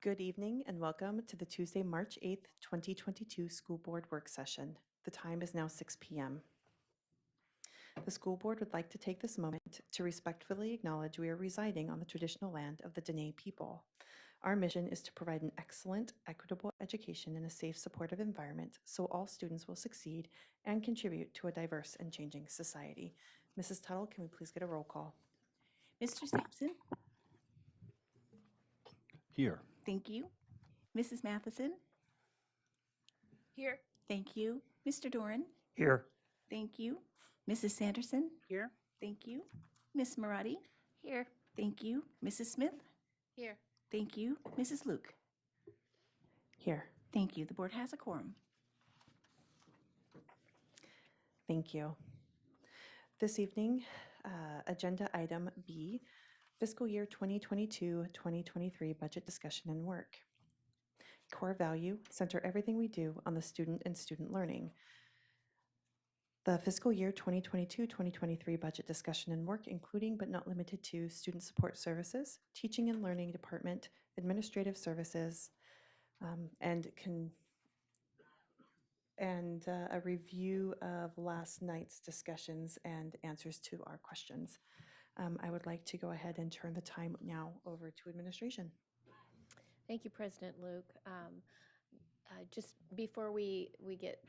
Good evening and welcome to the Tuesday, March 8th, 2022 School Board Work Session. The time is now 6 p.m. The school board would like to take this moment to respectfully acknowledge we are residing on the traditional land of the Dene people. Our mission is to provide an excellent, equitable education in a safe, supportive environment so all students will succeed and contribute to a diverse and changing society. Mrs. Tuttle, can we please get a roll call? Mr. Sampson, Here. thank you. Mrs. Matheson, Here. thank you. Mr. Doran, Here. thank you. Mrs. Sanderson, Here. thank you. Miss Marati, Here. thank you. Mrs. Smith, Here. thank you. Mrs. Luke, Here. thank you. The board has a quorum. Thank you. This evening, agenda item B, fiscal year 2022-2023 budget discussion and work. Core value, center everything we do on the student and student learning. The fiscal year 2022-2023 budget discussion and work, including but not limited to student support services, teaching and learning department, administrative services, and a review of last night's discussions and answers to our questions. I would like to go ahead and turn the time now over to administration. Thank you, President Luke. Just before we get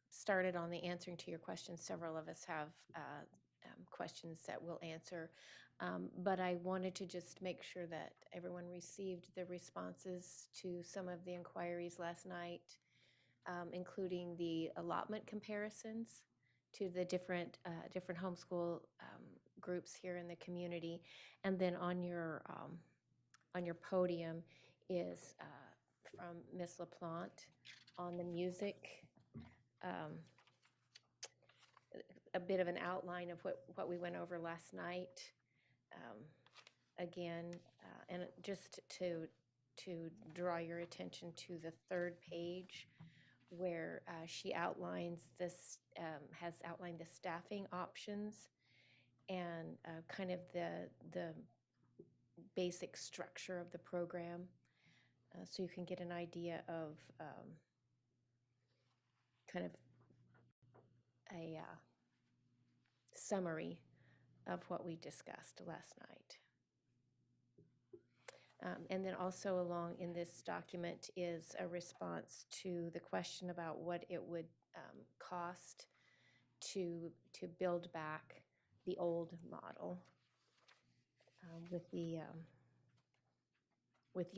started on the answering to your questions, several of us have questions that we'll answer. But I wanted to just make sure that everyone received the responses to some of the inquiries last night, including the allotment comparisons to the different homeschool groups here in the community. And then on your podium is from Miss LaPlante on the music, a bit of an outline of what we went over last night. Again, and just to draw your attention to the third page where she outlines this, has outlined the staffing options and kind of the basic structure of the program, so you can get an idea of kind of a summary of what we discussed last night. And then also along in this document is a response to the question about what it would cost to build back the old model with the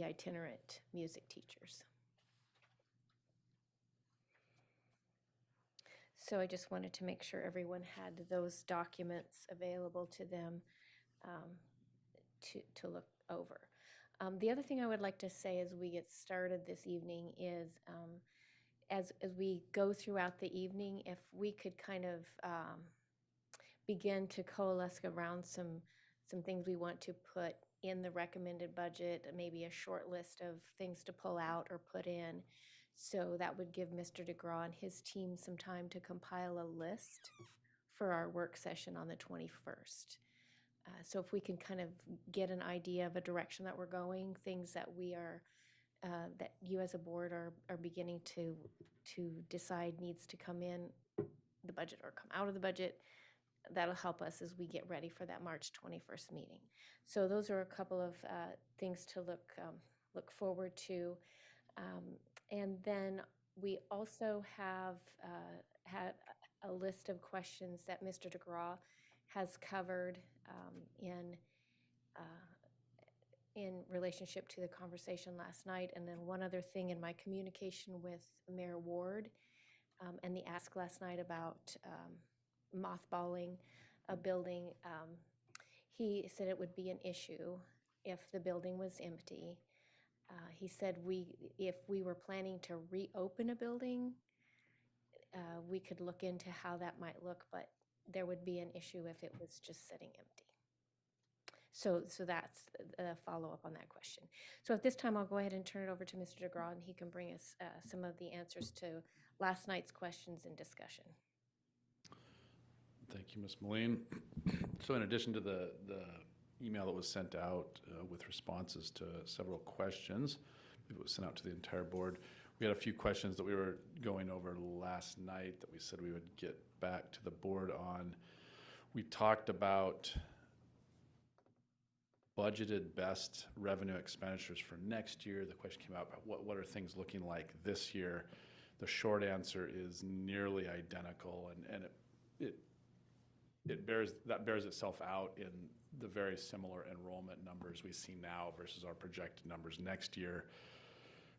itinerant music teachers. So I just wanted to make sure everyone had those documents available to them to look over. The other thing I would like to say as we get started this evening is as we go throughout the evening, if we could kind of begin to coalesce around some things we want to put in the recommended budget, maybe a short list of things to pull out or put in. So that would give Mr. DeGraw and his team some time to compile a list for our work session on the 21st. So if we can kind of get an idea of a direction that we're going, things that we are, that you as a board are beginning to decide needs to come in the budget or come out of the budget, that'll help us as we get ready for that March 21st meeting. So those are a couple of things to look forward to. And then we also have had a list of questions that Mr. DeGraw has covered in relationship to the conversation last night. And then one other thing in my communication with Mayor Ward and the ask last night about mothballing a building, he said it would be an issue if the building was empty. He said if we were planning to reopen a building, we could look into how that might look, but there would be an issue if it was just sitting empty. So that's a follow-up on that question. So at this time, I'll go ahead and turn it over to Mr. DeGraw, and he can bring us some of the answers to last night's questions and discussion. Thank you, Ms. Moline. So in addition to the email that was sent out with responses to several questions. It was sent out to the entire board. We had a few questions that we were going over last night that we said we would get back to the board on. We talked about budgeted best revenue expenditures for next year. The question came out about what are things looking like this year. The short answer is nearly identical, and it bears itself out in the very similar enrollment numbers we see now versus our projected numbers next year.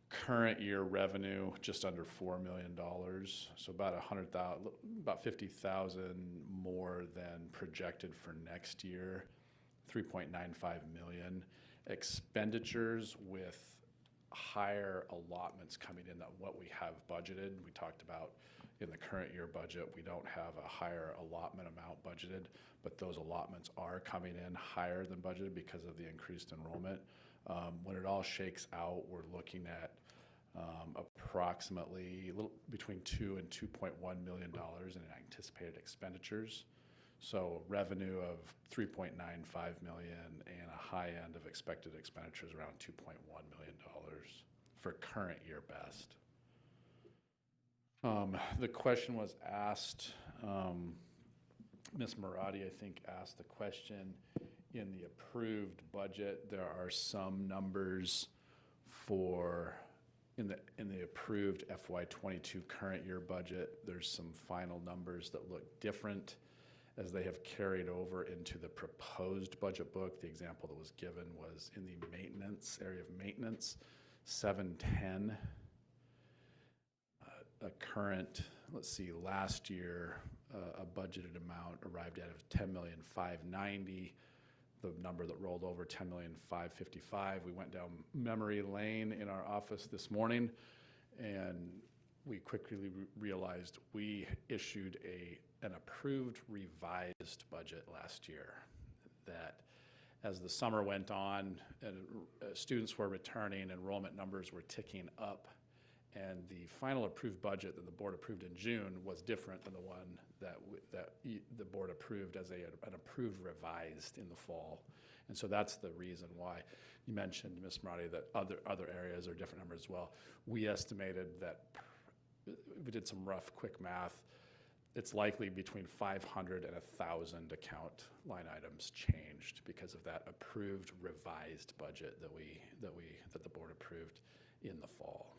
Current year revenue just under $4 million, so about 100,000, about 50,000 more than projected for next year. 3.95 million. Expenditures with higher allotments coming in than what we have budgeted. We talked about in the current year budget, we don't have a higher allotment amount budgeted, but those allotments are coming in higher than budgeted because of the increased enrollment. When it all shakes out, we're looking at approximately a little between $2 and $2.1 million in anticipated expenditures. So revenue of 3.95 million and a high end of expected expenditures around $2.1 million for current year best. The question was asked, Ms. Marati, I think, asked the question in the approved budget. There are some numbers for in the approved FY22 current year budget. There's some final numbers that look different as they have carried over into the proposed budget book. The example that was given was in the maintenance area of maintenance, 710. A current, let's see, last year a budgeted amount arrived at of 10,590,000. The number that rolled over 10,555,000. We went down memory lane in our office this morning, and we quickly realized we issued an approved revised budget last year that as the summer went on and students were returning, enrollment numbers were ticking up, and the final approved budget that the board approved in June was different than the one that the board approved as an approved revised in the fall. And so that's the reason why you mentioned, Ms. Marati, that other areas are different numbers as well. We estimated that, we did some rough quick math, it's likely between 500 and 1,000 account line items changed because of that approved revised budget that the board approved in the fall.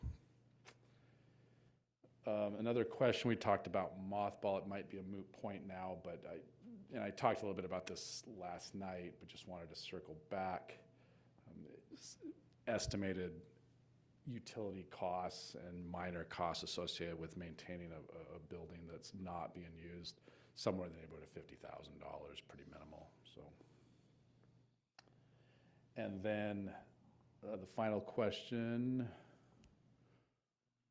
Another question, we talked about mothball. It might be a moot point now, but I talked a little bit about this last night, but just wanted to circle back. Estimated utility costs and minor costs associated with maintaining a building that's not being used, somewhere in the neighborhood of $50,000, pretty minimal. So, and then the final question,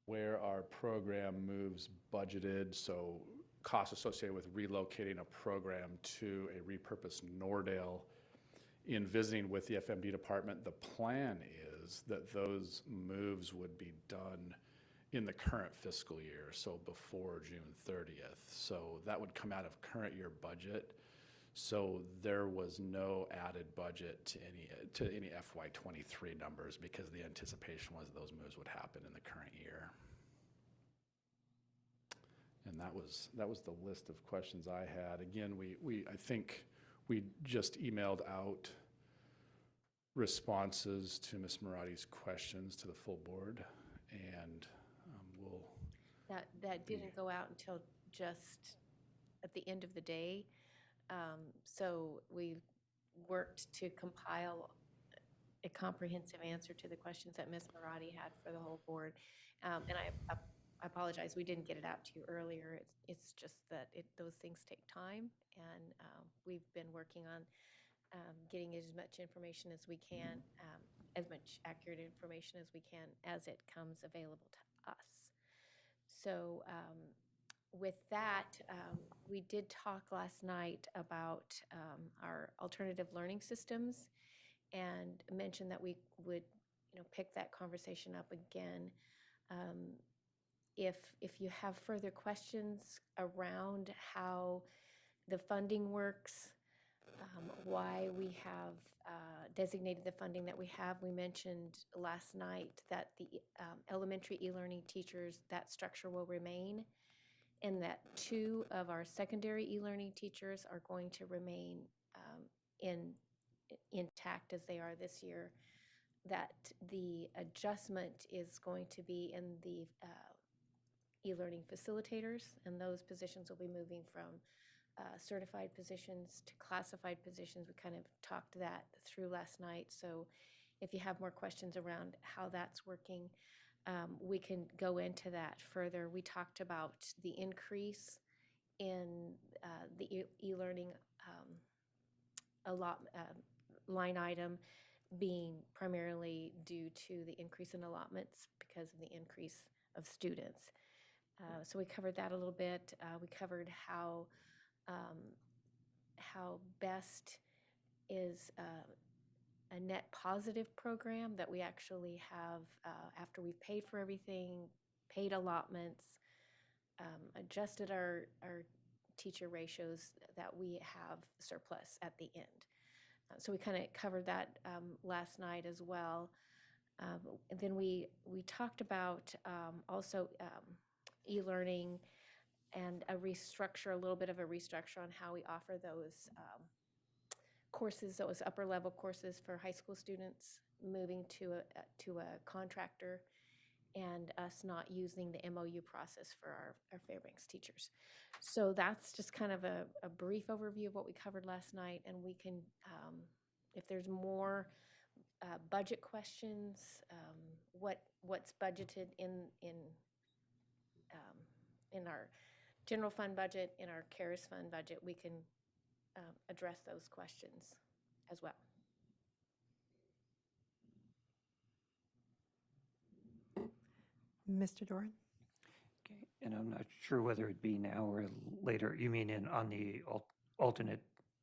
where are program moves budgeted? So costs associated with relocating a program to a repurposed Nordale. In visiting with the FMD department, the plan is that those moves would be done in the current fiscal year, so before June 30th. So that would come out of current year budget. So there was no added budget to any FY23 numbers because the anticipation was those moves would happen in the current year. And that was the list of questions I had. Again, I think we just emailed out responses to Ms. Marati's questions to the full board, and we'll. That didn't go out until just at the end of the day. So we worked to compile a comprehensive answer to the questions that Ms. Marati had for the whole board. And I apologize, we didn't get it out to you earlier. It's just that those things take time, and we've been working on getting as much information as we can, as much accurate information as we can as it comes available to us. So with that, we did talk last night about our alternative learning systems and mentioned that we would, pick that conversation up again. If you have further questions around how the funding works, why we have designated the funding that we have. We mentioned last night that the elementary e-learning teachers, that structure will remain, and that 2 of our secondary e-learning teachers are going to remain intact as they are this year. That the adjustment is going to be in the e-learning facilitators, and those positions will be moving from certified positions to classified positions. We kind of talked that through last night. So if you have more questions around how that's working, we can go into that further. We talked about the increase in the e-learning line item being primarily due to the increase in allotments because of the increase of students. So we covered that a little bit. We covered how BEST is a net positive program, that we actually have, after we've paid for everything, paid allotments, adjusted our teacher ratios, that we have surplus at the end. So we kind of covered that last night as well. And then we talked about also e-learning and a little bit of a restructure on how we offer those courses, those upper level courses for high school students, moving to a contractor, and us not using the MOU process for our Fairbanks teachers. So that's just kind of a brief overview of what we covered last night, and we can, if there's more budget questions, what's budgeted in our general fund budget, in our CARES fund budget, we can address those questions as well. Mr. Doran? Okay, and I'm not sure whether it be now or later. You mean on the alternate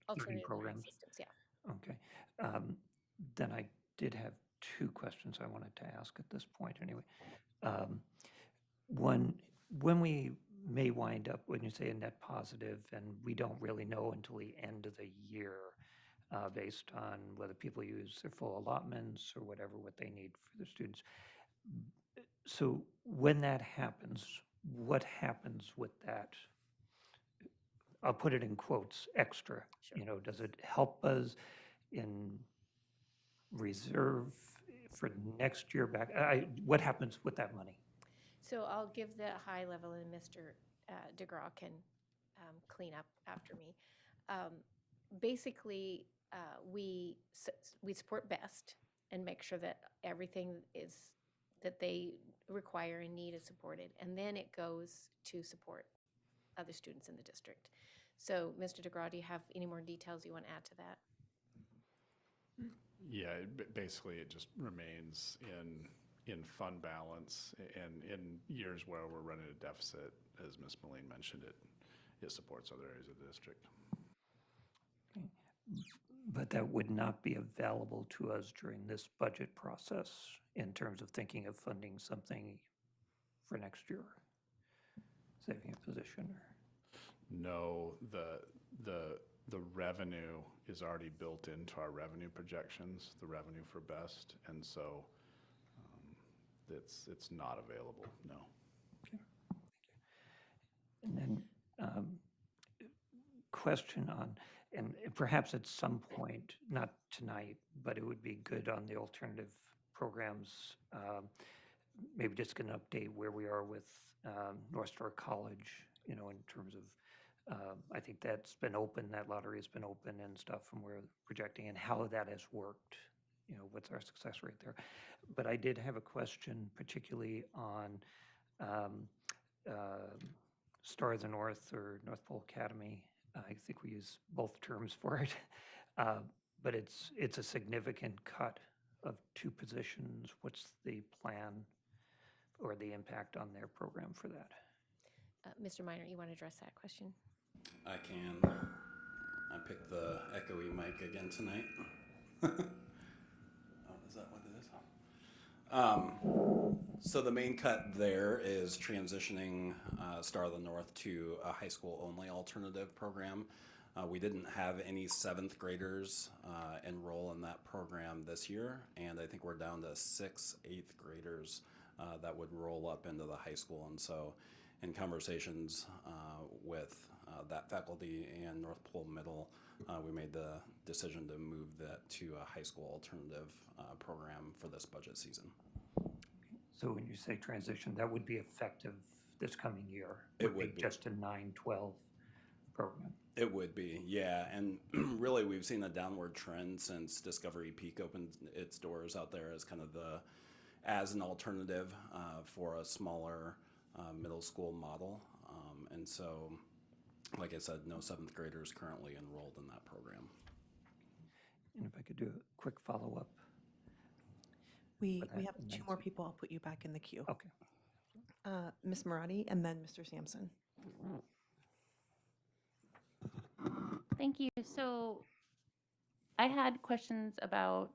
learning Alternative learning programs? systems, yeah. Okay. Then I did have 2 questions I wanted to ask at this point anyway. One, when we may wind up, when you say a net positive, and we don't really know until the end of the year, based on whether people use their full allotments or whatever, what they need for their students. So when that happens, what happens with that? I'll put it in quotes, extra. Sure. Does it help us in reserve for next year back? What happens with that money? So I'll give the high level, and Mr. DeGraw can clean up after me. Basically, we support BEST and make sure that everything that they require and need is supported, and then it goes to support other students in the district. So, Mr. DeGraw, do you have any more details you want to add to that? Yeah, basically it just remains in fund balance, and in years where we're running a deficit, as Ms. Moline mentioned, it supports other areas of the district. Okay. But that would not be available to us during this budget process in terms of thinking of funding something for next year, saving a position. No, the revenue is already built into our revenue projections, the revenue for BEST, and so it's not available, no. Okay, thank you. And then question on, and perhaps at some point, not tonight, but it would be good on the alternative programs, maybe just get an update where we are with North Star College, in terms of, I think that's been open, that lottery has been open and stuff, and we're projecting and how that has worked, what's our success rate there. But I did have a question particularly on Star of the North or North Pole Academy. I think we use both terms for it, but it's a significant cut of 2 positions. What's the plan or the impact on their program for that? Mr. Minor, you want to address that question? I can. I picked the echoey mic again tonight. Oh, is that what it is? So the main cut there is transitioning Star of the North to a high school only alternative program. We didn't have any 7th graders enroll in that program this year, and I think we're down to 6 8th graders that would roll up into the high school. And so in conversations with that faculty and North Pole Middle, we made the decision to move that to a high school alternative program for this budget season. So when you say transition, that would be effective this coming year? It would be. Just a 9-12 program? It would be, yeah. And really, we've seen a downward trend since Discovery Peak opened its doors out there as kind of as an alternative for a smaller middle school model. And so, like I said, no 7th graders currently enrolled in that program. And if I could do a quick follow-up. We But I- have 2 more people. I'll put you back in the queue. Okay. Ms. Marati and then Mr. Sampson. Thank you. So I had questions about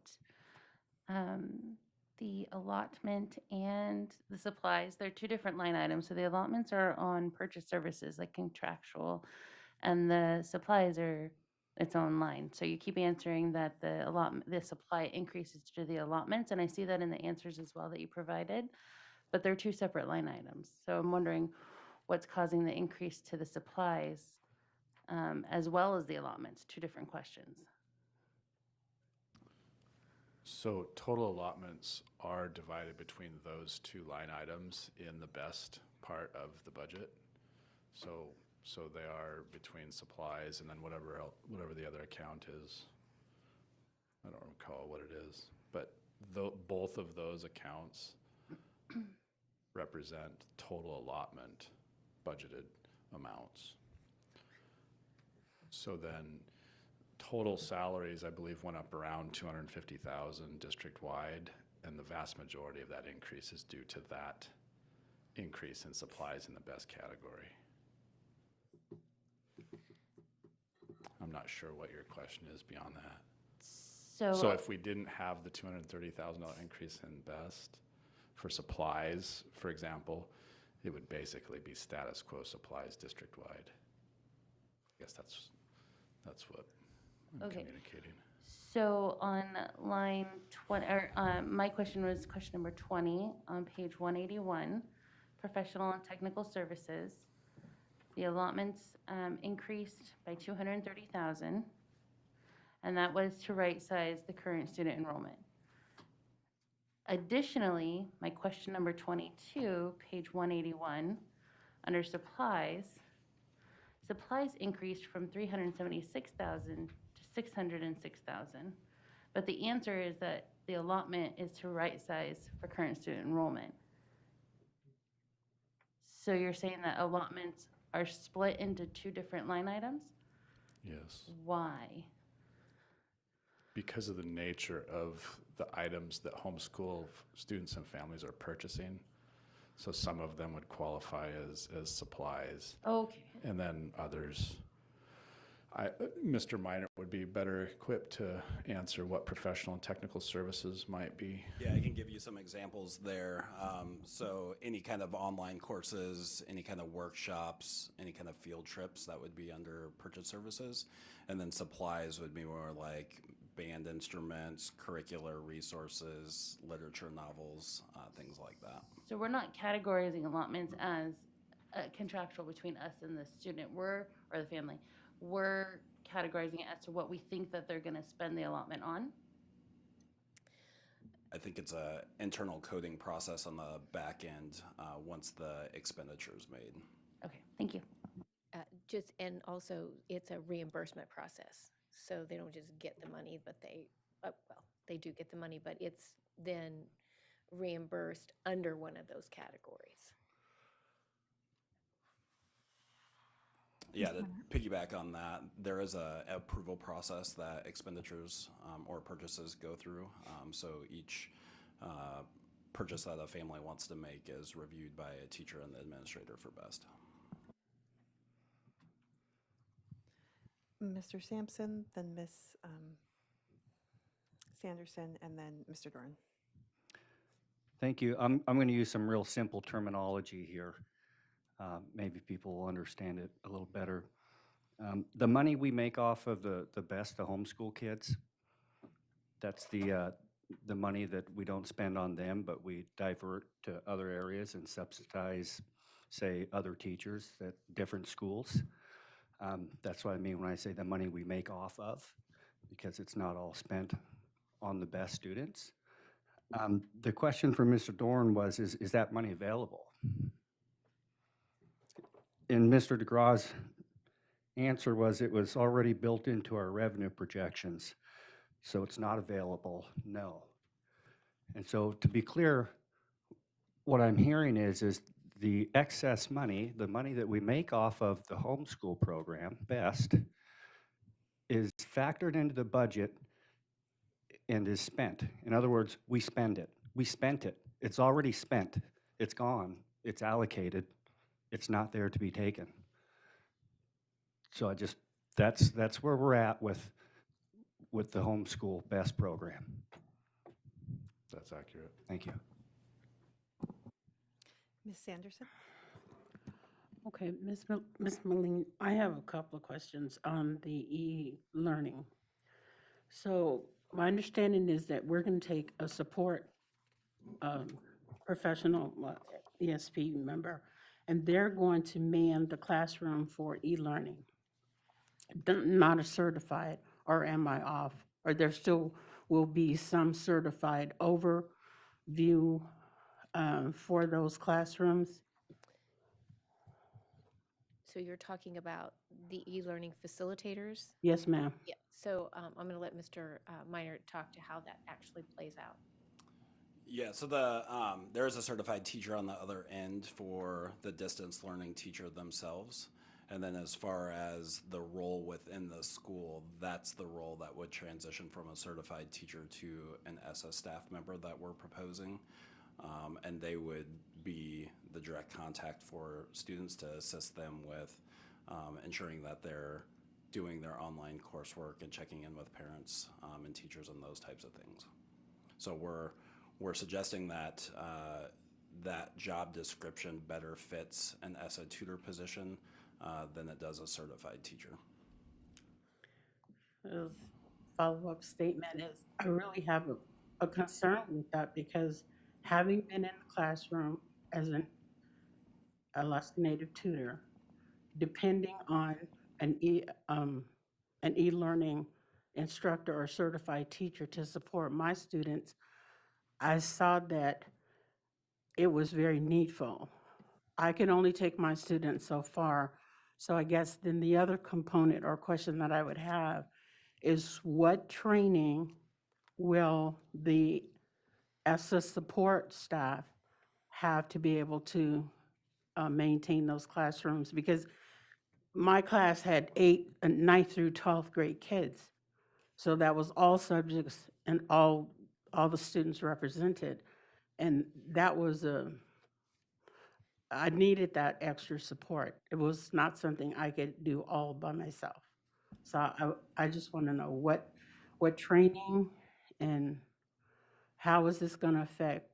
the allotment and the supplies. They're 2 different line items. So the allotments are on purchase services, like contractual, and the supplies are its own line. So you keep answering that the supply increases to the allotments, and I see that in the answers as well that you provided, but they're 2 separate line items. So I'm wondering what's causing the increase to the supplies as well as the allotments, 2 different questions. So total allotments are divided between those 2 line items in the best part of the budget. So they are between supplies and then whatever the other account is. I don't recall what it is, but both of those accounts represent total allotment budgeted amounts. So then total salaries, I believe, went up around 250,000 district-wide, and the vast majority of that increase is due to that increase in supplies in the best category. I'm not sure what your question is beyond that. So if we didn't have the $230,000 increase in best for supplies, for example, it would basically be status quo supplies district-wide. I guess that's what I'm communicating. So on line 20, or my question was question number 20 on page 181, professional and technical services. The allotments increased by 230,000, and that was to right-size the current student enrollment. Additionally, my question number 22, page 181, under supplies increased from 376,000 to 606,000. But the answer is that the allotment is to right-size for current student enrollment. So you're saying that allotments are split into 2 different line items? Yes. Why? Because of the nature of the items that homeschool students and families are purchasing. So some of them would qualify as supplies. Okay. And then others, Mr. Minor would be better equipped to answer what professional and technical services might be. Yeah, I can give you some examples there. So any kind of online courses, any kind of workshops, any kind of field trips, that would be under purchase services. And then supplies would be more like band instruments, curricular resources, literature novels, things like that. So we're not categorizing allotments as contractual between us and the student, or the family. We're categorizing it as to what we think that they're going to spend the allotment on. I think it's a internal coding process on the back end once the expenditure is made. Okay, thank you. And also, it's a reimbursement process. So they don't just get the money, but they do get the money, but it's then reimbursed under one of those categories. Yeah, to piggyback on that, there is a approval process that expenditures or purchases go through. So each purchase that a family wants to make is reviewed by a teacher and the administrator for best. Mr. Sampson, then Ms. Sanderson, and then Mr. Doran. Thank you. I'm going to use some real simple terminology here. Maybe people will understand it a little better. The money we make off of the best, the homeschool kids, that's the money that we don't spend on them, but we divert to other areas and subsidize, say, other teachers at different schools. That's what I mean when I say the money we make off of, because it's not all spent on the best students. The question for Mr. Dorn was, is that money available? And Mr. DeGraw's answer was it was already built into our revenue projections, so it's not available, no. And so to be clear, what I'm hearing is the excess money, the money that we make off of the homeschool program, BEST, is factored into the budget and is spent. In other words, we spend it. We spent it. It's already spent. It's gone. It's allocated. It's not there to be taken. So that's where we're at with the homeschool BEST program. That's accurate. Thank you. Ms. Sanderson? Okay, Ms. Moline, I have a couple of questions on the e-learning. So my understanding is that we're going to take a support professional ESP member, and they're going to man the classroom for e-learning. Not a certified, or am I off? Or there still will be some certified overview for those classrooms? So you're talking about the e-learning facilitators? Yes, ma'am. Yeah, so I'm going to let Mr. Minor talk to how that actually plays out. Yeah, so there is a certified teacher on the other end for the distance learning teacher themselves. And then as far as the role within the school, that's the role that would transition from a certified teacher to an SS staff member that we're proposing. And they would be the direct contact for students to assist them with ensuring that they're doing their online coursework and checking in with parents and teachers and those types of things. So we're suggesting that that job description better fits an ESSA tutor position than it does a certified teacher. The follow-up statement is, I really have a concern with that, because having been in the classroom as an Alaska Native tutor, depending on an e-learning instructor or certified teacher to support my students, I saw that it was very needful. I can only take my students so far. So I guess then the other component or question that I would have is, what training will the ESSA support staff have to be able to maintain those classrooms? Because my class had 9th through 12th grade kids. So that was all subjects and all the students represented. And that was I needed that extra support. It was not something I could do all by myself. So I just want to know what training and how is this going to affect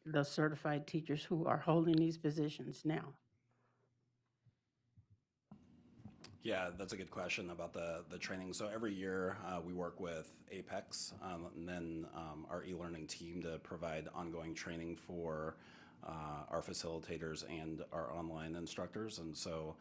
the certified teachers who are holding these positions now? Yeah, that's a good question about the training. So every year we work with Apex and then our e-learning team to provide ongoing training for our facilitators and our online instructors. And so,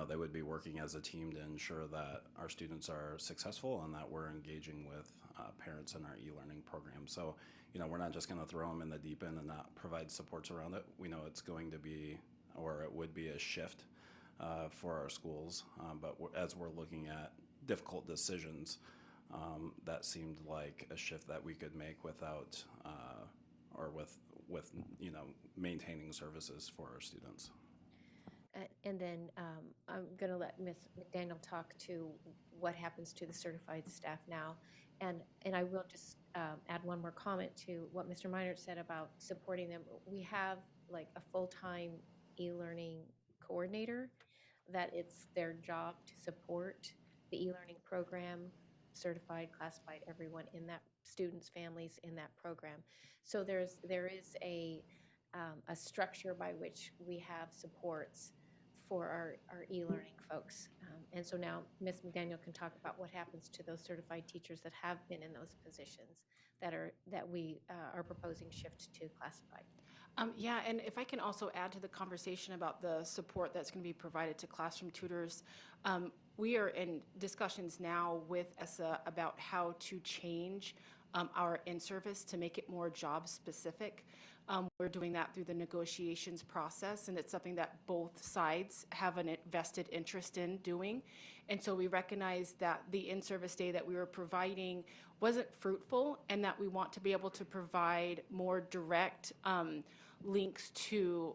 they would be working as a team to ensure that our students are successful and that we're engaging with parents in our e-learning program. So, we're not just going to throw them in the deep end and not provide supports around it. We know it's going to be, or it would be, a shift for our schools. But as we're looking at difficult decisions, that seemed like a shift that we could make without, or with maintaining services for our students. And then I'm going to let Ms. McDaniel talk to what happens to the certified staff now. And I will just add one more comment to what Mr. Minor said about supporting them. We have like a full-time e-learning coordinator that it's their job to support the e-learning program, certified, classified, everyone in that, students, families in that program. So there is a structure by which we have supports for our e-learning folks. And so now Ms. McDaniel can talk about what happens to those certified teachers that have been in those positions that we are proposing shift to classified. Yeah, and if I can also add to the conversation about the support that's going to be provided to classroom tutors, we are in discussions now with ESSA about how to change our in-service to make it more job-specific. We're doing that through the negotiations process, and it's something that both sides have a vested interest in doing. And so we recognize that the in-service day that we were providing wasn't fruitful, and that we want to be able to provide more direct links to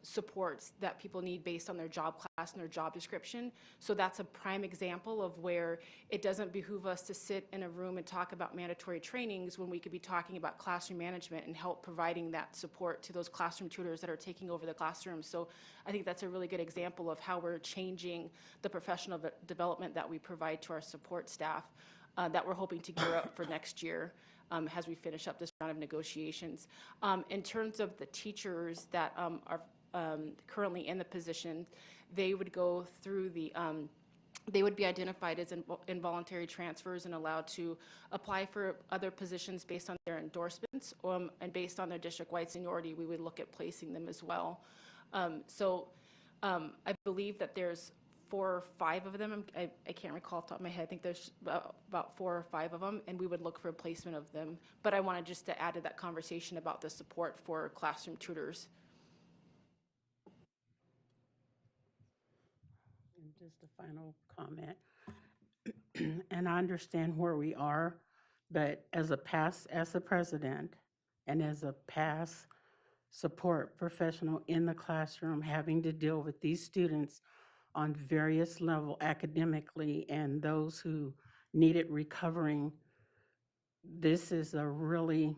supports that people need based on their job class and their job description. So that's a prime example of where it doesn't behoove us to sit in a room and talk about mandatory trainings when we could be talking about classroom management and help providing that support to those classroom tutors that are taking over the classroom. So I think that's a really good example of how we're changing the professional development that we provide to our support staff that we're hoping to gear up for next year. As we finish up this round of negotiations. In terms of the teachers that are currently in the position, they would go through the, they would be identified as involuntary transfers and allowed to apply for other positions based on their endorsements, and based on their district-wide seniority, we would look at placing them as well. I believe that there's 4 or 5 of them. I can't recall off the top of my head. I think there's about 4 or 5 of them, and we would look for a placement of them. But I wanted just to add to that conversation about the support for classroom tutors. And just a final comment. And I understand where we are, but as a president and as a past support professional in the classroom, having to deal with these students on various level academically and those who needed recovering, this is a really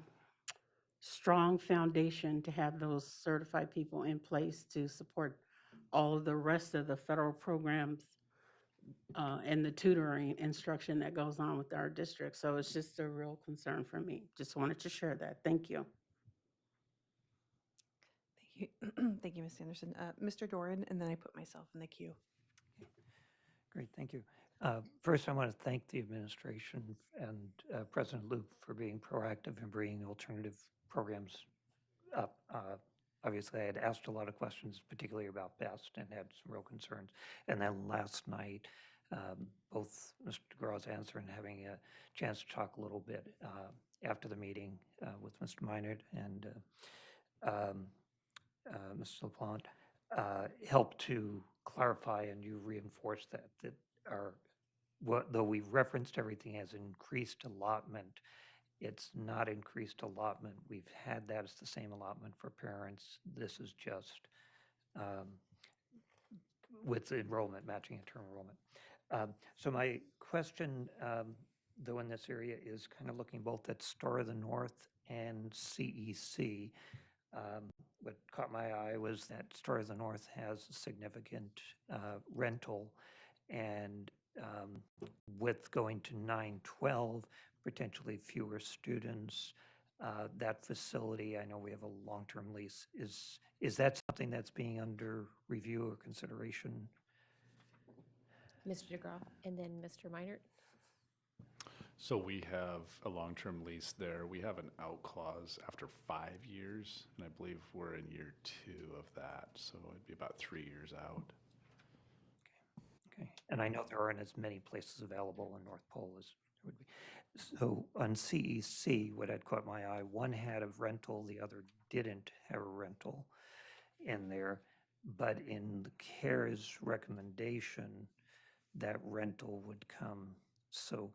strong foundation to have those certified people in place to support all of the rest of the federal programs and the tutoring instruction that goes on with our district. So it's just a real concern for me. Just wanted to share that. Thank you. Thank you. Thank you, Ms. Anderson. Mr. Doran, and then I put myself in the queue. Great, thank you. First, I want to thank the administration and President Luke for being proactive in bringing alternative programs up. Obviously, I had asked a lot of questions, particularly about BEST, and had some real concerns. And then last night, both Mr. DeGraw's answer and having a chance to talk a little bit after the meeting with Mr. Minard and Mr. LaPlante helped to clarify, and you reinforced that though we've referenced everything as increased allotment, it's not increased allotment. We've had that as the same allotment for parents. This is just with the enrollment, matching internal enrollment. So my question, though, in this area is kind of looking both at Star of the North and CEC. What caught my eye was that Star of the North has a significant rental, and with going to 912, potentially fewer students, that facility, I know we have a long-term lease. Is that something that's being under review or consideration? Mr. DeGraw, and then Mr. Minard. So we have a long-term lease there. We have an out clause after 5 years, and I believe we're in year 2 of that. So it'd be about 3 years out. Okay. And I know there aren't as many places available in North Pole as there would be. So on CEC, what had caught my eye, one had a rental, the other didn't have a rental in there. But in the CARES recommendation, that rental would come. So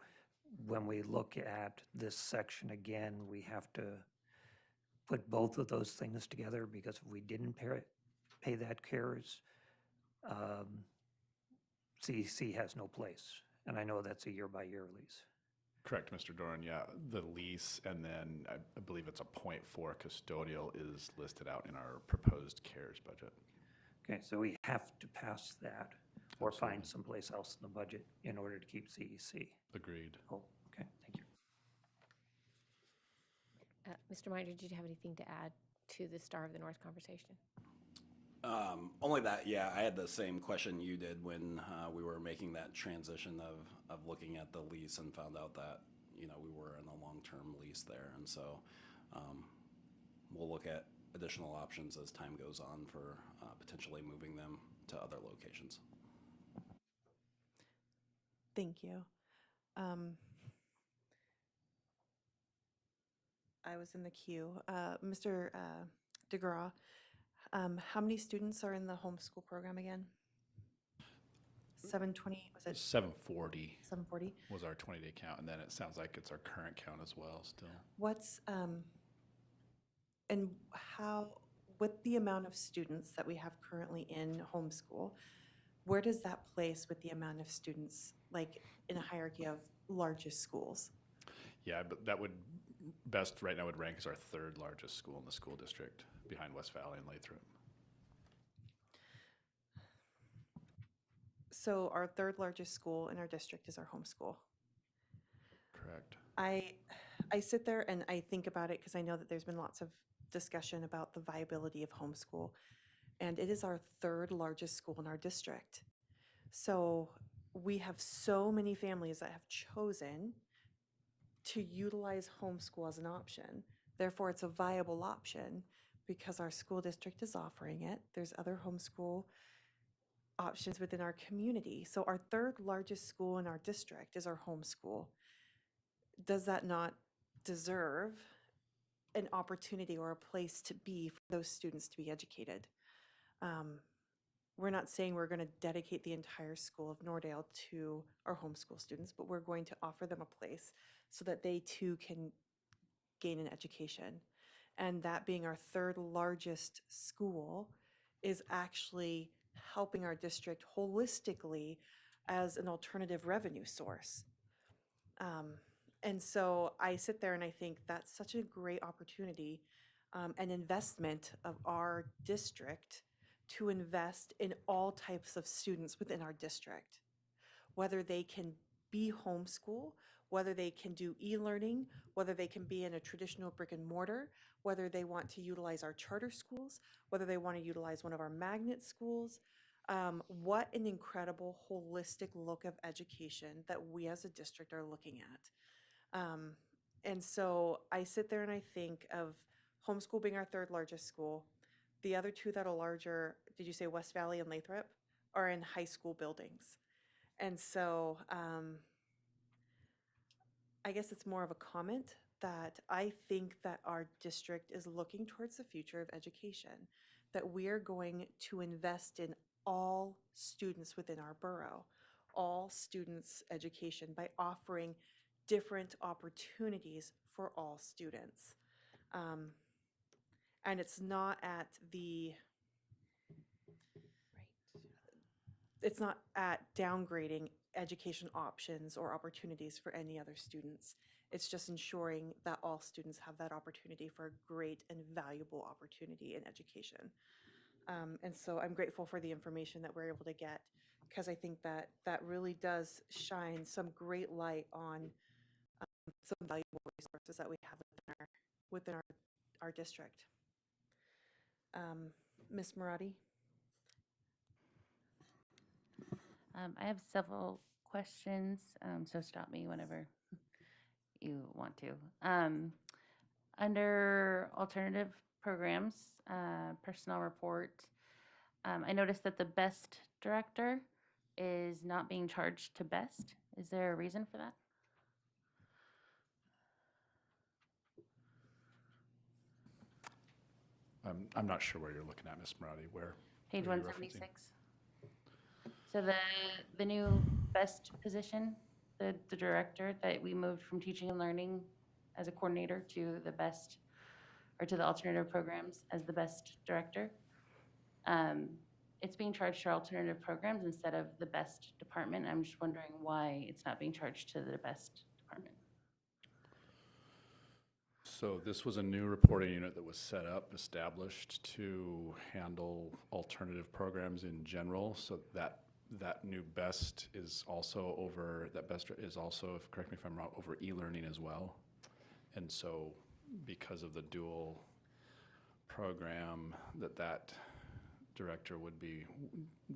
when we look at this section again, we have to put both of those things together, because if we didn't pay that CARES, CEC has no place. And I know that's a year-by-year lease. Correct, Mr. Doran. Yeah, the lease, and then I believe it's a 0.4 custodial is listed out in our proposed CARES budget. Okay, so we have to pass that or Absolutely. find someplace else in the budget in order to keep CEC. Agreed. Oh, okay, thank you. Mr. Minard, did you have anything to add to the Star of the North conversation? Only that, yeah, I had the same question you did when we were making that transition of looking at the lease and found out that, you know, we were in a long-term lease there. And so we'll look at additional options as time goes on for potentially moving them to other locations. Thank you. I was in the queue. Mr. DeGraw, how many students are in the homeschool program again? 720, was it 740 740? was our 20-day count, and then it sounds like it's our current count as well still. What's, and how, with the amount of students that we have currently in homeschool, where does that place with the amount of students, like in a hierarchy of largest schools? Yeah, but that would best right now would rank as our third largest school in the school district, behind West Valley and Lathrop. So our third largest school in our district is our homeschool. Correct. I sit there and I think about it because I know that there's been lots of discussion about the viability of homeschool, and it is our third largest school in our district. So we have so many families that have chosen to utilize homeschool as an option. Therefore, it's a viable option because our school district is offering it. There's other homeschool options within our community. So our third largest school in our district is our homeschool. Does that not deserve an opportunity or a place to be for those students to be educated? We're not saying we're going to dedicate the entire school of Nordale to our homeschool students, but we're going to offer them a place so that they too can gain an education. And that being our third largest school is actually helping our district holistically as an alternative revenue source. And so I sit there and I think that's such a great opportunity, an investment of our district to invest in all types of students within our district, whether they can be homeschool, whether they can do e-learning, whether they can be in a traditional brick and mortar, whether they want to utilize our charter schools, whether they want to utilize one of our magnet schools. What an incredible holistic look of education that we as a district are looking at. And so I sit there and I think of homeschool being our third largest school. The other two that are larger, did you say West Valley and Lathrop, are in high school buildings. And so I guess it's more of a comment that I think that our district is looking towards the future of education, that we are going to invest in all students within our borough, all students' education by offering different opportunities for all students. And it's not at the, it's not at downgrading education options or opportunities for any other students. It's just ensuring that all students have that opportunity for a great and valuable opportunity in education. And so I'm grateful for the information that we're able to get, because I think that that really does shine some great light on some valuable resources that we have within our district. Ms. Marati? I have several questions, so stop me whenever you want to. Under alternative programs, personnel report, I noticed that the best director is not being charged to best. Is there a reason for that? I'm not sure where you're looking at, Ms. Marati. Where? Page what are you referencing? 176. So the new best position, the director that we moved from teaching and learning as a coordinator to the best, or to the alternative programs as the best director. It's being charged to our alternative programs instead of the best department. I'm just wondering why it's not being charged to the best department. So this was a new reporting unit that was set up, established to handle alternative programs in general. So that new best is also over, that best is also, if correct me if I'm wrong, over e-learning as well. And so because of the dual program that director would be,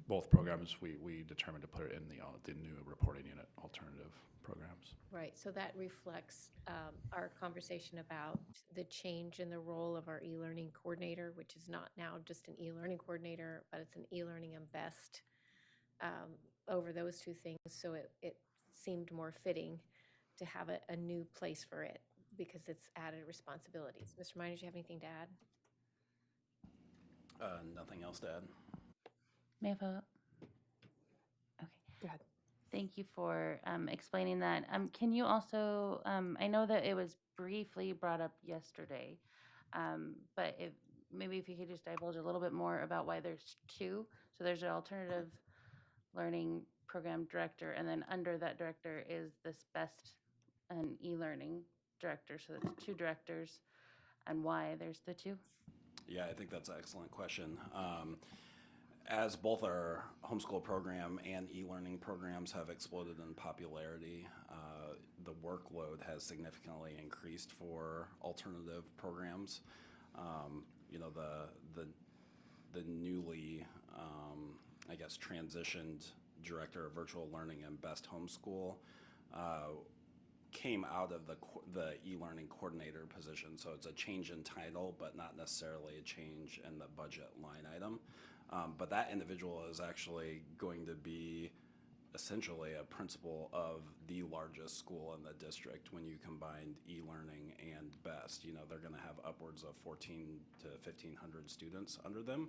both programs, we determined to put it in the new reporting unit alternative programs. Right, so that reflects our conversation about the change in the role of our e-learning coordinator, which is not now just an e-learning coordinator, but it's an e-learning and best over those two things. So it seemed more fitting to have a new place for it because it's added responsibilities. Mr. Minor, do you have anything to add? Nothing else to add. May I follow up? Okay. Go ahead. Thank you for explaining that. Can you also, I know that it was briefly brought up yesterday, but maybe if you could just divulge a little bit more about why there's two. So there's an alternative learning program director, and then under that director is this best and e-learning director. So that's two directors, and why there's the two? Yeah, I think that's an excellent question. As both our homeschool program and e-learning programs have exploded in popularity, the workload has significantly increased for alternative programs. You know, the newly, I guess, transitioned director of virtual learning and best homeschool came out of the e-learning coordinator position. So it's a change in title, but not necessarily a change in the budget line item. But that individual is actually going to be essentially a principal of the largest school in the district when you combine e-learning and best. You know, they're going to have upwards of 14 to 1,500 students under them,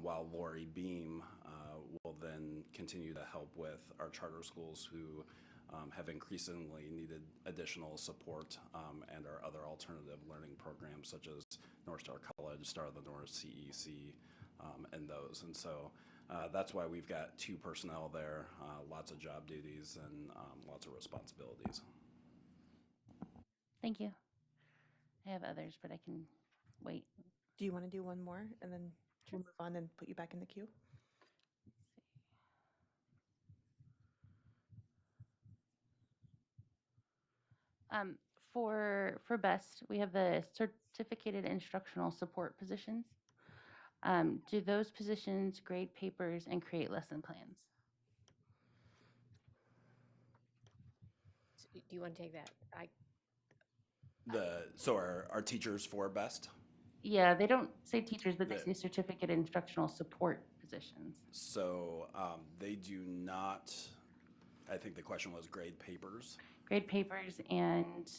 while Lori Beam will then continue to help with our charter schools who have increasingly needed additional support and our other alternative learning programs such as North Star College, Star of the North, CEC, and those. And so that's why we've got two personnel there, lots of job duties and lots of responsibilities. Thank you. I have others, but I can wait. Do you want to do one more and then we'll move on and put you back in the queue? For BEST, we have the certificated instructional support positions. Do those positions grade papers and create lesson plans? Do you want to take that? So our teachers for best? Yeah, they don't say teachers, but they The- say certificate instructional support positions. So they do not, I think the question was grade papers. Grade papers and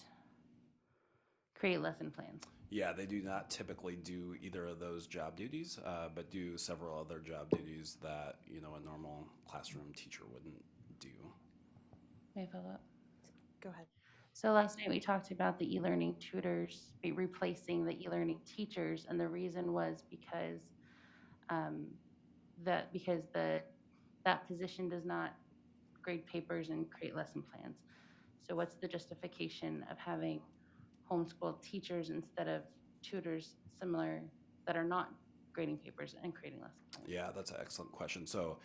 create lesson plans. Yeah, they do not typically do either of those job duties, but do several other job duties that, you know, a normal classroom teacher wouldn't do. May I follow up? Go ahead. So last night we talked about the e-learning tutors replacing the e-learning teachers, and the reason was because that position does not grade papers and create lesson plans. So what's the justification of having homeschool teachers instead of tutors similar that are not grading papers and creating lesson plans? Yeah, that's an excellent question. So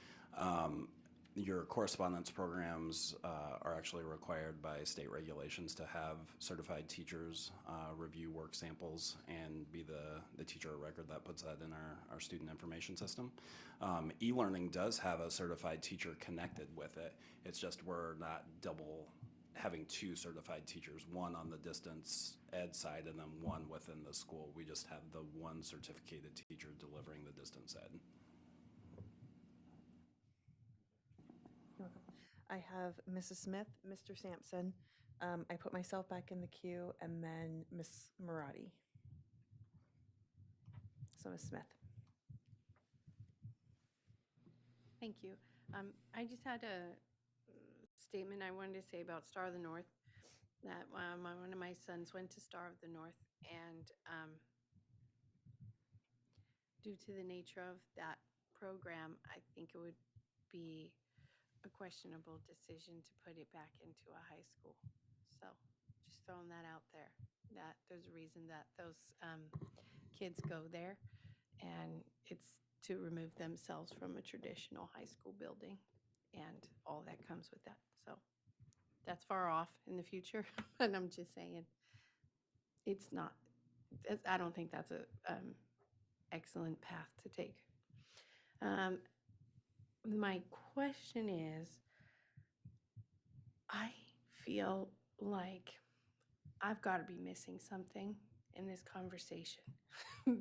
your correspondence programs are actually required by state regulations to have certified teachers review work samples and be the teacher of record that puts that in our student information system. E-learning does have a certified teacher connected with it. It's just we're not double having two certified teachers, one on the distance ed side and then one within the school. We just have the one certificated teacher delivering the distance ed. You're welcome. I have Mrs. Smith, Mr. Sampson. I put myself back in the queue and then Ms. Marati. So Ms. Smith. Thank you. I just had a statement I wanted to say about Star of the North, that one of my sons went to Star of the North, and due to the nature of that program, I think it would be a questionable decision to put it back into a high school. So just throwing that out there, that there's a reason that those kids go there, and it's to remove themselves from a traditional high school building and all that comes with that. So that's far off in the future, but I'm just saying it's not, I don't think that's a excellent path to take. My question is, I feel like I've got to be missing something in this conversation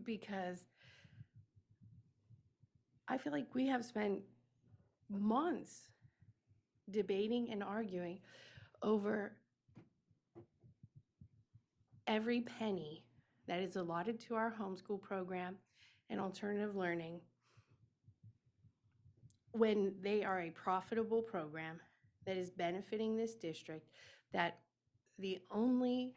because I feel like we have spent months debating and arguing over every penny that is allotted to our homeschool program and alternative learning when they are a profitable program that is benefiting this district, that the only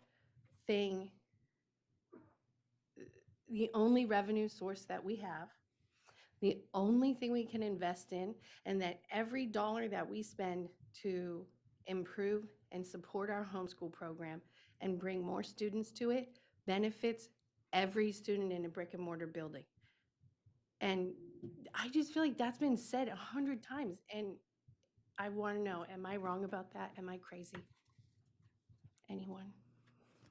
revenue source that we have, the only thing we can invest in, and that every dollar that we spend to improve and support our homeschool program and bring more students to it benefits every student in a brick and mortar building. And I just feel like that's been said 100 times. And I want to know, am I wrong about that? Am I crazy? Anyone?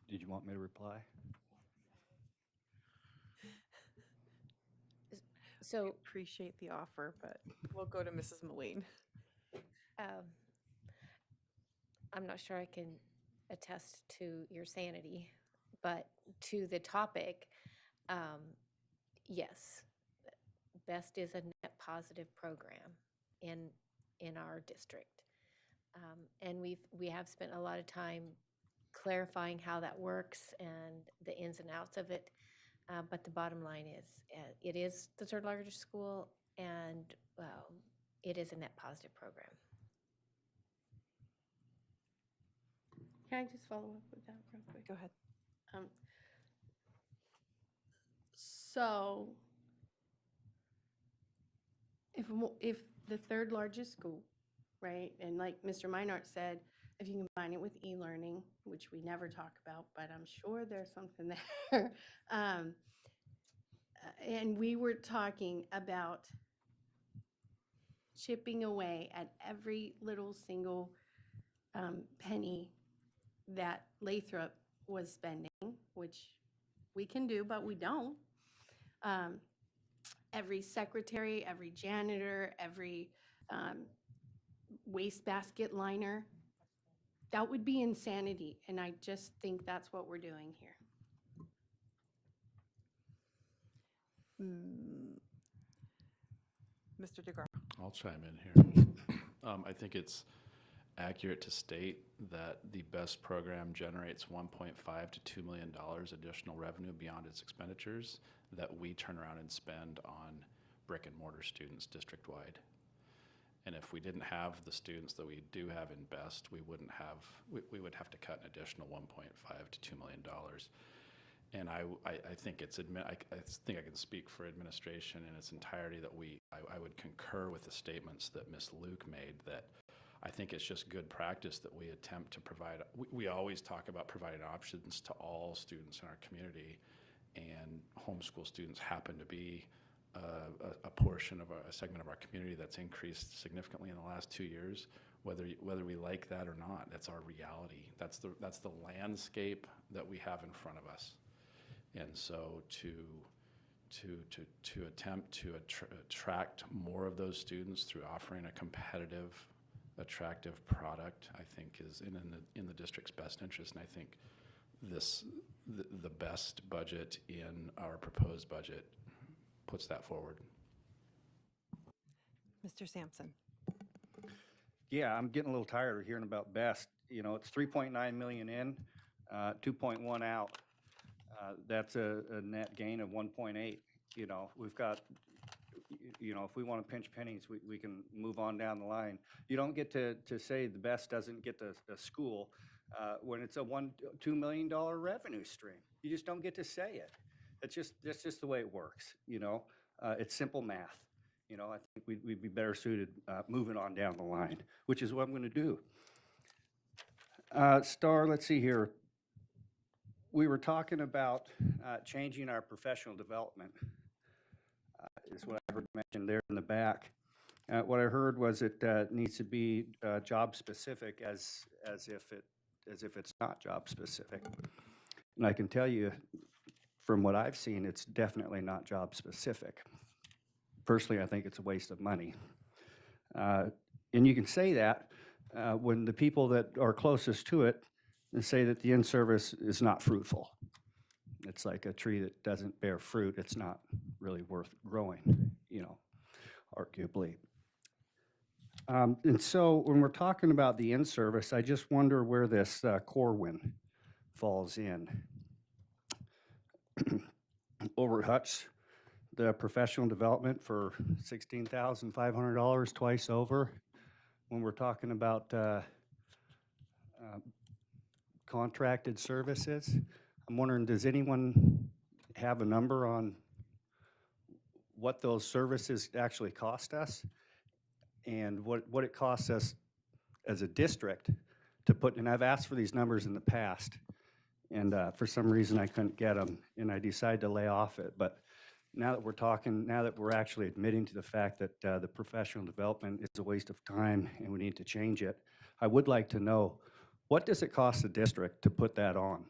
Did you want me to reply? So, Appreciate the offer, but we'll go to Mrs. Mulleen. I'm not sure I can attest to your sanity, but to the topic, yes, BEST is a net positive program in our district. And we have spent a lot of time clarifying how that works and the ins and outs of it. But the bottom line is, it is the third largest school, and it is a net positive program. Can I just follow up with that real quick? Go ahead. So if the third largest school, right, and like Mr. Meinert said, if you combine it with e-learning, which we never talk about, but I'm sure there's something there. And we were talking about chipping away at every little single penny that Lathrop was spending, which we can do, but we don't. Every secretary, every janitor, every wastebasket liner, that would be insanity. And I just think that's what we're doing here. Mr. DeGraw. I'll chime in here. I think it's accurate to state that the BEST program generates $1.5 to $2 million additional revenue beyond its expenditures that we turn around and spend on brick and mortar students district-wide. And if we didn't have the students that we do have in BEST, we would have to cut an additional $1.5 to $2 million. And I think I think I can speak for administration in its entirety that I would concur with the statements that Ms. Luke made, that I think it's just good practice that we attempt to provide, we always talk about providing options to all students in our community, and homeschool students happen to be a portion of a segment of our community that's increased significantly in the last 2 years. Whether we like that or not, that's our reality. That's the landscape that we have in front of us. And so to attempt to attract more of those students through offering a competitive, attractive product, I think is in the district's best interest. And I think the best budget in our proposed budget puts that forward. Mr. Sampson. Yeah, I'm getting a little tired of hearing about BEST. You know, it's 3.9 million in, 2.1 out. That's a net gain of 1.8. You know, we've got, you know, if we want to pinch pennies, we can move on down the line. You don't get to say the BEST doesn't get the school when it's a $2 million revenue stream. You just don't get to say it. That's just the way it works, you know. It's simple math. You know, I think we'd be better suited moving on down the line, which is what I'm going to do. Star, let's see here. We were talking about changing our professional development, is what I heard mentioned there in the back. What I heard was it needs to be job specific, as if it's not job specific. And I can tell you, from what I've seen, it's definitely not job specific. personally, I think it's a waste of money. And you can say that when the people that are closest to it say that the in-service is not fruitful. It's like a tree that doesn't bear fruit. It's not really worth growing, arguably. And so when we're talking about the in-service, I just wonder where this Corwin falls in. Over at Hutch, the professional development for $16,500 twice over. When we're talking about contracted services, I'm wondering, does anyone have a number on what those services actually cost us and what it costs us as a district to put, and I've asked for these numbers in the past, and for some reason I couldn't get them, and I decided to lay off it. But now that we're talking, now that we're actually admitting to the fact that the professional development is a waste of time and we need to change it, I would like to know, what does it cost the district to put that on?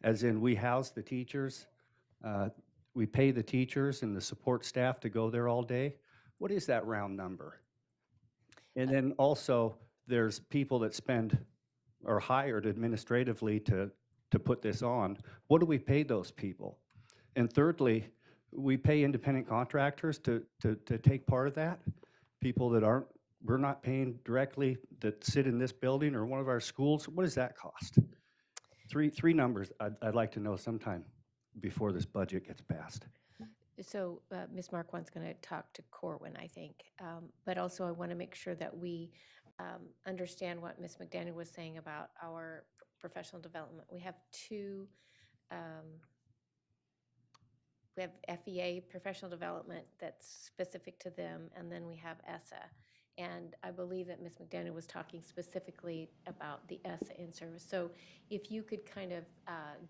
As in, we house the teachers, we pay the teachers and the support staff to go there all day. What is that round number? And then also, there's people that spend or hired administratively to put this on. What do we pay those people? And thirdly, we pay independent contractors to take part of that. People that we're not paying directly that sit in this building or one of our schools. What does that cost? Three numbers I'd like to know sometime before this budget gets passed. So Ms. Marquand's going to talk to Corwin, I think. But also I want to make sure that we understand what Ms. McDaniel was saying about our professional development. We have two, we have FEA, professional development, that's specific to them, and then we have ESSA. And I believe that Ms. McDaniel was talking specifically about the ESSA in-service. So if you could kind of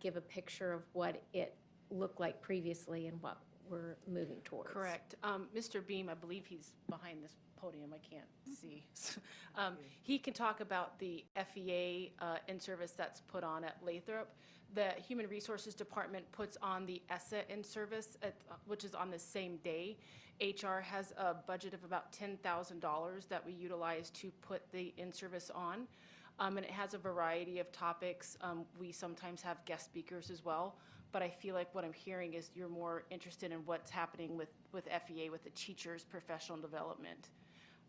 give a picture of what it looked like previously and what we're moving towards. Correct. Mr. Beam, I believe he's behind this podium. I can't see. He can talk about the FEA in-service that's put on at Lathrop. The Human Resources Department puts on the ESSA in-service, which is on the same day. HR has a budget of about $10,000 that we utilize to put the in-service on. And it has a variety of topics. We sometimes have guest speakers as well. But I feel like what I'm hearing is you're more interested in what's happening with FEA, with the teachers' professional development.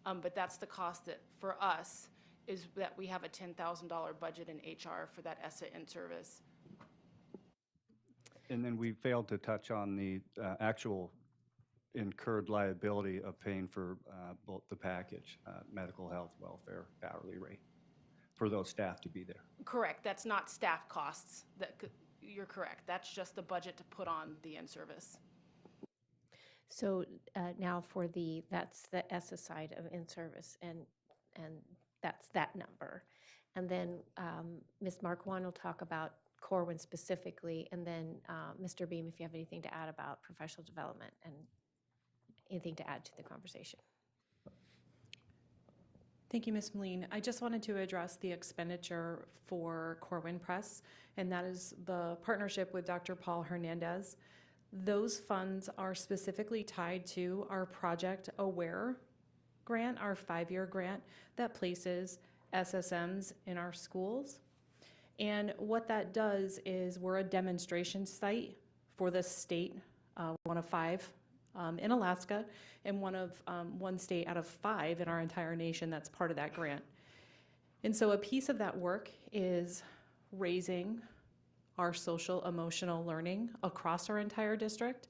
But that's the cost that, for us, is that we have a $10,000 budget in HR for that ESSA in-service. And then we failed to touch on the actual incurred liability of paying for both the package, medical, health, welfare, hourly rate, for those staff to be there. Correct. That's not staff costs. You're correct. That's just the budget to put on the in-service. So now for that's the ESSA side of in-service, and that's that number. And then Ms. Marquand will talk about Corwin specifically, and then Mr. Beam, if you have anything to add about professional development and anything to add to the conversation. Thank you, Ms. Moline. I just wanted to address the expenditure for Corwin Press, and that is the partnership with Dr. Paul Hernandez. Those funds are specifically tied to our Project Aware grant, our 5-year grant that places SSMs in our schools. And what that does is we're a demonstration site for the state, one of 5 in Alaska, and one state out of 5 in our entire nation that's part of that grant. And so a piece of that work is raising our social emotional learning across our entire district.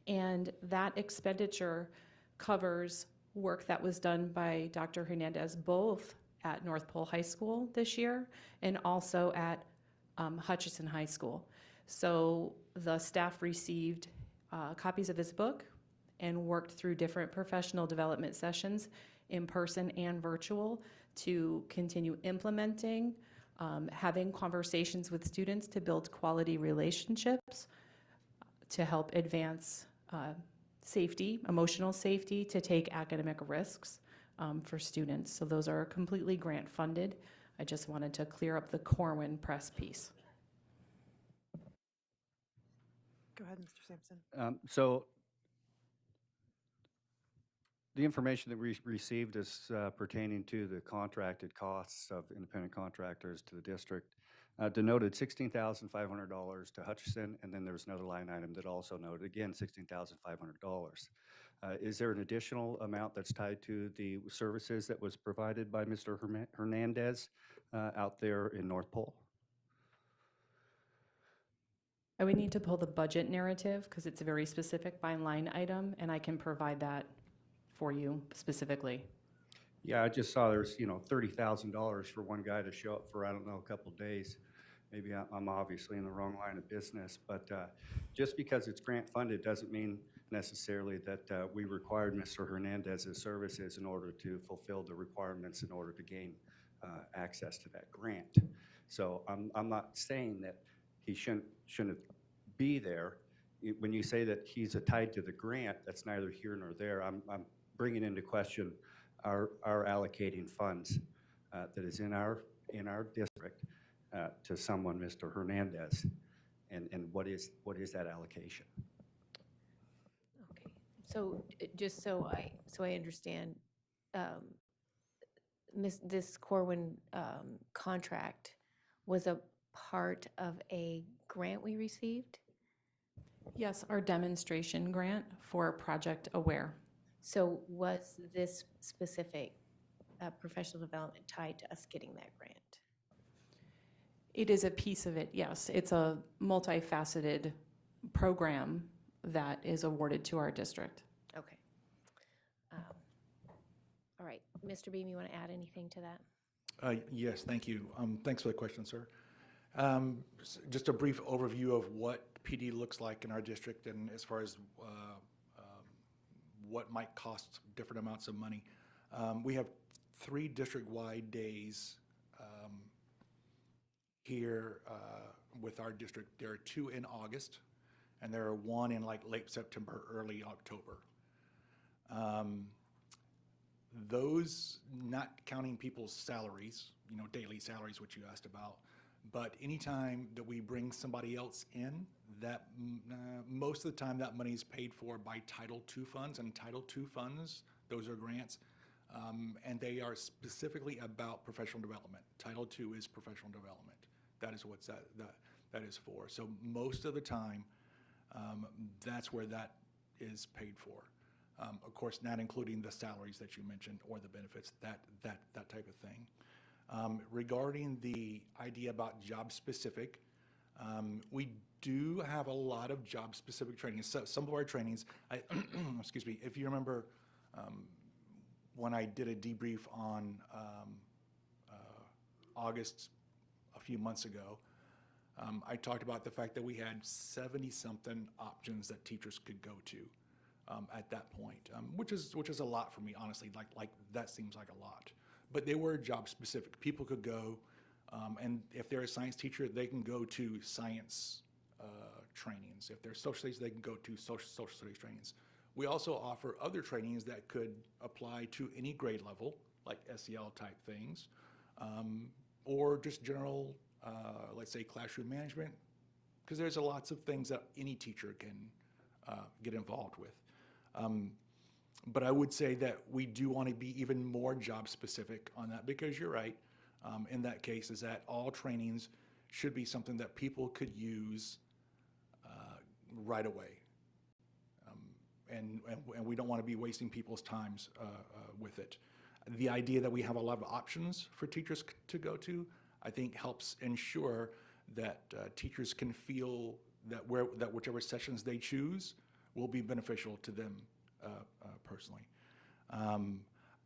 And that expenditure covers work that was done by Dr. Hernandez both at North Pole High School this year and also at Hutchinson High School. So the staff received copies of his book and worked through different professional development sessions in person and virtual to continue implementing, having conversations with students to build quality relationships, to help advance safety, emotional safety, to take academic risks for students. So those are completely grant funded. I just wanted to clear up the Corwin Press piece. Go ahead, Mr. Sampson. So The information that we received is pertaining to the contracted costs of independent contractors to the district. Denoted $16,500 to Hutchison, and then there was another line item that also noted, again, $16,500. Is there an additional amount that's tied to the services that was provided by Mr. Hernandez out there in North Pole? I would need to pull the budget narrative because it's a very specific by line item, and I can provide that for you specifically. Yeah, I just saw there's, $30,000 for one guy to show up for, I don't know, a couple days. Maybe I'm obviously in the wrong line of business, but just because it's grant funded doesn't mean necessarily that we required Mr. Hernandez's services in order to fulfill the requirements in order to gain access to that grant. So I'm not saying that he shouldn't be there. When you say that he's tied to the grant, that's neither here nor there. I'm bringing into question our allocating funds that is in our district to someone, Mr. Hernandez, and what is that allocation? Okay, so just so I understand, this Corwin contract was a part of a grant we received? Yes, our demonstration grant for Project Aware. So was this specific professional development tied to us getting that grant? It is a piece of it, yes. It's a multifaceted program that is awarded to our district. Okay. All right, Mr. Beam, you want to add anything to that? Yes, thank you. Thanks for the question, sir. Just a brief overview of what PD looks like in our district and as far as what might cost different amounts of money. We have 3 district-wide days here with our district. There are 2 in August, and there are 1 in like late September, early October. Those, not counting people's salaries, daily salaries, which you asked about, but anytime that we bring somebody else in, that most of the time that money is paid for by Title II funds, and Title II funds, those are grants, and they are specifically about professional development. Title II is professional development. That is what that is for. So most of the time, that's where that is paid for. Of course, not including the salaries that you mentioned or the benefits, that type of thing. Regarding the idea about job specific, we do have a lot of job specific training. So some of our trainings, excuse me, if you remember when I did a debrief on August a few months ago, I talked about the fact that we had 70-something options that teachers could go to at that point, which is a lot for me, honestly. Like that seems like a lot, but they were job specific. People could go, and if they're a science teacher, they can go to science trainings. If they're social studies, they can go to social studies trainings. We also offer other trainings that could apply to any grade level, like SEL type things, or just general, let's say, classroom management, because there's lots of things that any teacher can get involved with. But I would say that we do want to be even more job specific on that, because you're right, in that case, is that all trainings should be something that people could use right away. And we don't want to be wasting people's times with it. The idea that we have a lot of options for teachers to go to, I think, helps ensure that teachers can feel that whichever sessions they choose will be beneficial to them personally.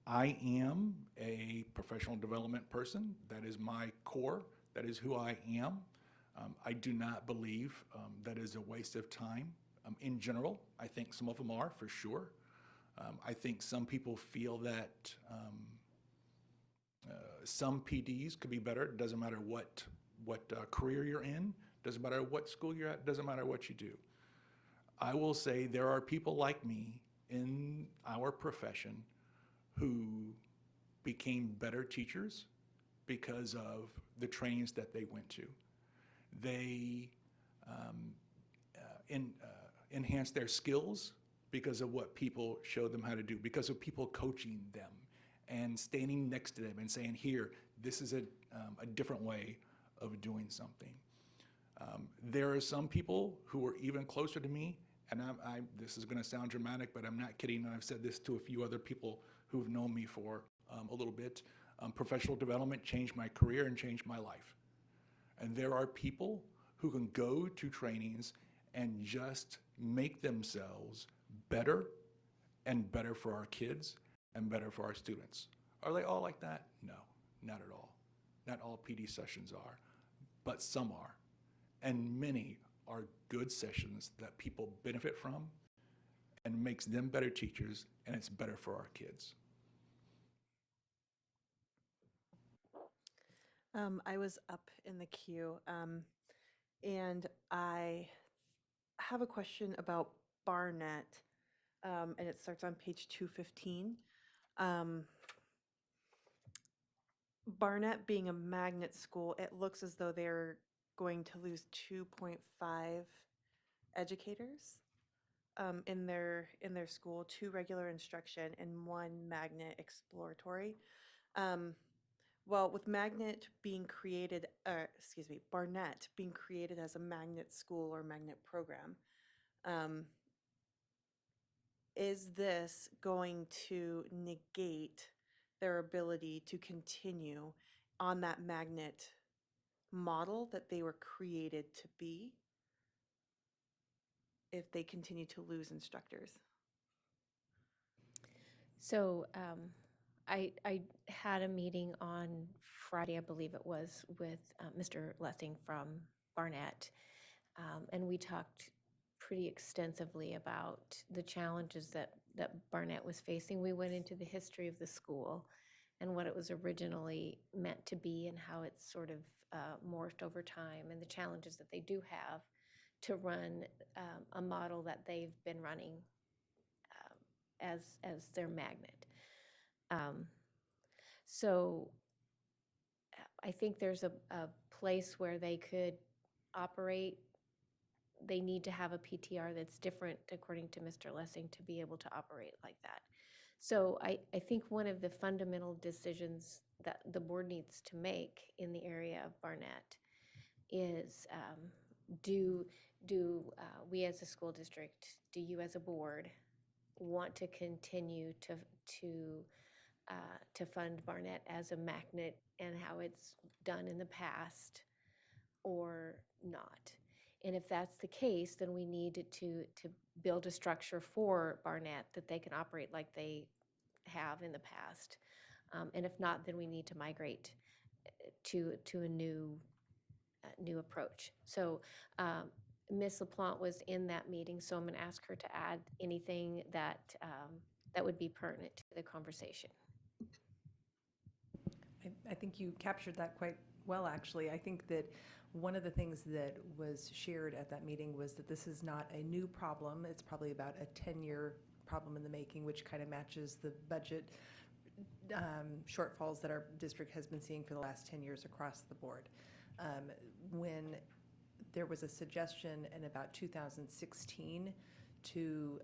I am a professional development person. That is my core. That is who I am. I do not believe that is a waste of time. In general, I think some of them are, for sure. I think some people feel that some PDs could be better. It doesn't matter what career you're in, doesn't matter what school you're at, doesn't matter what you do. I will say there are people like me in our profession who became better teachers because of the trainings that they went to. They enhanced their skills because of what people showed them how to do, because of people coaching them and standing next to them and saying, here, this is a different way of doing something. There are some people who are even closer to me, and this is going to sound dramatic, but I'm not kidding, and I've said this to a few other people who've known me for a little bit. Professional development changed my career and changed my life. And there are people who can go to trainings and just make themselves better and better for our kids and better for our students. Are they all like that? No, not at all. Not all PD sessions are, but some are. And many are good sessions that people benefit from and makes them better teachers, and it's better for our kids. I was up in the queue, and I have a question about Barnett, and it starts on page 215. Barnett being a magnet school, it looks as though they're going to lose 2.5 educators in their school, 2 regular instruction and 1 magnet exploratory. Well, with Barnett being created as a magnet school or magnet program, is this going to negate their ability to continue on that magnet model that they were created to be if they continue to lose instructors? So I had a meeting on Friday, I believe it was, with Mr. Lessing from Barnett, and we talked pretty extensively about the challenges that Barnett was facing. We went into the history of the school and what it was originally meant to be and how it's sort of morphed over time, and the challenges that they do have to run a model that they've been running as their magnet. So I think there's a place where they could operate. They need to have a PTR that's different, according to Mr. Lessing, to be able to operate like that. So I think one of the fundamental decisions that the board needs to make in the area of Barnett is do we as a school district, do you as a board want to continue to fund Barnett as a magnet and how it's done in the past, or not? And if that's the case, then we need to build a structure for Barnett that they can operate like they have in the past. And if not, then we need to migrate to a new approach. So Ms. LaPlante was in that meeting, so I'm going to ask her to add anything that would be pertinent to the conversation. I think you captured that quite well, actually. I think that one of the things that was shared at that meeting was that this is not a new problem. It's probably about a 10-year problem in the making, which kind of matches the budget shortfalls that our district has been seeing for the last 10 years across the board. When there was a suggestion in about 2016 to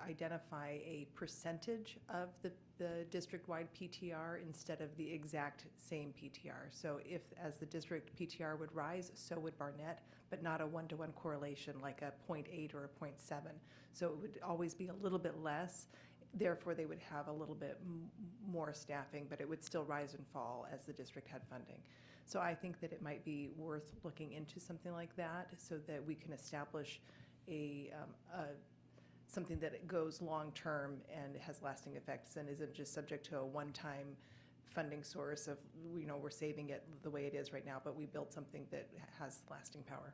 identify a percentage of the district-wide PTR instead of the exact same PTR. So if, as the district PTR would rise, so would Barnett, but not a one-to-one correlation like a 0.8 or a 0.7. So it would always be a little bit less. Therefore, they would have a little bit more staffing, but it would still rise and fall as the district had funding. So I think that it might be worth looking into something like that so that we can establish something that goes long-term and has lasting effects and isn't just subject to a one-time funding source of, we're saving it the way it is right now, but we build something that has lasting power.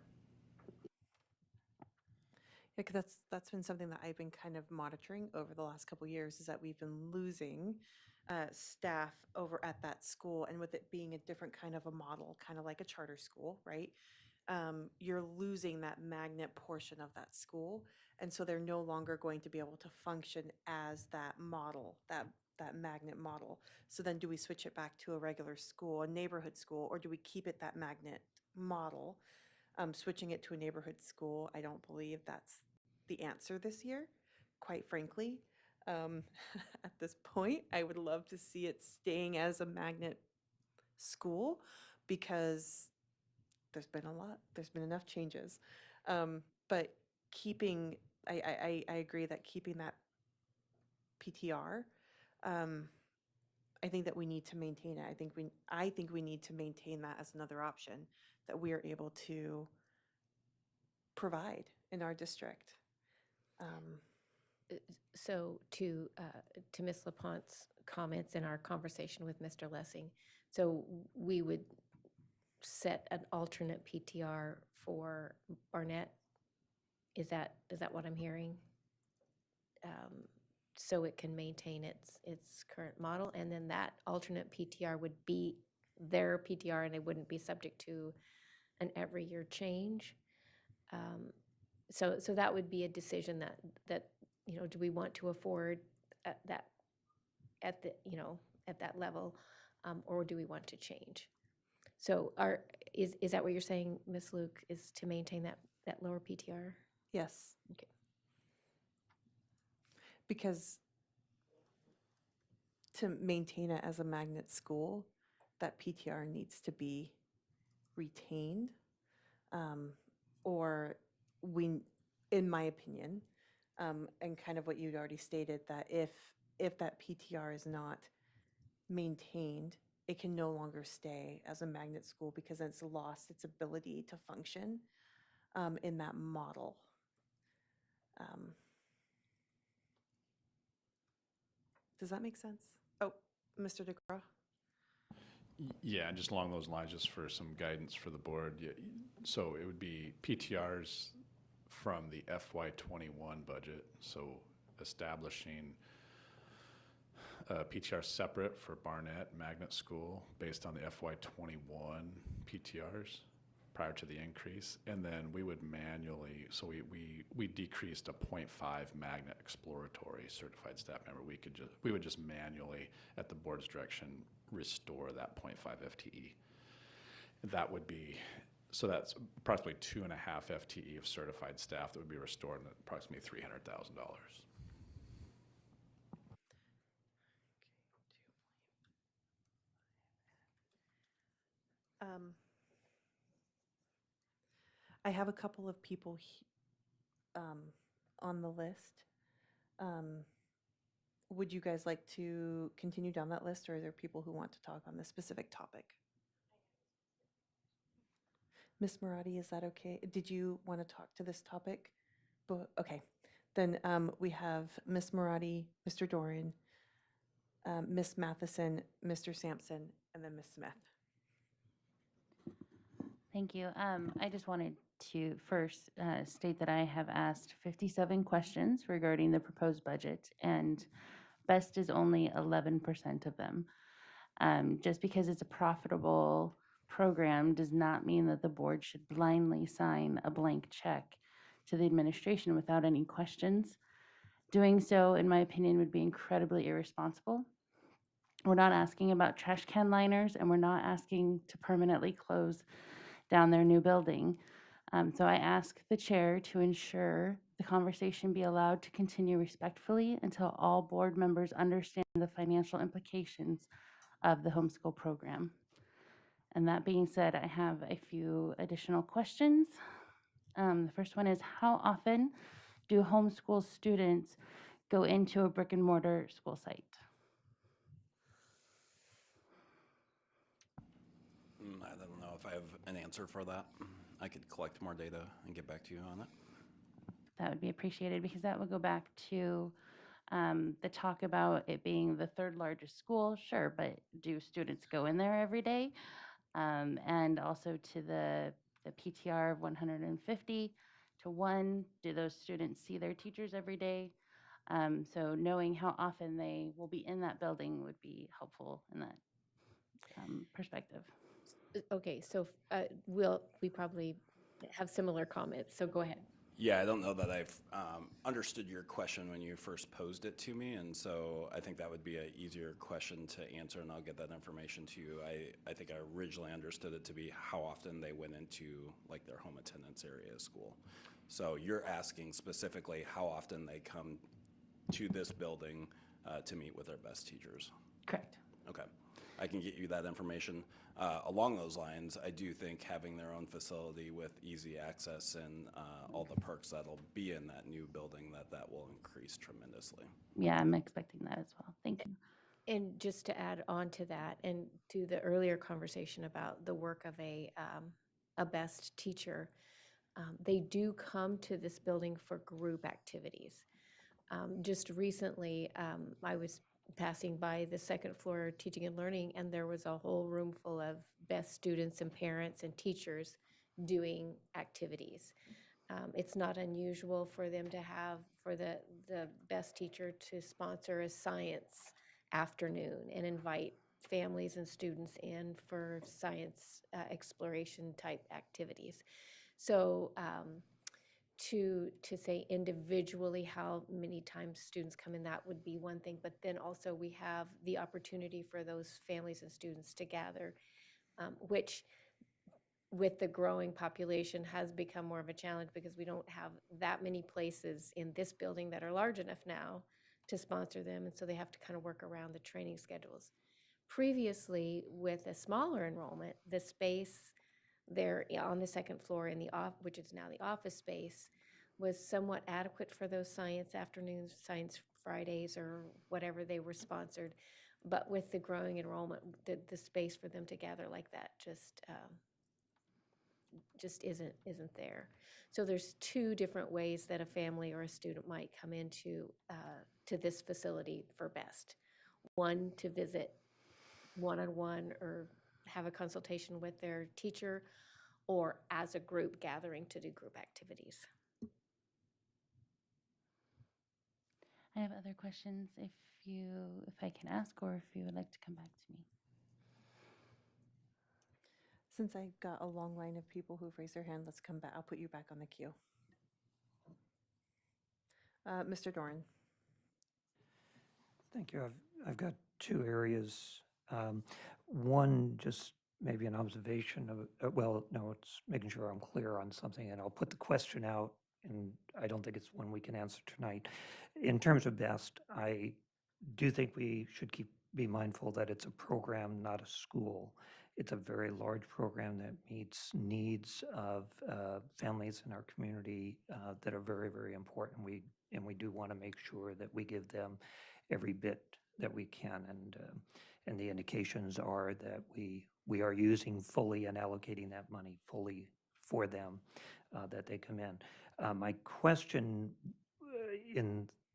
Yeah, because that's been something that I've been kind of monitoring over the last couple of years, is that we've been losing staff over at that school, and with it being a different kind of a model, kind of like a charter school, right? You're losing that magnet portion of that school, and so they're no longer going to be able to function as that model, that magnet model. So then do we switch it back to a regular school, a neighborhood school, or do we keep it that magnet model? Switching it to a neighborhood school, I don't believe that's the answer this year, quite frankly. At this point, I would love to see it staying as a magnet school because there's been enough changes. But keeping, I agree that keeping that PTR, I think that we need to maintain it. I think we need to maintain that as another option that we are able to provide in our district. So to Ms. LaPonte's comments in our conversation with Mr. Lessing, so we would set an alternate PTR for Barnett? Is that what I'm hearing? So it can maintain its current model, and then that alternate PTR would be their PTR, and it wouldn't be subject to an every year change. So that would be a decision that do we want to afford at that level, or do we want to change? So is that what you're saying, Ms. Luke, is to maintain that lower PTR? Yes. Okay. Because to maintain it as a magnet school, that PTR needs to be retained. Or in my opinion, and kind of what you'd already stated, that if that PTR is not maintained, it can no longer stay as a magnet school because it's lost its ability to function in that model. Does that make sense? Oh, Mr. DeGraw? Yeah, and just along those lines, just for some guidance for the board. So it would be PTRs from the FY21 budget. So establishing PTR separate for Barnett Magnet School based on the FY21 PTRs prior to the increase. And then we would manually, so we decreased a 0.5 magnet exploratory certified staff member. We would just manually, at the board's direction, restore that 0.5 FTE. That would be, so that's approximately 2.5 FTE of certified staff that would be restored at approximately $300,000. I have a couple of people on the list. Would you guys like to continue down that list, or are there people who want to talk on this specific topic? Ms. Marati, is that okay? Did you want to talk to this topic? Okay, then we have Ms. Marati, Mr. Doran, Ms. Matheson, Mr. Sampson, and then Ms. Smith. Thank you. I just wanted to first state that I have asked 57 questions regarding the proposed budget, and BEST is only 11% of them. Just because it's a profitable program does not mean that the board should blindly sign a blank check to the administration without any questions. Doing so, in my opinion, would be incredibly irresponsible. We're not asking about trash can liners, and we're not asking to permanently close down their new building. So I ask the chair to ensure the conversation be allowed to continue respectfully until all board members understand the financial implications of the homeschool program. And that being said, I have a few additional questions. The first one is, how often do homeschool students go into a brick and mortar school site? I don't know if I have an answer for that. I could collect more data and get back to you on it. That would be appreciated, because that would go back to the talk about it being the third largest school. Sure, but do students go in there every day? And also to the PTR of 150 to 1, do those students see their teachers every day? So knowing how often they will be in that building would be helpful in that perspective. Okay, so we probably have similar comments, so go ahead. Yeah, I don't know that I've understood your question when you first posed it to me, and so I think that would be an easier question to answer, and I'll get that information to you. I think I originally understood it to be how often they went into like their home attendance area of school. So you're asking specifically how often they come to this building to meet with their best teachers. Correct. Okay, I can get you that information. Along those lines, I do think having their own facility with easy access and all the perks that'll be in that new building, that will increase tremendously. Yeah, I'm expecting that as well. Thank you. And just to add on to that, and to the earlier conversation about the work of a best teacher, they do come to this building for group activities. Just recently, I was passing by the second floor teaching and learning, and there was a whole room full of best students and parents and teachers doing activities. It's not unusual for them to have, for the best teacher to sponsor a science afternoon and invite families and students in for science exploration type activities. So to say individually how many times students come in, that would be one thing. But then also we have the opportunity for those families and students to gather, which with the growing population has become more of a challenge because we don't have that many places in this building that are large enough now to sponsor them. And so they have to kind of work around the training schedules. Previously, with a smaller enrollment, the space there on the second floor in the which is now the office space, was somewhat adequate for those science afternoons, science Fridays, or whatever they were sponsored. But with the growing enrollment, the space for them to gather like that just isn't there. So there's two different ways that a family or a student might come into to this facility for BEST. One, to visit one-on-one or have a consultation with their teacher, or as a group gathering to do group activities. I have other questions if I can ask, or if you would like to come back to me. Since I got a long line of people who've raised their hand, let's come back. I'll put you back on the queue. Mr. Doran. Thank you. I've got two areas. One, just maybe an observation of, well, no, it's making sure I'm clear on something, and I'll put the question out, and I don't think it's one we can answer tonight. In terms of BEST, I do think we should be mindful that it's a program, not a school. It's a very large program that meets needs of families in our community that are very, very important. And we do want to make sure that we give them every bit that we can. And the indications are that we are using fully and allocating that money fully for them, that they come in. My question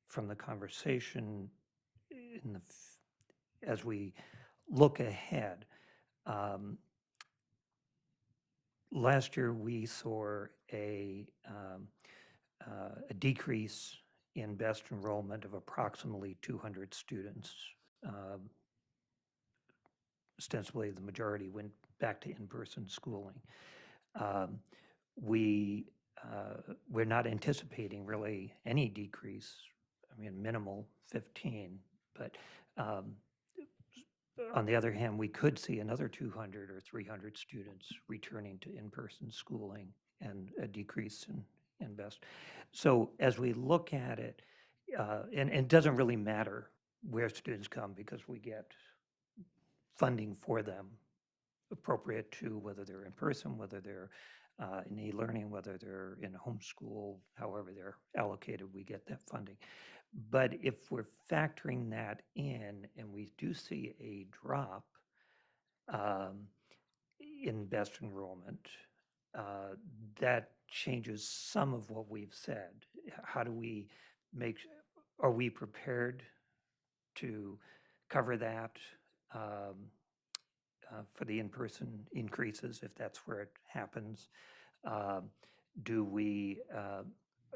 from the conversation as we look ahead, last year we saw a decrease in BEST enrollment of approximately 200 students. Ostensibly, the majority went back to in-person schooling. We're not anticipating really any decrease. I mean, minimal 15, but on the other hand, we could see another 200 or 300 students returning to in-person schooling and a decrease in BEST. So as we look at it, and it doesn't really matter where students come because we get funding for them appropriate to whether they're in person, whether they're in e-learning, whether they're in homeschool, however they're allocated, we get that funding. But if we're factoring that in and we do see a drop in BEST enrollment, that changes some of what we've said. How do we are we prepared to cover that for the in-person increases if that's where it happens? Do we,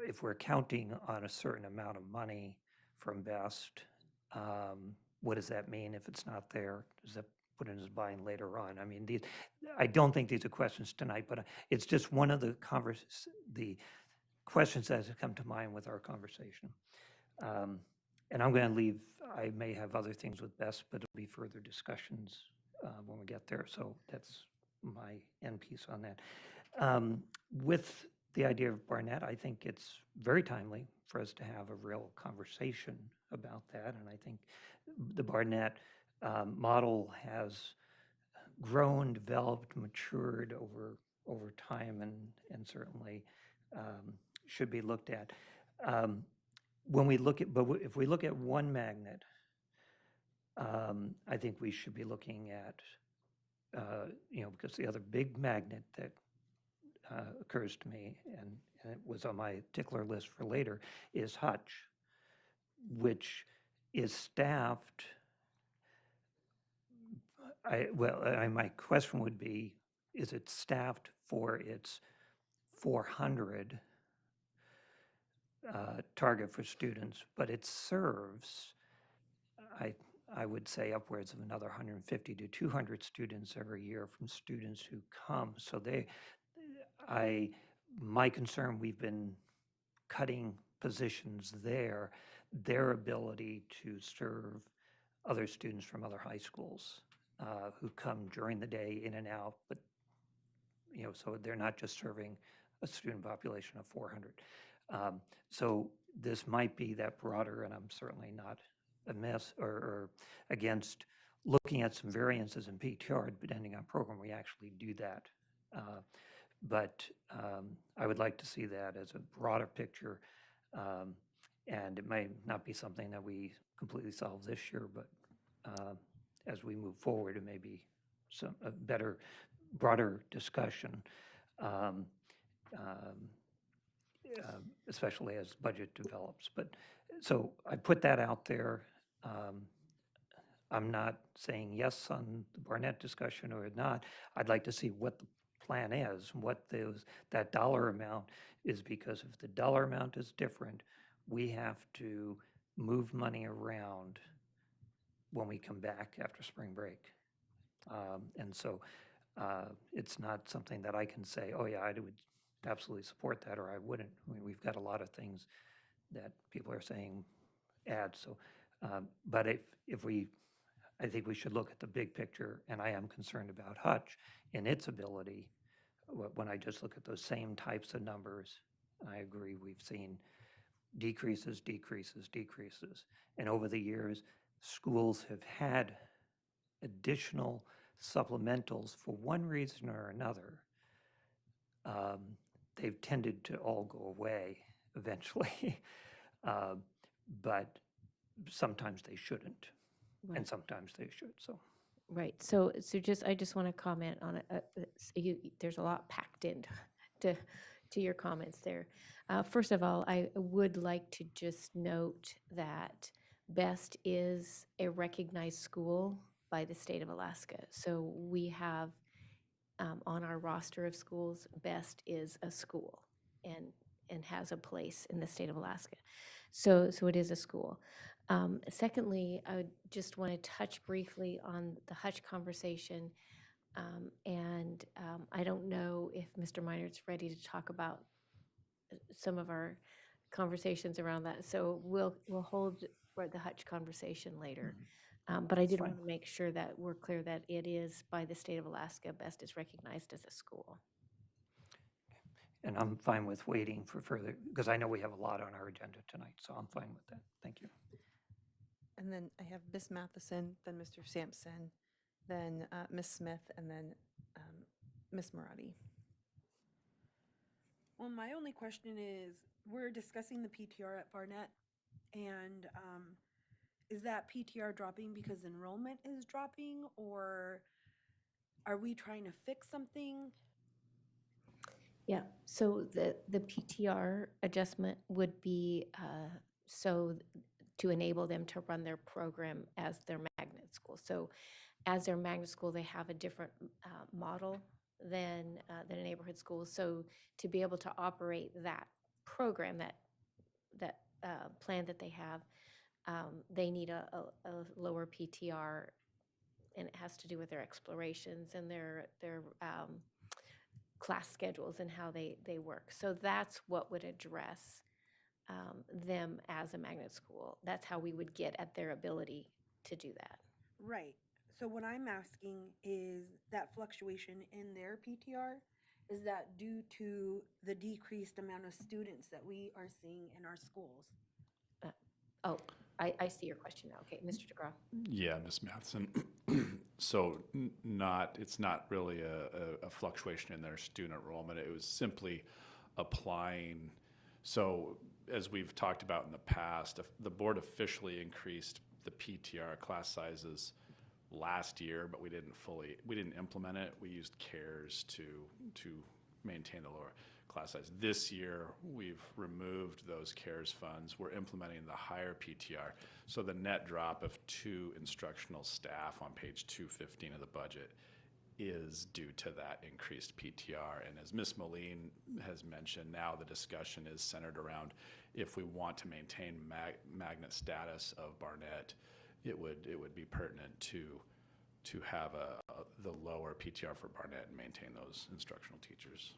if we're counting on a certain amount of money from BEST, what does that mean if it's not there? Does that put in as buying later on? I mean, I don't think these are questions tonight, but it's just one of the questions that have come to mind with our conversation. And I'm going to leave, I may have other things with BEST, but it'll be further discussions when we get there. So that's my end piece on that. With the idea of Barnett, I think it's very timely for us to have a real conversation about that. And I think the Barnett model has grown, developed, matured over time, and certainly should be looked at. When we look at, if we look at one magnet, I think we should be looking at, because the other big magnet that occurs to me, and it was on my tickler list for later, is Hutch, which is staffed. My question would be, is it staffed for its 400 target for students, but it serves, I would say, upwards of another 150 to 200 students every year from students who come. So my concern, we've been cutting positions there, their ability to serve other students from other high schools who come during the day in and out, but so they're not just serving a student population of 400. So this might be that broader, and I'm certainly not amiss or against looking at some variances in PTR, depending on program, we actually do that. But I would like to see that as a broader picture. And it may not be something that we completely solve this year, but as we move forward, it may be a better, broader discussion, especially as budget develops. But so I put that out there. I'm not saying yes on the Barnett discussion or not. I'd like to see what the plan is, what that dollar amount is, because if the dollar amount is different, we have to move money around when we come back after spring break. And so it's not something that I can say, oh yeah, I would absolutely support that, or I wouldn't. I mean, we've got a lot of things that people are saying add. So, but I think we should look at the big picture, and I am concerned about Hutch and its ability. When I just look at those same types of numbers, I agree, we've seen decreases, decreases, decreases. And over the years, schools have had additional supplementals for one reason or another. They've tended to all go away eventually, but sometimes they shouldn't, and Right. sometimes they should. So. Right. So I just want to comment on it. There's a lot packed into to your comments there. First of all, I would like to just note that BEST is a recognized school by the state of Alaska. So we have on our roster of schools, BEST is a school and has a place in the state of Alaska. So it is a school. Secondly, I would just want to touch briefly on the Hutch conversation. I don't know if Mr. Meinert's ready to talk about some of our conversations around that. So we'll hold for the Hutch conversation later. But I did want to make sure that we're clear that it is by the state of Alaska, BEST is recognized as a school. And I'm fine with waiting for further, because I know we have a lot on our agenda tonight, so I'm fine with that. Thank you. And then I have Ms. Matheson, then Mr. Sampson, then Ms. Smith, and then Ms. Marati. Well, my only question is, we're discussing the PTR at Barnett, and is that PTR dropping because enrollment is dropping, or are we trying to fix something? Yeah, so the PTR adjustment would be to enable them to run their program as their magnet school. So as their magnet school, they have a different model than a neighborhood school. So to be able to operate that program, that plan that they have, they need a lower PTR, and it has to do with their explorations and their class schedules and how they work. So that's what would address them as a magnet school. That's how we would get at their ability to do that. Right. So what I'm asking is that fluctuation in their PTR, is that due to the decreased amount of students that we are seeing in our schools? Oh, I see your question now. Okay, Mr. DeGraw. Yeah, Ms. Matheson. So it's not really a fluctuation in their student enrollment. It was simply applying. So as we've talked about in the past, the board officially increased the PTR class sizes last year, but we didn't implement it. We used CARES to maintain the lower class size. This year, we've removed those CARES funds. We're implementing the higher PTR. So the net drop of 2 instructional staff on page 215 of the budget is due to that increased PTR. And as Ms. Moline has mentioned, now the discussion is centered around if we want to maintain magnet status of Barnett, it would be pertinent to have the lower PTR for Barnett and maintain those instructional teachers.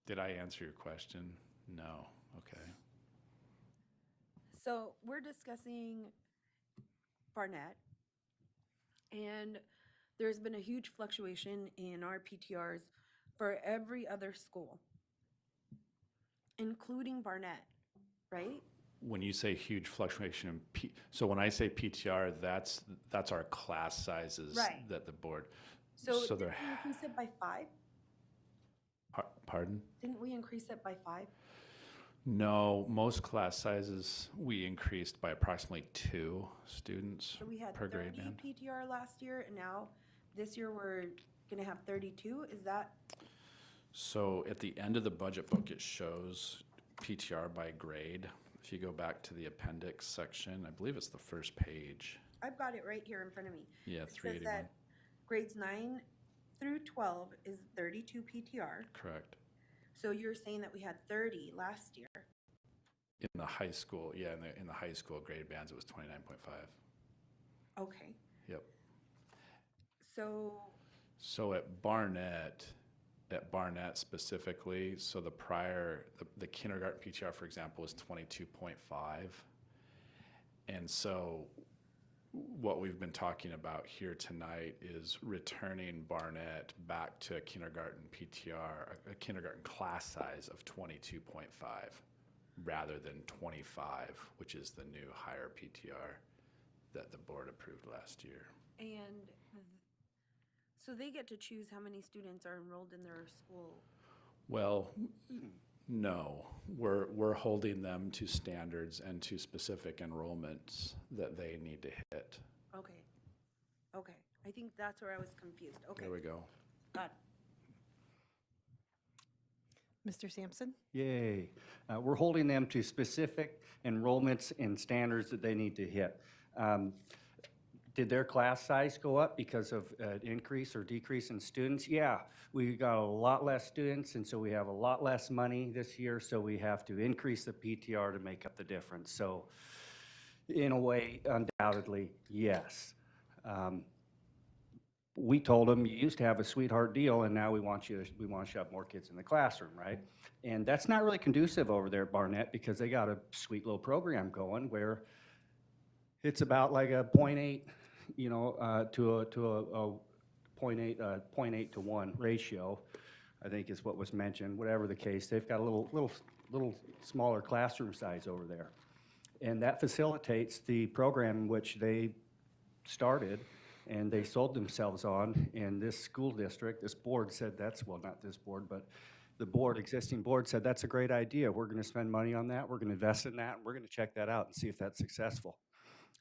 Did I answer your question? No. Okay. So we're discussing Barnett, and there's been a huge fluctuation in our PTRs for every other school, including Barnett, right? When you say huge fluctuation in so when I say PTR, that's our class sizes Right. that the board. So So didn't they're we increase it by 5? Pardon? Didn't we increase it by 5? No, most class sizes we increased by approximately 2 students So we had per 30 grade band. PTR last year, and now this year we're gonna have 32. Is that, So at the end of the budget book, it shows PTR by grade. If you go back to the appendix section, I believe it's the first page. I've got it right here in front of me. Yeah, It says 381. that grades 9 through 12 is 32 PTR. Correct. So you're saying that we had 30 last year. In the high school, yeah, in the high school grade bands, it was 29.5. Okay. Yep. So at Barnett specifically, so the kindergarten PTR, for example, was 22.5. And so what we've been talking about here tonight is returning Barnett back to a kindergarten PTR, a kindergarten class size of 22.5 rather than 25, which is the new higher PTR that the board approved last year. And so they get to choose how many students are enrolled in their school. Well, no, we're holding them to standards and to specific enrollments that they need to hit. Okay. Okay. I think that's where I was confused. Okay. There we go. Got it. Mr. Sampson? Yay. We're holding them to specific enrollments and standards that they need to hit. Did their class size go up because of an increase or decrease in students? Yeah, we got a lot less students, and so we have a lot less money this year, so we have to increase the PTR to make up the difference. So in a way, undoubtedly, yes. We told them, you used to have a sweetheart deal, and now we want you to have more kids in the classroom, right? And that's not really conducive over there at Barnett, because they got a sweet little program going where it's about like a 0.8, to a 0.8 to 1 ratio, I think is what was mentioned. Whatever the case, they've got a little smaller classroom size over there, and that facilitates the program which they started and they sold themselves on. And this school district, this board said not this board, but the existing board said that's a great idea. We're going to spend money on that. We're going to invest in that. And we're going to check that out and see if that's successful.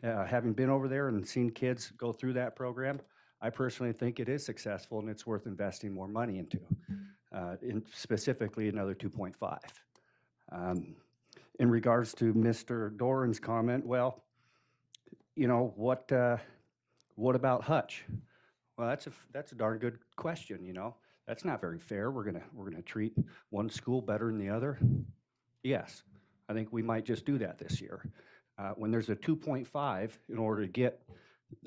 Having been over there and seen kids go through that program, I personally think it is successful and it's worth investing more money into, specifically another 2.5. In regards to Mr. Doran's comment, well, what about Hutch? Well, that's a darn good question. That's not very fair. We're gonna treat one school better than the other. Yes, I think we might just do that this year. When there's a 2.5, in order to get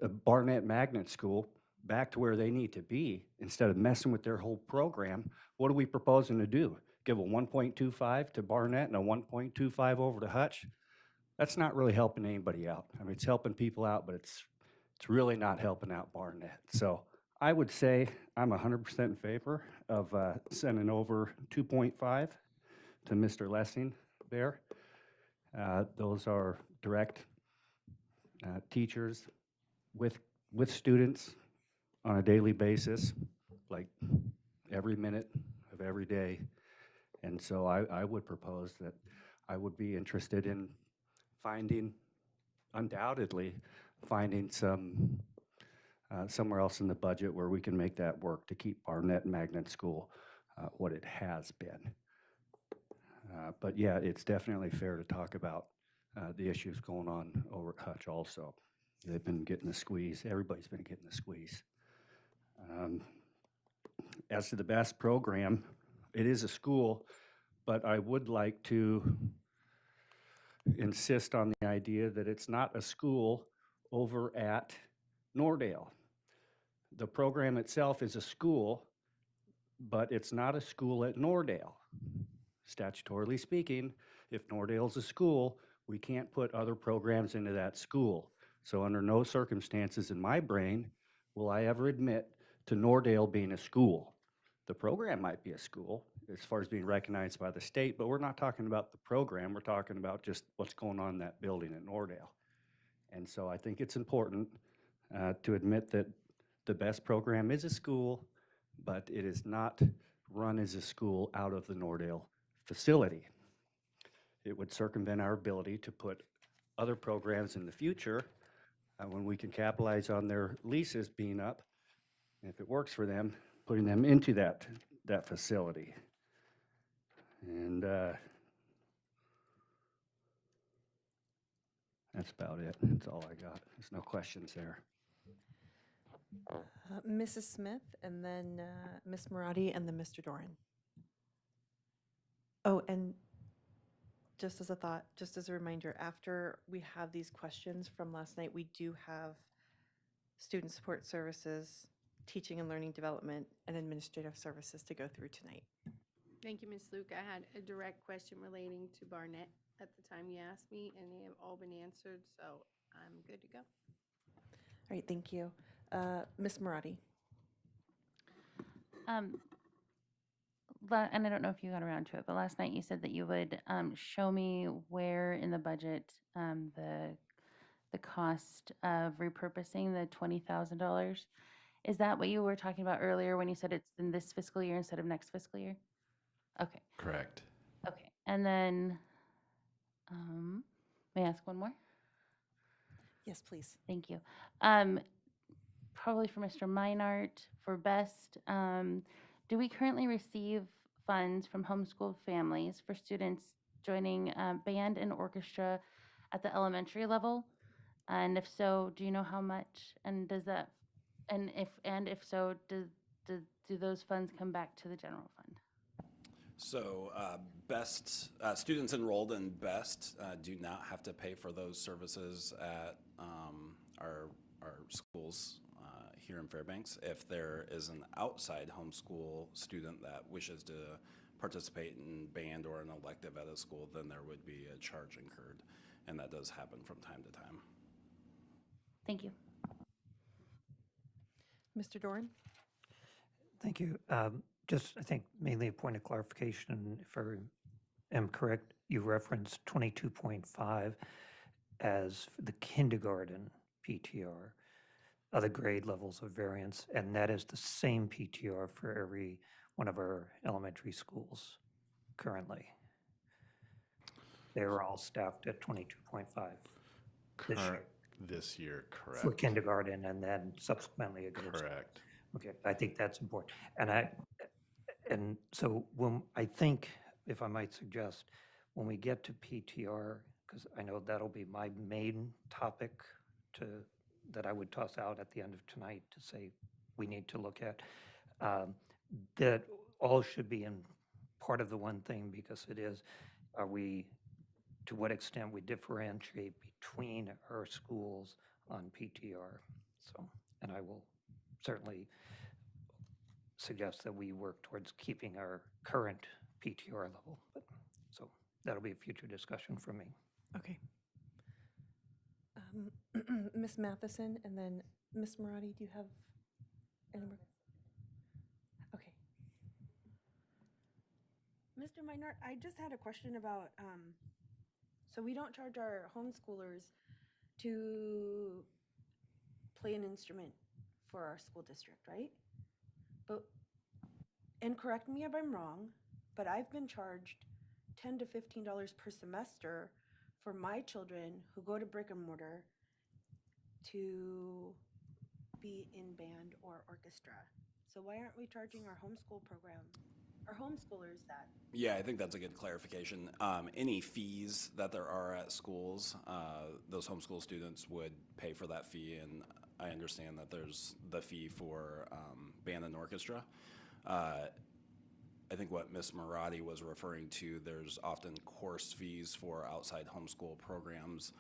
a Barnett Magnet School back to where they need to be, instead of messing with their whole program, what are we proposing to do? Give a 1.25 to Barnett and a 1.25 over to Hutch? That's not really helping anybody out. I mean, it's helping people out, but it's really not helping out Barnett. So I would say I'm 100% in favor of sending over 2.5 to Mr. Lessing there. Those are direct teachers with students on a daily basis, like every minute of every day. And so I would propose that I would be interested in undoubtedly finding somewhere else in the budget where we can make that work to keep Barnett Magnet School what it has been. But yeah, it's definitely fair to talk about the issues going on over at Hutch also. They've been getting the squeeze. Everybody's been getting the squeeze. As to the BEST program, it is a school, but I would like to insist on the idea that it's not a school over at Nordale. The program itself is a school, but it's not a school at Nordale. Statutorily speaking, if Nordale's a school, we can't put other programs into that school. So under no circumstances in my brain will I ever admit to Nordale being a school. The program might be a school as far as being recognized by the state, but we're not talking about the program. We're talking about just what's going on in that building at Nordale. And so I think it's important to admit that the BEST program is a school, but it is not run as a school out of the Nordale facility. It would circumvent our ability to put other programs in the future when we can capitalize on their leases being up, and if it works for them, putting them into that facility. And that's about it. That's all I got. There's no questions there. Mrs. Smith, and then Ms. Marotti, and then Mr. Doran. Oh, and just as a thought, just as a reminder, after we have these questions from last night, we do have student support services, teaching and learning development, and administrative services to go through tonight. Thank you, Ms. Luke. I had a direct question relating to Barnett at the time you asked me, and they have all been answered, so I'm good to go. All right, thank you. Ms. Marotti. And I don't know if you got around to it, but last night you said that you would show me where in the budget the cost of repurposing the $20,000. Is that what you were talking about earlier when you said it's in this fiscal year instead of next fiscal year? Okay. Correct. Okay. And then, may I ask one more? Yes, please. Thank you. Probably for Mr. Meinert for BEST. Do we currently receive funds from homeschooled families for students joining band and orchestra at the elementary level? And if so, do you know how much? And does that, and if so, do those funds come back to the general fund? So BEST, students enrolled in BEST do not have to pay for those services at our schools here in Fairbanks. If there is an outside homeschool student that wishes to participate in band or an elective at a school, then there would be a charge incurred, and that does happen from time to time. Thank you. Mr. Doran? Thank you. Just, I think, mainly a point of clarification. If I am correct, you referenced 22.5 as the kindergarten PTR, other grade levels of variance, and that is the same PTR for every one of our elementary schools currently. They were all staffed at 22.5 this year, correct. for kindergarten, and then subsequently it goes. Correct. Okay, I think that's important. And so when I think, if I might suggest, when we get to PTR, because I know that'll be my main topic that I would toss out at the end of tonight to say we need to look at, that all should be in part of the one thing, because it is, to what extent we differentiate between our schools on PTR. So, and I will certainly suggest that we work towards keeping our current PTR level. So that'll be a future discussion for me. Okay. Ms. Matheson, and then Ms. Marotti, do you have Any more? Okay. Mr. Minard, I just had a question about, so we don't charge our homeschoolers to play an instrument for our school district, right? But, and correct me if I'm wrong, but I've been charged $10 to $15 per semester for my children who go to brick and mortar to be in band or orchestra. So why aren't we charging our homeschool program, our homeschoolers that? Yeah, I think that's a good clarification. Any fees that there are at schools, those homeschool students would pay for that fee, and I understand that there's the fee for band and orchestra. I think what Ms. Marati was referring to, there's often course fees for outside homeschool programs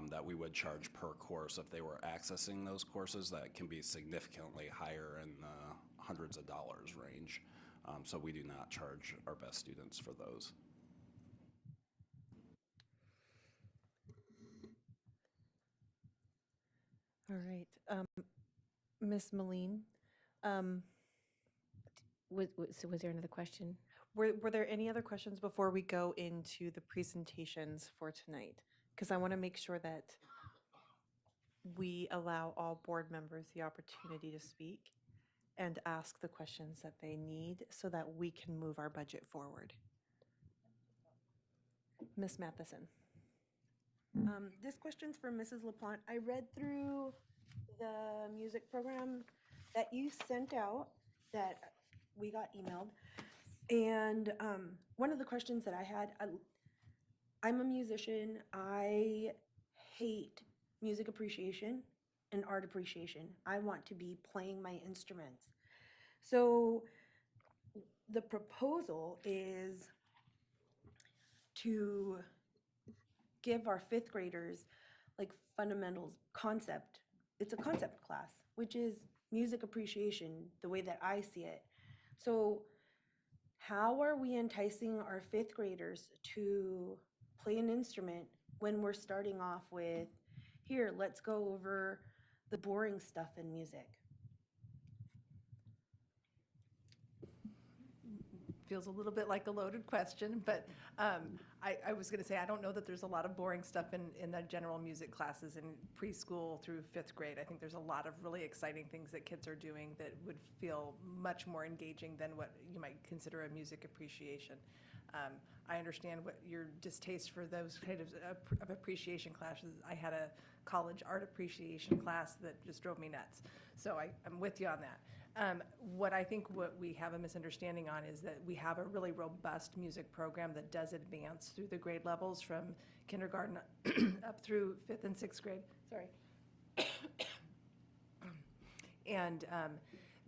that we would charge per course if they were accessing those courses. That can be significantly higher in the hundreds of dollars range. So we do not charge our best students for those. All right. Ms. Moline, um, So was there another question? were there any other questions before we go into the presentations for tonight? Because I want to make sure that we allow all board members the opportunity to speak and ask the questions that they need so that we can move our budget forward. Ms. Matheson. This question's for Mrs. LaPlante. I read through the music program that you sent out that we got emailed. And one of the questions that I had, I'm a musician. I hate music appreciation and art appreciation. I want to be playing my instruments. So the proposal is to give our fifth graders like fundamentals concept. It's a concept class, which is music appreciation, the way that I see it. So how are we enticing our fifth graders to play an instrument when we're starting off with, here, let's go over the boring stuff in music? Feels a little bit like a loaded question, but I was going to say, I don't know that there's a lot of boring stuff in the general music classes in preschool through fifth grade. I think there's a lot of really exciting things that kids are doing that would feel much more engaging than what you might consider a music appreciation. I understand what your distaste for those kind of appreciation classes. I had a college art appreciation class that just drove me nuts. So I'm with you on that. What I think what we have a misunderstanding on is that we have a really robust music program that does advance through the grade levels from kindergarten up through 5th and 6th grade. Sorry. And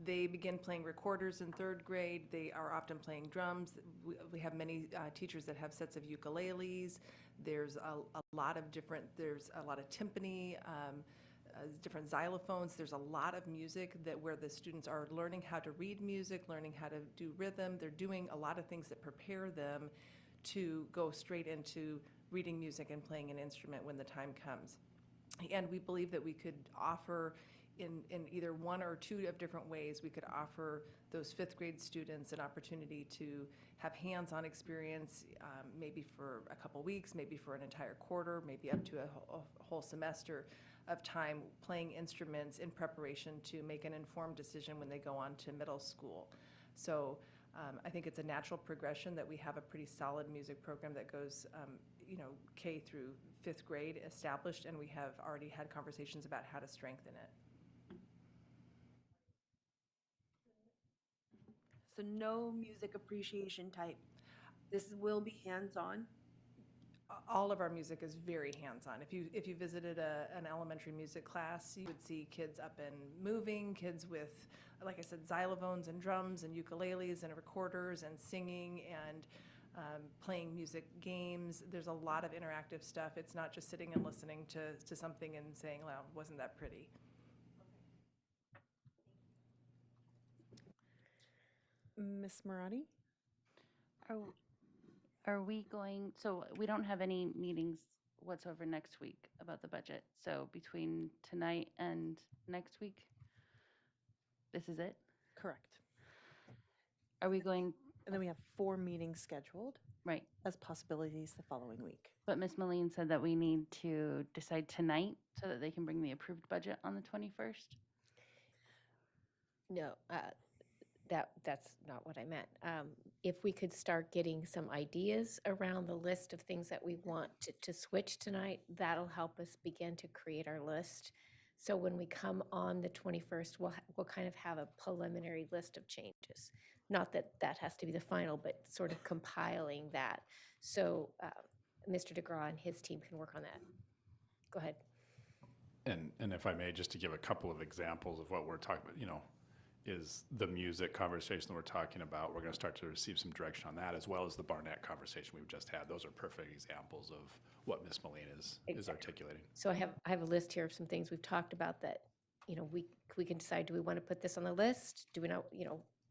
they begin playing recorders in 3rd grade. They are often playing drums. We have many teachers that have sets of ukuleles. There's a lot of timpani, different xylophones. There's a lot of music where the students are learning how to read music, learning how to do rhythm. They're doing a lot of things that prepare them to go straight into reading music and playing an instrument when the time comes. And we believe that we could offer in either one or two of different ways, we could offer those 5th grade students an opportunity to have hands-on experience, maybe for a couple weeks, maybe for an entire quarter, maybe up to a whole semester of time playing instruments in preparation to make an informed decision when they go on to middle school. So I think it's a natural progression that we have a pretty solid music program that goes K through 5th grade established, and we have already had conversations about how to strengthen it. So no music appreciation type. This will be hands-on. All of our music is very hands-on. If you visited an elementary music class, you would see kids up and moving, kids with, like I said, xylophones and drums and ukuleles and recorders and singing and playing music games. There's a lot of interactive stuff. It's not just sitting and listening to something and saying, well, wasn't that pretty? Ms. Marati? Are we going, so we don't have any meetings whatsoever next week about the budget. So between tonight and next week, This is it? Correct. Are we going, And then we have 4 meetings scheduled right, as possibilities the following week. but Ms. Moline said that we need to decide tonight so that they can bring the approved budget on the 21st? No, that's not what I meant. If we could start getting some ideas around the list of things that we want to switch tonight, that'll help us begin to create our list. So when we come on the 21st, we'll kind of have a preliminary list of changes. Not that that has to be the final, but sort of compiling that. So Mr. DeGraw and his team can work on that. Go ahead. And if I may, just to give a couple of examples of what we're talking about, is the music conversation that we're talking about. We're going to start to receive some direction on that, as well as the Barnett conversation we've just had. Those are perfect examples of what Ms. Moline is articulating. So I have a list here of some things we've talked about that, we can decide, do we want to put this on the list? Do we know,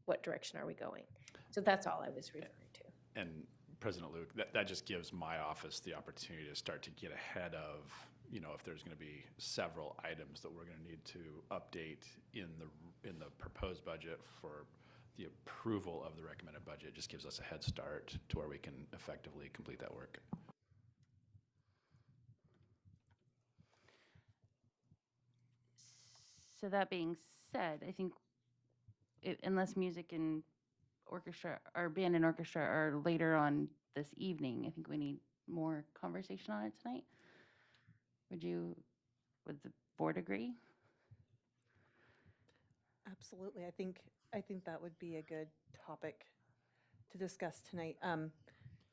what direction are we going? So that's all I was referring to. And President Luke, that just gives my office the opportunity to start to get ahead of, if there's going to be several items that we're going to need to update in the proposed budget for the approval of the recommended budget. It just gives us a head start to where we can effectively complete that work. So that being said, I think unless music and orchestra or band and orchestra are later on this evening, I think we need more conversation on it tonight. Would the board agree? Absolutely. I think that would be a good topic to discuss tonight.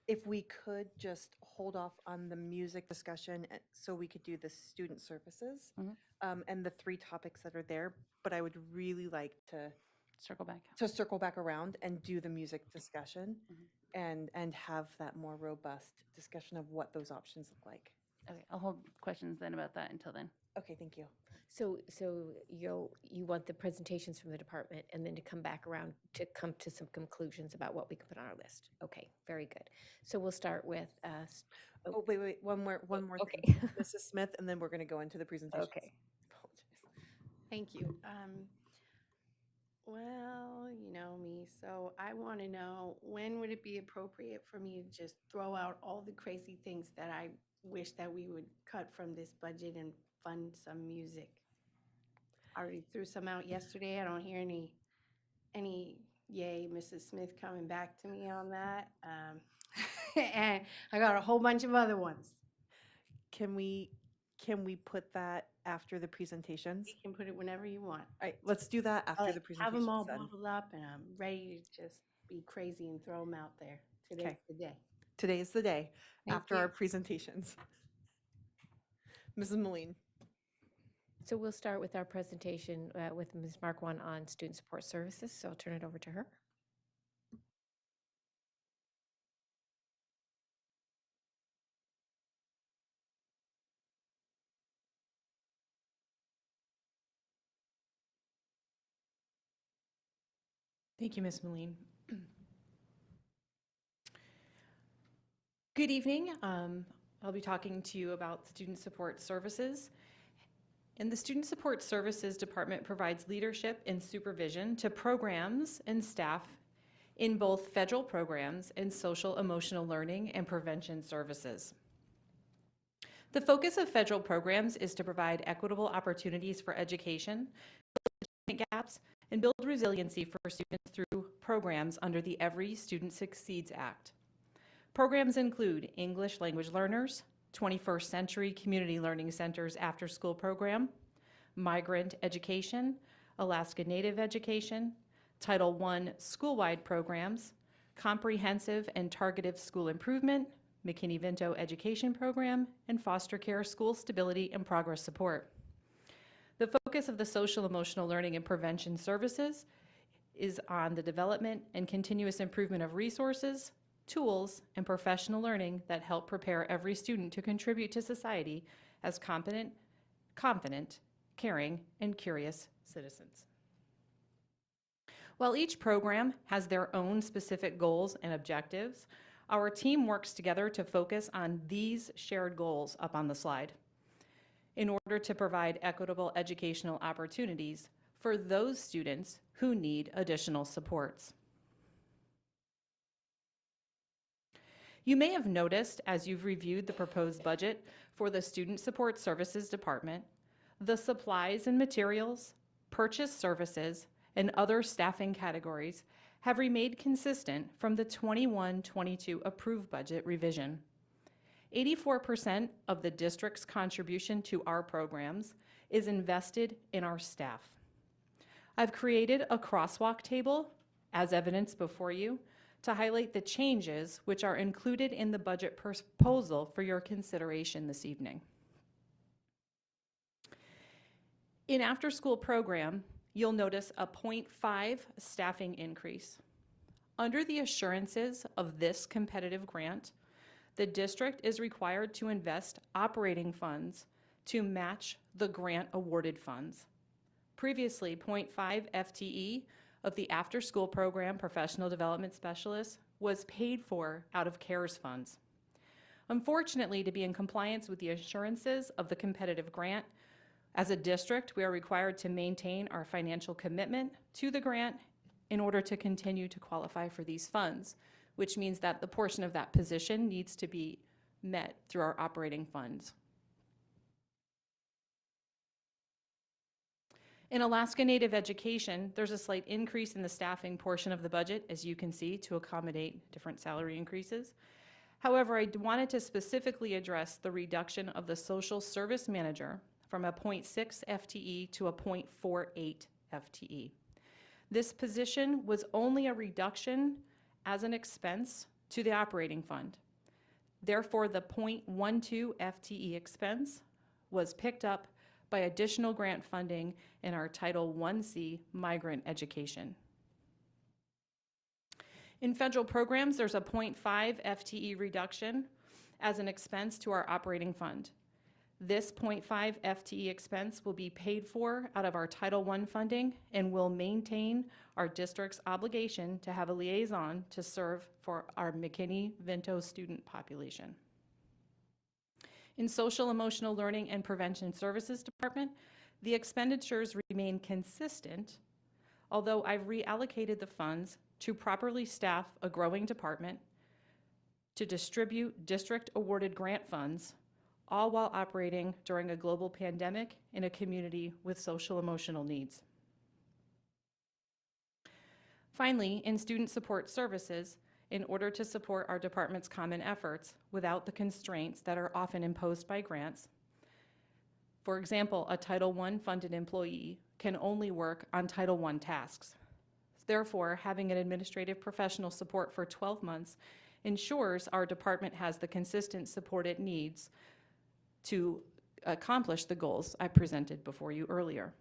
If we could just hold off on the music discussion so we could do the student services and the 3 topics that are there, but I would really like to circle back around and do the music discussion and have that more robust discussion of what those options look like. Okay, I'll hold questions then about that until then. Okay, thank you. So you want the presentations from the department and then to come back around to come to some conclusions about what we can put on our list. Okay, very good. So we'll start with. Wait, one more okay. thing. Mrs. Smith, and then we're going to go into the presentation. Okay. Thank you. Well, you know me, so I want to know, when would it be appropriate for me to just throw out all the crazy things that I wish that we would cut from this budget and fund some music? I already threw some out yesterday. I don't hear any yay, Mrs. Smith coming back to me on that. And I got a whole bunch of other ones. Can we put that after the presentations? You can put it whenever you want. All right, let's do that after the Have presentations. them all then. bottled up, and I'm ready to just be crazy and throw them out there. Today's the day. Today is the day Thank after you. our presentations. Mrs. Moline. So we'll start with our presentation with Ms. Marquand on student support services. So I'll turn it over to her. Thank you, Ms. Moline. Good evening. I'll be talking to you about student support services. And the Student Support Services Department provides leadership and supervision to programs and staff in both federal programs and social emotional learning and prevention services. The focus of federal programs is to provide equitable opportunities for education, fill gaps, and build resiliency for students through programs under the Every Student Succeeds Act. Programs include English language learners, 21st Century Community Learning Centers after-school program, migrant education, Alaska Native education, Title I school-wide programs, comprehensive and targeted school improvement, McKinney-Vento education program, and foster care school stability and progress support. The focus of the social emotional learning and prevention services is on the development and continuous improvement of resources, tools, and professional learning that help prepare every student to contribute to society as competent, confident, caring, and curious citizens. While each program has their own specific goals and objectives, our team works together to focus on these shared goals up on the slide. In order to provide equitable educational opportunities for those students who need additional supports. You may have noticed as you've reviewed the proposed budget for the Student Support Services Department, the supplies and materials, purchase services, and other staffing categories have remained consistent from the 21-22 approved budget revision. 84% of the district's contribution to our programs is invested in our staff. I've created a crosswalk table, as evidenced before you, to highlight the changes which are included in the budget proposal for your consideration this evening. In after-school program, you'll notice a 0.5 staffing increase. Under the assurances of this competitive grant, the district is required to invest operating funds to match the grant awarded funds. Previously, 0.5 FTE of the after-school program professional development specialist was paid for out of CARES funds. Unfortunately, to be in compliance with the assurances of the competitive grant, as a district, we are required to maintain our financial commitment to the grant in order to continue to qualify for these funds, which means that the portion of that position needs to be met through our operating funds. In Alaska Native Education, there's a slight increase in the staffing portion of the budget, as you can see, to accommodate different salary increases. However, I wanted to specifically address the reduction of the social service manager from a 0.6 FTE to a 0.48 FTE. This position was only a reduction as an expense to the operating fund. Therefore, the 0.12 FTE expense was picked up by additional grant funding in our Title 1C migrant education. In federal programs, there's a 0.5 FTE reduction as an expense to our operating fund. This 0.5 FTE expense will be paid for out of our Title I funding and will maintain our district's obligation to have a liaison to serve for our McKinney-Vento student population. In Social Emotional Learning and Prevention Services Department, the expenditures remain consistent, although I've reallocated the funds to properly staff a growing department, to distribute district-awarded grant funds, all while operating during a global pandemic in a community with social emotional needs. Finally, in student support services, in order to support our department's common efforts without the constraints that are often imposed by grants, for example, a Title I funded employee can only work on Title I tasks. Therefore, having an administrative professional support for 12 months ensures our department has the consistent support it needs to accomplish the goals I presented before you earlier.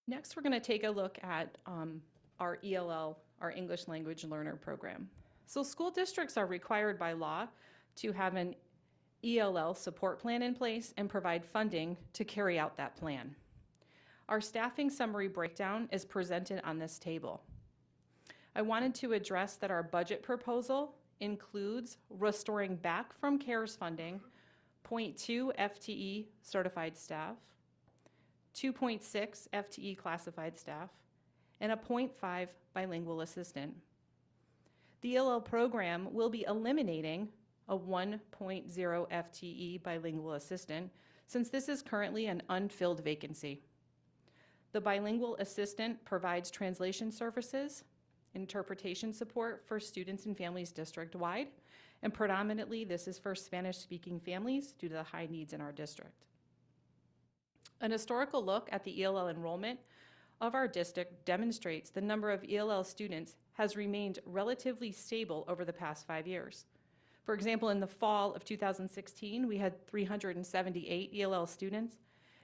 Next, we're going to take a look at our ELL, our English Language Learner Program. So school districts are required by law to have an ELL support plan in place and provide funding to carry out that plan. Our staffing summary breakdown is presented on this table. I wanted to address that our budget proposal includes restoring back from CARES funding 0.2 FTE certified staff, 2.6 FTE classified staff, and a 0.5 bilingual assistant. The ELL program will be eliminating a 1.0 FTE bilingual assistant since this is currently an unfilled vacancy. The bilingual assistant provides translation services, interpretation support for students and families district-wide, and predominantly this is for Spanish-speaking families due to the high needs in our district. An historical look at the ELL enrollment of our district demonstrates the number of ELL students has remained relatively stable over the past 5 years. For example, in the fall of 2016, we had 378 ELL students,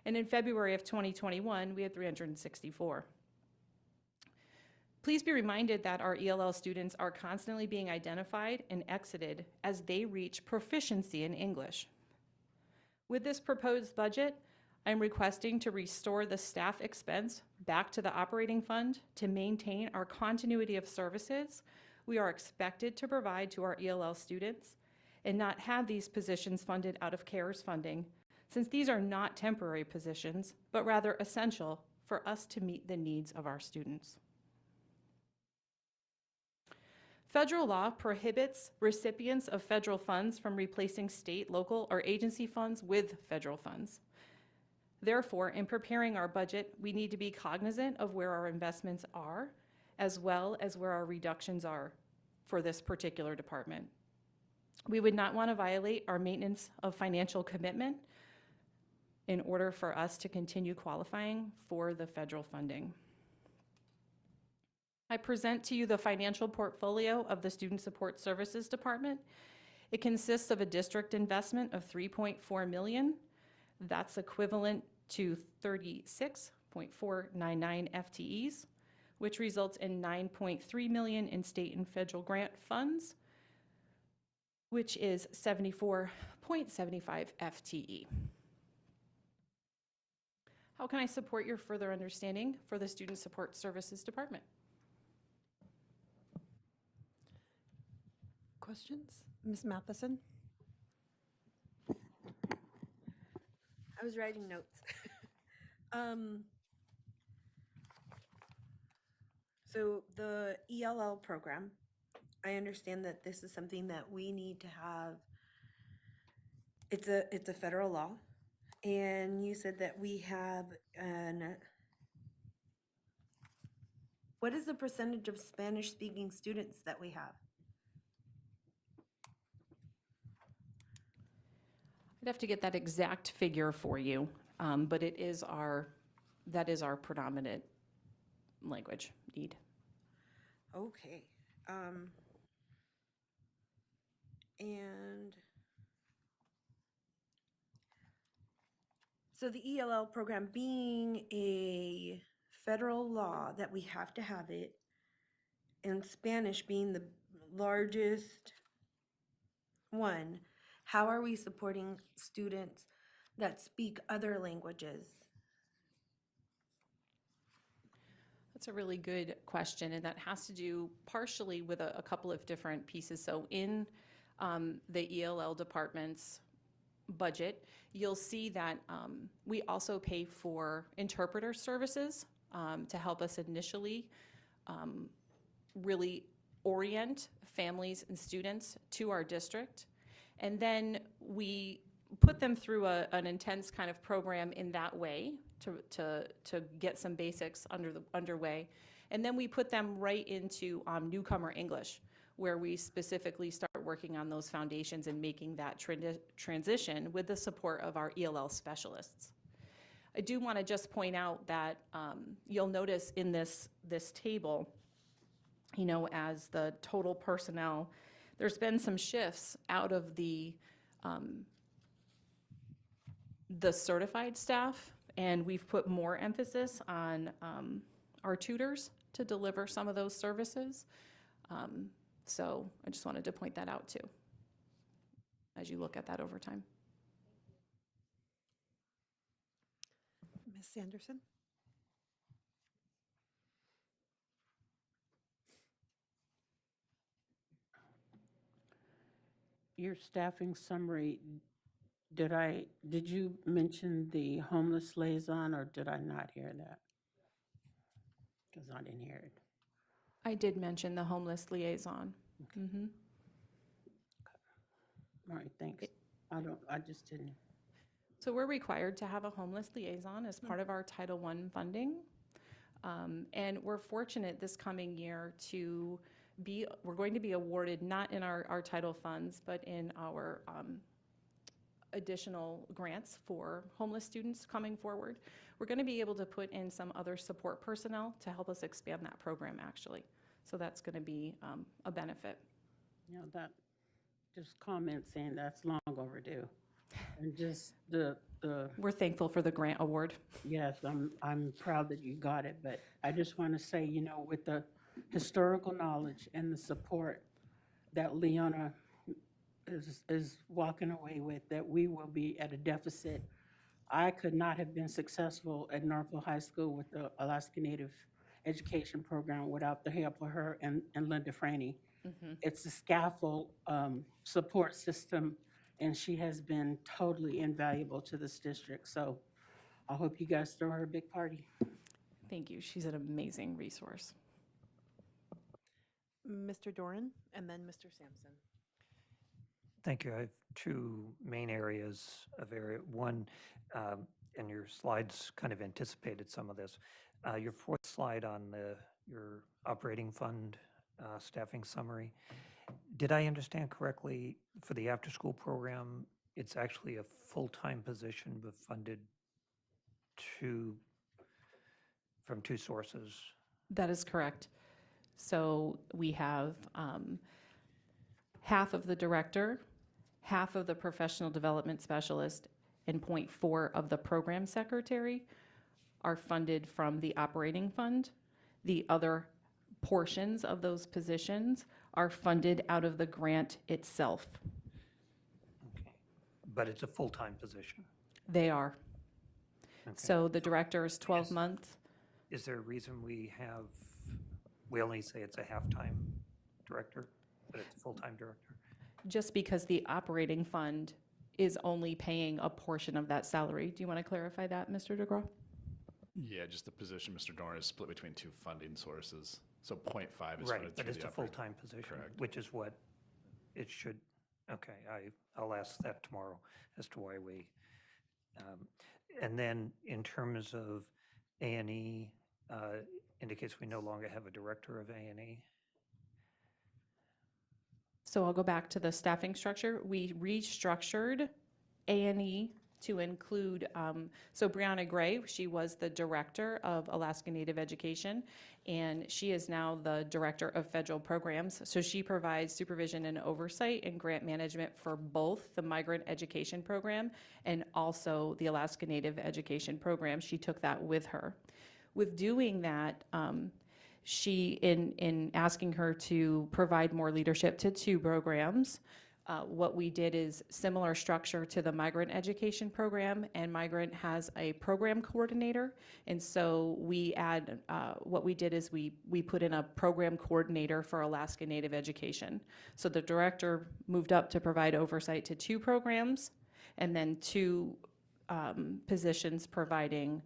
and in February of 2021, we had 364. Please be reminded that our ELL students are constantly being identified and exited as they reach proficiency in English. With this proposed budget, I'm requesting to restore the staff expense back to the operating fund to maintain our continuity of services we are expected to provide to our ELL students and not have these positions funded out of CARES funding, since these are not temporary positions, but rather essential for us to meet the needs of our students. Federal law prohibits recipients of federal funds from replacing state, local, or agency funds with federal funds. Therefore, in preparing our budget, we need to be cognizant of where our investments are, as well as where our reductions are for this particular department. We would not want to violate our maintenance of financial commitment in order for us to continue qualifying for the federal funding. I present to you the financial portfolio of the Student Support Services Department. It consists of a district investment of $3.4 million. That's equivalent to 36.499 FTEs, which results in $9.3 million in state and federal grant funds, which is 74.75 FTE. How can I support your further understanding for the Student Support Services Department? Questions? Ms. Matheson? I was writing notes. So the ELL program, I understand that this is something that we need to have. It's a federal law, and you said that we have what is the percentage of Spanish-speaking students that we have? I'd have to get that exact figure for you, but that is our predominant language need. Okay. And so the ELL program being a federal law that we have to have it, and Spanish being the largest one, how are we supporting students that speak other languages? That's a really good question, and that has to do partially with a couple of different pieces. So in the ELL department's budget, you'll see that we also pay for interpreter services to help us initially really orient families and students to our district. And then we put them through an intense kind of program in that way to get some basics underway. And then we put them right into newcomer English, where we specifically start working on those foundations and making that transition with the support of our ELL specialists. I do want to just point out that you'll notice in this table, you know, as the total personnel, there's been some shifts out of the certified staff, and we've put more emphasis on our tutors to deliver some of those services. So I just wanted to point that out too, as you look at that over time. Ms. Sanderson? Your staffing summary, did you mention the homeless liaison, or did I not hear that? Because I didn't hear it. I did mention the homeless liaison. Okay. Mm-hmm. All right, thanks. I just didn't. So we're required to have a homeless liaison as part of our Title I funding. And we're fortunate this coming year we're going to be awarded, not in our title funds, but in our additional grants for homeless students coming forward. We're going to be able to put in some other support personnel to help us expand that program, actually. So that's going to be a benefit. You know, that, just comment saying that's long overdue. And just the We're thankful for the grant award. yes, I'm proud that you got it, but I just want to say, you know, with the historical knowledge and the support that Leona is walking away with, that we will be at a deficit. I could not have been successful at Norfolk High School with the Alaska Native Education Program without the help of her and Linda Franey. It's a scaffold support system, and she has been totally invaluable to this district. So I hope you guys throw her a big party. Thank you. She's an amazing resource. Mr. Doran, and then Mr. Sampson. Thank you. I have two main areas of area. One, and your slides kind of anticipated some of this. Your fourth slide on your operating fund staffing summary. Did I understand correctly, for the after-school program, it's actually a full-time position but funded from two sources? That is correct. So we have half of the director, half of the professional development specialist, and 0.4 of the program secretary are funded from the operating fund. The other portions of those positions are funded out of the grant itself. Okay. But it's a full-time position? They are. Okay. So the director is 12 months. Is there a reason we only say it's a half-time director, but it's a full-time director? Just because the operating fund is only paying a portion of that salary. Do you want to clarify that, Mr. DeGraw? Yeah, just the position, Mr. Dorn, is split between two funding sources. So 0.5 is funded Right, through but it's the a full-time position, Correct. which is what it should, okay, I'll ask that tomorrow as to why we, and then in terms of A&E, indicates we no longer have a director of A&E. So I'll go back to the staffing structure. We restructured A&E to include, so Brianna Gray, she was the director of Alaska Native Education, and she is now the director of federal programs. So she provides supervision and oversight and grant management for both the migrant education program and also the Alaska Native Education program. She took that with her. With doing that, she, in asking her to provide more leadership to two programs, what we did is similar structure to the migrant education program, and migrant has a program coordinator. And so we add, what we did is we put in a program coordinator for Alaska Native Education. So the director moved up to provide oversight to two programs, and then two positions providing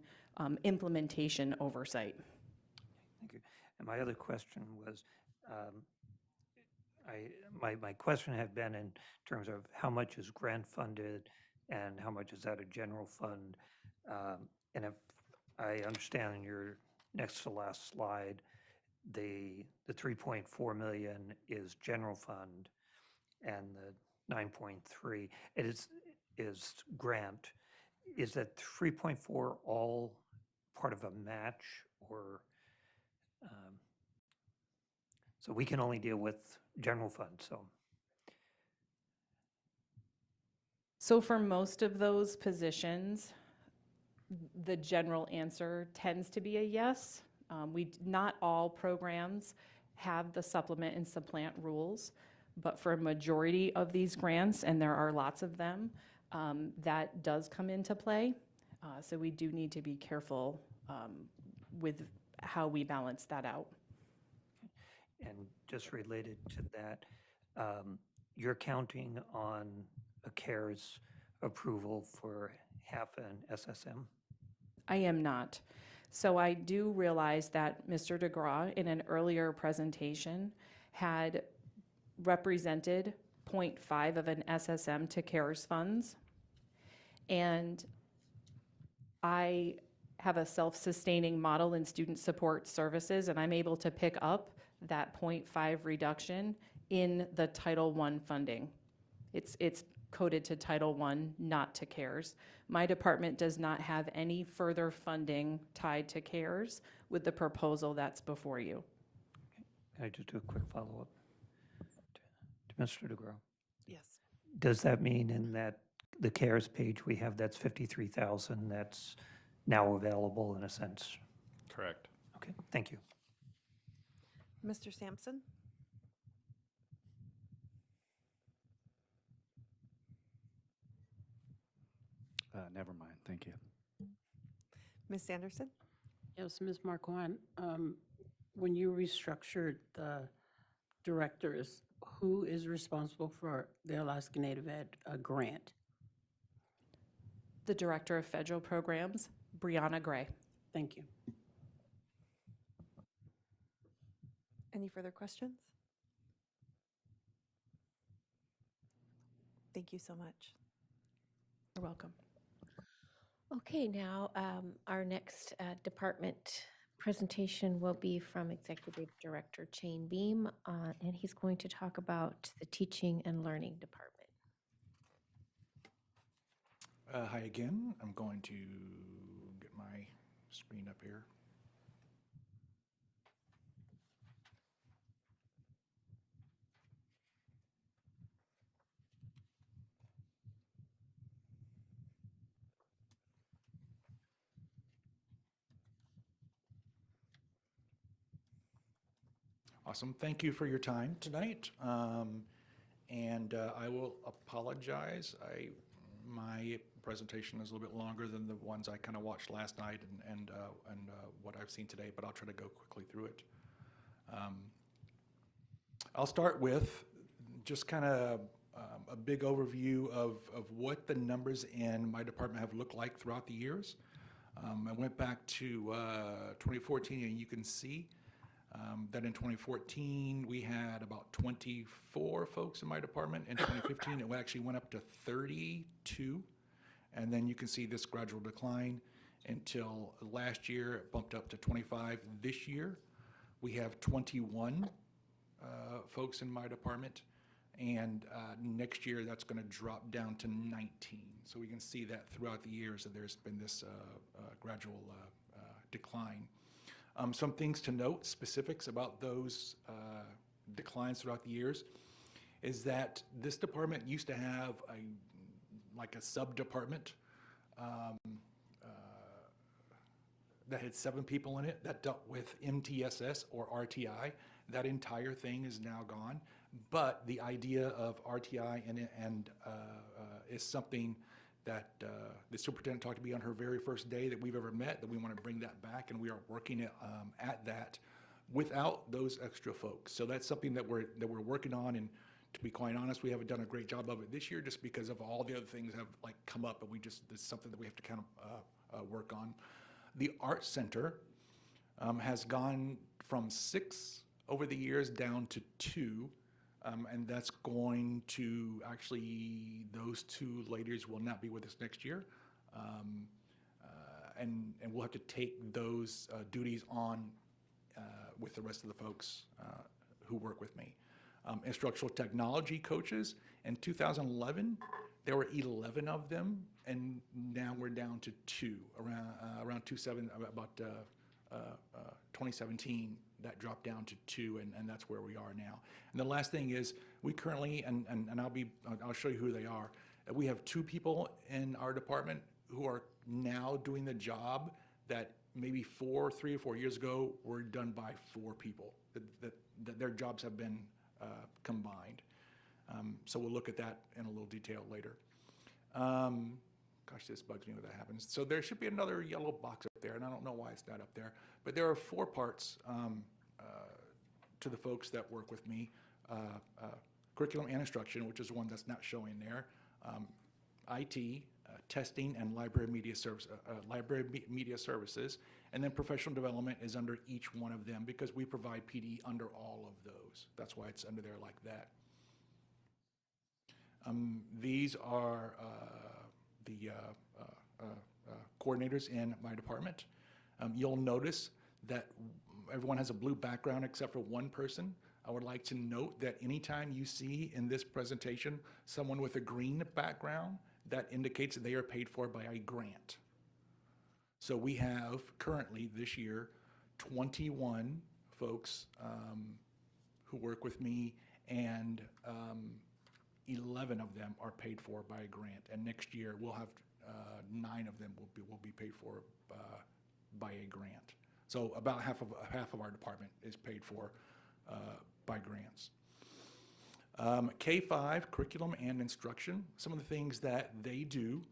implementation oversight. Thank you. And my other question was, my question had been in terms of how much is grant funded and how much is out of general fund. And if I understand in your next to last slide, the 3.4 million is general fund and the 9.3 is grant. Is that 3.4 all part of a match, or so we can only deal with general fund? So for most of those positions, the general answer tends to be a yes. Not all programs have the supplement and supplant rules, but for a majority of these grants, and there are lots of them, that does come into play. So we do need to be careful with how we balance that out. And just related to that, you're counting on a CARES approval for half an SSM? I am not. So I do realize that Mr. DeGraw, in an earlier presentation, had represented 0.5 of an SSM to CARES funds. And I have a self-sustaining model in student support services, and I'm able to pick up that 0.5 reduction in the Title I funding. It's coded to Title I, not to CARES. My department does not have any further funding tied to CARES with the proposal that's before you. Can I just do a quick follow-up to Mr. DeGraw? Yes. Does that mean in that the CARES page we have, that's 53,000, that's now available in a sense? Correct. Okay, thank you. Mr. Sampson? Never mind, thank you. Ms. Sanderson? Yes, Ms. Marquand, when you restructured the directors, who is responsible for the Alaska Native Ed grant? The Director of Federal Programs, Brianna Gray. Thank you. Any further questions? Thank you so much. You're welcome. Okay, now our next department presentation will be from Executive Director Chain Beam, and he's going to talk about the Teaching and Learning Department. Hi again. I'm going to get my screen up here. Awesome. Thank you for your time tonight. I will apologize. My presentation is a little bit longer than the ones I kind of watched last night and what I've seen today, but I'll try to go quickly through it. I'll start with just kind of a big overview of what the numbers in my department have looked like throughout the years. I went back to 2014, and you can see that in 2014, we had about 24 folks in my department. In 2015, it actually went up to 32. And then you can see this gradual decline until last year, it bumped up to 25. This year, we have 21 folks in my department. And next year, that's going to drop down to 19. So we can see that throughout the years that there's been this gradual decline. Some things to note, specifics about those declines throughout the years, is that this department used to have like a sub-department that had 7 people in it that dealt with MTSS or RTI. That entire thing is now gone. But the idea of RTI is something that the superintendent talked to me on her very first day that we've ever met, that we want to bring that back, and we are working at that without those extra folks. So that's something that we're working on, and to be quite honest, we haven't done a great job of it this year just because of all the other things have like come up, and it's something that we have to kind of work on. The Art Center has gone from 6 over the years down to 2. And that's going to actually, those 2 ladies will not be with us next year. And we'll have to take those duties on with the rest of the folks who work with me. Instructional technology coaches, in 2011, there were 11 of them, and now we're down to 2, around 2017. That dropped down to 2, and that's where we are now. And the last thing is, we currently, and I'll show you who they are. We have 2 people in our department who are now doing the job that maybe 3 or 4 years ago were done by 4 people. That their jobs have been combined. So we'll look at that in a little detail later. Gosh, this bugs me when that happens. So there should be another yellow box up there, and I don't know why it's not up there. But there are 4 parts to the folks that work with me. Curriculum and instruction, which is one that's not showing there. IT, testing, and library media services. And then professional development is under each one of them because we provide PD under all of those. That's why it's under there like that. These are the coordinators in my department. You'll notice that everyone has a blue background except for one person. I would like to note that anytime you see in this presentation someone with a green background, that indicates that they are paid for by a grant. So we have currently this year 21 folks who work with me, and 11 of them are paid for by a grant. And next year we'll have 9 of them will be paid for by a grant. So about half of our department is paid for by grants. K-5, curriculum and instruction. Some of the things that they do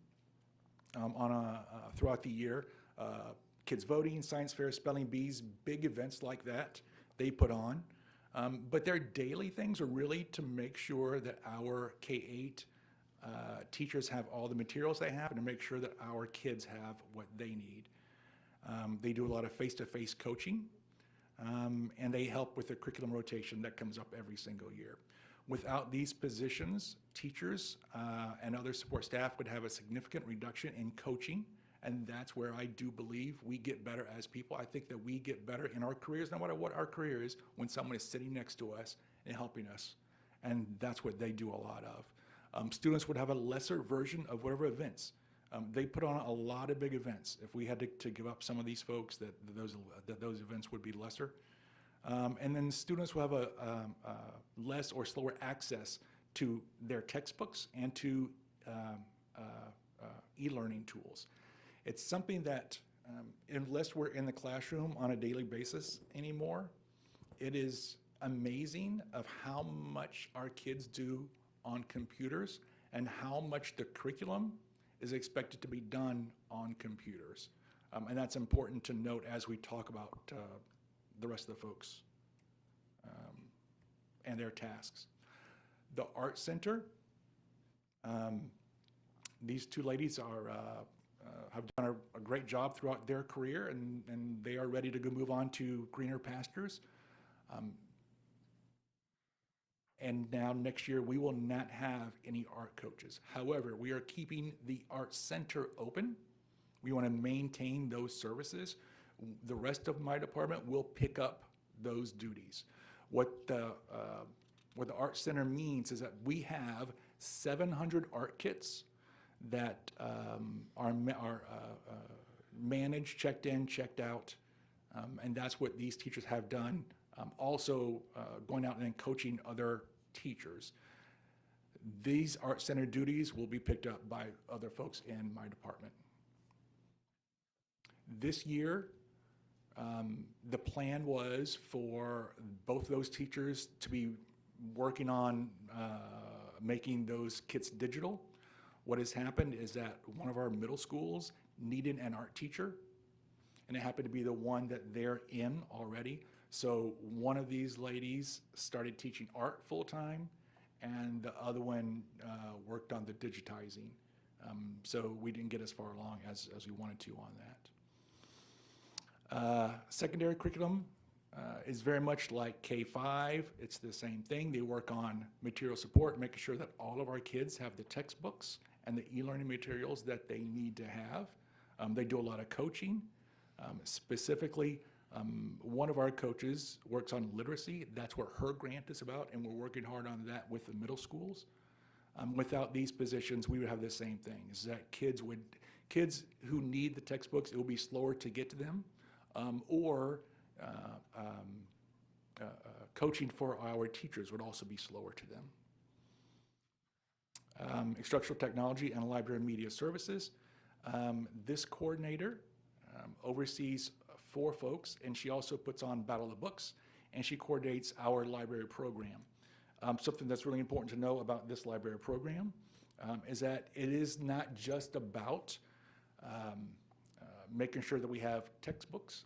throughout the year, kids voting, science fair, spelling bees, big events like that they put on. But their daily things are really to make sure that our K-8 teachers have all the materials they have and to make sure that our kids have what they need. They do a lot of face-to-face coaching, and they help with the curriculum rotation that comes up every single year. Without these positions, teachers and other support staff would have a significant reduction in coaching, and that's where I do believe we get better as people. I think that we get better in our careers, no matter what our career is, when someone is sitting next to us and helping us, and that's what they do a lot of. Students would have a lesser version of whatever events. They put on a lot of big events. If we had to give up some of these folks, that those events would be lesser. And then students will have a less or slower access to their textbooks and to e-learning tools. It's something that, unless we're in the classroom on a daily basis anymore, it is amazing of how much our kids do on computers and how much the curriculum is expected to be done on computers. And that's important to note as we talk about the rest of the folks and their tasks. The Art Center, these two ladies have done a great job throughout their career, and they are ready to go move on to greener pastures. And now next year, we will not have any art coaches. However, we are keeping the Art Center open. We want to maintain those services. The rest of my department will pick up those duties. What the Art Center means is that we have 700 art kits that are managed, checked in, checked out, and that's what these teachers have done. Also going out and then coaching other teachers. These Art Center duties will be picked up by other folks in my department. This year, the plan was for both those teachers to be working on making those kits digital. What has happened is that one of our middle schools needed an art teacher, and it happened to be the one that they're in already. So one of these ladies started teaching art full-time, and the other one worked on the digitizing. So we didn't get as far along as we wanted to on that. Secondary curriculum is very much like K-5. It's the same thing. They work on material support, making sure that all of our kids have the textbooks and the e-learning materials that they need to have. They do a lot of coaching. Specifically, one of our coaches works on literacy. That's what her grant is about, and we're working hard on that with the middle schools. Without these positions, we would have the same thing, is that kids who need the textbooks, it will be slower to get to them, or coaching for our teachers would also be slower to them. Instructional technology and library media services. This coordinator oversees 4 folks, and she also puts on Battle of the Books, and she coordinates our library program. Something that's really important to know about this library program is that it is not just about making sure that we have textbooks,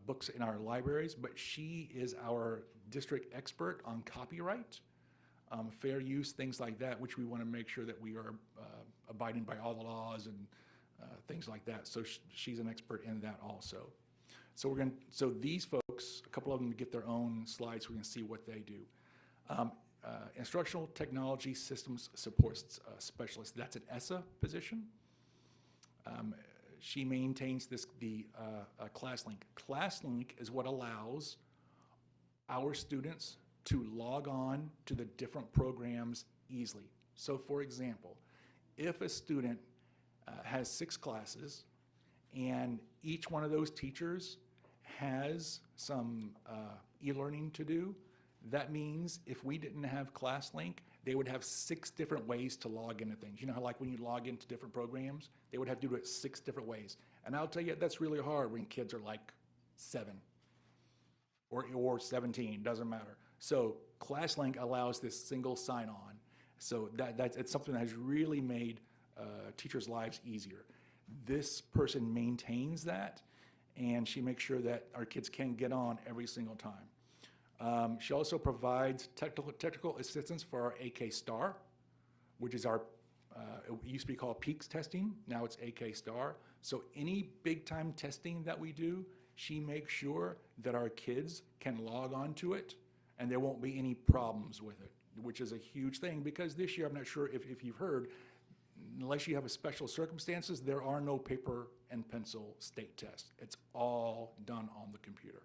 books in our libraries, but she is our district expert on copyright, fair use, things like that, which we want to make sure that we are abiding by all the laws and things like that. So she's an expert in that also. So so these folks, a couple of them get their own slides so we can see what they do. Instructional technology systems support specialist. That's an ESSA position. She maintains the ClassLink. ClassLink is what allows our students to log on to the different programs easily. So for example, if a student has 6 classes and each one of those teachers has some e-learning to do, that means if we didn't have ClassLink, they would have 6 different ways to log into things. You know how like when you log into different programs, they would have to do it 6 different ways. And I'll tell you, that's really hard when kids are like 7 or 17, doesn't matter. So ClassLink allows this single sign-on. So it's something that has really made teachers' lives easier. This person maintains that, and she makes sure that our kids can get on every single time. She also provides technical assistance for our AK Star, which is our, it used to be called PEAKS testing, now it's AK Star. So any big time testing that we do, she makes sure that our kids can log on to it and there won't be any problems with it, which is a huge thing because this year, I'm not sure if you've heard, unless you have a special circumstances, there are no paper and pencil state tests. It's all done on the computer.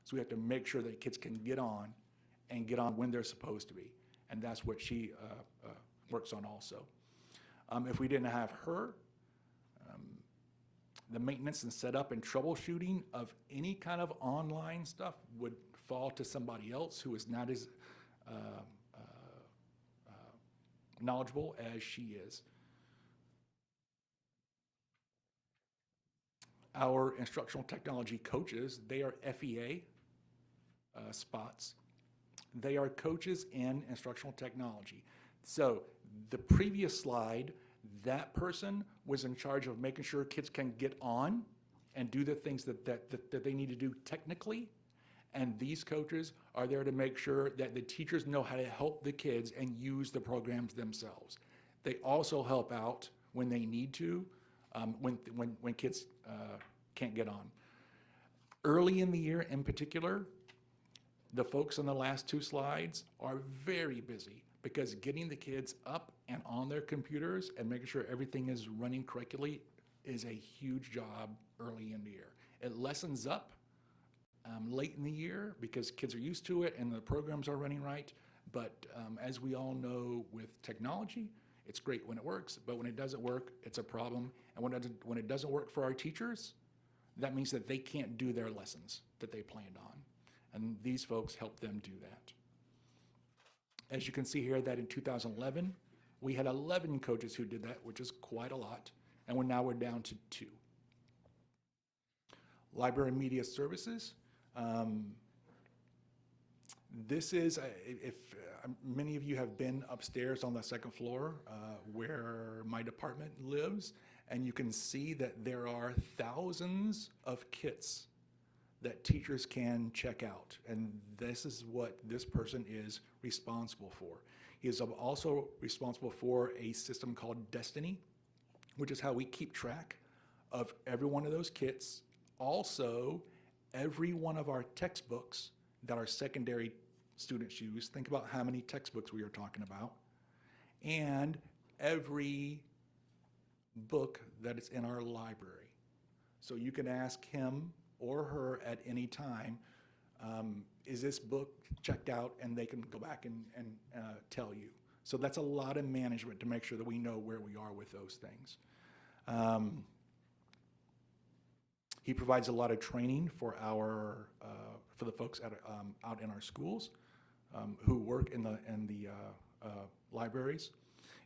So we have to make sure that kids can get on and get on when they're supposed to be. And that's what she works on also. If we didn't have her, the maintenance and setup and troubleshooting of any kind of online stuff would fall to somebody else who is not as knowledgeable as she is. Our instructional technology coaches, they are FEA spots. They are coaches in instructional technology. So the previous slide, that person was in charge of making sure kids can get on and do the things that they need to do technically. And these coaches are there to make sure that the teachers know how to help the kids and use the programs themselves. They also help out when they need to, when kids can't get on. Early in the year in particular, the folks on the last two slides are very busy because getting the kids up and on their computers and making sure everything is running correctly is a huge job early in the year. It lessens up late in the year because kids are used to it and the programs are running right. But as we all know with technology, it's great when it works, but when it doesn't work, it's a problem. And when it doesn't work for our teachers, that means that they can't do their lessons that they planned on. And these folks help them do that. As you can see here that in 2011, we had 11 coaches who did that, which is quite a lot. And now we're down to 2. Library and Media Services. This is, if many of you have been upstairs on the second floor where my department lives, and you can see that there are thousands of kits that teachers can check out. And this is what this person is responsible for. He is also responsible for a system called Destiny, which is how we keep track of every one of those kits. Also, every one of our textbooks that our secondary students use. Think about how many textbooks we are talking about. And every book that is in our library. So you can ask him or her at any time, is this book checked out? And they can go back and tell you. So that's a lot of management to make sure that we know where we are with those things. He provides a lot of training for for the folks out in our schools who work in the libraries.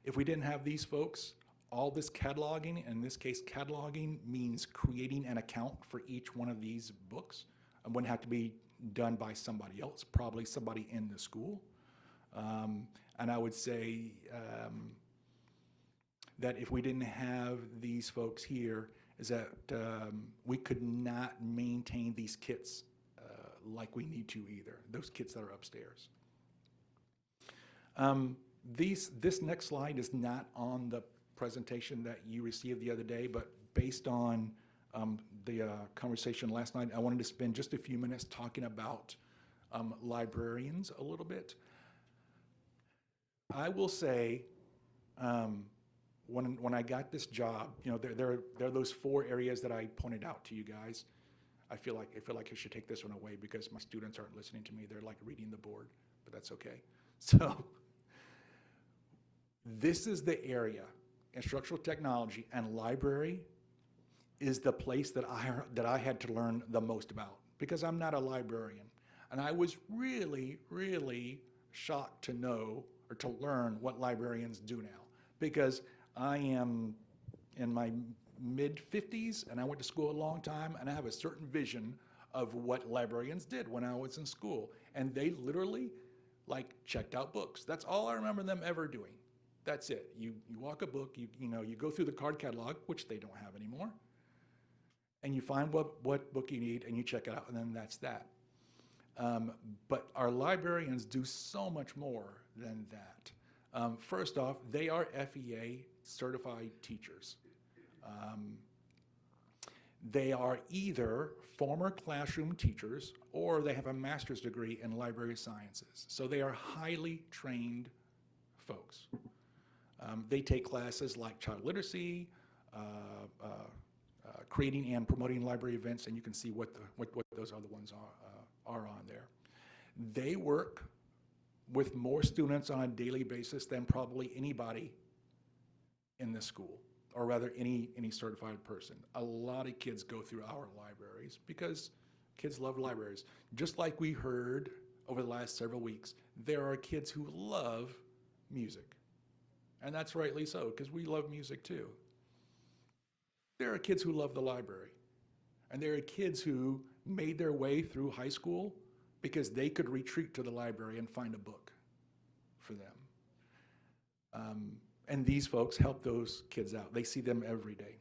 If we didn't have these folks, all this cataloging, in this case cataloging means creating an account for each one of these books. It wouldn't have to be done by somebody else, probably somebody in the school. And I would say that if we didn't have these folks here, is that we could not maintain these kits like we need to either, those kits that are upstairs. This next slide is not on the presentation that you received the other day, but based on the conversation last night, I wanted to spend just a few minutes talking about librarians a little bit. I will say, when I got this job, you know, there are those 4 areas that I pointed out to you guys. I feel like I should take this one away because my students aren't listening to me. They're like reading the board, but that's okay. So this is the area, instructional technology and library is the place that I had to learn the most about because I'm not a librarian. And I was really, really shocked to know or to learn what librarians do now because I am in my mid-50s and I went to school a long time and I have a certain vision of what librarians did when I was in school. And they literally like checked out books. That's all I remember them ever doing. That's it. You walk a book, you go through the card catalog, which they don't have anymore, and you find what book you need and you check it out, and then that's that. But our librarians do so much more than that. First off, they are FEA certified teachers. They are either former classroom teachers or they have a master's degree in library sciences. So they are highly trained folks. They take classes like child literacy, creating and promoting library events, and you can see what those other ones are on there. They work with more students on a daily basis than probably anybody in the school, or rather any certified person. A lot of kids go through our libraries because kids love libraries. Just like we heard over the last several weeks, there are kids who love music. And that's rightly so, because we love music too. There are kids who love the library. And there are kids who made their way through high school because they could retreat to the library and find a book for them. And these folks help those kids out. They see them every day.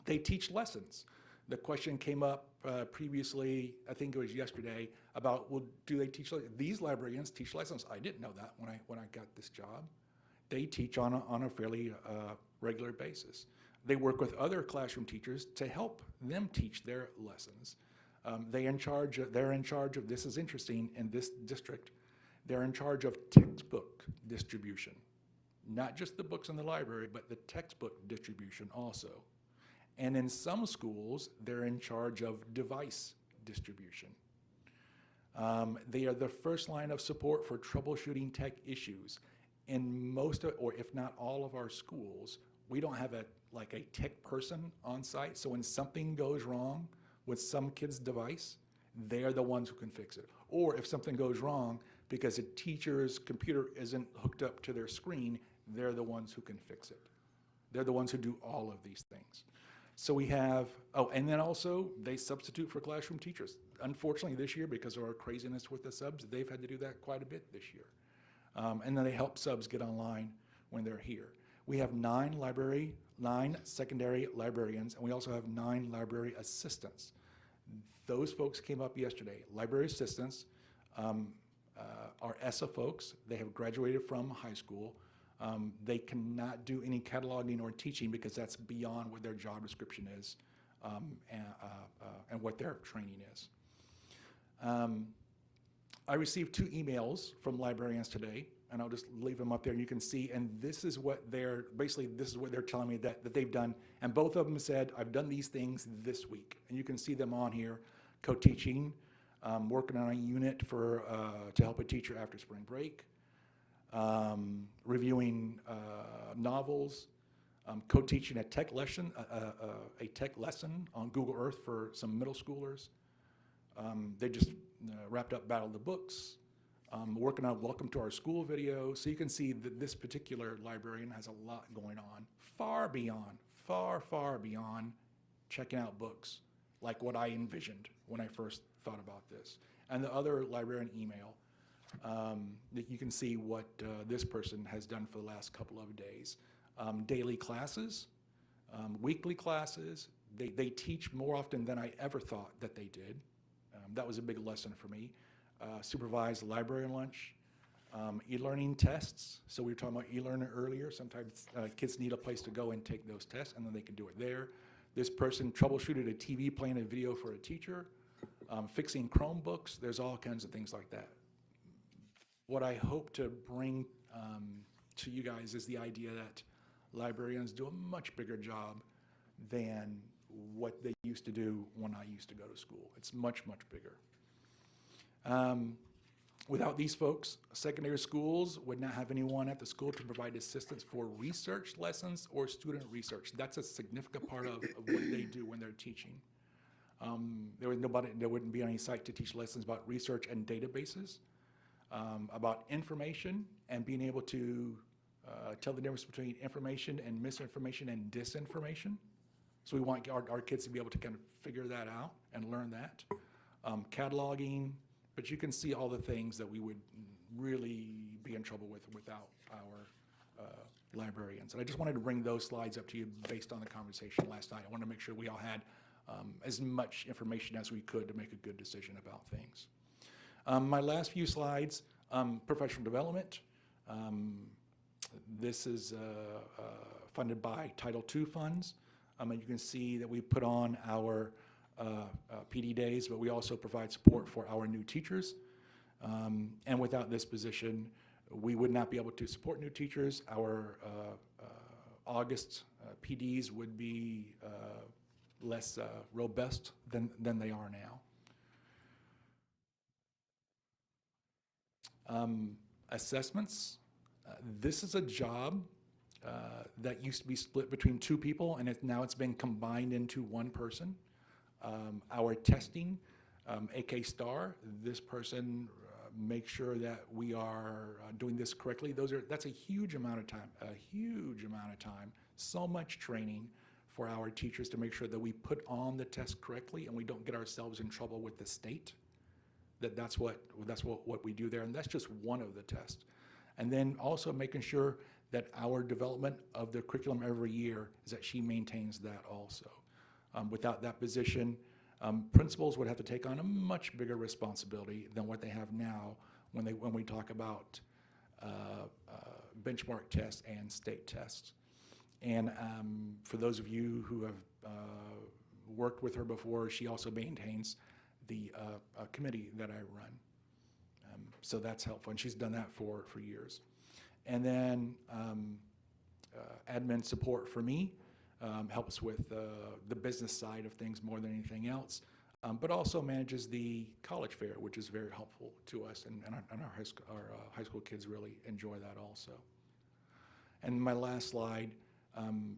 They teach lessons. The question came up previously, I think it was yesterday, about, well, do they teach lessons? These librarians teach lessons. I didn't know that when I got this job. They teach on a fairly regular basis. They work with other classroom teachers to help them teach their lessons. They're in charge of, this is interesting, in this district, they're in charge of textbook distribution. Not just the books in the library, but the textbook distribution also. And in some schools, they're in charge of device distribution. They are the first line of support for troubleshooting tech issues. In most, or if not all of our schools, we don't have a tech person on site, so when something goes wrong with some kid's device, they're the ones who can fix it. Or if something goes wrong because a teacher's computer isn't hooked up to their screen, they're the ones who can fix it. They're the ones who do all of these things. So we have, and then also they substitute for classroom teachers. Unfortunately this year, because of our craziness with the subs, they've had to do that quite a bit this year. And then they help subs get online when they're here. We have 9 secondary librarians, and we also have 9 library assistants. Those folks came up yesterday. Library assistants are ESSA folks. They have graduated from high school. They cannot do any cataloging or teaching because that's beyond what their job description is and what their training is. I received 2 emails from librarians today, and I'll just leave them up there and you can see, and this is what they're telling me that they've done. And both of them said, I've done these things this week. And you can see them on here, co-teaching, working on a unit to help a teacher after spring break, reviewing novels, co-teaching a tech lesson on Google Earth for some middle schoolers. They just wrapped up Battle of the Books, working on Welcome to Our School video. So you can see that this particular librarian has a lot going on, far beyond checking out books, like what I envisioned when I first thought about this. And the other librarian email, that you can see what this person has done for the last couple of days. Daily classes, weekly classes. They teach more often than I ever thought that they did. That was a big lesson for me. Supervised library lunch, e-learning tests. So we were talking about e-learning earlier. Sometimes kids need a place to go and take those tests, and then they can do it there. This person troubleshooted a TV playing a video for a teacher, fixing Chromebooks. There's all kinds of things like that. What I hope to bring to you guys is the idea that librarians do a much bigger job than what they used to do when I used to go to school. It's much, much bigger. Without these folks, secondary schools would not have anyone at the school to provide assistance for research lessons or student research. That's a significant part of what they do when they're teaching. There wouldn't be any site to teach lessons about research and databases, about information and being able to tell the difference between information and misinformation and disinformation. So we want our kids to be able to kind of figure that out and learn that. Cataloging, but you can see all the things that we would really be in trouble with without our librarians. And I just wanted to bring those slides up to you based on the conversation last night. I wanted to make sure we all had as much information as we could to make a good decision about things. My last few slides, professional development. This is funded by Title II funds. And you can see that we put on our PD days, but we also provide support for our new teachers. And without this position, we would not be able to support new teachers. Our August PDs would be less robust than they are now. Assessments. This is a job that used to be split between two people, and now it's been combined into one person. Our testing, AK Star, this person makes sure that we are doing this correctly. That's a huge amount of time, so much training for our teachers to make sure that we put on the test correctly and we don't get ourselves in trouble with the state. That's what we do there, and that's just one of the tests. And then also making sure that our development of the curriculum every year is that she maintains that also. Without that position, principals would have to take on a much bigger responsibility than what they have now when we talk about benchmark tests and state tests. And for those of you who have worked with her before, she also maintains the committee that I run. So that's helpful, and she's done that for years. And then admin support for me helps with the business side of things more than anything else, but also manages the college fair, which is very helpful to us, and our high school kids really enjoy that also. And my last slide,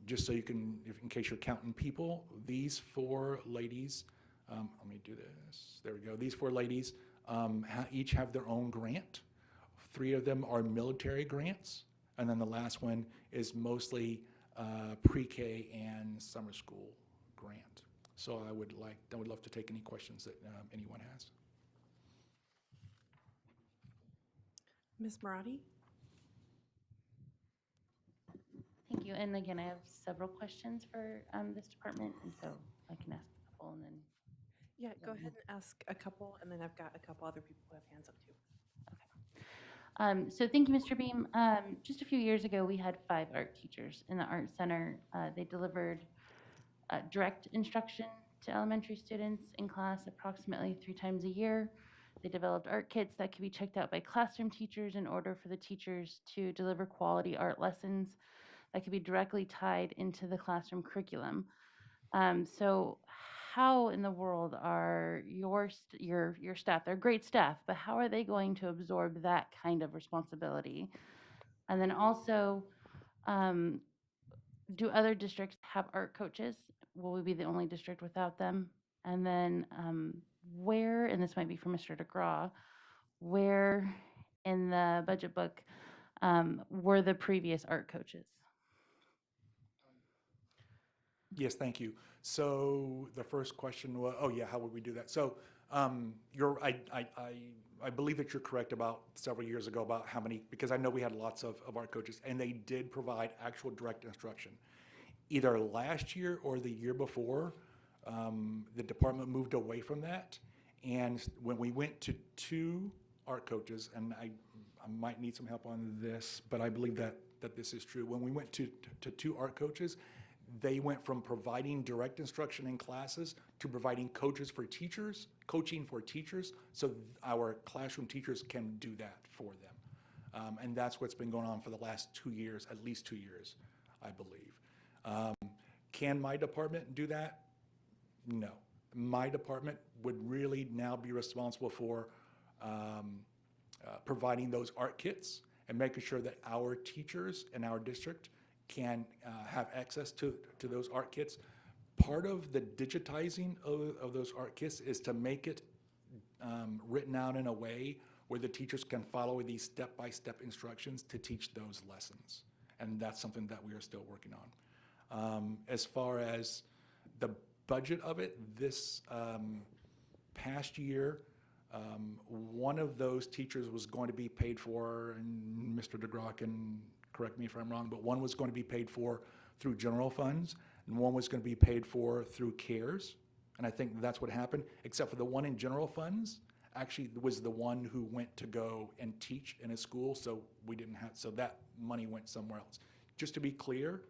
just so you can, in case you're counting people, these four ladies, let me do this, there we go. These four ladies each have their own grant. 3 of them are military grants, and then the last one is mostly pre-K and summer school grant. So I would love to take any questions that anyone has. Ms. Marotti? Thank you. And again, I have several questions for this department, and so I can ask a couple and then. Yeah, go ahead and ask a couple, and then I've got a couple other people who have hands up too. So thank you, Mr. Beam. Just a few years ago, we had 5 art teachers in the Art Center. They delivered direct instruction to elementary students in class approximately 3 times a year. They developed art kits that could be checked out by classroom teachers in order for the teachers to deliver quality art lessons that could be directly tied into the classroom curriculum. So how in the world are your staff, they're great staff, but how are they going to absorb that kind of responsibility? And then also, do other districts have art coaches? Will we be the only district without them? And then where, and this might be for Mr. DeGraw, where in the budget book were the previous art coaches? Yes, thank you. So the first question was, oh yeah, how would we do that? So I believe that you're correct about several years ago about how many, because I know we had lots of art coaches, and they did provide actual direct instruction. Either last year or the year before, the department moved away from that. And when we went to 2 art coaches, and I might need some help on this, but I believe that this is true. When we went to 2 art coaches, they went from providing direct instruction in classes to providing coaching for teachers, so our classroom teachers can do that for them. And that's what's been going on for the last 2 years, at least 2 years, I believe. Can my department do that? No. My department would really now be responsible for providing those art kits and making sure that our teachers in our district can have access to those art kits. Part of the digitizing of those art kits is to make it written out in a way where the teachers can follow these step-by-step instructions to teach those lessons. And that's something that we are still working on. As far as the budget of it, this past year, one of those teachers was going to be paid for, and Mr. DeGraw can correct me if I'm wrong, but one was going to be paid for through general funds, and one was going to be paid for through CARES. And I think that's what happened, except for the one in general funds. actually was the one who went to go and teach in a school, so we didn't have, so that money went somewhere else. Just to be clear,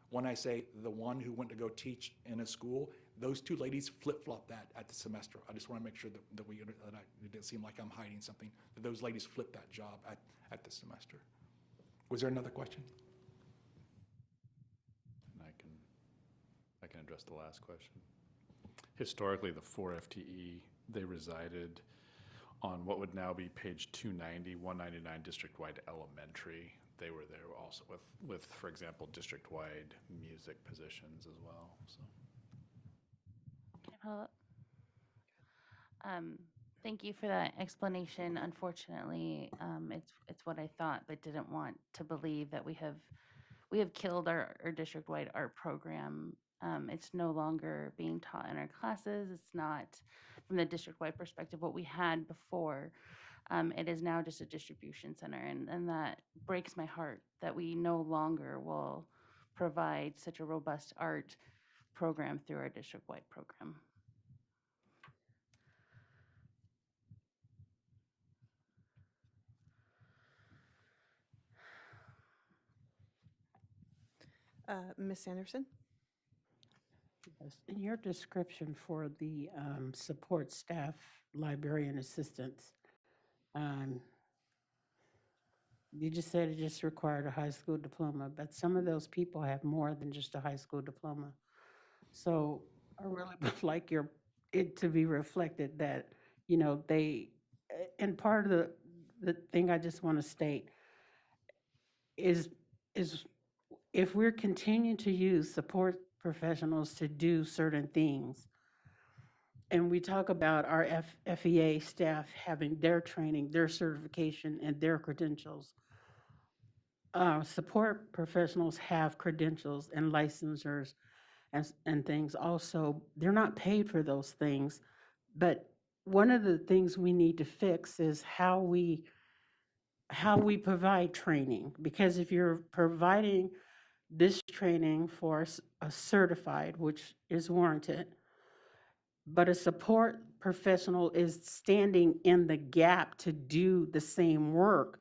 when I say the one who went to go teach in a school, those two ladies flip-flop that at the semester. I just want to make sure that it didn't seem like I'm hiding something, that those ladies flipped that job at the semester. Was there another question? And I can address the last question. Historically, the 4 FTE, they resided on what would now be page 290, 199 district-wide elementary. They were there also with, for example, district-wide music positions as well. So. Can I follow up? Thank you for that explanation. Unfortunately, it's what I thought, but didn't want to believe that we have killed our district-wide art program. It's no longer being taught in our classes. It's not, from the district-wide perspective, what we had before. It is now just a distribution center, and that breaks my heart that we no longer will provide such a robust art program through our district-wide program. Ms. Sanderson? Yes, in your description for the support staff, librarian assistants, you just said it just required a high school diploma, but some of those people have more than just a high school diploma. So I really would like it to be reflected that, you know, and part of the thing I just want to state is if we're continuing to use support professionals to do certain things, and we talk about our FEA staff having their training, their certification, and their credentials, support professionals have credentials and licensures and things also. They're not paid for those things, but one of the things we need to fix is how we provide training, because if you're providing this training for a certified, which is warranted, but a support professional is standing in the gap to do the same work,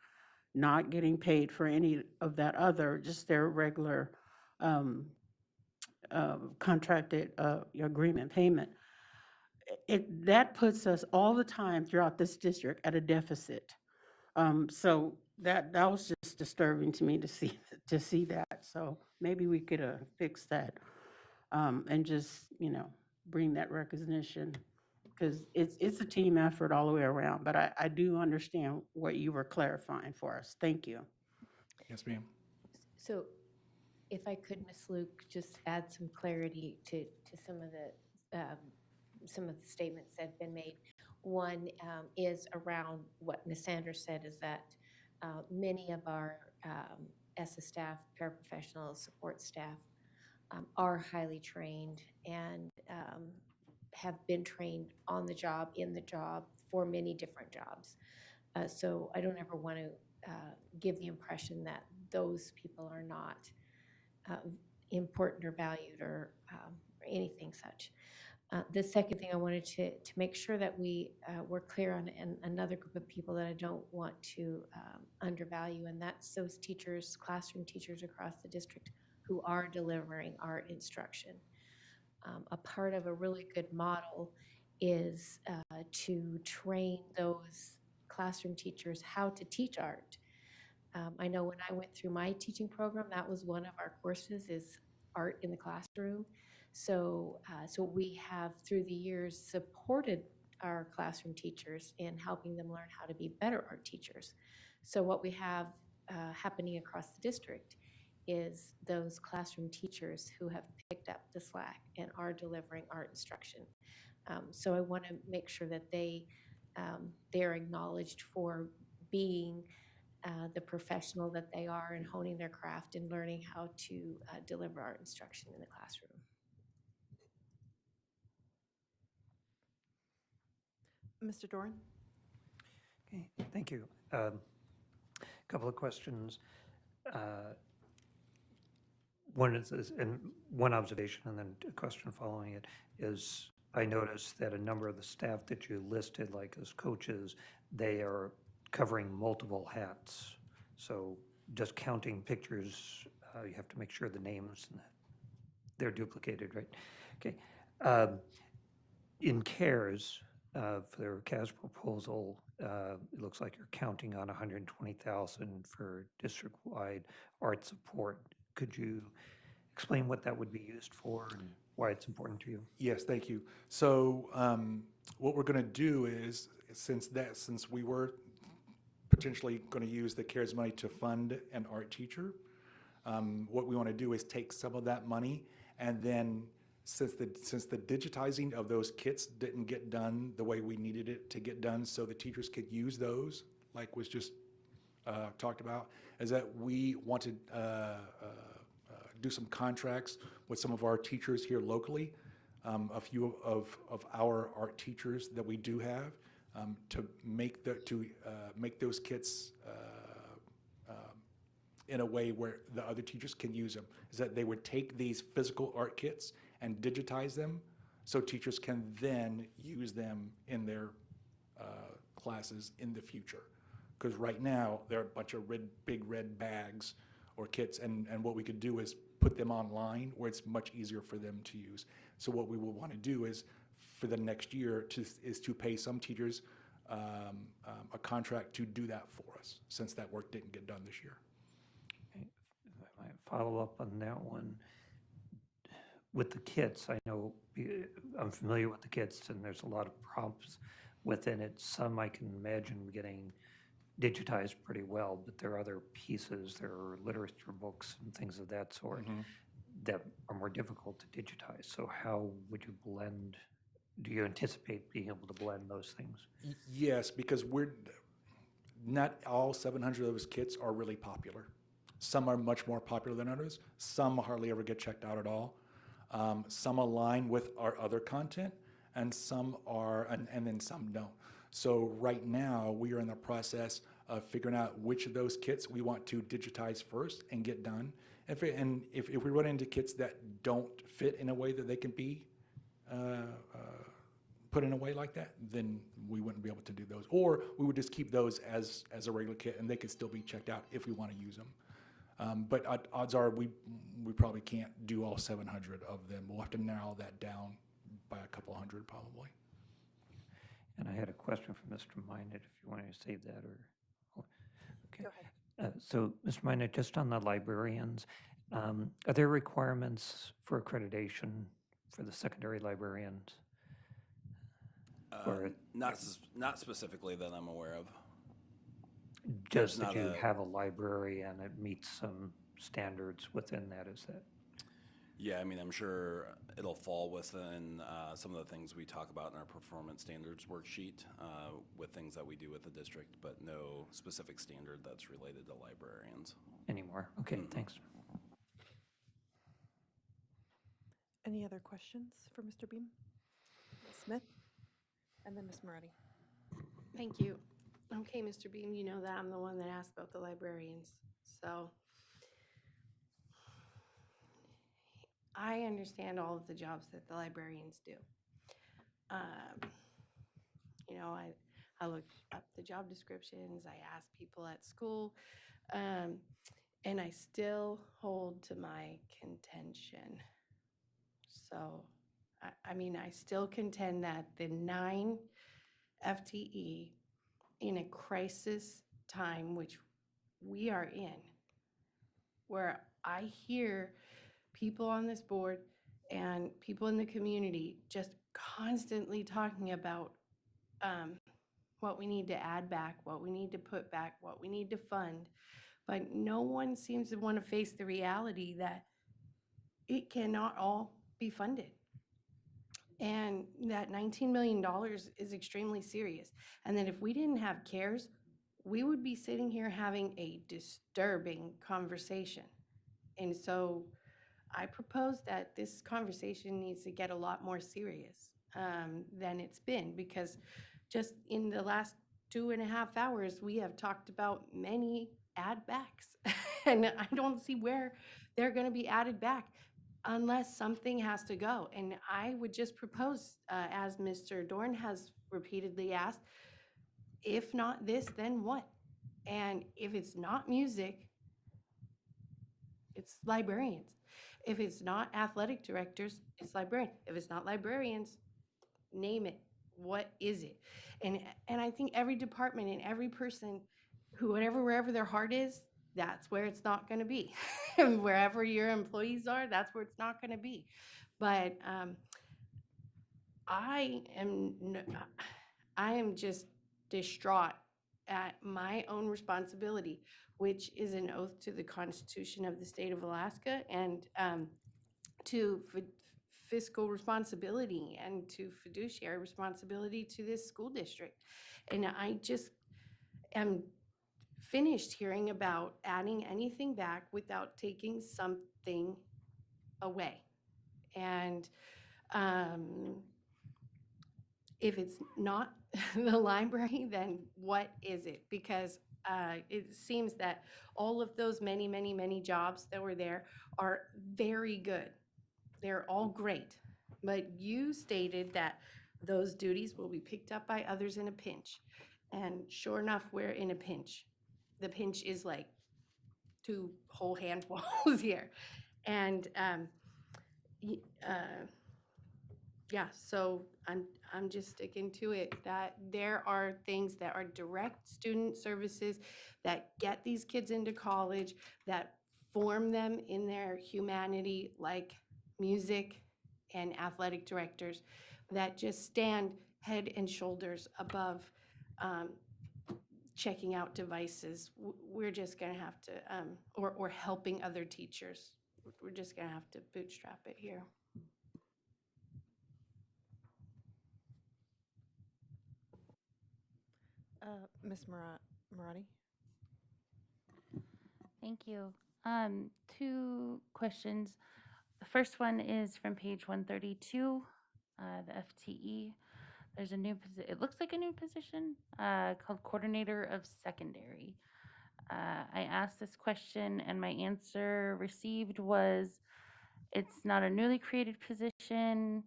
not getting paid for any of that other, just their regular contracted agreement payment. That puts us all the time throughout this district at a deficit. So that was just disturbing to me to see that. So maybe we could fix that and just, you know, bring that recognition, because it's a team effort all the way around. But I do understand what you were clarifying for us. Thank you. Yes, ma'am. So if I could, Ms. Luke, just add some clarity to some of the statements that have been made. One is around what Ms. Sanders said, is that many of our ESSA staff, paraprofessionals, support staff are highly trained and have been trained on the job, in the job, for many different jobs. So I don't ever want to give the impression that those people are not important or valued or anything such. The second thing I wanted to make sure that we were clear on, and another group of people that I don't want to undervalue, and that's those teachers, classroom teachers across the district who are delivering art instruction. A part of a really good model is to train those classroom teachers how to teach art. I know when I went through my teaching program, that was one of our courses, is art in the classroom. So we have through the years supported our classroom teachers in helping them learn how to be better art teachers. So what we have happening across the district is those classroom teachers who have picked up the slack and are delivering art instruction. So I want to make sure that they're acknowledged for being the professional that they are and honing their craft and learning how to deliver art instruction in the classroom. Mr. Doran? Okay, thank you. Couple of questions. One is, and one observation and then a question following it is, I noticed that a number of the staff that you listed, like as coaches, they are covering multiple hats. So just counting pictures, you have to make sure the names, they're duplicated, right? Okay. In CARES, for their CAS proposal, it looks like you're counting on 120,000 for district-wide art support. Could you explain what that would be used for and why it's important to you? Yes, thank you. So what we're going to do is, since we were potentially going to use the CARES money to fund an art teacher, what we want to do is take some of that money, and then since the digitizing of those kits didn't get done the way we needed it to get done, so the teachers could use those, like was just talked about, is that we want to do some contracts with some of our teachers here locally, a few of our art teachers that we do have, to make those kits in a way where the other teachers can use them. Is that they would take these physical art kits and digitize them, so teachers can then use them in their classes in the future. Because right now, they're a bunch of big red bags or kits, and what we could do is put them online where it's much easier for them to use. So what we will want to do is, for the next year, is to pay some teachers a contract to do that for us, since that work didn't get done this year. Okay. If I might follow up on that one. With the kits, I know, I'm familiar with the kits, and there's a lot of prompts within it. Some I can imagine getting digitized pretty well, but there are other pieces, there are literature books and things of that sort that are more difficult to digitize. So how would you blend, do you anticipate being able to blend those things? Yes, because not all 700 of those kits are really popular. Some are much more popular than others. Some hardly ever get checked out at all. Some align with our other content, and some are, and then some don't. So right now, we are in the process of figuring out which of those kits we want to digitize first and get done. If we run into kits that don't fit in a way that they can be put in a way like that, then we wouldn't be able to do those. Or we would just keep those as a regular kit, and they could still be checked out if we want to use them. But odds are we probably can't do all 700 of them. We'll have to narrow that down by a couple hundred probably. And I had a question for Mr. Minot, if you want to save that, or, okay. Go ahead. So, Mr. Minot, just on the librarians, are there requirements for accreditation for the secondary librarians? Or Not specifically that I'm aware of. just that not you a- have a library and it meets some standards within that, is that? Yeah, I mean, I'm sure it'll fall within some of the things we talk about in our performance standards worksheet with things that we do with the district, but no specific standard that's related to librarians. Anymore? Okay, thanks. Any other questions for Mr. Beam? Ms. Smith? And then Ms. Moretti. Thank you. Okay, Mr. Beam, you know that I'm the one that asked about the librarians. So I understand all of the jobs that the librarians do. You know, I looked up the job descriptions, I asked people at school, and I still hold to my contention. So, I mean, I still contend that the 9 FTE in a crisis time, which we are in, where I hear people on this board and people in the community just constantly talking about what we need to add back, what we need to put back, what we need to fund, but no one seems to want to face the reality that it cannot all be funded. And that $19 million is extremely serious. And that if we didn't have CARES, we would be sitting here having a disturbing conversation. And so I propose that this conversation needs to get a lot more serious than it's been, because just in the last 2.5 hours, we have talked about many add backs. And I don't see where they're going to be added back. unless something has to go. And I would just propose, as Mr. Dorn has repeatedly asked, if not this, then what? And if it's not music, it's librarians. If it's not athletic directors, it's librarian. If it's not librarians, name it. What is it? And I think every department and every person, wherever their heart is, that's where it's not going to be. And wherever your employees are, that's where it's not going to be. But I am just distraught at my own responsibility, which is an oath to the Constitution of the state of Alaska and to fiscal responsibility and to fiduciary responsibility to this school district. And I just am finished hearing about adding anything back without taking something away. And if it's not the library, then what is it? Because it seems that all of those many jobs that were there are very good. They're all great. But you stated that those duties will be picked up by others in a pinch. And sure enough, we're in a pinch. The pinch is like 2 whole handfuls here. And yeah, so I'm just sticking to it that there are things that are direct student services that get these kids into college, that form them in their humanity, like music and athletic directors, that just stand head and shoulders above checking out devices. We're just going to have to, or helping other teachers. We're just going to have to bootstrap it here. Ms. Marati? Thank you. 2 questions. The first one is from page 132, the FTE. There's a new position, it looks like a new position called Coordinator of Secondary. I asked this question and my answer received was, it's not a newly created position.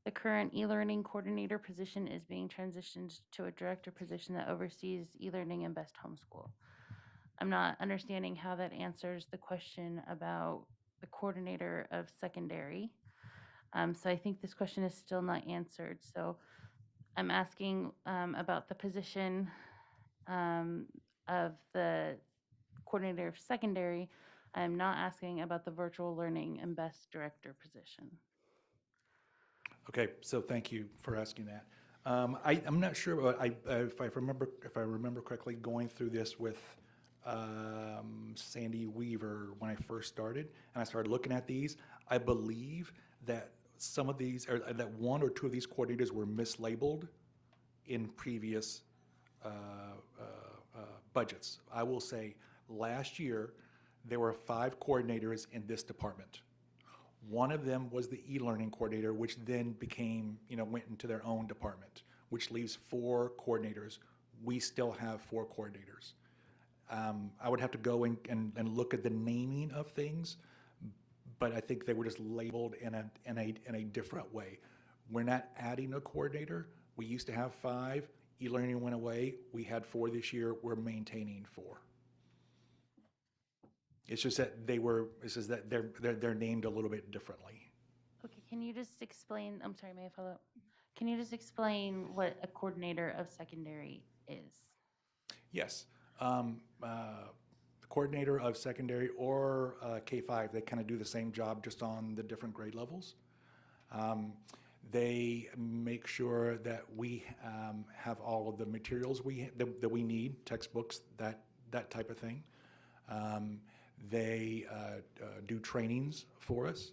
The current e-learning coordinator position is being transitioned to a director position that oversees e-learning and best homeschool. I'm not understanding how that answers the question about the coordinator of secondary. So I think this question is still not answered. So I'm asking about the position of the coordinator of secondary. I'm not asking about the virtual learning and best director position. Okay, so thank you for asking that. I'm not sure, but if I remember correctly, going through this with Sandy Weaver when I first started, and I started looking at these, I believe that some of these, or that 1 or 2 of these coordinators were mislabeled in previous budgets. I will say, last year, there were 5 coordinators in this department. One of them was the e-learning coordinator, which then became, went into their own department, which leaves 4 coordinators. We still have 4 coordinators. I would have to go and look at the naming of things, but I think they were just labeled in a different way. We're not adding a coordinator. We used to have 5. E-learning went away. We had 4 this year. We're maintaining 4. It's just that they're named a little bit differently. Okay, can you just explain, I'm sorry, may I follow up? Can you just explain what a coordinator of secondary is? Yes. The coordinator of secondary or K-5, they kind of do the same job, just on the different grade levels. They make sure that we have all of the materials that we need, textbooks, that type of thing. They do trainings for us.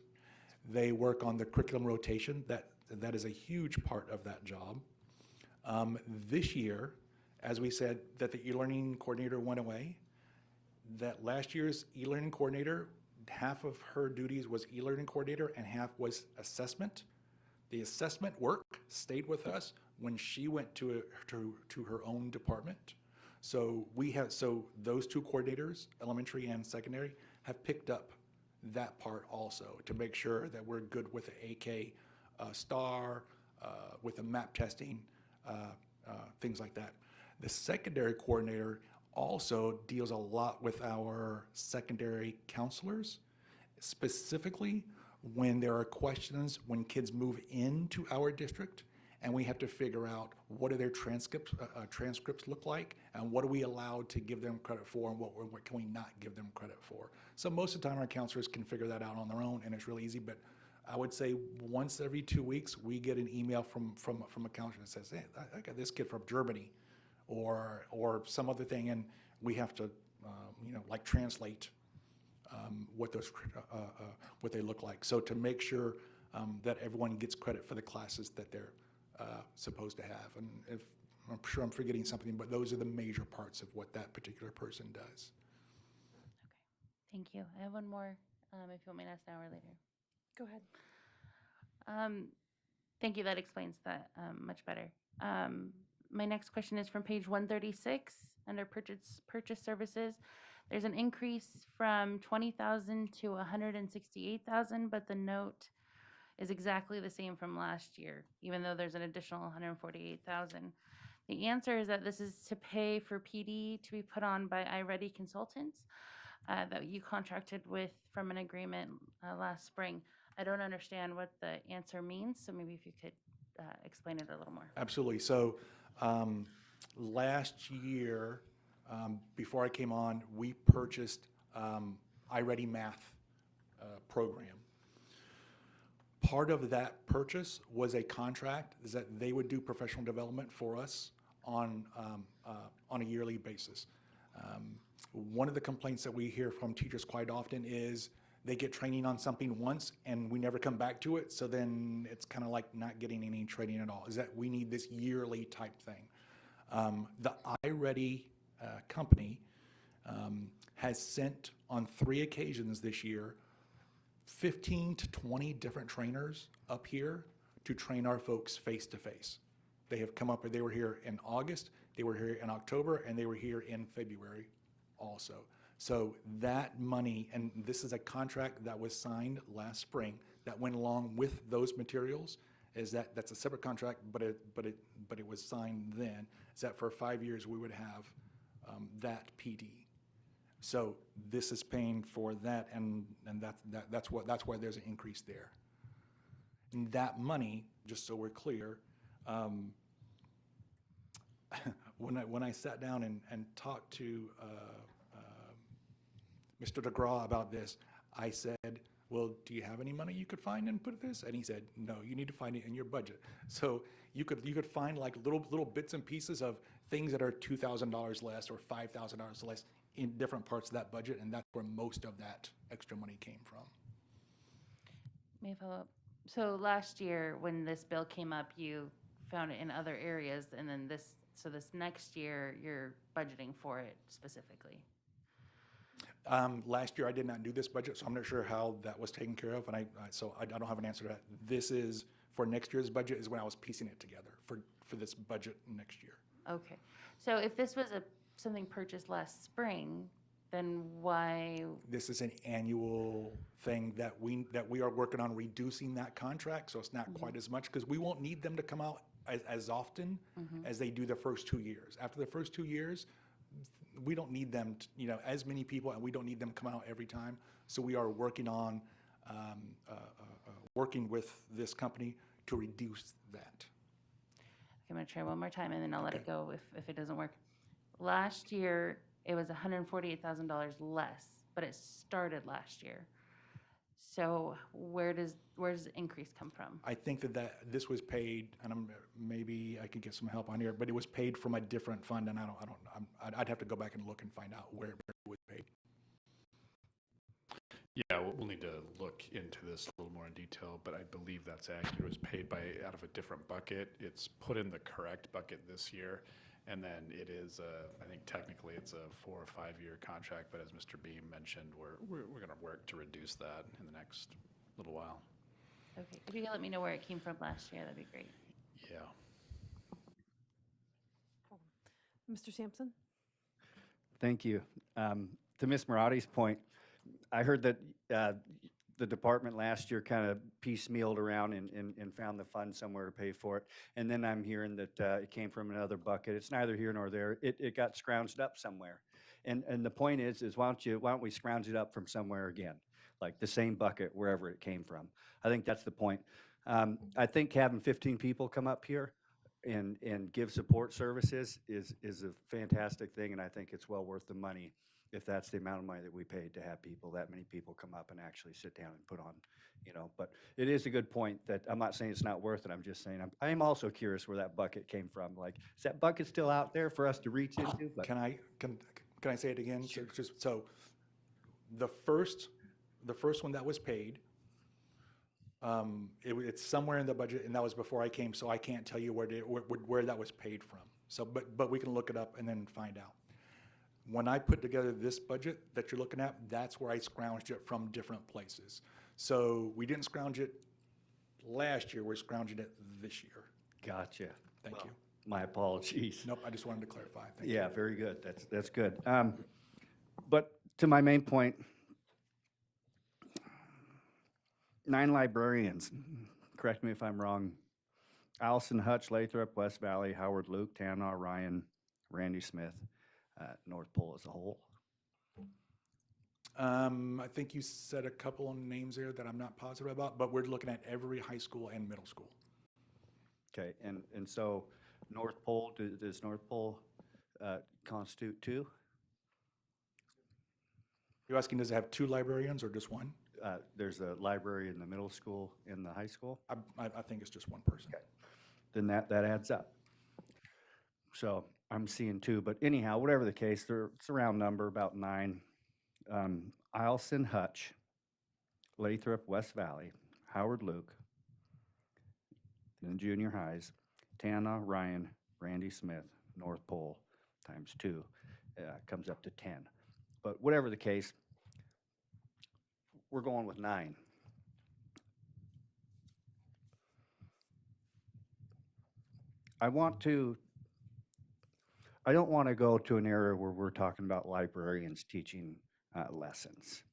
They work on the curriculum rotation. That is a huge part of that job. This year, as we said, that the e-learning coordinator went away, that last year's e-learning coordinator, half of her duties was e-learning coordinator and half was assessment. The assessment work stayed with us when she went to her own department. So those 2 coordinators, elementary and secondary, have picked up that part also, to make sure that we're good with the AK star, with the map testing, things like that. The secondary coordinator also deals a lot with our secondary counselors, specifically when there are questions when kids move into our district and we have to figure out what do their transcripts look like, and what are we allowed to give them credit for, and what can we not give them credit for. So most of the time our counselors can figure that out on their own, and it's really easy. But I would say once every 2 weeks we get an email from a counselor that says, hey, I got this kid from Germany or some other thing, and we have to like translate what they look like. So to make sure that everyone gets credit for the classes that they're supposed to have. And if I'm sure I'm forgetting something, but those are the major parts of what that particular person does. Okay, thank you. I have one more, if you want me to ask now or later. Go ahead. Thank you, that explains that much better. My next question is from page 136, under purchase services. There's an increase from 20,000 to 168,000, but the note is exactly the same from last year, even though there's an additional 148,000. The answer is that this is to pay for PD to be put on by iReady Consultants that you contracted with from an agreement last spring. I don't understand what the answer means, so maybe if you could explain it a little more. Absolutely. So last year, before I came on, we purchased iReady Math program. Part of that purchase was a contract that they would do professional development for us on a yearly basis. One of the complaints that we hear from teachers quite often is they get training on something once and we never come back to it, so then it's kind of like not getting any training at all, is that we need this yearly type thing. The iReady company has sent on 3 occasions this year 15 to 20 different trainers up here to train our folks face to face. They have come up, they were here in August, they were here in October, and they were here in February also. So that money, and this is a contract that was signed last spring that went along with those materials, that's a separate contract, but it was signed then, is that for 5 years we would have that PD. So this is paying for that, and that's why there's an increase there. And that money, just so we're clear, when I sat down and talked to Mr. DeGraw about this, I said, well, do you have any money you could find and put this? And he said, no, you need to find it in your budget. So you could find like little bits and pieces of things that are $2,000 less or $5,000 less in different parts of that budget, and that's where most of that extra money came from. May I follow up? So last year, when this bill came up, you found it in other areas, and then this next year, you're budgeting for it specifically. Last year, I did not do this budget, so I'm not sure how that was taken care of, and I don't have an answer to that. This is, for next year's budget, is when I was piecing it together for this budget next year. Okay. So if this was something purchased last spring, then why? This is an annual thing that we are working on reducing that contract, so it's not quite as much, because we won't need them to come out as often as they do the first 2 years. After the first 2 years, we don't need them, as many people, and we don't need them come out every time. So we are working on working with this company to reduce that. I'm going to try one more time, and then I'll let it go if it doesn't work. Last year, it was $148,000 less, but it started last year. So where does the increase come from? I think that this was paid, and maybe I could get some help on here, but it was paid from a different fund, and I'd have to go back and look and find out where it was paid. Yeah, we'll need to look into this a little more in detail, but I believe that's accurate. It was paid out of a different bucket. It's put in the correct bucket this year, and then it is, I think technically it's a 4 or 5 year contract, but as Mr. Beam mentioned, we're going to work to reduce that in the next little while. Okay, if you can let me know where it came from last year, that'd be great. Yeah. Mr. Sampson? Thank you. To Ms. Marati's point, I heard that the department last year kind of piecemealed around and found the fund somewhere to pay for it. And then I'm hearing that it came from another bucket. It's neither here nor there. It got scrounged up somewhere. And the point is why don't we scrounge it up from somewhere again, like the same bucket wherever it came from. I think that's the point. I think having 15 people come up here and give support services is a fantastic thing, and I think it's well worth the money if that's the amount of money that we paid to have that many people come up and actually sit down and put on, but it is a good point that I'm not saying it's not worth it. I'm just saying I am also curious where that bucket came from. Like, is that bucket still out there for us to reach into? But Can I say it again? Sure. So the first one that was paid, it's somewhere in the budget, and that was before I came, so I can't tell you where that was paid from. So, but we can look it up and then find out. When I put together this budget that you're looking at, that's where I scrounged it from different places. So we didn't scrounge it last year, we're scrounging it this year. Gotcha. Thank you. My apologies. Nope, I just wanted to clarify. Thank you. Yeah, very good. That's good. But to my main point, 9 librarians. Correct me if I'm wrong. Allison Hutch, Lathrop, West Valley, Howard Luke, Tana, Ryan, Randy Smith, North Pole as a whole. I think you said a couple of names there that I'm not positive about, but we're looking at every high school and middle school. Okay, and so North Pole, does North Pole constitute 2? You're asking, does it have 2 librarians or just 1? There's a library in the middle school and the high school. I think it's just 1 person. Okay. Then that adds up. So I'm seeing 2, but anyhow, whatever the case, it's a round number, about 9. Eielson Hutch, Lathrop, West Valley, Howard Luke, in the junior highs, Tana, Ryan, Randy Smith, North Pole, times 2, comes up to 10. But whatever the case, we're going with 9. I don't want to go to an area where we're talking about librarians teaching lessons.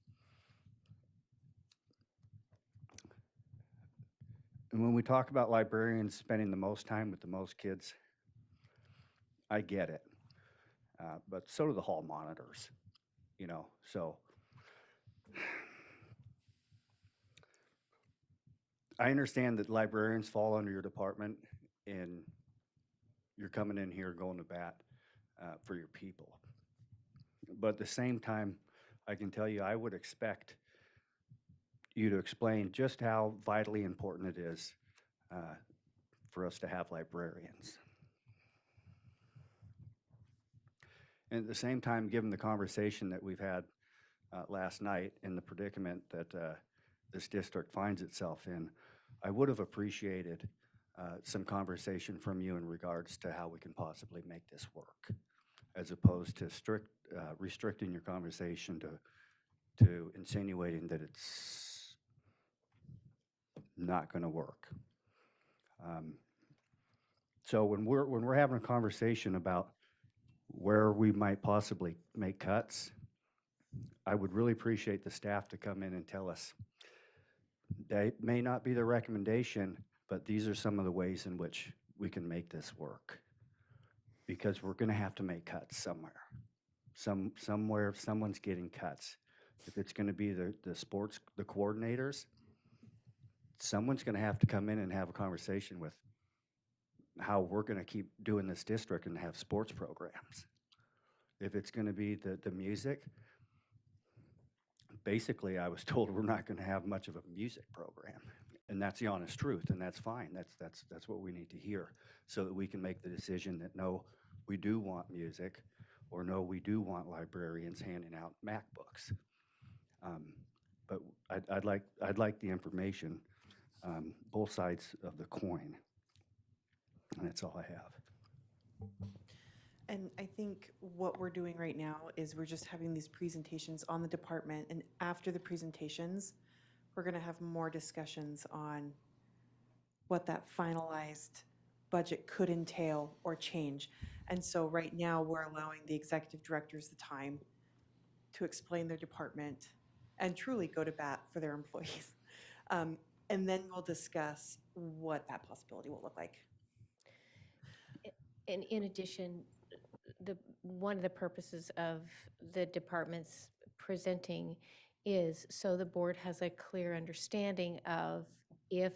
And when we talk about librarians spending the most time with the most kids, I get it. But so do the hall monitors, so. I understand that librarians fall under your department, and you're coming in here going to bat for your people. But at the same time, I can tell you, I would expect you to explain just how vitally important it is for us to have librarians. And at the same time, given the conversation that we've had last night and the predicament that this district finds itself in, I would have appreciated some conversation from you in regards to how we can possibly make this work, as opposed to restricting your conversation to insinuating that it's not going to work. So when we're having a conversation about where we might possibly make cuts, I would really appreciate the staff to come in and tell us. They may not be the recommendation, but these are some of the ways in which we can make this work. Because we're going to have to make cuts somewhere. Somewhere, someone's getting cuts. If it's going to be the coordinators, someone's going to have to come in and have a conversation with how we're going to keep doing this district and have sports programs. If it's going to be the music, basically I was told we're not going to have much of a music program. And that's the honest truth, and that's fine. That's what we need to hear, so that we can make the decision that no, we do want music, or no, we do want librarians handing out MacBooks. But I'd like the information, both sides of the coin, and that's all I have. And I think what we're doing right now is we're just having these presentations on the department, and after the presentations, we're going to have more discussions on what that finalized budget could entail or change. And so right now, we're allowing the executive directors the time to explain their department and truly go to bat for their employees. And then we'll discuss what that possibility will look like. And in addition, one of the purposes of the departments presenting is so the board has a clear understanding of if,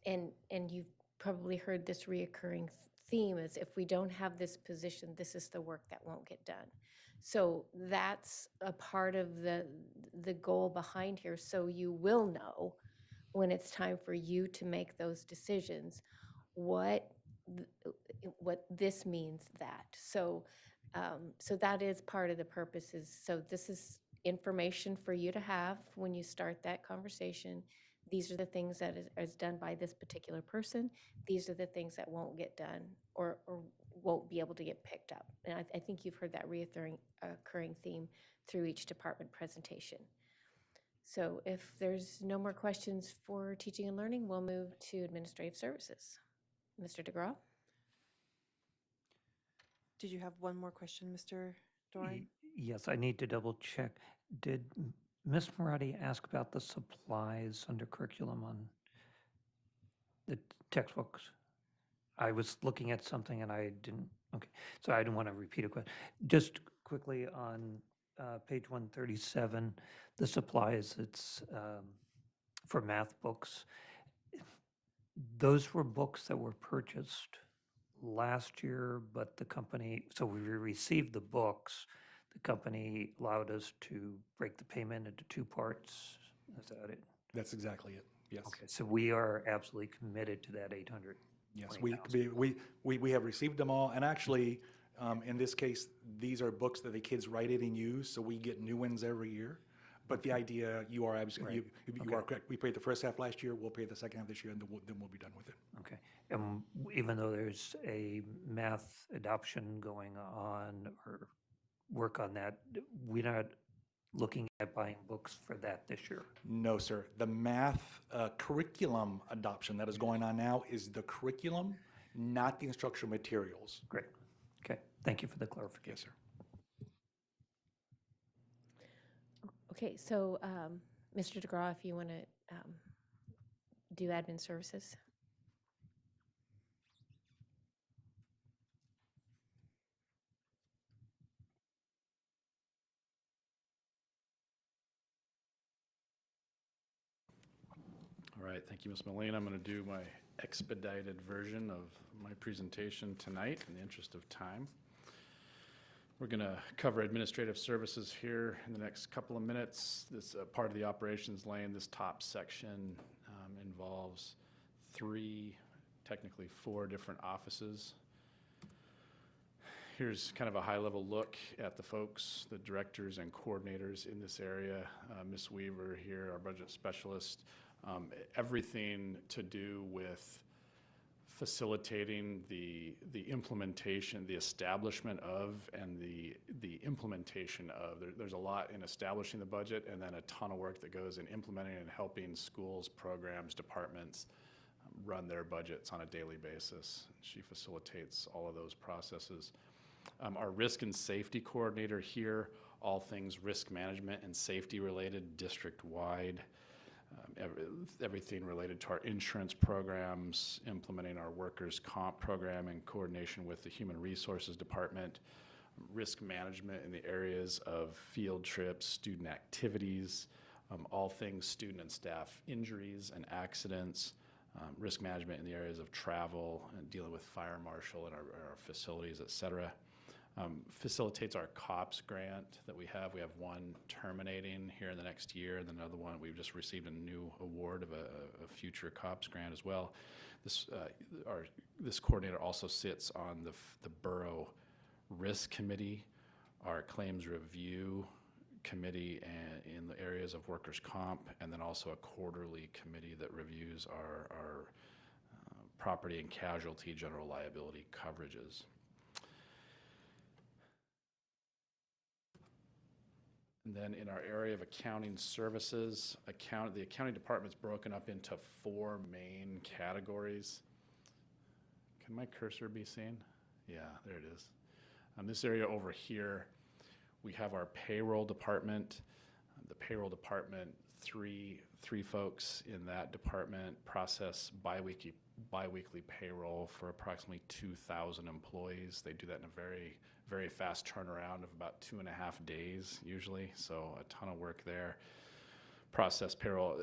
and you've probably heard this reoccurring theme is if we don't have this position, this is the work that won't get done. So that's a part of the goal behind here. So you will know when it's time for you to make those decisions, what this means that. So, so that is part of the purposes. So this is information for you to have when you start that conversation. These are the things that is done by this particular person. These are the things that won't get done or won't be able to get picked up. And I think you've heard that recurring theme through each department presentation. So if there's no more questions for teaching and learning, we'll move to administrative services. Mr. DeGraw? Did you have one more question, Mr. Doran? Yes, I need to double check. Did Ms. Moratti ask about the supplies under curriculum on the textbooks? I was looking at something and I didn't, okay, so I didn't want to repeat a question. Just quickly on page 137, the supplies, it's for math books. Those were books that were purchased last year, but the company, so we received the books. The company allowed us to break the payment into two parts. Is that it? That's exactly it, yes. Okay, so we are absolutely committed to that 800. Yes, we have received them all, and actually, in this case, these are books that the kids write in and use, so we get new ones every year. But the idea, you are absolutely, you are correct. We paid the first half last year, we'll pay the second half this year, and then we'll be done with it. Okay, and even though there's a math adoption going on or work on that, we're not looking at buying books for that this year? No, sir. The math curriculum adoption that is going on now is the curriculum, not the instructional materials. Great. Okay, thank you for the clarification. Yes, sir. Okay, so Mr. DeGraw, if you want to do admin services. All right, thank you, Ms. Molina. I'm going to do my expedited version of my presentation tonight in the interest of time. We're going to cover administrative services here in the next couple of minutes. This part of the operations lane, this top section involves technically four different offices. Here's kind of a high-level look at the folks, the directors and coordinators in this area. Ms. Weaver here, our budget specialist. Everything to do with facilitating the implementation, the establishment of, and the implementation of. There's a lot in establishing the budget, and then a ton of work that goes in implementing and helping schools, programs, departments run their budgets on a daily basis. She facilitates all of those processes. Our risk and safety coordinator here, all things risk management and safety related district-wide. Everything related to our insurance programs, implementing our workers' comp program in coordination with the Human Resources Department, risk management in the areas of field trips, student activities, all things student and staff injuries and accidents, risk management in the areas of travel and dealing with fire marshal in our facilities, et cetera. Facilitates our COPS grant that we have. We have one terminating here in the next year, and another one, we've just received a new award of a future COPS grant as well. This coordinator also sits on the borough risk committee, our claims review committee, and in the areas of workers' comp, and then also a quarterly committee that reviews our property and casualty general liability coverages. And then in our area of accounting services, the accounting department's broken up into four main categories. Can my cursor be seen? Yeah, there it is. This area over here, we have our payroll department. The payroll department, three folks in that department process biweekly payroll for approximately 2,000 employees. They do that in a very, very fast turnaround of about 2.5 days usually, so a ton of work there. Process payroll,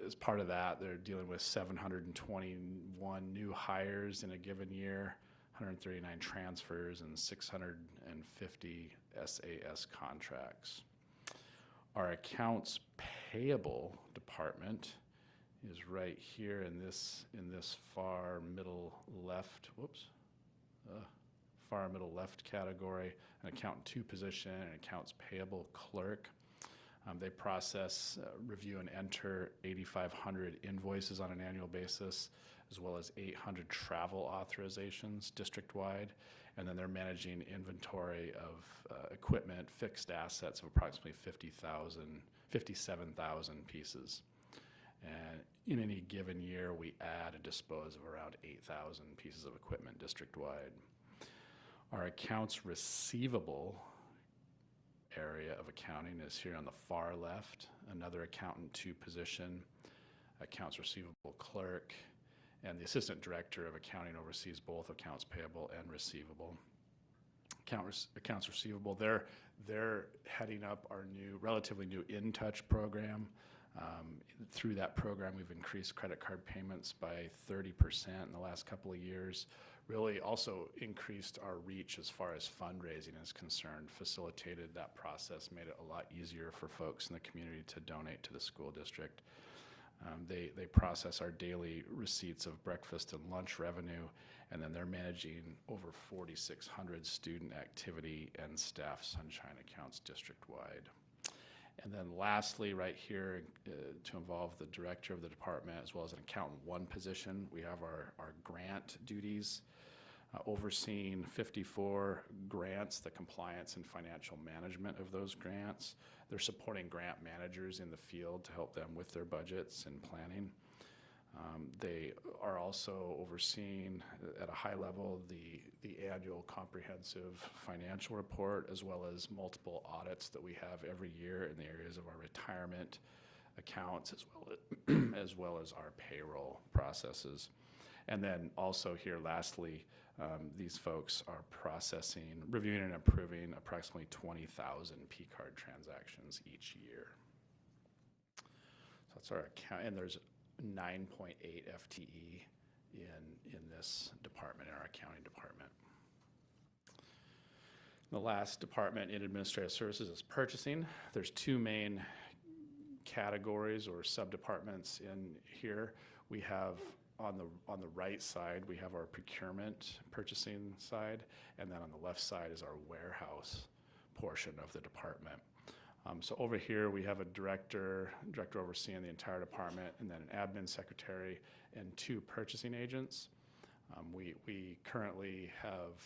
as part of that, they're dealing with 721 new hires in a given year, 139 transfers, and 650 SAS contracts. Our accounts payable department is right here in this far middle left, far middle left category, an accountant 2 position, an accounts payable clerk. They process, review, and enter 8,500 invoices on an annual basis, as well as 800 travel authorizations district-wide. And then they're managing inventory of equipment, fixed assets of approximately 57,000 pieces. And in any given year, we add and dispose of around 8,000 pieces of equipment district-wide. Our accounts receivable area of accounting is here on the far left, another accountant 2 position, accounts receivable clerk, and the assistant director of accounting oversees both accounts payable and receivable. Accounts receivable, they're heading up our relatively new InTouch program. Through that program, we've increased credit card payments by 30% in the last couple of years. Really also increased our reach as far as fundraising is concerned, facilitated that process, made it a lot easier for folks in the community to donate to the school district. They process our daily receipts of breakfast and lunch revenue, and then they're managing over 4,600 student activity and staff sunshine accounts district-wide. And then lastly, right here, to involve the director of the department as well as an accountant 1 position, we have our grant duties, overseeing 54 grants, the compliance and financial management of those grants. They're supporting grant managers in the field to help them with their budgets and planning. They are also overseeing at a high level the annual comprehensive financial report, as well as multiple audits that we have every year in the areas of our retirement accounts, as well as our payroll processes. And then also here lastly, these folks are processing, reviewing and approving approximately 20,000 P-card transactions each year. So that's our account, and there's 9.8 FTE in this department, in our accounting department. The last department in administrative services is purchasing. There's 2 main categories or sub-departments in here. We have on the right side, we have our procurement purchasing side, and then on the left side is our warehouse portion of the department. So over here, we have a director overseeing the entire department, and then an admin secretary and 2 purchasing agents. We currently have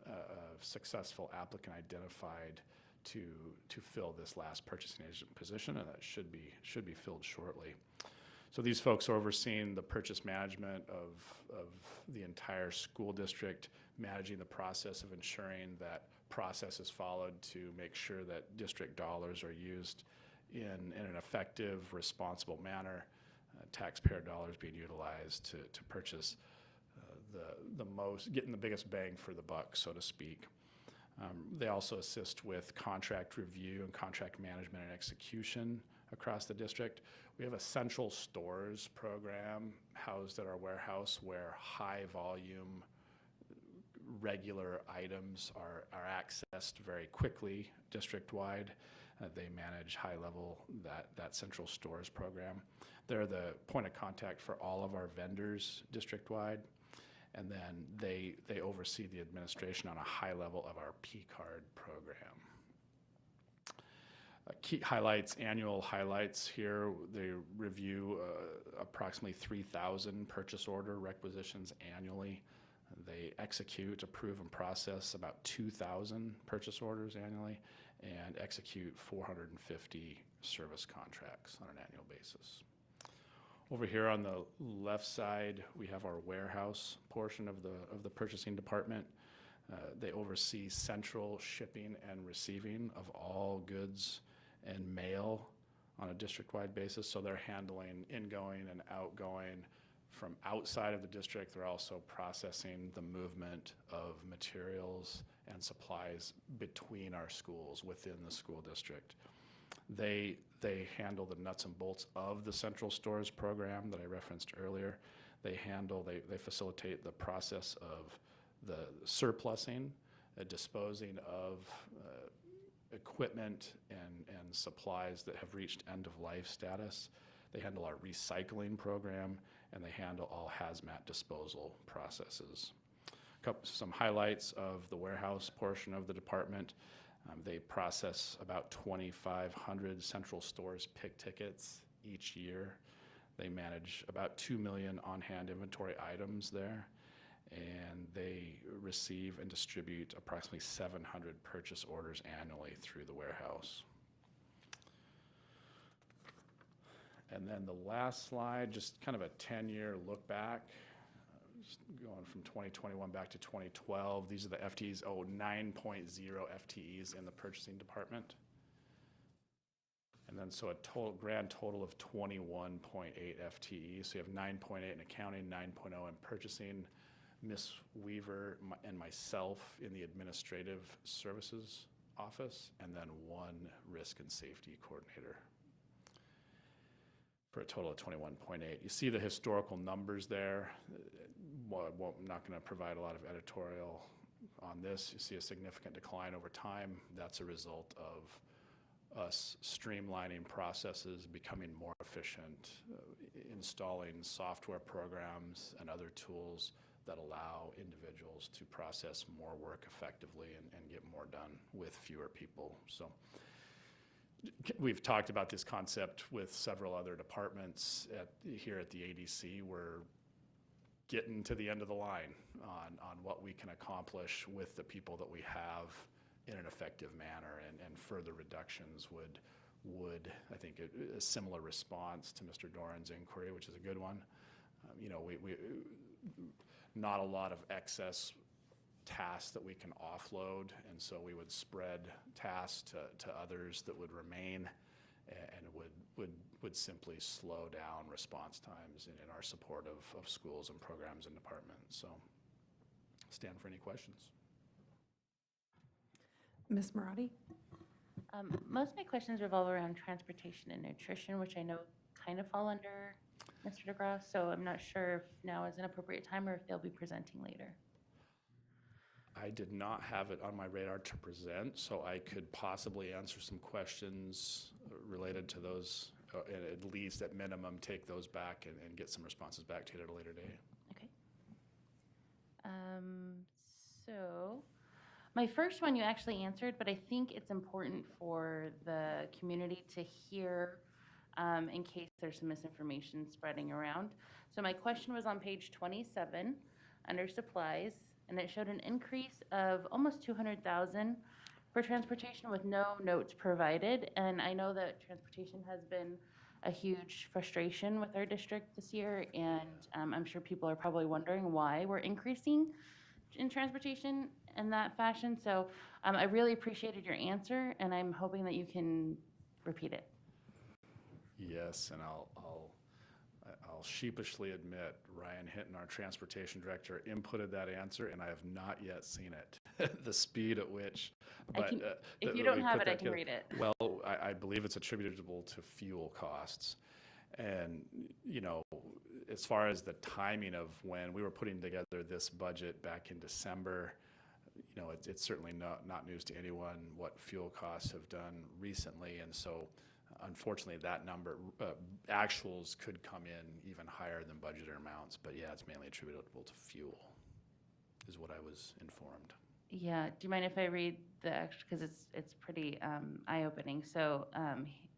a successful applicant identified to fill this last purchasing agent position, and that should be filled shortly. So these folks are overseeing the purchase management of the entire school district, managing the process of ensuring that process is followed to make sure that district dollars are used in an effective, responsible manner, taxpayer dollars being utilized to purchase the most, getting the biggest bang for the buck, so to speak. They also assist with contract review and contract management and execution across the district. We have a central stores program housed at our warehouse where high volume, regular items are accessed very quickly district-wide. They manage high level that central stores program. They're the point of contact for all of our vendors district-wide. And then they oversee the administration on a high level of our P-card program. Key highlights, annual highlights here, they review approximately 3,000 purchase order requisitions annually. They execute, approve, and process about 2,000 purchase orders annually and execute 450 service contracts on an annual basis. Over here on the left side, we have our warehouse portion of the purchasing department. They oversee central shipping and receiving of all goods and mail on a district-wide basis. So they're handling ingoing and outgoing from outside of the district. They're also processing the movement of materials and supplies between our schools within the school district. They handle the nuts and bolts of the central stores program that I referenced earlier. They facilitate the process of the surplusing, disposing of equipment and supplies that have reached end-of-life status. They handle our recycling program, and they handle all hazmat disposal processes. Some highlights of the warehouse portion of the department. They process about 2,500 central stores pick tickets each year. They manage about 2 million on-hand inventory items there, and they receive and distribute approximately 700 purchase orders annually through the warehouse. And then the last slide, just kind of a 10-year look back, just going from 2021 back to 2012. These are the FTEs, 9.0 FTEs in the purchasing department. And then so a grand total of 21.8 FTEs. So you have 9.8 in accounting, 9.0 in purchasing, Ms. Weaver and myself in the administrative services office, and then one risk and safety coordinator, for a total of 21.8. You see the historical numbers there. I'm not going to provide a lot of editorial on this. You see a significant decline over time. That's a result of us streamlining processes, becoming more efficient, installing software programs and other tools that allow individuals to process more work effectively and get more done with fewer people. So we've talked about this concept with several other departments here at the ADC. We're getting to the end of the line on what we can accomplish with the people that we have in an effective manner, and further reductions would I think, a similar response to Mr. Doran's inquiry, which is a good one. We not a lot of excess tasks that we can offload, and so we would spread tasks to others that would remain, and would simply slow down response times in our support of schools and programs and departments. So stand for any questions. Ms. Marotti? Most of my questions revolve around transportation and nutrition, which I know kind of fall under Mr. DeGrasse, so I'm not sure if now is an appropriate time or if they'll be presenting later. I did not have it on my radar to present, so I could possibly answer some questions related to those, and at least at minimum take those back and get some responses back to you at a later date. Okay. So my first one you actually answered, but I think it's important for the community to hear in case there's some misinformation spreading around. So my question was on page 27 under supplies, and it showed an increase of almost 200,000 for transportation with no notes provided. And I know that transportation has been a huge frustration with our district this year, and I'm sure people are probably wondering why we're increasing in transportation in that fashion. So I really appreciated your answer, and I'm hoping that you can repeat it. Yes, and I'll sheepishly admit Ryan Hinton, our transportation director, inputted that answer, and I have not yet seen it. The speed at which, but if you don't have it, I can read it. Well, I believe it's attributable to fuel costs, and as far as the timing of when we were putting together this budget back in December, it's certainly not news to anyone what fuel costs have done recently, and so unfortunately that number, actuals could come in even higher than budgeted amounts, but yeah, it's mainly attributable to fuel, is what I was informed. Yeah, do you mind if I read the extra, because it's pretty eye-opening. So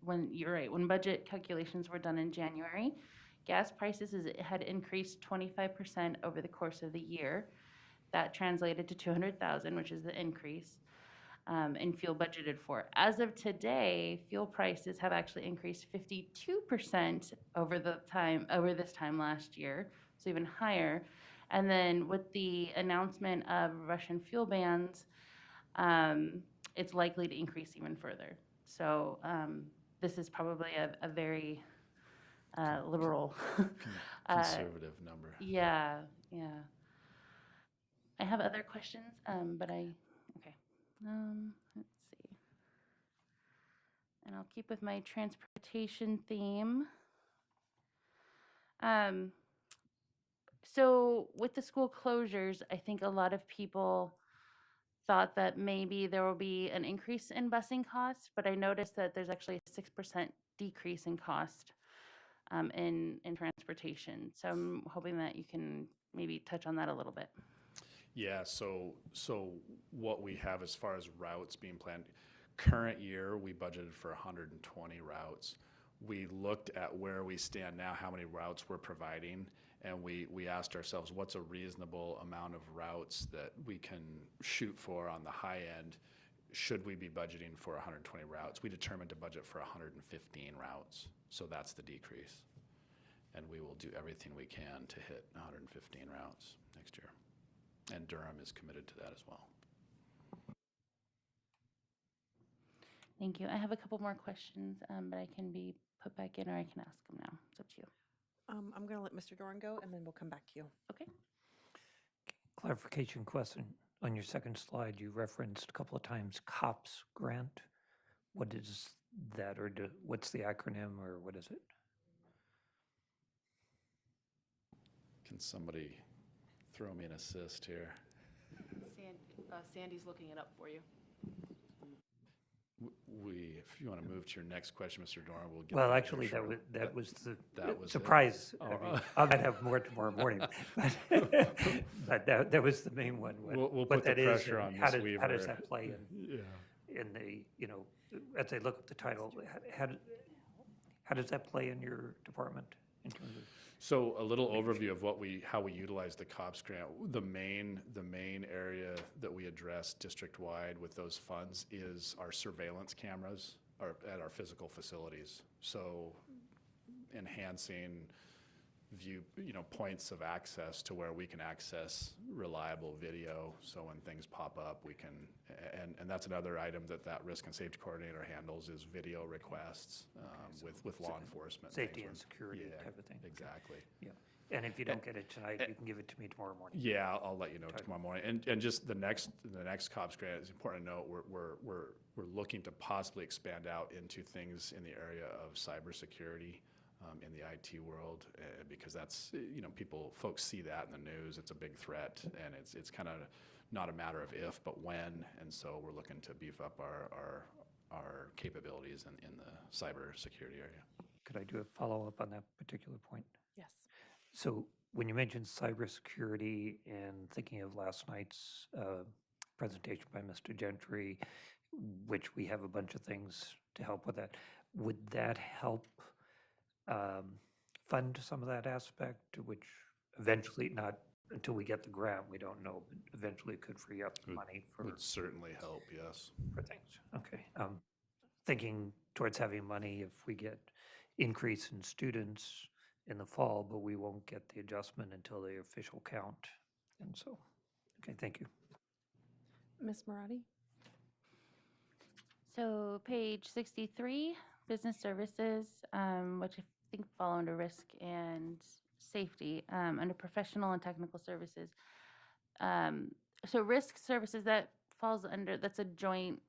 when you're right, when budget calculations were done in January, gas prices had increased 25% over the course of the year. That translated to 200,000, which is the increase in fuel budgeted for. As of today, fuel prices have actually increased 52% over this time last year, so even higher. And then with the announcement of Russian fuel bans, it's likely to increase even further. So this is probably a very liberal. Conservative number. Yeah, yeah. I have other questions, but okay. Let's see. And I'll keep with my transportation theme. So with the school closures, I think a lot of people thought that maybe there will be an increase in busing costs, but I noticed that there's actually a 6% decrease in cost in transportation. So I'm hoping that you can maybe touch on that a little bit. Yeah, so what we have as far as routes being planned, current year, we budgeted for 120 routes. We looked at where we stand now, how many routes we're providing, and we asked ourselves, what's a reasonable amount of routes that we can shoot for on the high end? Should we be budgeting for 120 routes? We determined to budget for 115 routes, so that's the decrease. And we will do everything we can to hit 115 routes next year. And Durham is committed to that as well. Thank you. I have a couple more questions, but I can be put back in or I can ask them now. It's up to you. I'm going to let Mr. Doran go, and then we'll come back to you. Okay. Clarification question. On your second slide, you referenced a couple of times COPS grant. What is that, or what's the acronym, or what is it? Can somebody throw me an assist here? Sandy's looking it up for you. If you want to move to your next question, Mr. Doran, we'll get. Well, that actually, shortly. that was the That was it. surprise. Oh, I mean, I might have more tomorrow morning, but that was the main one. We'll what put the that is pressure and on how Ms. does, How does Weaver. that play in the, as I look at the title, how does that play in your department in terms of? So a little overview of how we utilize the COPS grant. The main area that we address district-wide with those funds is our surveillance cameras at our physical facilities. So enhancing view, points of access to where we can access reliable video. So when things pop up, we can, and that's another item that risk and safety coordinator handles is video requests with law enforcement. Safety and security type of thing. Exactly. Yeah. And if you don't get it tonight, you can give it to me tomorrow morning. Yeah, I'll let you know tomorrow morning. And just the next COPS grant is important to note. We're looking to possibly expand out into things in the area of cybersecurity. In the IT world, because that's, folks see that in the news. It's a big threat, and it's kind of not a matter of if, but when. And so we're looking to beef up our capabilities in the cybersecurity area. Could I do a follow-up on that particular point? Yes. So when you mentioned cybersecurity and thinking of last night's presentation by Mr. Gentry, which we have a bunch of things to help with that, would that help fund some of that aspect, which eventually, not until we get the grant, we don't know, but eventually it could free up money for. Would certainly help, yes. For things, okay. Thinking towards having money if we get increase in students in the fall, but we won't get the adjustment until the official count. And so, okay, thank you. Ms. Marati? So page 63, business services, which I think fall under risk and safety, under professional and technical services. So risk services, that falls under, that's a joint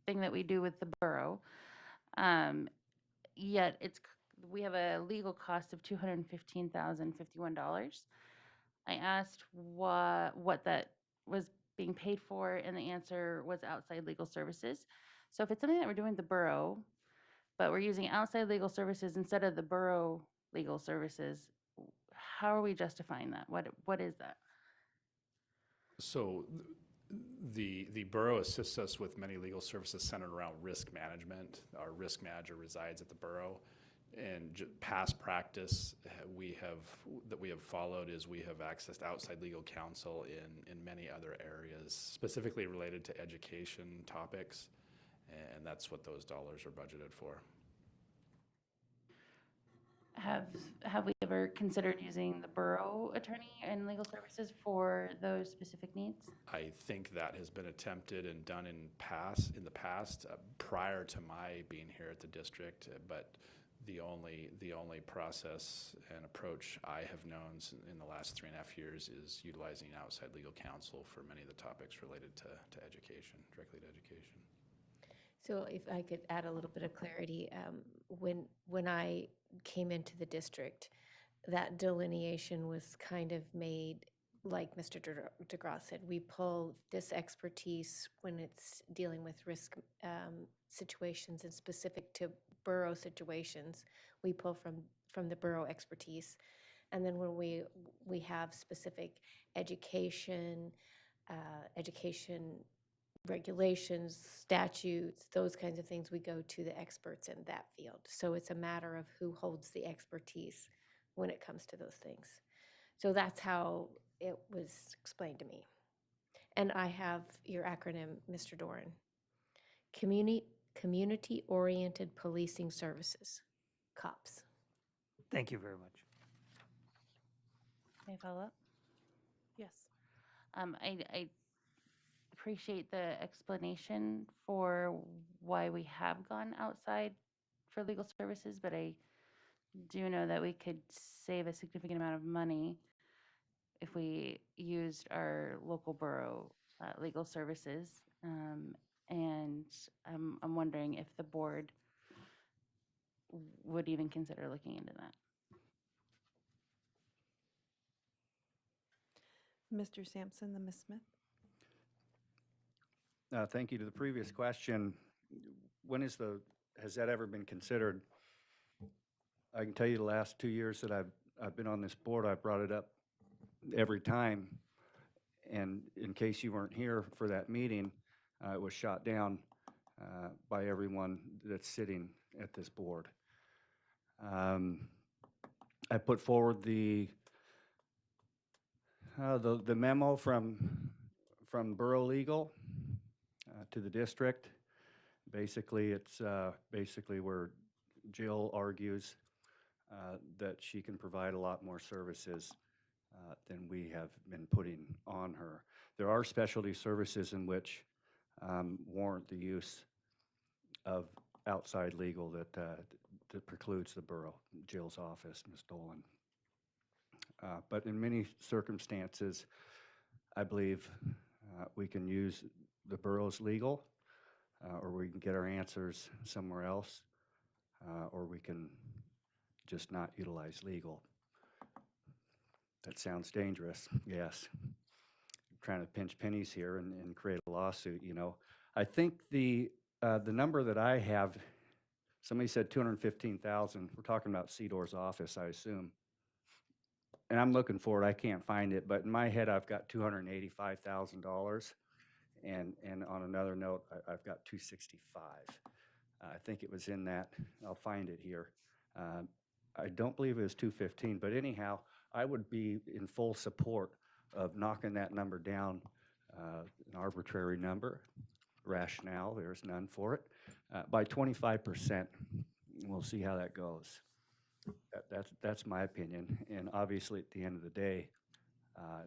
thing that we do with the borough. Yet we have a legal cost of $215,051. I asked what that was being paid for, and the answer was outside legal services. So if it's something that we're doing with the borough, but we're using outside legal services instead of the borough legal services, how are we justifying that? What is that? So the borough assists us with many legal services centered around risk management. Our risk manager resides at the borough. And past practice we have followed is we have accessed outside legal counsel in many other areas, specifically related to education topics, and that's what those dollars are budgeted for. Have we ever considered using the borough attorney and legal services for those specific needs? I think that has been attempted and done in the past, prior to my being here at the district, but the only process and approach I have known in the last 3.5 years is utilizing outside legal counsel for many of the topics related to education, directly to education. So if I could add a little bit of clarity, when I came into the district, that delineation was kind of made, like Mr. DeGrasse said, we pull this expertise when it's dealing with risk situations and specific to borough situations. We pull from the borough expertise. And then when we have specific education regulations, statutes, those kinds of things, we go to the experts in that field. So it's a matter of who holds the expertise when it comes to those things. So that's how it was explained to me. And I have your acronym, Mr. Doran. Community-Oriented Policing Services, COPS. Thank you very much. May I follow up? Yes. I appreciate the explanation for why we have gone outside for legal services, but I do know that we could save a significant amount of money if we used our local borough legal services. And I'm wondering if the board would even consider looking into that. Mr. Sampson, then Ms. Smith. Thank you. To the previous question, has that ever been considered? I can tell you the last 2 years that I've been on this board, I've brought it up every time. And in case you weren't here for that meeting, it was shot down by everyone that's sitting at this board. I put forward the memo from Borough Legal to the district. Basically, it's basically where Jill argues that she can provide a lot more services than we have been putting on her. There are specialty services in which warrant the use of outside legal that precludes the borough, Jill's office, Ms. Dolan. But in many circumstances, I believe we can use the borough's legal, or we can get our answers somewhere else, or we can just not utilize legal. That sounds dangerous, yes. I'm trying to pinch pennies here and create a lawsuit, you know. I think the number that I have, somebody said 215,000. We're talking about Cedor's office, I assume. And I'm looking for it. I can't find it, but in my head, I've got $285,000. And on another note, I've got 265. I think it was in that. I'll find it here. I don't believe it was 215, but anyhow, I would be in full support of knocking that number down, an arbitrary number, rationale, there's none for it, by 25%. We'll see how that goes. That's my opinion. And obviously, at the end of the day,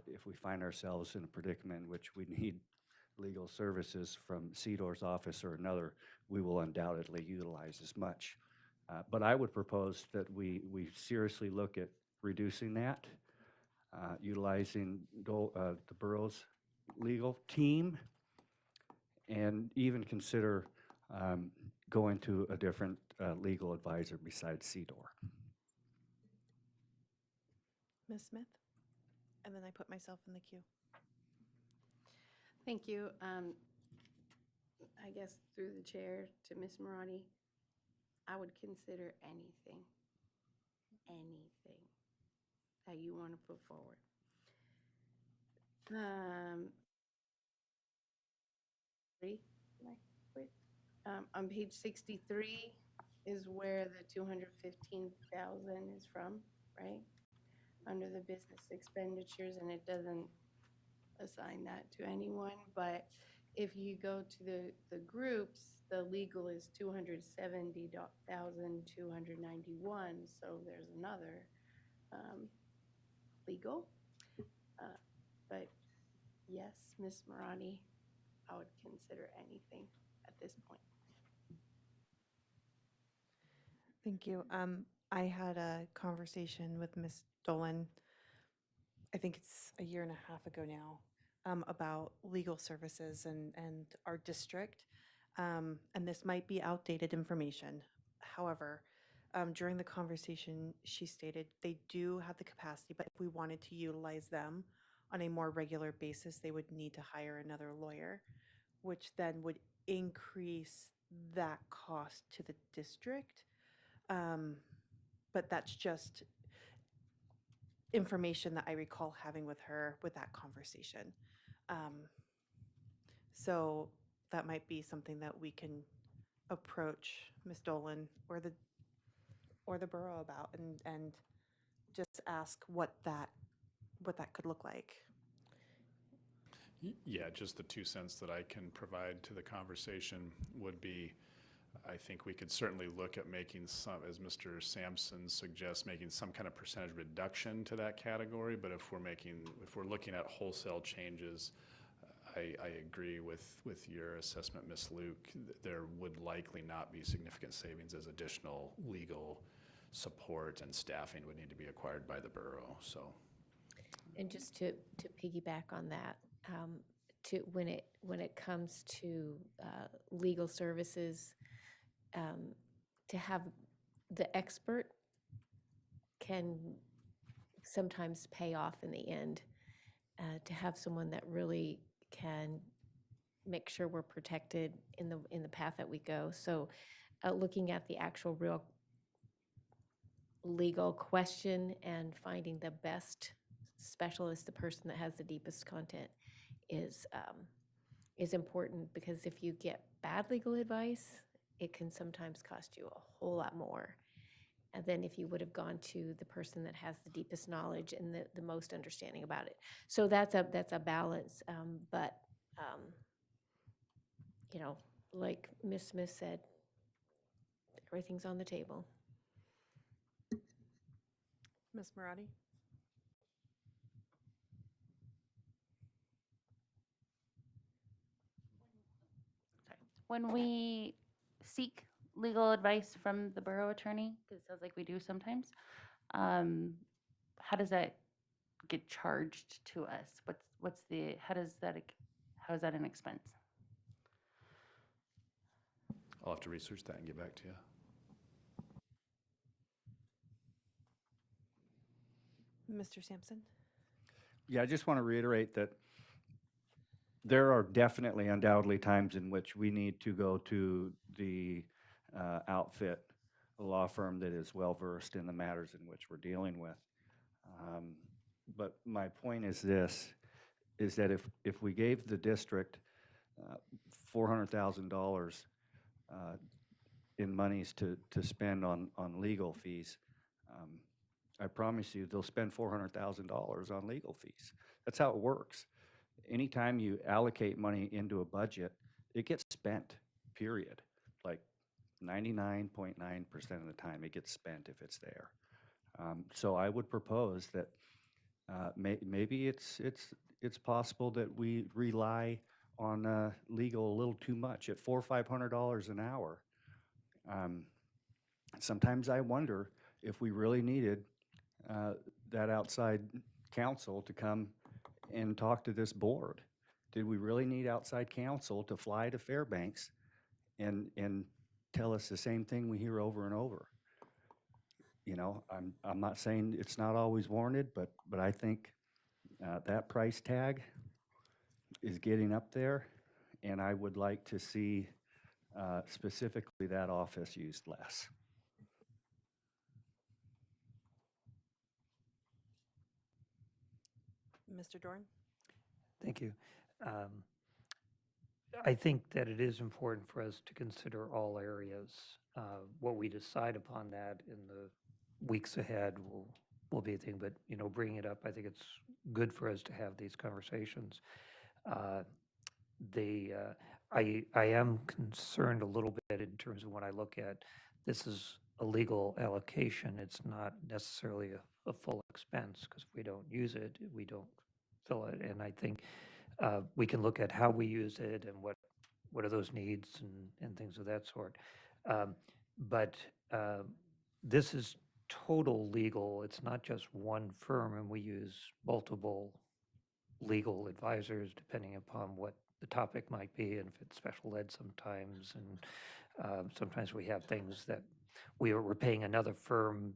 if we find ourselves in a predicament in which we need legal services from Cedor's office or another, we will undoubtedly utilize as much. But I would propose that we seriously look at reducing that, utilizing the borough's legal team, and even consider going to a different legal advisor besides Cedor. Ms. Smith? And then I put myself in the queue. Thank you. I guess through the chair to Ms. Marati, I would consider anything that you want to put forward. On page 63 is where the 215,000 is from, right? Under the business expenditures, and it doesn't assign that to anyone, but if you go to the groups, the legal is 270,291, so there's another legal. But yes, Ms. Marani, I would consider anything at this point. Thank you. I had a conversation with Ms. Dolan, I think it's a year and a half ago now, about legal services and our district. And this might be outdated information. However, during the conversation, she stated they do have the capacity, but if we wanted to utilize them on a more regular basis, they would need to hire another lawyer, which then would increase that cost to the district. But that's just information that I recall having with her with that conversation. So that might be something that we can approach Ms. Dolan or the borough about and just ask what that could look like. Yeah, just the 2 cents that I can provide to the conversation would be, I think we could certainly look at making some, as Mr. Sampson suggests, making some kind of percentage reduction to that category. But if we're looking at wholesale changes, I agree with your assessment, Ms. Luke. There would likely not be significant savings as additional legal support and staffing would need to be acquired by the borough. So, And just to piggyback on that, when it comes to legal services, to have the expert can sometimes pay off in the end. To have someone that really can make sure we're protected in the path that we go. So, looking at the actual real legal question and finding the best specialist, the person that has the deepest content, is important, because if you get bad legal advice, it can sometimes cost you a whole lot more than if you would have gone to the person that has the deepest knowledge and the most understanding about it. So that's a balance, but like Ms. Smith said, everything's on the table. Ms. Marati? When we seek legal advice from the borough attorney, because it sounds like we do sometimes, how does that get charged to us? How is that an expense? I'll have to research that and get back to you. Mr. Sampson? Yeah, I just want to reiterate that there are definitely, undoubtedly, times in which we need to go to the outfit, a law firm that is well-versed in the matters in which we're dealing with. But my point is this, is that if we gave the district $400,000 in monies to spend on legal fees, I promise you they'll spend $400,000 on legal fees. That's how it works. Anytime you allocate money into a budget, it gets spent, period. Like 99.9% of the time it gets spent if it's there. So I would propose that maybe it's possible that we rely on legal a little too much at $400 or $500 an hour. Sometimes I wonder if we really needed that outside counsel to come and talk to this board. Did we really need outside counsel to fly to Fairbanks and tell us the same thing we hear over and over? You know, I'm not saying it's not always warranted, but I think that price tag is getting up there, and I would like to see specifically that office used less. Mr. Dorn? Thank you. I think that it is important for us to consider all areas. What we decide upon that in the weeks ahead will be a thing, but, bringing it up, I think it's good for us to have these conversations. I am concerned a little bit in terms of when I look at, this is a legal allocation, it's not necessarily a full expense, because if we don't use it, we don't fill it. And I think we can look at how we use it and what are those needs and things of that sort. But this is total legal. It's not just one firm, and we use multiple legal advisors depending upon what the topic might be, and if it's special ed sometimes, and sometimes we have things that we're paying another firm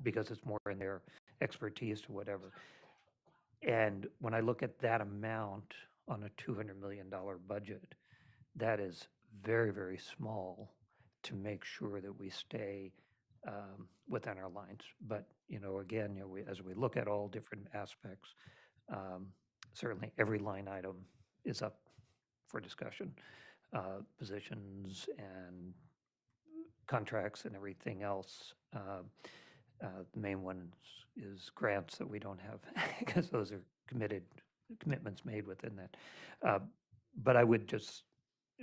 because it's more in their expertise or whatever. And when I look at that amount on a $200 million budget, that is very, very small to make sure that we stay within our lines. But, again, as we look at all different aspects, certainly every line item is up for discussion. Positions and contracts and everything else. The main one is grants that we don't have because those are commitments made within that. But I would just,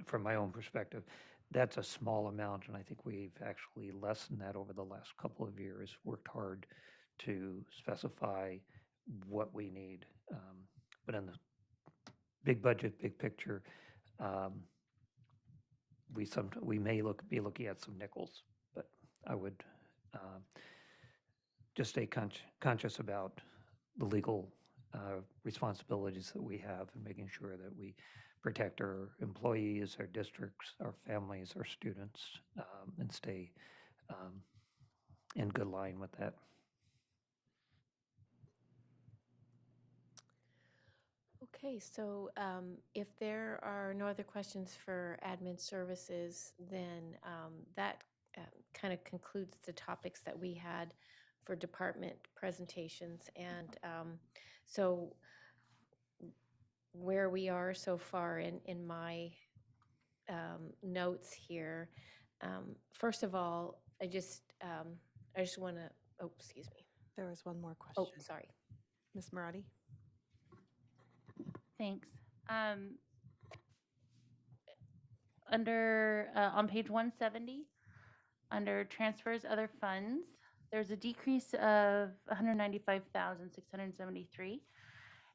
from my own perspective, that's a small amount, and I think we've actually lessened that over the last couple of years, worked hard to specify what we need. But in the big budget, big picture, we may be looking at some nickels, but I would just stay conscious about the legal responsibilities that we have and making sure that we protect our employees, our districts, our families, our students, and stay in good line with that. Okay, so if there are no other questions for admin services, then that kind of concludes the topics that we had for department presentations. And so where we are so far in my notes here, first of all, I just want to, oh, excuse me. There was one more question. Oh, sorry. Ms. Marati? Thanks. On page 170, under transfers, other funds, there's a decrease of 195,673.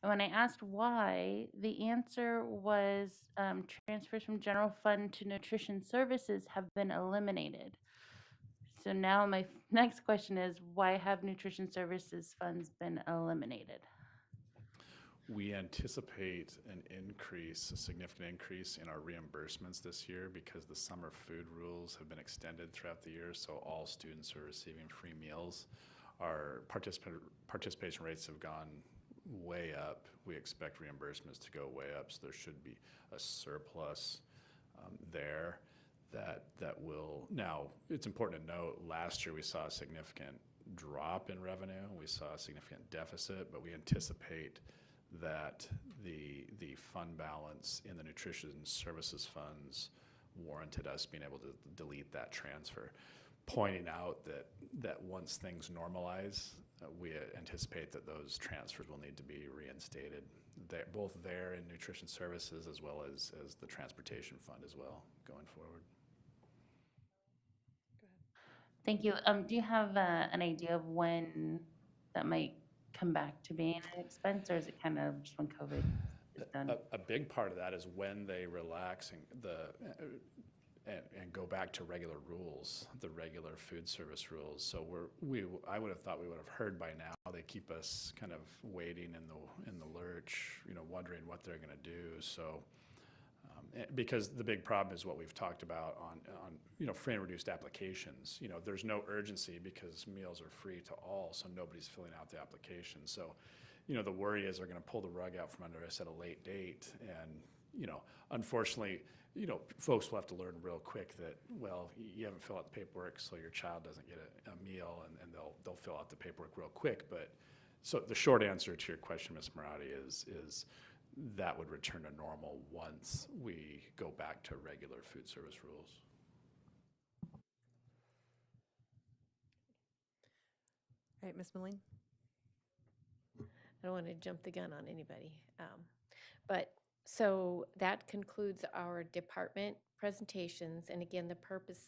And when I asked why, the answer was transfers from general fund to nutrition services have been eliminated. So now my next question is, why have nutrition services funds been eliminated? We anticipate a significant increase in our reimbursements this year because the summer food rules have been extended throughout the year, so all students are receiving free meals. Our participation rates have gone way up. We expect reimbursements to go way up, so there should be a surplus there that will. Now, it's important to note, last year we saw a significant drop in revenue. We saw a significant deficit, but we anticipate that the fund balance in the nutrition services funds warranted us being able to delete that transfer, pointing out that once things normalize, we anticipate that those transfers will need to be reinstated, both there in nutrition services as well as the transportation fund as well going forward. Go ahead. Thank you. Do you have an idea of when that might come back to being an expense, or is it kind of just when COVID is done? A big part of that is when they relax and go back to regular rules, the regular food service rules. So I would have thought we would have heard by now. They keep us kind of waiting in the lurch, wondering what they're going to do. So because the big problem is what we've talked about on free and reduced applications. There's no urgency because meals are free to all, so nobody's filling out the application. So, the worry is they're going to pull the rug out from under us at a late date, and unfortunately, folks will have to learn real quick that, well, you haven't filled out the paperwork, so your child doesn't get a meal, and they'll fill out the paperwork real quick. But so the short answer to your question, Ms. Marati, is that would return to normal once we go back to regular food service rules. All right, Ms. Moline? I don't want to jump the gun on anybody. But so that concludes our department presentations, and again,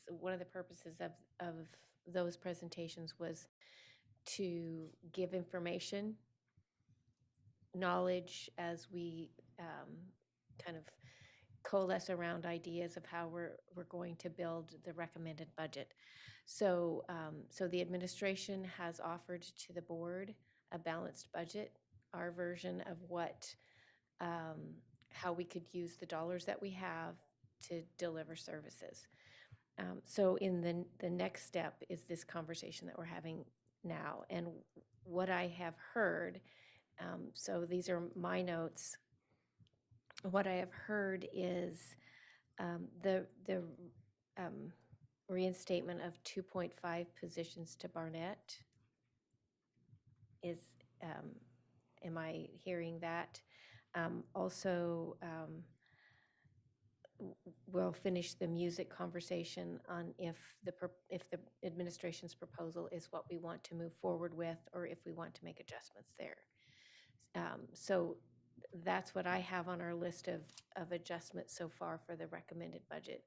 one of the purposes of those presentations was to give information, knowledge as we kind of coalesce around ideas of how we're going to build the recommended budget. So, so the administration has offered to the board a balanced budget, our version of how we could use the dollars that we have to deliver services. So in the next step is this conversation that we're having now. And what I have heard, so these are my notes, what I have heard is the reinstatement of 2.5 positions to Barnett is, am I hearing that? Also, we'll finish the music conversation on if the administration's proposal is what we want to move forward with, or if we want to make adjustments there. So that's what I have on our list of adjustments so far for the recommended budget.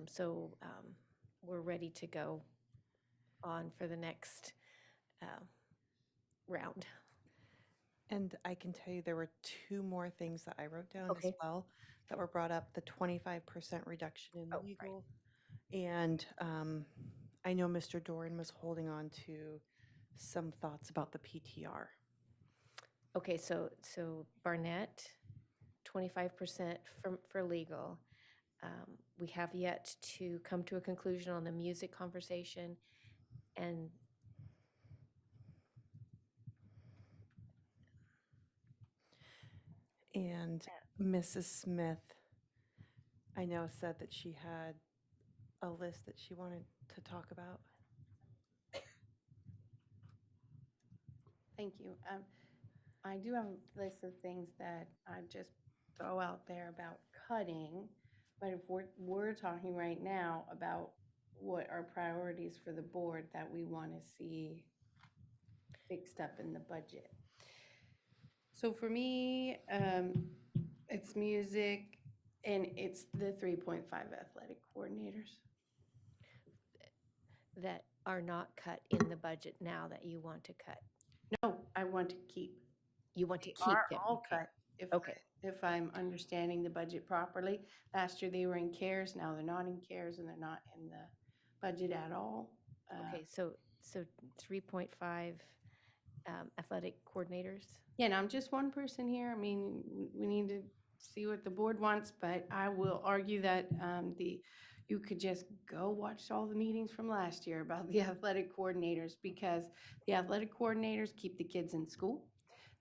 So we're ready to go on for the next round. And I can tell you there were two more things that I wrote down as Okay. well that were brought up, the 25% reduction in Oh, legal. And I know Mr. Doran was holding on to some thoughts about the PTR. Okay, so Barnett, 25% for legal. We have yet to come to a conclusion on the music conversation, and Mrs. Smith, I know, said that she had a list that she wanted to talk about. Thank you. I do have a list of things that I just throw out there about cutting, but if we're talking right now about what are priorities for the board that we want to see fixed up in the budget. So for me, it's music, and it's the 3.5 athletic coordinators. that are not cut in the budget now that you want to cut. No, I want to keep. You want to They keep are them. all Okay. cut. Okay. If I'm understanding the budget properly. Last year they were in CARES, now they're not in CARES, and they're not in the budget at all. Okay, so 3.5 athletic coordinators. Yeah, and I'm just one person here. I mean, we need to see what the board wants, but I will argue that you could just go watch all the meetings from last year about the athletic coordinators, because the athletic coordinators keep the kids in school.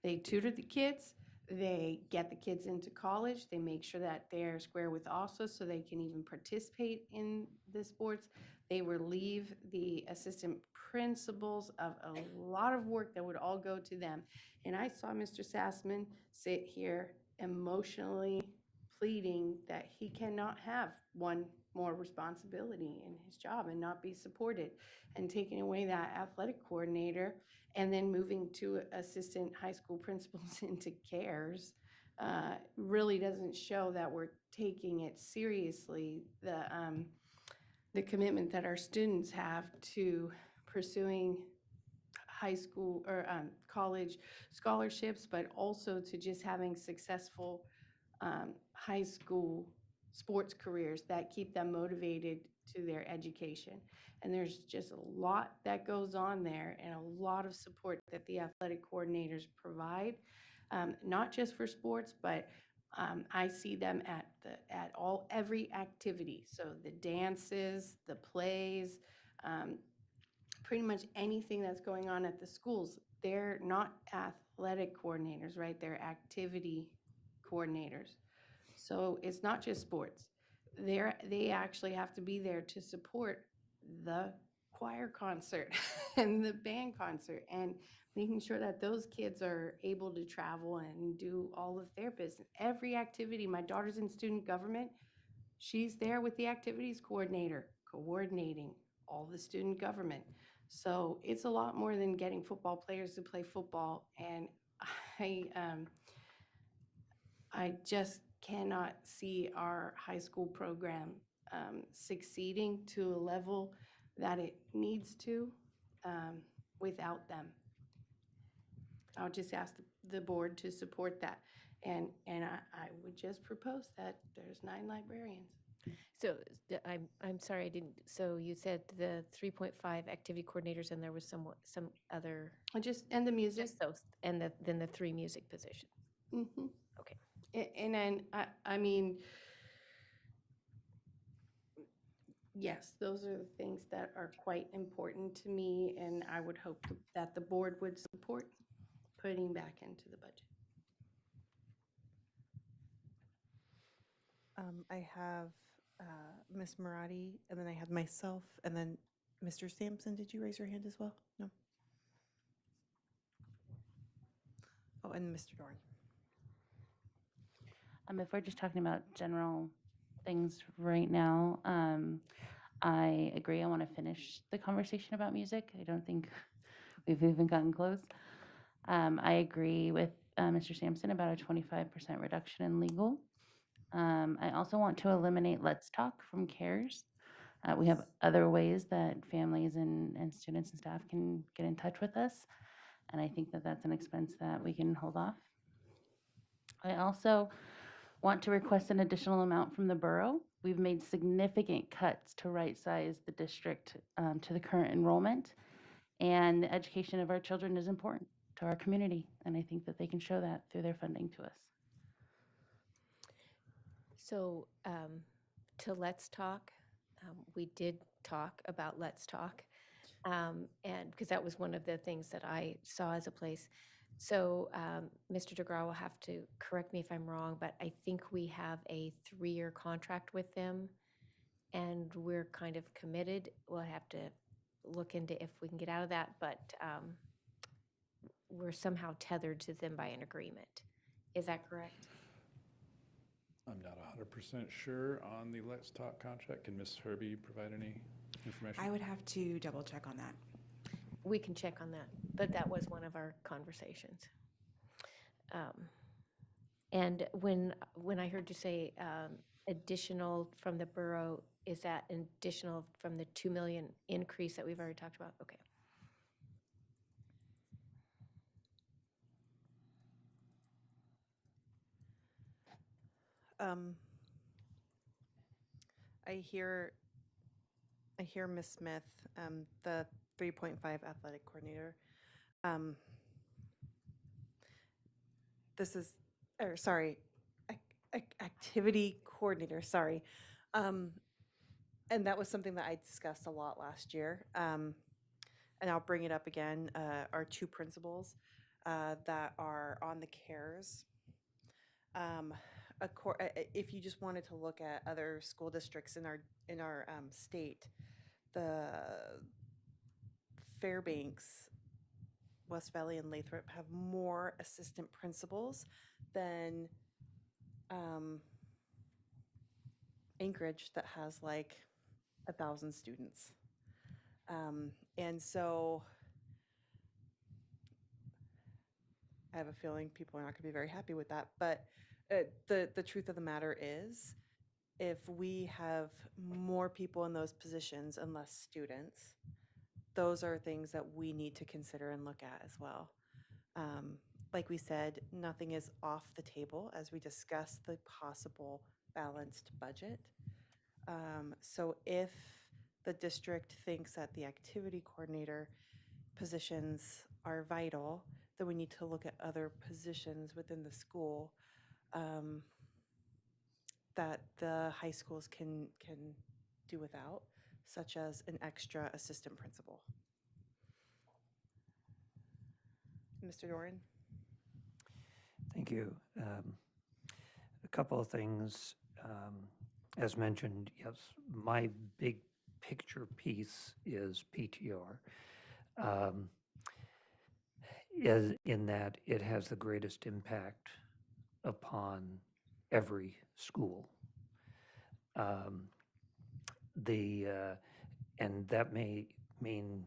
They tutor the kids. They get the kids into college. They make sure that they're square with OSA so they can even participate in the sports. They relieve the assistant principals of a lot of work that would all go to them. And I saw Mr. Sassman sit here emotionally pleading that he cannot have one more responsibility in his job and not be supported, and taking away that athletic coordinator and then moving to assistant high school principals into CARES really doesn't show that we're taking it seriously, the commitment that our students have to pursuing high school or college scholarships, but also to just having successful high school sports careers that keep them motivated to their education. And there's just a lot that goes on there, and a lot of support that the athletic coordinators provide, not just for sports, but I see them at every activity. So the dances, the plays, pretty much anything that's going on at the schools. They're not athletic coordinators, right? They're activity coordinators. So it's not just sports. They actually have to be there to support the choir concert and the band concert, and making sure that those kids are able to travel and do all of their business. Every activity, my daughter's in student government, she's there with the activities coordinator, coordinating all the student government. So it's a lot more than getting football players to play football. And I just cannot see our high school program succeeding to a level that it needs to without them. I'll just ask the board to support that. And I would just propose that there's 9 librarians. So I'm sorry, I didn't, so you said the 3.5 activity coordinators and there was some other, And the music. just those, and then the 3 music positions. Mm-hmm. Okay. And then, I mean, yes, those are the things that are quite important to me, and I would hope that the board would support putting back into the budget. I have Ms. Marati, and then I have myself, and then Mr. Sampson, did you raise your hand as well? No? Oh, and Mr. Dorn. If we're just talking about general things right now, I agree. I want to finish the conversation about music. I don't think we've even gotten close. I agree with Mr. Sampson about a 25% reduction in legal. I also want to eliminate Let's Talk from CARES. We have other ways that families and students and staff can get in touch with us, and I think that that's an expense that we can hold off. I also want to request an additional amount from the borough. We've made significant cuts to right-size the district to the current enrollment, and the education of our children is important to our community, and I think that they can show that through their funding to us. So to Let's Talk, we did talk about Let's Talk, and because that was one of the things that I saw as a place. So Mr. DeGraw will have to correct me if I'm wrong, but I think we have a 3-year contract with them, and we're kind of committed. We'll have to look into if we can get out of that, but we're somehow tethered to them by an agreement. Is that correct? I'm not 100% sure on the Let's Talk contract. Can Ms. Herbie provide any information? I would have to double check on that. We can check on that, but that was one of our conversations. And when I heard you say additional from the borough, is that additional from the 2 million increase that we've already talked about? Okay. I hear Ms. Smith, the 3.5 athletic coordinator. This is, or sorry, activity coordinator, sorry. And that was something that I discussed a lot last year. And I'll bring it up again, our 2 principals that are on the CARES. If you just wanted to look at other school districts in our state, the Fairbanks, West Valley, and Lathrop have more assistant principals than Anchorage, that has like 1,000 students. And so I have a feeling people are not going to be very happy with that. But the truth of the matter is, if we have more people in those positions and less students, those are things that we need to consider and look at as well. Like we said, nothing is off the table as we discuss the possible balanced budget. So if the district thinks that the activity coordinator positions are vital, then we need to look at other positions within the school that the high schools can do without, such as an extra assistant principal. Mr. Doran? Thank you. A couple of things. As mentioned, yes, my big picture piece is PTR. Is in that it has the greatest impact upon every school. And that may mean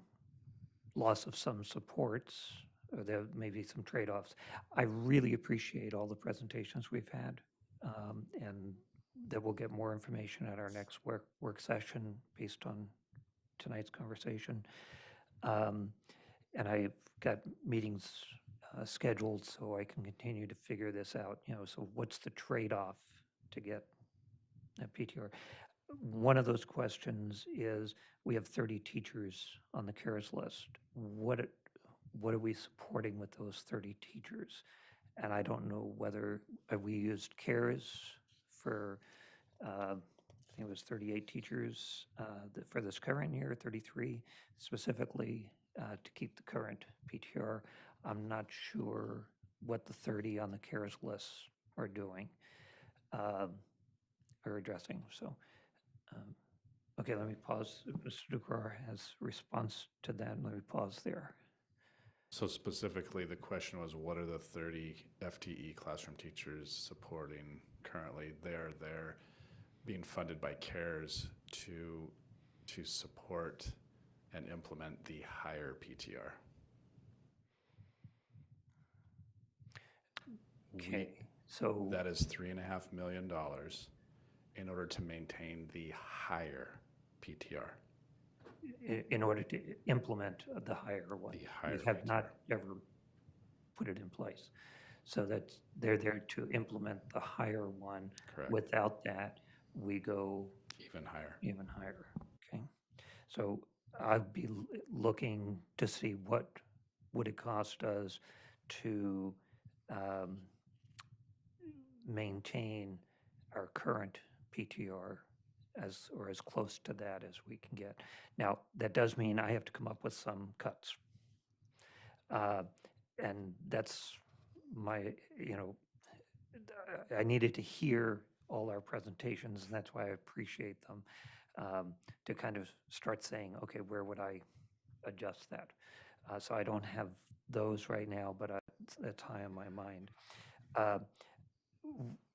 loss of some supports, or there may be some trade-offs. I really appreciate all the presentations we've had and that we'll get more information at our next work session based on tonight's conversation. And I've got meetings scheduled so I can continue to figure this out, so what's the trade-off to get a PTR? One of those questions is, we have 30 teachers on the CARES list. What are we supporting with those 30 teachers? And I don't know whether we used CARES for, I think it was 38 teachers for this current year, 33 specifically to keep the current PTR. I'm not sure what the 30 on the CARES list are doing or addressing. So, okay, let me pause. Mr. Ducroix has response to that. Let me pause there. So specifically, the question was, what are the 30 FTE classroom teachers supporting currently? They're being funded by CARES to support and implement the higher PTR. Okay, so that is $3.5 million in order to maintain the higher PTR. In order to implement the higher one. The higher We have PTR. not ever put it in place. So that's, they're there to implement the higher one. Correct. Without that, we go Even higher. even higher, okay? So I'd be looking to see what would it cost us to maintain our current PTR as close to that as we can get. Now, that does mean I have to come up with some cuts. And that's my, I needed to hear all our presentations, and that's why I appreciate them, to kind of start saying, okay, where would I adjust that? So I don't have those right now, but that's high on my mind.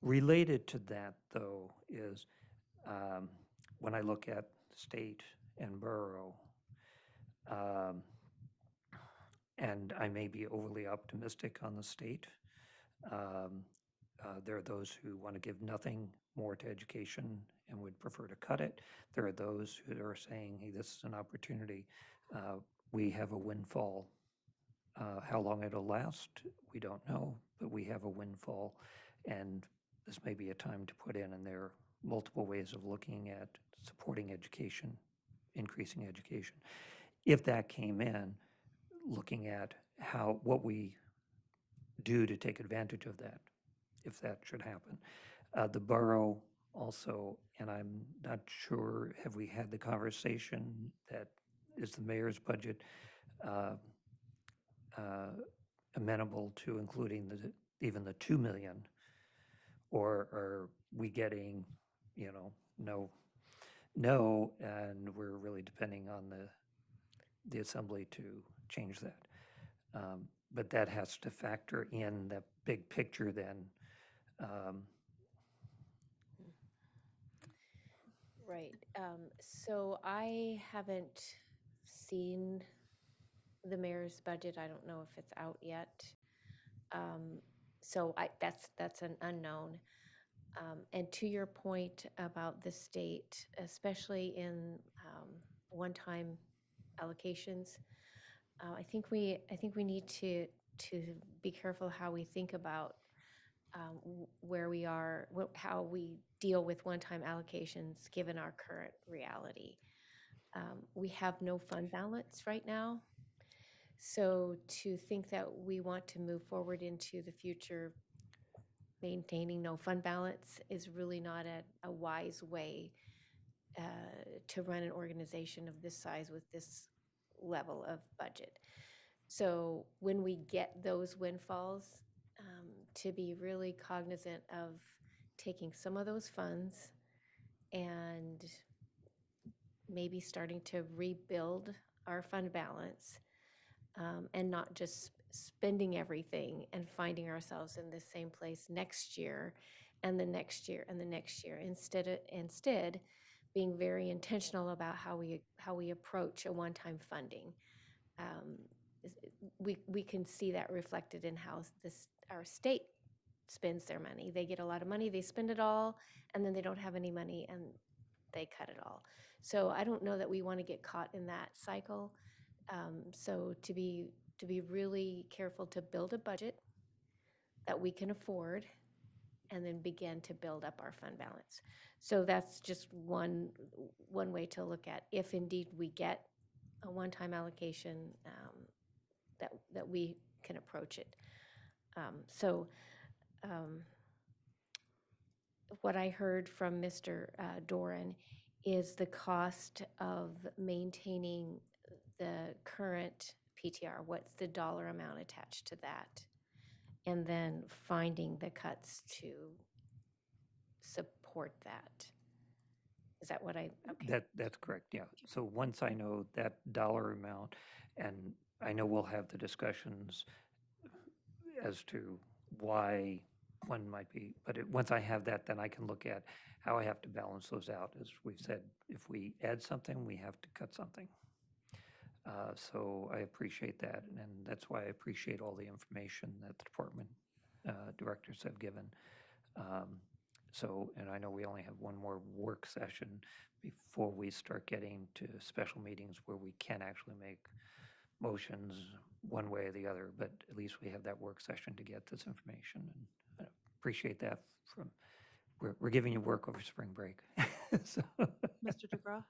Related to that, though, is when I look at state and borough, and I may be overly optimistic on the state. There are those who want to give nothing more to education and would prefer to cut it. There are those who are saying, hey, this is an opportunity. We have a windfall. How long it'll last, we don't know, but we have a windfall, and this may be a time to put in, and there are multiple ways of looking at supporting education, increasing education. If that came in, looking at what we do to take advantage of that, if that should happen. The borough also, and I'm not sure, have we had the conversation that is the mayor's budget amenable to including even the 2 million? Or are we getting, no, and we're really depending on the assembly to change that. But that has to factor in the big picture then. Right. So I haven't seen the mayor's budget. I don't know if it's out yet. So that's an unknown. And to your point about the state, especially in one-time allocations, I think we need to be careful how we think about where we are, how we deal with one-time allocations given our current reality. We have no fund balance right now. So to think that we want to move forward into the future maintaining no fund balance is really not a wise way to run an organization of this size with this level of budget. So when we get those windfalls, to be really cognizant of taking some of those funds and maybe starting to rebuild our fund balance, and not just spending everything and finding ourselves in the same place next year and the next year and the next year. Instead being very intentional about how we approach a one-time funding. We can see that reflected in how our state spends their money. They get a lot of money, they spend it all, and then they don't have any money and they cut it all. So I don't know that we want to get caught in that cycle. So to be really careful to build a budget that we can afford and then begin to build up our fund balance. So that's just one way to look at if indeed we get a one-time allocation, that we can approach it. What I heard from Mr. Doran is the cost of maintaining the current PTR. What's the dollar amount attached to that? And then finding the cuts to support that. Is that what okay. That's correct, yeah. So once I know that dollar amount, and I know we'll have the discussions as to why one might be, but once I have that, then I can look at how I have to balance those out. As we've said, if we add something, we have to cut something. So I appreciate that, and that's why I appreciate all the information that the department directors have given. And I know we only have one more work session before we start getting to special meetings where we can actually make motions one way or the other, but at least we have that work session to get this information, and I appreciate that. We're giving you work over spring break. So. Mr. DeGraw?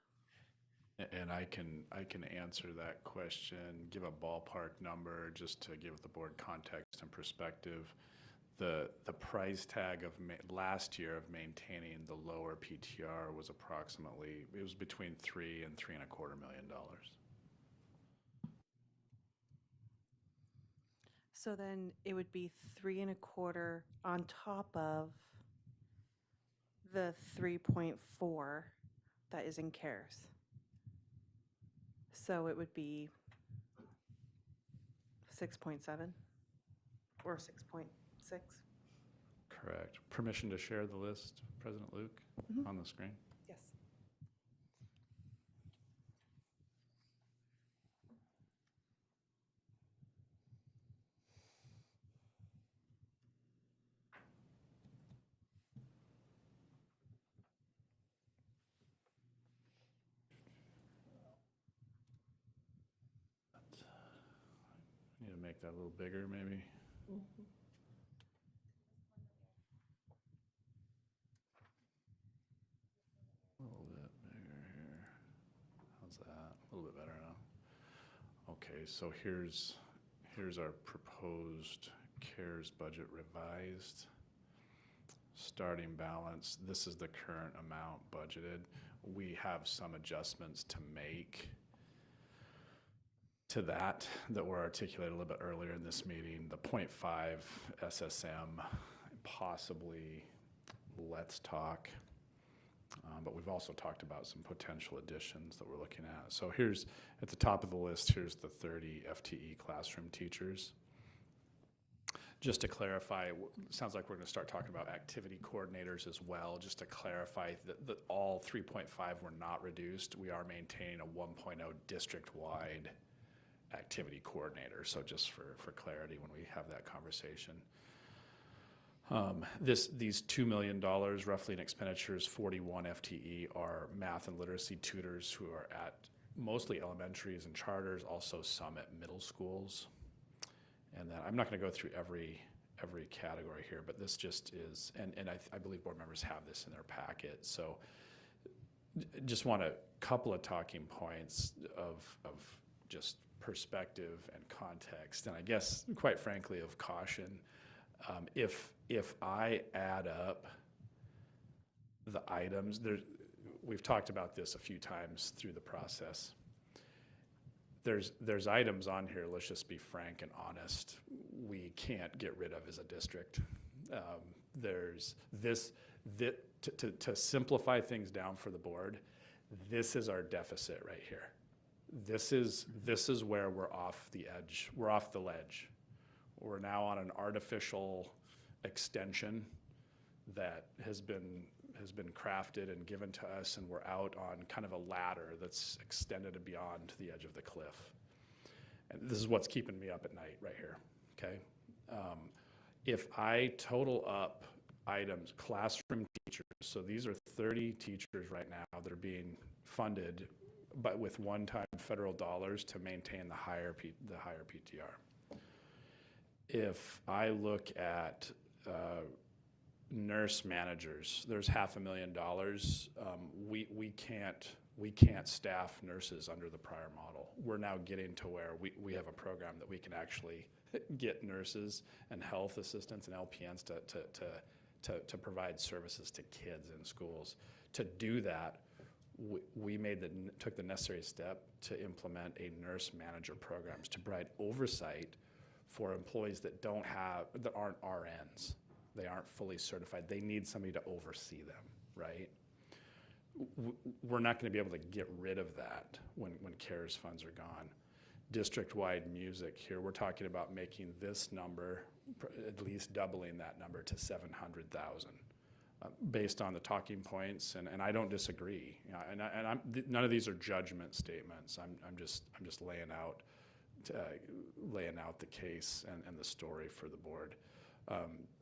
And I can answer that question, give a ballpark number just to give the board context and perspective. The price tag of last year of maintaining the lower PTR was it was between $3 and $3.25 million. So then it would be 3.25 on top of the 3.4 that is in CARES. So it would be 6.7 or 6.6. Correct. Permission to share the list, President Luke, on the screen? Yes. Need to make that a little bigger, maybe. A little bit bigger here. How's that? A little bit better now. Okay, so here's our proposed CARES budget revised. Starting balance, this is the current amount budgeted. We have some adjustments to make to that were articulated a little bit earlier in this meeting. The 0.5 SSM, possibly Let's Talk, but we've also talked about some potential additions that we're looking at. So here's, at the top of the list, here's the 30 FTE classroom teachers. Just to clarify, it sounds like we're going to start talking about activity coordinators as well. Just to clarify that all 3.5 were not reduced. We are maintaining a 1.0 district-wide activity coordinator. So just for clarity when we have that conversation. These $2 million roughly in expenditures, 41 FTE are math and literacy tutors who are at mostly elementaries and charters, also some at middle schools. And then I'm not going to go through every category here, but this just is, and I believe board members have this in their packet. So just want a couple of talking points of just perspective and context, and I guess quite frankly of caution. If I add up the items, we've talked about this a few times through the process. There's items on here, let's just be frank and honest, we can't get rid of as a district. There's this, to simplify things down for the board, this is our deficit right here. This is where we're off the edge, we're off the ledge. We're now on an artificial extension that has been crafted and given to us, and we're out on kind of a ladder that's extended beyond the edge of the cliff. And this is what's keeping me up at night right here, okay? If I total up items, classroom teachers, so these are 30 teachers right now that are being funded, but with one-time federal dollars to maintain the higher PTR. If I look at nurse managers, there's $500,000. We can't staff nurses under the prior model. We're now getting to where we have a program that we can actually get nurses and health assistants and LPNs to provide services to kids in schools. To do that, we took the necessary step to implement a nurse manager programs to provide oversight for employees that aren't RNs. They aren't fully certified. They need somebody to oversee them, right? We're not going to be able to get rid of that when CARES funds are gone. District-wide music here, we're talking about making this number, at least doubling that number to 700,000, based on the talking points, and I don't disagree. None of these are judgment statements. I'm just laying out the case and the story for the board.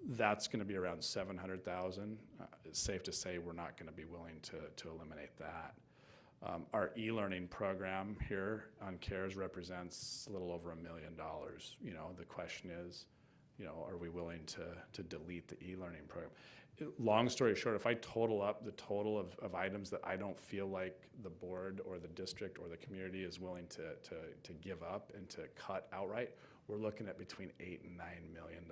That's going to be around 700,000. It's safe to say we're not going to be willing to eliminate that. Our e-learning program here on CARES represents a little over $1 million. The question is, are we willing to delete the e-learning program? Long story short, if I total up the total of items that I don't feel like the board or the district or the community is willing to give up and to cut outright, we're looking at between $8 and $9 million,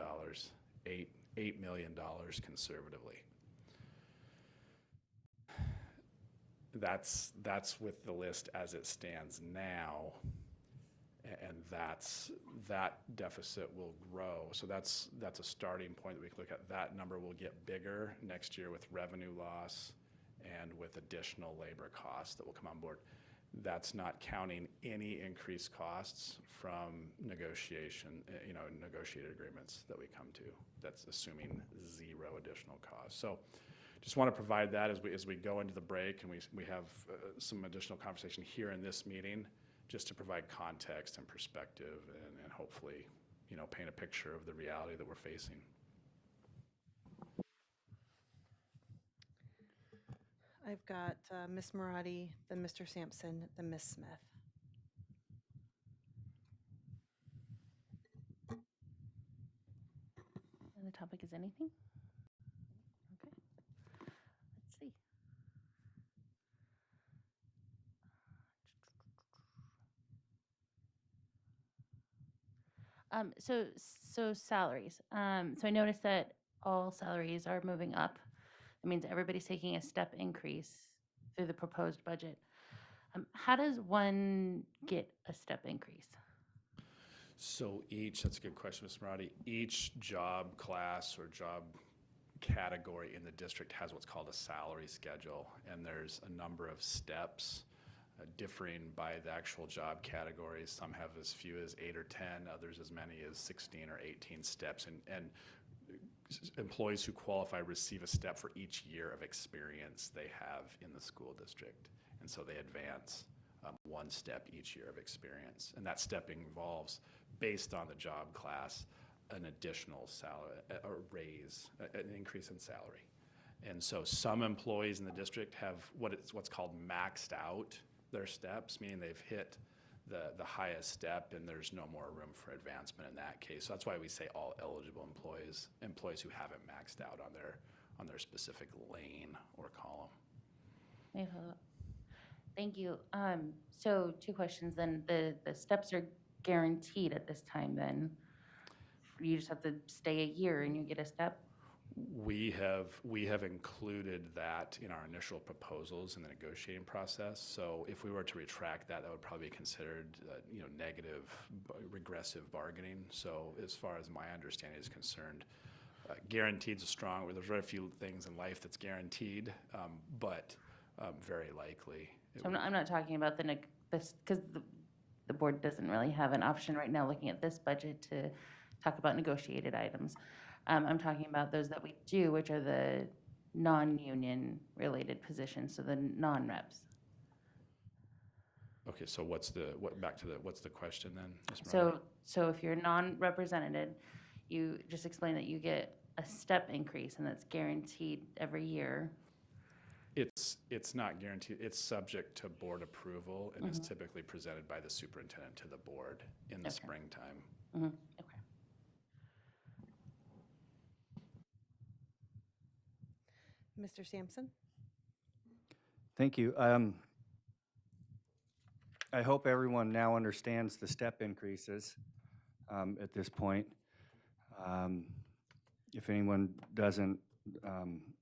$8 million conservatively. That's with the list as it stands now, and that deficit will grow. So that's a starting point that we can look at. That number will get bigger next year with revenue loss and with additional labor costs that will come on board. That's not counting any increased costs from negotiated agreements that we come to. That's assuming zero additional costs. So just want to provide that as we go into the break, and we have some additional conversation here in this meeting, just to provide context and perspective, and hopefully, paint a picture of the reality that we're facing. I've got Ms. Marati, then Mr. Sampson, then Ms. Smith. And the topic is anything? Okay. Let's see. So salaries. So I noticed that all salaries are moving up. That means everybody's taking a step increase through the proposed budget. How does one get a step increase? So that's a good question, Ms. Marati. Each job class or job category in the district has what's called a salary schedule, and there's a number of steps differing by the actual job categories. Some have as few as 8 or 10, others as many as 16 or 18 steps, and employees who qualify receive a step for each year of experience they have in the school district, and so they advance one step each year of experience, and that stepping involves, based on the job class, an additional salary, a raise, an increase in salary. And so some employees in the district have what's called maxed out their steps, meaning they've hit the highest step and there's no more room for advancement in that case. So that's why we say all eligible employees who haven't maxed out on their specific lane or column. May I follow up? Thank you. So 2 questions then. The steps are guaranteed at this time then? You just have to stay a year and you get a step? We have included that in our initial proposals in the negotiating process. So if we were to retract that, that would probably be considered negative, regressive bargaining. So as far as my understanding is concerned, guaranteed is strong. There's very few things in life that's guaranteed, but very likely. So I'm not talking about this because the board doesn't really have an option right now looking at this budget to talk about negotiated items. I'm talking about those that we do, which are the non-union related positions, so the non-reps. Okay, so what's the question then, Ms. Marati? So if you're non-represented, you just explained that you get a step increase and that's guaranteed every year. It's not guaranteed. It's subject to board approval and is typically presented by the superintendent to the board in the springtime. Okay. Mr. Sampson? Thank you. I hope everyone now understands the step increases at this point. If anyone doesn't,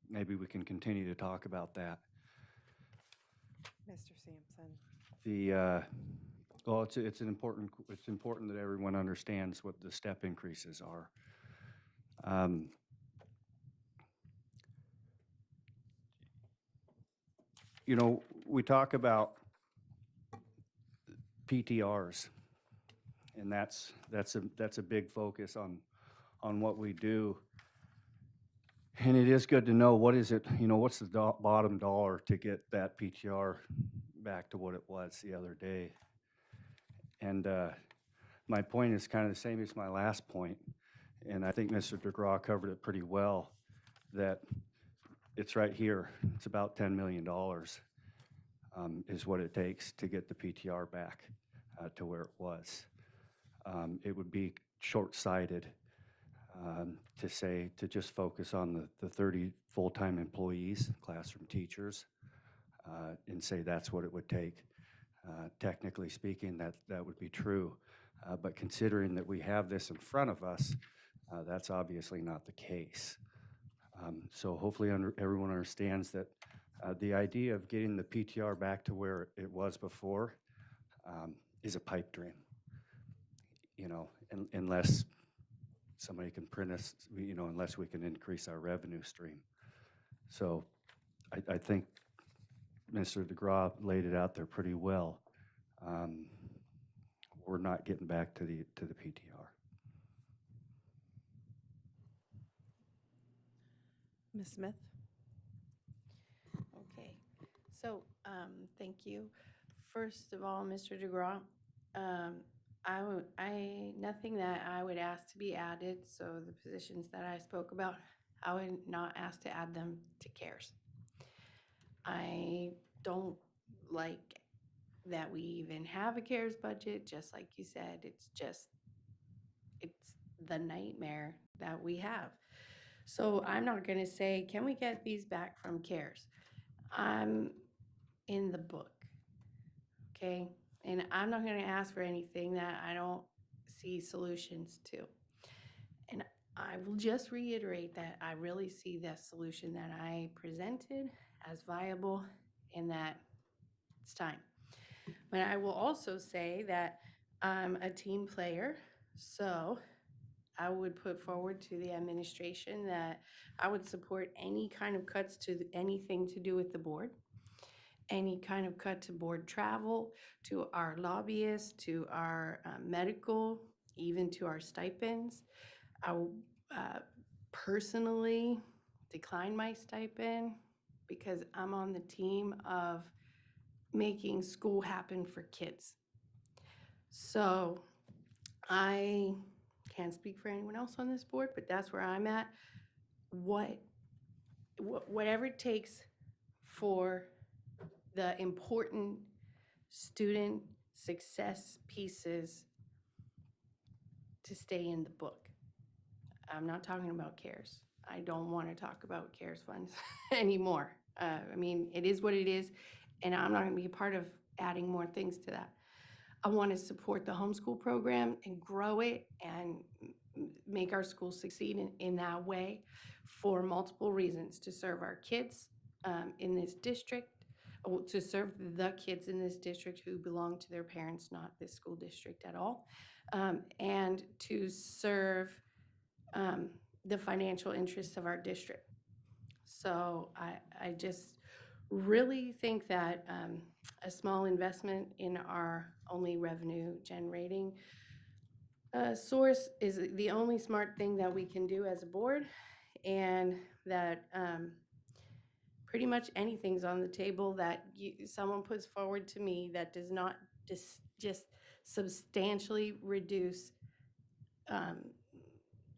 maybe we can continue to talk about that. Mr. Sampson? Well, it's important that everyone understands what the step increases are. You know, we talk about PTRs, and that's a big focus on what we do. And it is good to know what is it, you know, what's the bottom dollar to get that PTR back to what it was the other day. And my point is kind of the same as my last point, and I think Mr. DeGraw covered it pretty well, that it's right here. It's about $10 million is what it takes to get the PTR back to where it was. It would be short-sighted to just focus on the 30 full-time employees, classroom teachers, and say that's what it would take. Technically speaking, that would be true. But considering that we have this in front of us, that's obviously not the case. So hopefully everyone understands that the idea of getting the PTR back to where it was before is a pipe dream. You know, unless somebody can print us, you know, unless we can increase our revenue stream. So I think Mr. DeGraw laid it out there pretty well. We're not getting back to the PTR. Ms. Smith? Okay, so, thank you. First of all, Mr. DeGraw, nothing that I would ask to be added, so the positions that I spoke about, I would not ask to add them to CARES. I don't like that we even have a CARES budget, just like you said, it's the nightmare that we have. So I'm not gonna say, can we get these back from CARES? I'm in the book, okay? And I'm not gonna ask for anything that I don't see solutions to. And I will just reiterate that I really see the solution that I presented as viable and that it's time. But I will also say that I'm a team player, so I would put forward to the administration that I would support any kind of cuts to anything to do with the board, any kind of cut to board travel, to our lobbyists, to our medical, even to our stipends. I will personally decline my stipend because I'm on the team of making school happen for kids. So I can't speak for anyone else on this board, but that's where I'm at. Whatever it takes for the important student success pieces to stay in the book. I'm not talking about CARES. I don't want to talk about CARES funds anymore. I mean, it is what it is, and I'm not going to be a part of adding more things to that. I want to support the homeschool program and grow it and make our schools succeed in that way for multiple reasons: to serve our kids in this district, to serve the kids in this district who belong to their parents, not this school district at all, and to serve the financial interests of our district. So I just really think that a small investment in our only revenue generating source is the only smart thing that we can do as a board, and that pretty much anything's on the table that someone puts forward to me that does not just substantially reduce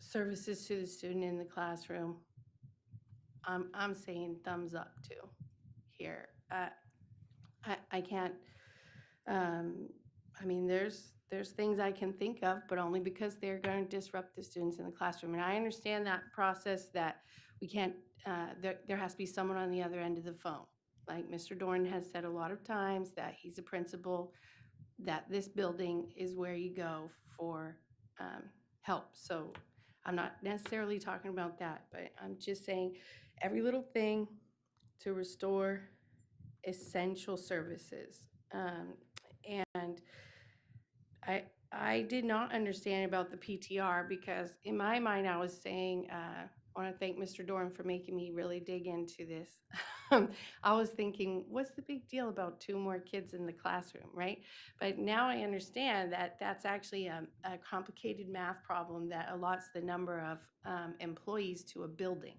services to the student in the classroom, I'm saying thumbs up too here. I can't, I mean, there's things I can think of, but only because they're going to disrupt the students in the classroom. And I understand that process, that we can't, there has to be someone on the other end of the phone. Like Mr. Dorn has said a lot of times, that he's a principal, that this building is where you go for help. So I'm not necessarily talking about that, but I'm just saying every little thing to restore essential services. And I did not understand about the PTR, because in my mind I was saying, I want to thank Mr. Dorn for making me really dig into this. I was thinking, what's the big deal about 2 more kids in the classroom, right? But now I understand that that's actually a complicated math problem that allots the number of employees to a building,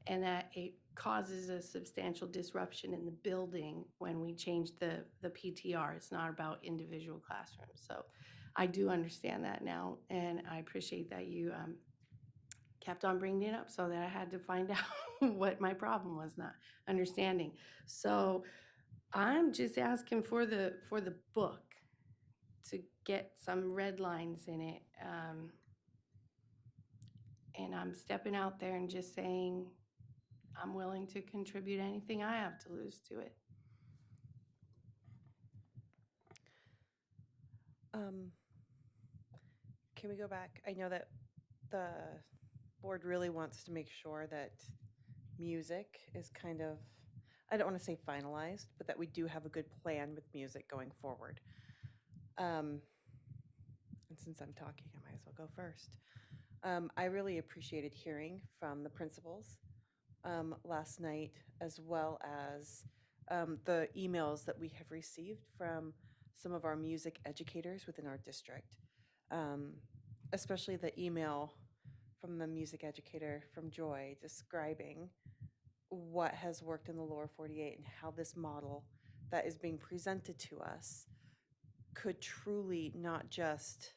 and that it causes a substantial disruption in the building when we change the PTR. It's not about individual classrooms. So I do understand that now, and I appreciate that you kept on bringing it up, so that I had to find out what my problem was, not understanding. So I'm just asking for the book to get some red lines in it. And I'm stepping out there and just saying, I'm willing to contribute anything I have to lose to it. Can we go back? I know that the board really wants to make sure that music is kind of, I don't want to say finalized, but that we do have a good plan with music going forward. And since I'm talking, I might as well go first. I really appreciated hearing from the principals last night, as well as the emails that we have received from some of our music educators within our district. Especially the email from the music educator from Joy describing what has worked in the lower 48 and how this model that is being presented to us could truly not just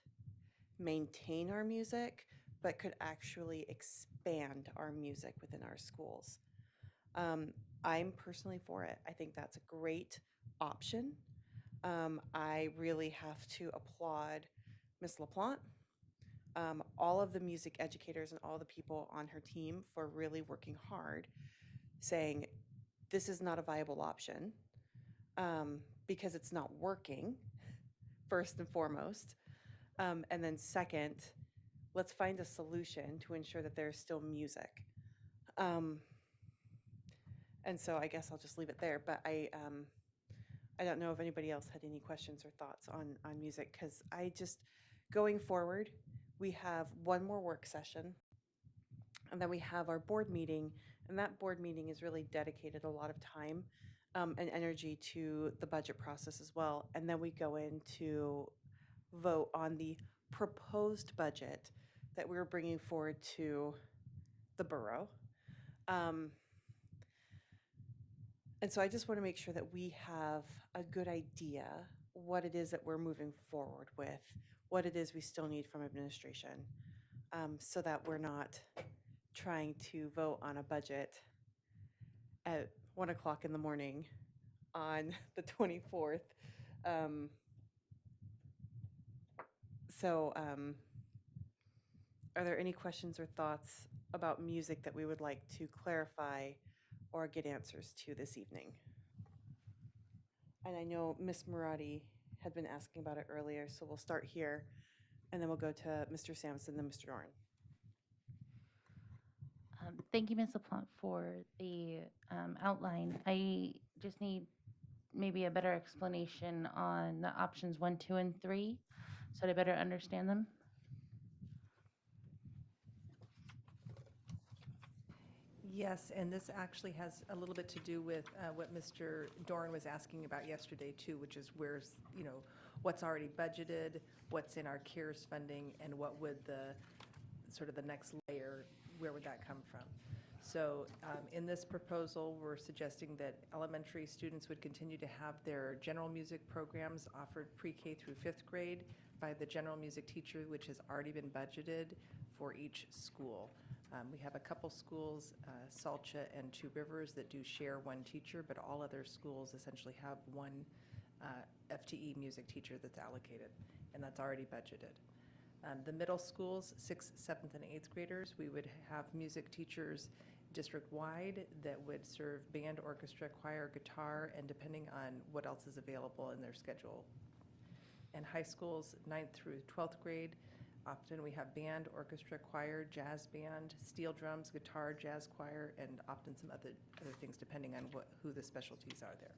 maintain our music, but could actually expand our music within our schools. I'm personally for it. I think that's a great option. I really have to applaud Ms. LaPlante, all of the music educators and all the people on her team for really working hard, saying this is not a viable option because it's not working, first and foremost. And then second, let's find a solution to ensure that there's still music. And so I guess I'll just leave it there, but I don't know if anybody else had any questions or thoughts on music, because I just, going forward, we have one more work session, and then we have our board meeting, and that board meeting is really dedicated a lot of time and energy to the budget process as well. And then we go in to vote on the proposed budget that we're bringing forward to the borough. And so I just want to make sure that we have a good idea what it is that we're moving forward with, what it is we still need from administration, so that we're not trying to vote on a budget at 1 o'clock in the morning on the 24th. Are there any questions or thoughts about music that we would like to clarify or get answers to this evening? And I know Ms. Murati had been asking about it earlier, so we'll start here, and then we'll go to Mr. Sampson, then Mr. Dorn. Thank you, Ms. LaPlante, for the outline. I just need maybe a better explanation on the options 1, 2, and 3, so that I better understand them. Yes, and this actually has a little bit to do with what Mr. Dorn was asking about yesterday too, which is where's, what's already budgeted, what's in our CARES funding, and what would the sort of the next layer, where would that come from? So in this proposal, we're suggesting that elementary students would continue to have their general music programs offered pre-K through 5th grade. by the general music teacher, which has already been budgeted for each school. We have a couple schools, Salcha and Two Rivers, that do share one teacher, but all other schools essentially have one FTE music teacher that's allocated, and that's already budgeted. The middle schools, 6th, 7th, and 8th graders, we would have music teachers district-wide that would serve band, orchestra, choir, guitar, and depending on what else is available in their schedule. And high schools, 9th through 12th grade, often we have band, orchestra, choir, jazz band, steel drums, guitar, jazz choir, and often some other things depending on who the specialties are there.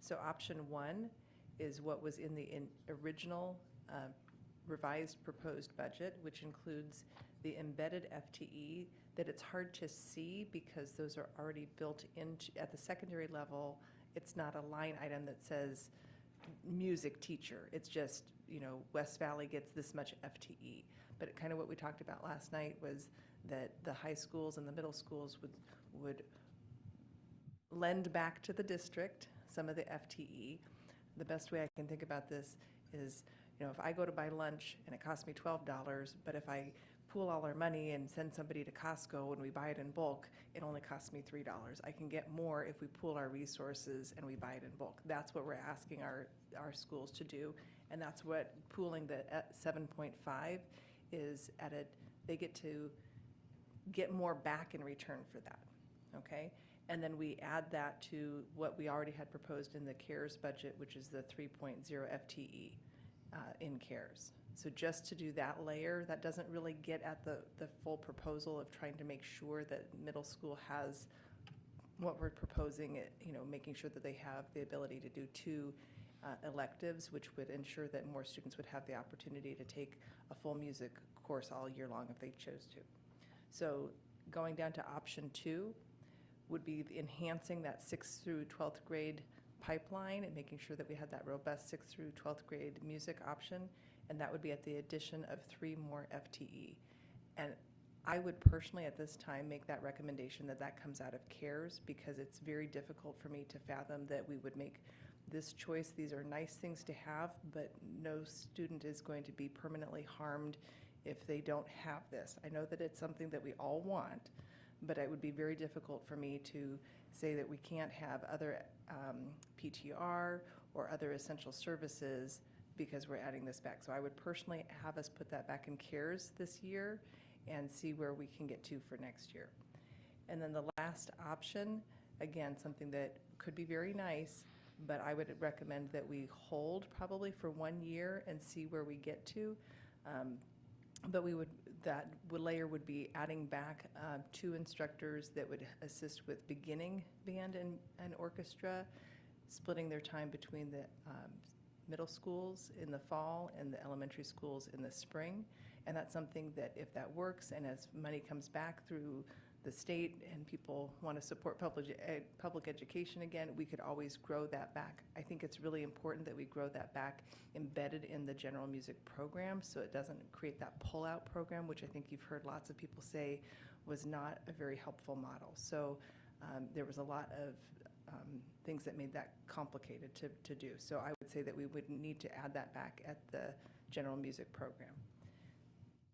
So option 1 is what was in the original revised proposed budget, which includes the embedded FTE that it's hard to see because those are already built into, at the secondary level, it's not a line item that says music teacher. It's just, you know, West Valley gets this much FTE. But kind of what we talked about last night was that the high schools and the middle schools would lend back to the district some of the FTE. The best way I can think about this is, you know, if I go to buy lunch and it costs me $12, but if I pool all our money and send somebody to Costco and we buy it in bulk, it only costs me $3. I can get more if we pool our resources and we buy it in bulk. That's what we're asking our schools to do, and that's what pooling the 7.5 is at it. They get to get more back in return for that, okay? And then we add that to what we already had proposed in the CARES budget, which is the 3.0 FTE in CARES. So just to do that layer, that doesn't really get at the full proposal of trying to make sure that middle school has what we're proposing, you know, making sure that they have the ability to do 2 electives, which would ensure that more students would have the opportunity to take a full music course all year long if they chose to. So going down to option 2 would be enhancing that 6th through 12th grade pipeline and making sure that we had that robust 6th through 12th grade music option, and that would be at the addition of 3 more FTE. And I would personally at this time make that recommendation that that comes out of CARES, because it's very difficult for me to fathom that we would make this choice. These are nice things to have, but no student is going to be permanently harmed if they don't have this. I know that it's something that we all want, but it would be very difficult for me to say that we can't have other PTR or other essential services because we're adding this back. So I would personally have us put that back in CARES this year and see where we can get to for next year. And then the last option, again, something that could be very nice, but I would recommend that we hold probably for 1 year and see where we get to. But that layer would be adding back 2 instructors that would assist with beginning band and orchestra, splitting their time between the middle schools in the fall and the elementary schools in the spring. And that's something that if that works and as money comes back through the state and people want to support public education again, we could always grow that back. I think it's really important that we grow that back embedded in the general music program so it doesn't create that pull-out program, which I think you've heard lots of people say was not a very helpful model. So there was a lot of things that made that complicated to do. So I would say that we would need to add that back at the general music program.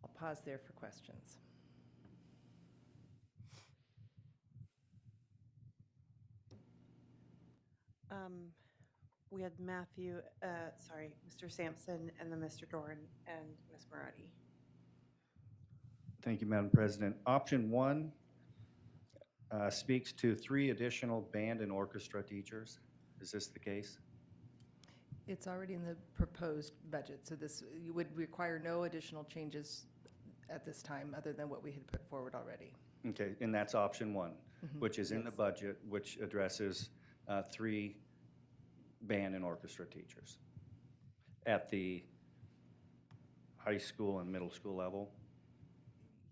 I'll pause there for questions. We had Matthew, Mr. Sampson, and then Mr. Dorn and Ms. Marati. Thank you, Madam President. Option 1 speaks to 3 additional band and orchestra teachers. Is this the case? It's already in the proposed budget, so this would require no additional changes at this time other than what we had put forward already. Okay, and that's option 1, which is in the Yes. budget, which addresses 3 band and orchestra teachers at the high school and middle school level.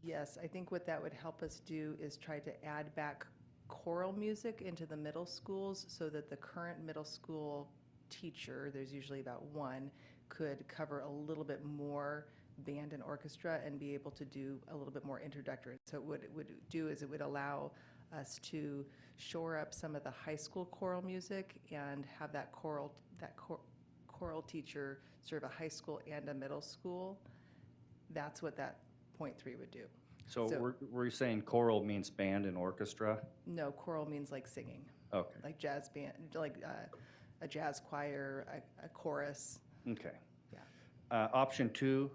Yes, I think what that would help us do is try to add back choral music into the middle schools so that the current middle school teacher, there's usually about 1, could cover a little bit more band and orchestra and be able to do a little bit more introductory. So what it would do is it would allow us to shore up some of the high school choral music and have that choral teacher serve a high school and a middle school, that's what that .3 would do. So So- were you saying choral means band and orchestra? No, choral means like singing, Okay, like jazz band, like a jazz choir, a chorus. okay. Yeah. Option 2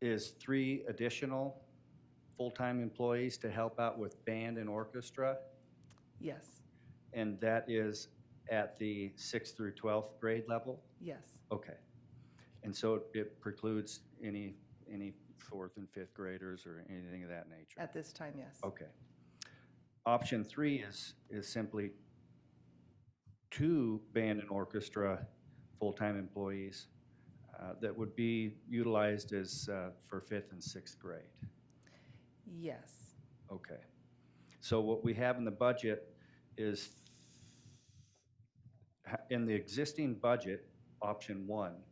is 3 additional full-time employees to help out with band and orchestra, Yes, and that is at the 6th through 12th grade level? yes, Okay. And so it precludes any 4th and 5th graders or anything of that nature? at this time, yes. Okay. Option 3 is simply 2 band and orchestra full-time employees that would be utilized as for 5th and 6th grade. Yes, Okay. So what we have in the budget is, in the existing budget, option 1,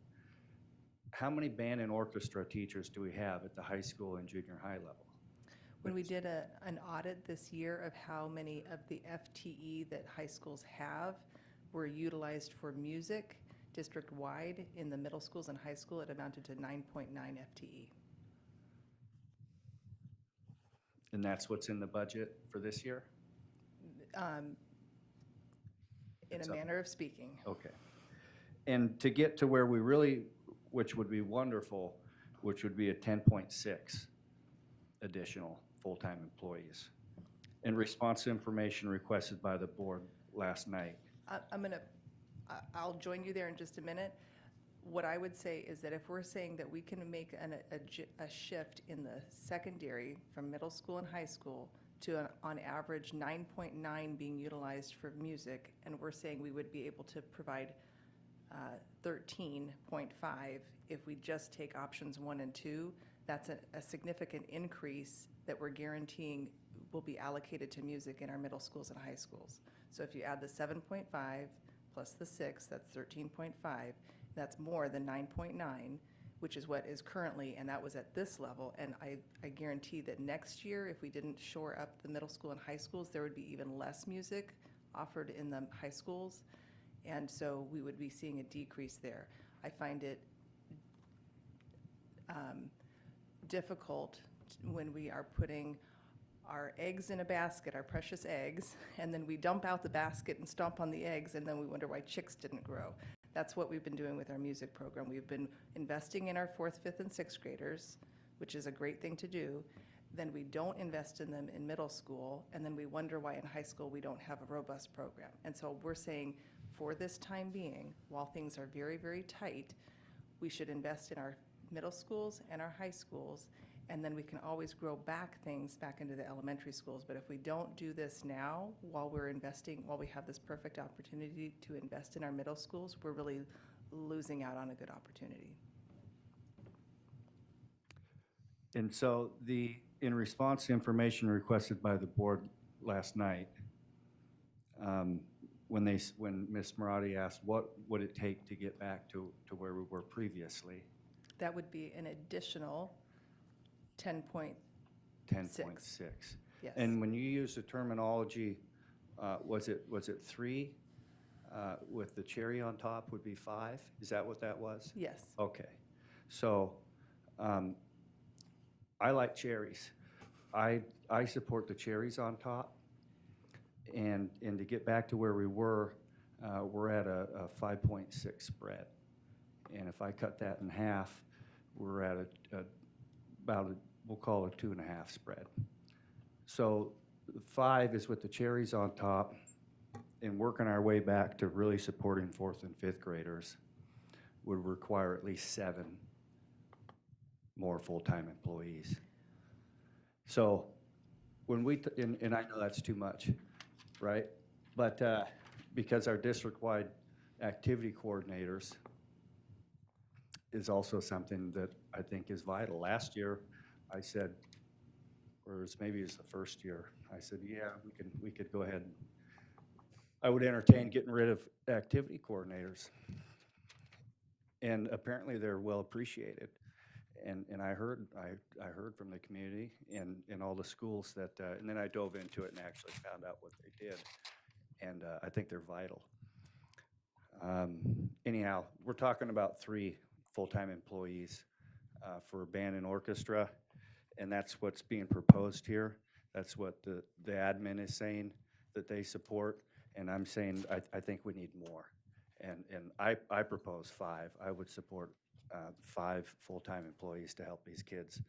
how many band and orchestra teachers do we have at the high school and junior high level? when we did an audit this year of how many of the FTE that high schools have were utilized for music district-wide in the middle schools and high school, it amounted to 9.9 FTE. And that's what's in the budget for this year? In It's a up. manner of speaking. Okay. And to get to where we really, which would be wonderful, which would be a 10.6 additional full-time employees. In response to information requested by the board last night. I'll join you there in just a minute. What I would say is that if we're saying that we can make a shift in the secondary from middle school and high school to on average 9.9 being utilized for music, and we're saying we would be able to provide 13.5 if we just take options 1 and 2, that's a significant increase that we're guaranteeing will be allocated to music in our middle schools and high schools. So if you add the 7.5 plus the 6, that's 13.5. That's more than 9.9, which is what is currently, and that was at this level. And I guarantee that next year, if we didn't shore up the middle school and high schools, there would be even less music offered in the high schools. And so we would be seeing a decrease there. I find it difficult when we are putting our eggs in a basket, our precious eggs, and then we dump out the basket and stomp on the eggs, and then we wonder why chicks didn't grow. That's what we've been doing with our music program. We've been investing in our 4th, 5th, and 6th graders, which is a great thing to do. Then we don't invest in them in middle school, and then we wonder why in high school we don't have a robust program. And so we're saying, for this time being, while things are very, very tight, we should invest in our middle schools and our high schools, and then we can always grow back things back into the elementary schools. But if we don't do this now, while we're investing, while we have this perfect opportunity to invest in our middle schools, we're really losing out on a good opportunity. And so in response to information requested by the board last night, when Ms. Marati asked what would it take to get back to where we were previously, That would be an additional 10.6. 10.6. Yes. And when you use the terminology, was it 3 with the cherry on top would be 5? Is that what that was? Yes. Okay. So I like cherries. I support the cherries on top. And to get back to where we were, we're at a 5.6 spread. And if I cut that in half, we're at we'll call it a 2.5 spread. So 5 is with the cherries on top, and working our way back to really supporting 4th and 5th graders would require at least 7 more full-time employees. So when we, and I know that's too much, right? But because our district-wide activity coordinators is also something that I think is vital. Last year, I said, or maybe it's the first year, I said, yeah, we could go ahead. I would entertain getting rid of activity coordinators. And apparently they're well appreciated. And I heard from the community and all the schools that, and then I dove into it and actually found out what they did. And I think they're vital. Anyhow, we're talking about 3 full-time employees for band and orchestra, and that's what's being proposed here. That's what the admin is saying that they support, and I'm saying I think we need more. And I propose 5. I would support 5 full-time employees to help these kids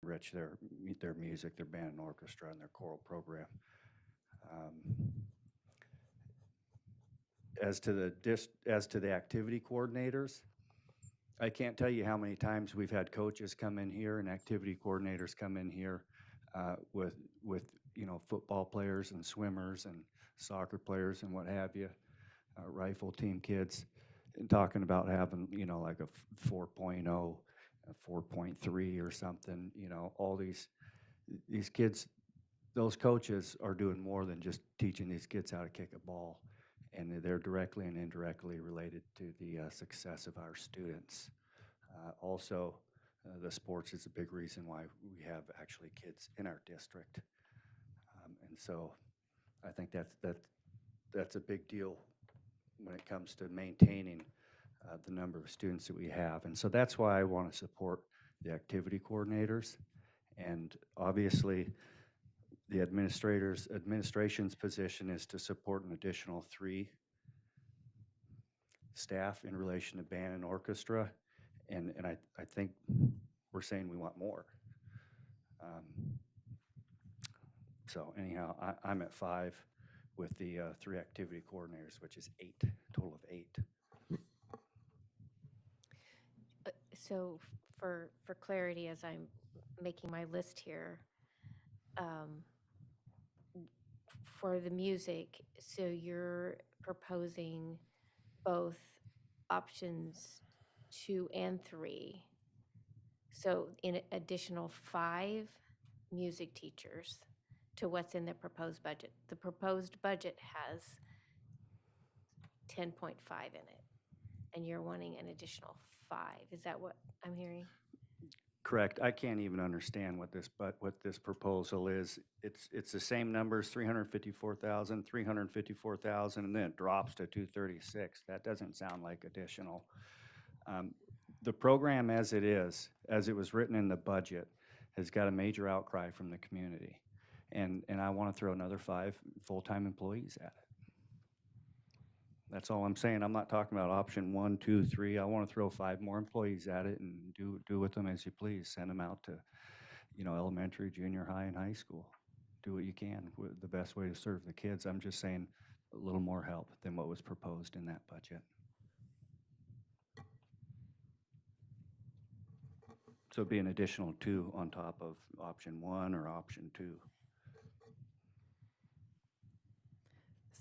enrich their music, their band and orchestra, and their choral program. As to the activity coordinators, I can't tell you how many times we've had coaches come in here and activity coordinators come in here with football players and swimmers and soccer players and what have you, rifle team kids, and talking about having like a 4.0, a 4.3 or something. All these kids, those coaches are doing more than just teaching these kids how to kick a ball. And they're directly and indirectly related to the success of our students. Also, the sports is a big reason why we have actually kids in our district. And so I think that's a big deal when it comes to maintaining the number of students that we have. And so that's why I want to support the activity coordinators. And obviously, the administration's position is to support an additional 3 staff in relation to band and orchestra, and I think we're saying we want more. So anyhow, I'm at 5 with the 3 activity coordinators, which is 8, total of 8. So for clarity, as I'm making my list here, for the music, so you're proposing both options 2 and 3. So in additional 5 music teachers to what's in the proposed budget. The proposed budget has 10.5 in it, and you're wanting an additional 5. Is that what I'm hearing? Correct. I can't even understand what this proposal is. It's the same numbers, 354,000, 354,000, and then it drops to 236. That doesn't sound like additional. The program as it is, as it was written in the budget, has got a major outcry from the community. And I want to throw another 5 full-time employees at it. That's all I'm saying. I'm not talking about option 1, 2, 3. I want to throw 5 more employees at it and do with them as you please. Send them out to, elementary, junior high, and high school. Do what you can. The best way to serve the kids. I'm just saying a little more help than what was proposed in that budget. So it'd be an additional 2 on top of option 1 or option 2.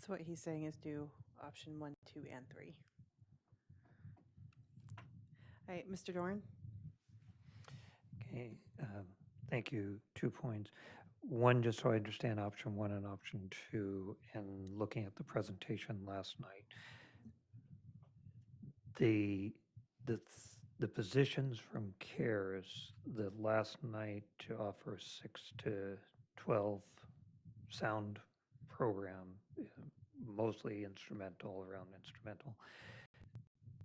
So what he's saying is do option 1, 2, and 3. All right, Mr. Dorn? Okay, thank you. 2 points. One, just so I understand option 1 and option 2, and looking at the presentation last night, the positions from CARES the last night to offer 6 to 12 sound program, mostly instrumental, around instrumental,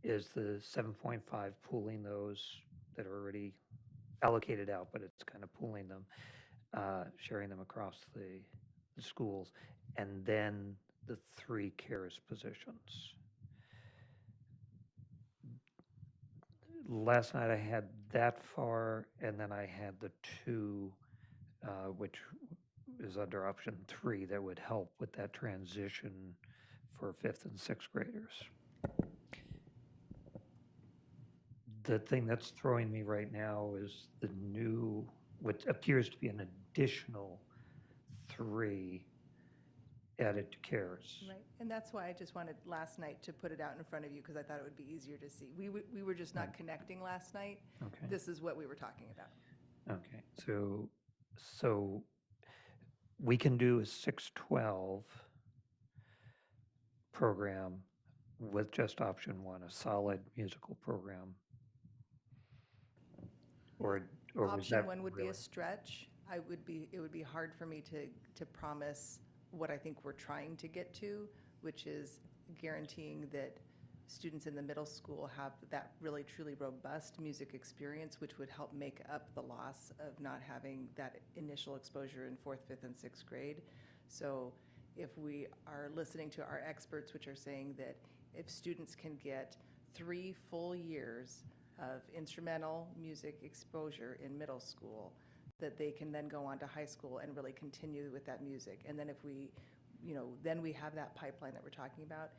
is the 7.5 pooling those that are already allocated out, but it's kind of pooling them, sharing them across the schools, and then the 3 CARES positions. Last night I had that far, and then I had the 2, which is under option 3, that would help with that transition for 5th and 6th graders. The thing that's throwing me right now is the new, what appears to be an additional 3 added to CARES. Right, and that's why I just wanted last night to put it out in front of you, because I thought it would be easier to see. We were just not connecting last night. Okay. This is what we were talking about. Okay, so we can do a 612 program with just option 1, a solid musical program. Or was Option that 1 would be really- a stretch. It would be hard for me to promise what I think we're trying to get to, which is guaranteeing that students in the middle school have that really truly robust music experience, which would help make up the loss of not having that initial exposure in 4th, 5th, and 6th grade. So if we are listening to our experts, which are saying that if students can get 3 full years of instrumental music exposure in middle school, that they can then go on to high school and really continue with that music. And then if we, then we have that pipeline that we're talking about.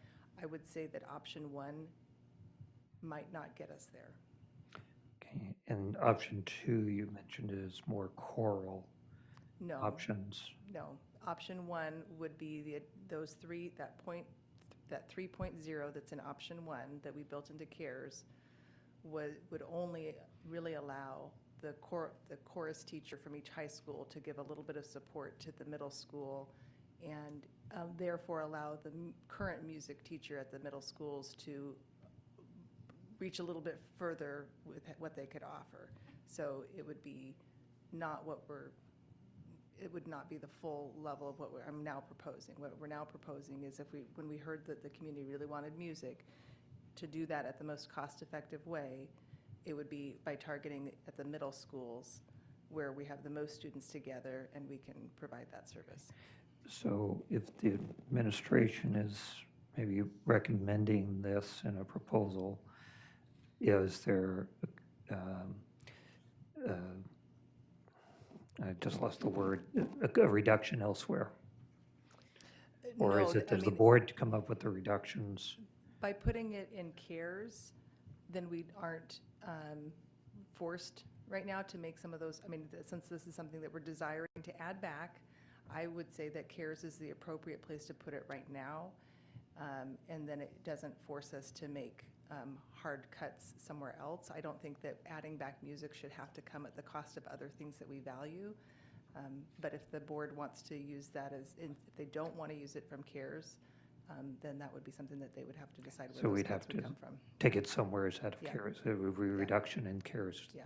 I would say that option 1 might not get us there. Okay, and option 2 you mentioned is more choral No. options. No. Option 1 would be those 3, that 3.0 that's in option 1 that we built into CARES would only really allow the chorus teacher from each high school to give a little bit of support to the middle school, and therefore allow the current music teacher at the middle schools to reach a little bit further with what they could offer. So it would be not it would not be the full level of what I'm now proposing. What we're now proposing is when we heard that the community really wanted music, to do that at the most cost-effective way, it would be by targeting at the middle schools where we have the most students together and we can provide that service. So if the administration is maybe recommending this in a proposal, is there, I just lost the word, a reduction elsewhere? Or No, is it, I does the mean, board come up with the reductions? by putting it in CARES, then we aren't forced right now to make some of those. I mean, since this is something that we're desiring to add back, I would say that CARES is the appropriate place to put it right now. And then it doesn't force us to make hard cuts somewhere else. I don't think that adding back music should have to come at the cost of other things that we value. But if the board wants to use that if they don't want to use it from CARES, then that would be something that they would have to decide where So those we'd cuts have would to come from. take it somewhere out of Yeah. CARES, it would be a reduction in CARES. Yeah.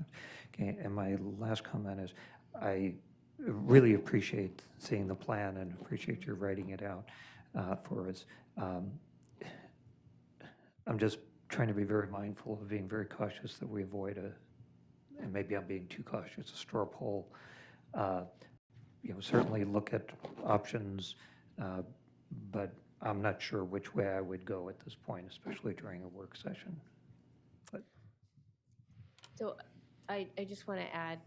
Okay, and my last comment is, I really appreciate seeing the plan and appreciate your writing it out for us. I'm just trying to be very mindful of being very cautious that we avoid and maybe I'm being too cautious, a straw poll. Certainly look at options, but I'm not sure which way I would go at this point, especially during a work session. But So I just want to add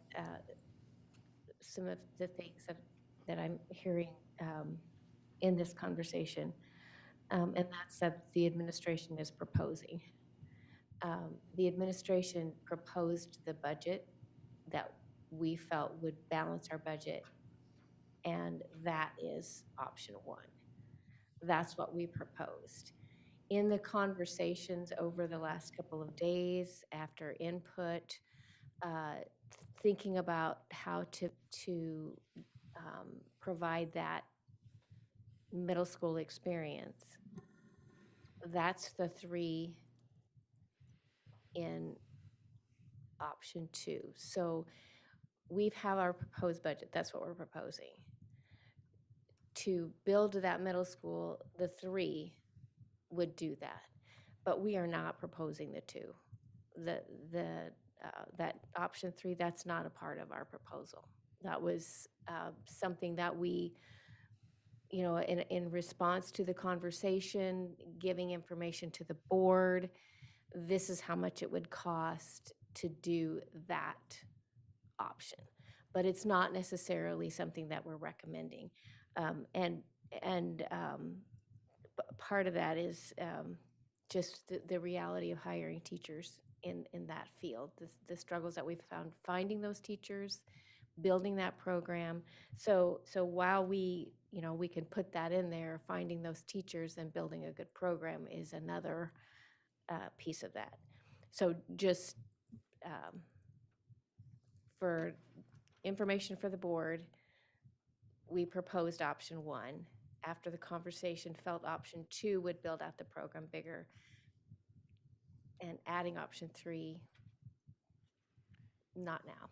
some of the things that I'm hearing in this conversation, and that's that the administration is proposing. The administration proposed the budget that we felt would balance our budget, and that is option 1. That's what we proposed. In the conversations over the last couple of days after input, thinking about how to provide that middle school experience, that's the 3 in option 2. So we have our proposed budget. That's what we're proposing. To build that middle school, the 3 would do that, but we are not proposing the 2. That option 3, that's not a part of our proposal. That was something that we, in response to the conversation, giving information to the board, this is how much it would cost to do that option. But it's not necessarily something that we're recommending. Part of that is just the reality of hiring teachers in that field, the struggles that we've found finding those teachers, building that program. So while we can put that in there, finding those teachers and building a good program is another piece of that. So just for information for the board, we proposed option 1. After the conversation, felt option 2 would build out the program bigger, and adding option 3, not now.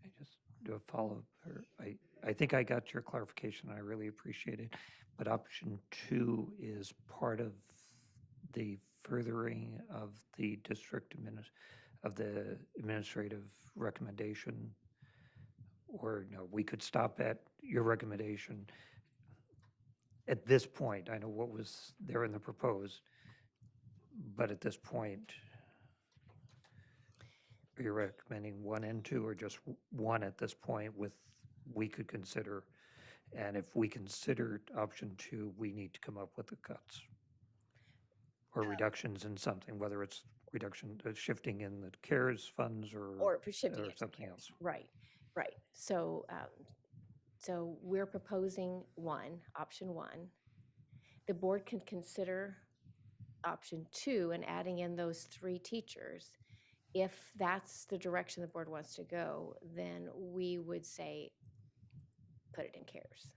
I just do a follow-up. I think I got your clarification. I really appreciate it. But option 2 is part of the furthering of the of the administrative recommendation, or no, we could stop at your recommendation at this point. I know what was there in the proposed, but at this point, are you recommending 1 and 2, or just 1 at this point with we could consider? And if we considered option 2, we need to come up with the cuts or reductions in something, whether it's reduction, shifting in the CARES funds Or for shifting or it to something CARES. else. Right, right. So, so we're proposing option 1. The board can consider option 2 and adding in those 3 teachers. If that's the direction the board wants to go, then we would say, put it in CARES.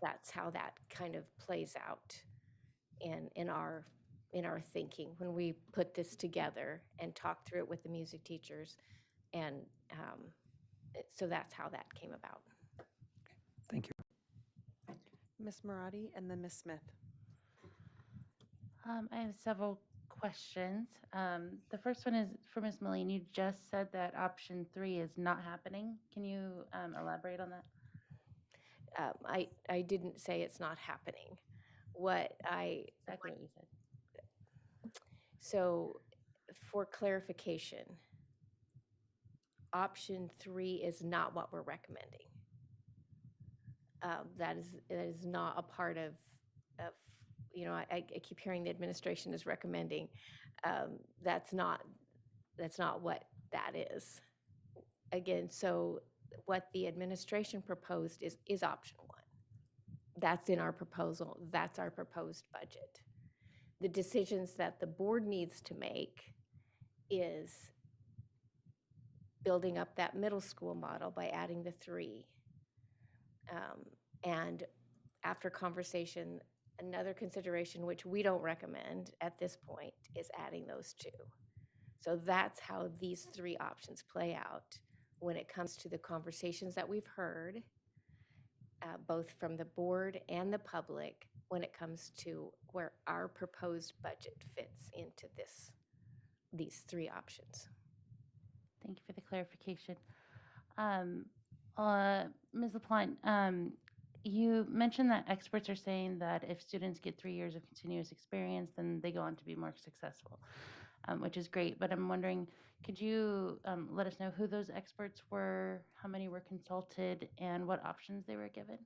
That's how that kind of plays out in our thinking when we put this together and talk through it with the music teachers. And so that's how that came about. Thank you. Ms. Marati and then Ms. Smith. I have several questions. The first one is for Ms. Moline. You just said that option 3 is not happening. Can you elaborate on that? I didn't say it's not happening. Exactly what you said. So for clarification, option 3 is not what we're recommending. That is not a part of I keep hearing the administration is recommending. That's not what that is. Again, so what the administration proposed is option 1. That's in our proposal. That's our proposed budget. The decisions that the board needs to make is building up that middle school model by adding the 3. And after conversation, another consideration, which we don't recommend at this point, is adding those 2. So that's how these 3 options play out when it comes to the conversations that we've heard, both from the board and the public, when it comes to where our proposed budget fits into these 3 options. Thank you for the clarification. Ms. LaPlante, you mentioned that experts are saying that if students get 3 years of continuous experience, then they go on to be more successful, which is great. But I'm wondering, could you let us know who those experts were, how many were consulted, and what options they were given?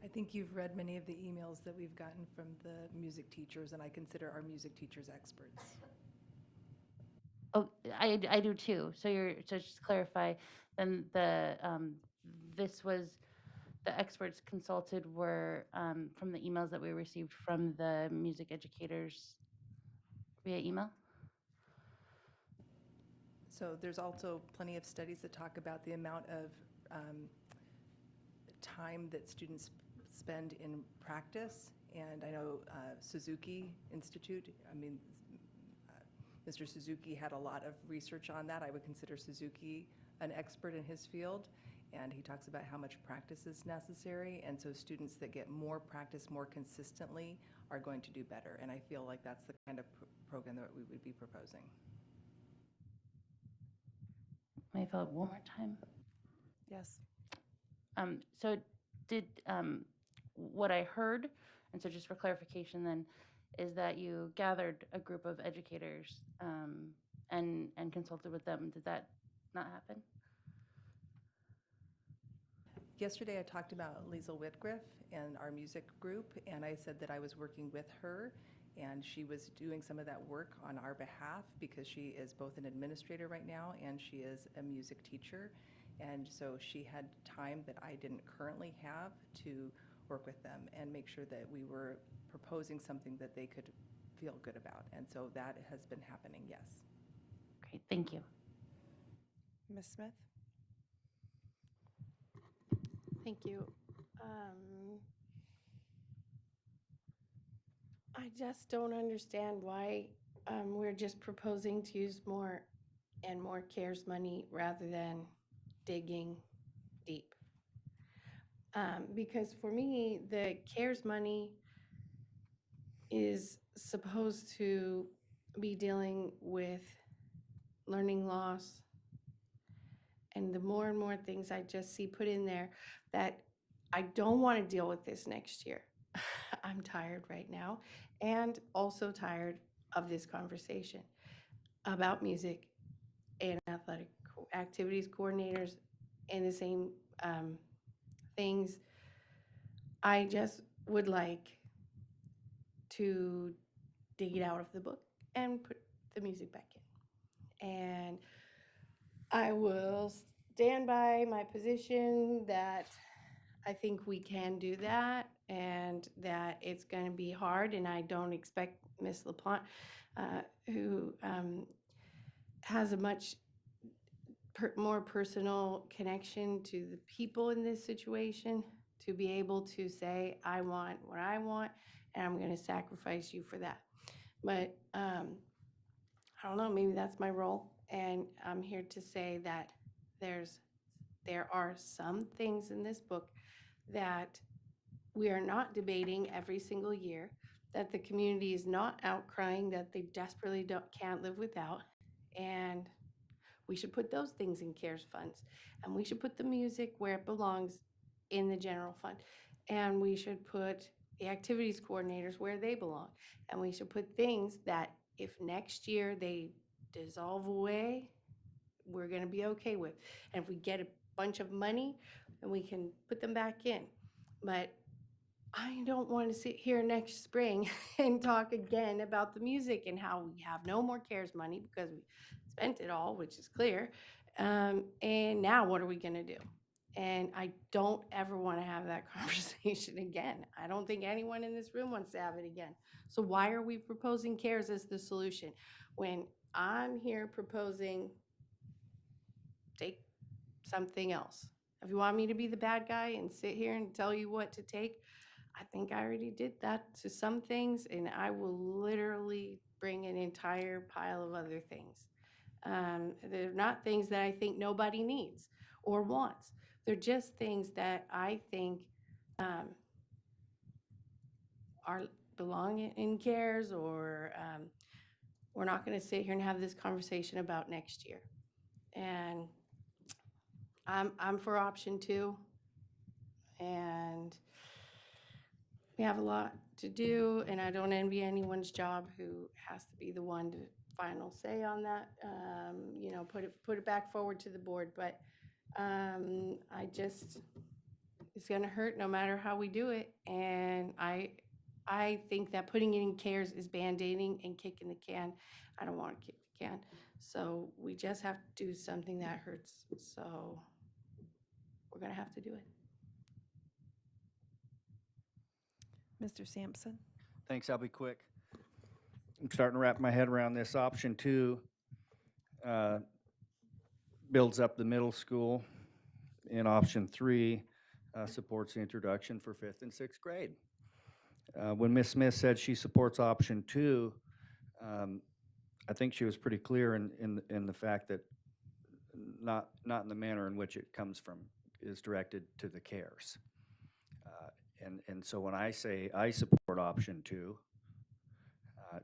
I think you've read many of the emails that we've gotten from the music teachers, and I consider our music teachers experts. Oh, I do too. So just to clarify, then this was the experts consulted were from the emails that we received from the music educators via email? So there's also plenty of studies that talk about the amount of time that students spend in practice. And I know Suzuki Institute, Mr. Suzuki had a lot of research on that. I would consider Suzuki an expert in his field. And he talks about how much practice is necessary. And so students that get more practice more consistently are going to do better. And I feel like that's the kind of program that we would be proposing. May I follow up one more time? Yes. So did what I heard, and so just for clarification then, is that you gathered a group of educators and consulted with them. Did that not happen? Yesterday I talked about Liesl Whitgriff and our music group, and I said that I was working with her, and she was doing some of that work on our behalf because she is both an administrator right now and she is a music teacher. And so she had time that I didn't currently have to work with them and make sure that we were proposing something that they could feel good about. And so that has been happening, yes. Great, thank you. Ms. Smith? Thank you. I just don't understand why we're just proposing to use more and more CARES money rather than digging deep. Because for me, the CARES money is supposed to be dealing with learning loss. And the more and more things I just see put in there that I don't want to deal with this next year. I'm tired right now and also tired of this conversation about music and athletic activities coordinators and the same things. I just would like to dig it out of the book and put the music back in. And I will stand by my position that I think we can do that and that it's going to be hard. And I don't expect Miss LaPlante, who has a much more personal connection to the people in this situation, to be able to say, I want what I want, and I'm going to sacrifice you for that. But I don't know, maybe that's my role. And I'm here to say that there are some things in this book that we are not debating every single year, that the community is not outcrying that they desperately can't live without. And we should put those things in CARES funds. And we should put the music where it belongs in the general fund. And we should put the activities coordinators where they belong. And we should put things that if next year they dissolve away, we're going to be okay with. And if we get a bunch of money, then we can put them back in. But I don't want to sit here next spring and talk again about the music and how we have no more CARES money because we spent it all, which is clear. And now what are we going to do? And I don't ever want to have that conversation again. I don't think anyone in this room wants to have it again. So why are we proposing CARES as the solution when I'm here proposing take something else? If you want me to be the bad guy and sit here and tell you what to take, I think I already did that to some things, and I will literally bring an entire pile of other things. They're not things that I think nobody needs or wants. They're just things that I think are belong in CARES, or we're not going to sit here and have this conversation about next year. And I'm for option 2, and we have a lot to do, and I don't envy anyone's job who has to be the one to final say on that. You know, put it back forward to the board, but it's going to hurt no matter how we do it, and I think that putting it in CARES is band-aiding and kicking the can. I don't want to kick the can, so we just have to do something that hurts. So we're going to have to do it. Mr. Sampson? Thanks, I'll be quick. I'm starting to wrap my head around this. Option 2 builds up the middle school, and option 3 supports the introduction for 5th and 6th grade. When Ms. Smith said she supports option 2, I think she was pretty clear in the fact that not in the manner in which it comes from is directed to the CARES. And so when I say I support option 2,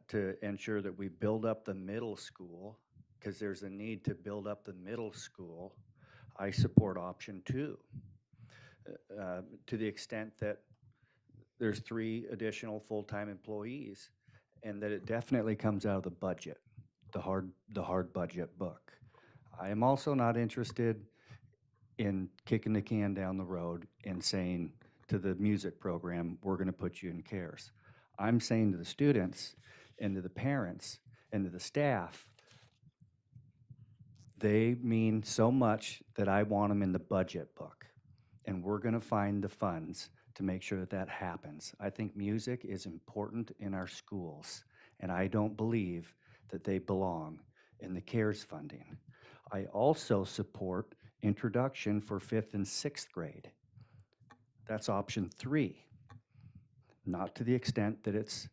to ensure that we build up the middle school, because there's a need to build up the middle school, I support option 2. To the extent that there's 3 additional full-time employees, and that it definitely comes out of the budget, the hard budget book. I am also not interested in kicking the can down the road and saying to the music program, we're going to put you in CARES. I'm saying to the students and to the parents and to the staff, they mean so much that I want them in the budget book. And we're going to find the funds to make sure that that happens. I think music is important in our schools, and I don't believe that they belong in the CARES funding. I also support introduction for 5th and 6th grade. That's option 3, not to the extent that it's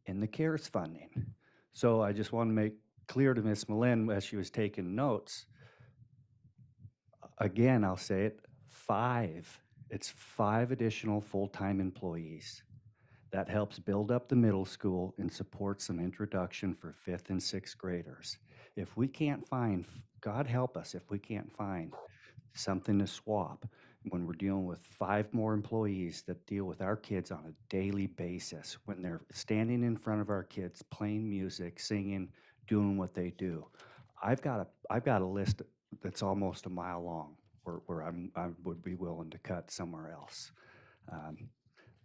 in the CARES funding. So I just want to make clear to Ms. Malin as she was taking notes, Again, I'll say it, 5. It's 5 additional full-time employees. That helps build up the middle school and supports some introduction for 5th and 6th graders. If we can't find, God help us, if we can't find something to swap when we're dealing with 5 more employees that deal with our kids on a daily basis, when they're standing in front of our kids, playing music, singing, doing what they do. I've got a list that's almost a mile long where I would be willing to cut somewhere else.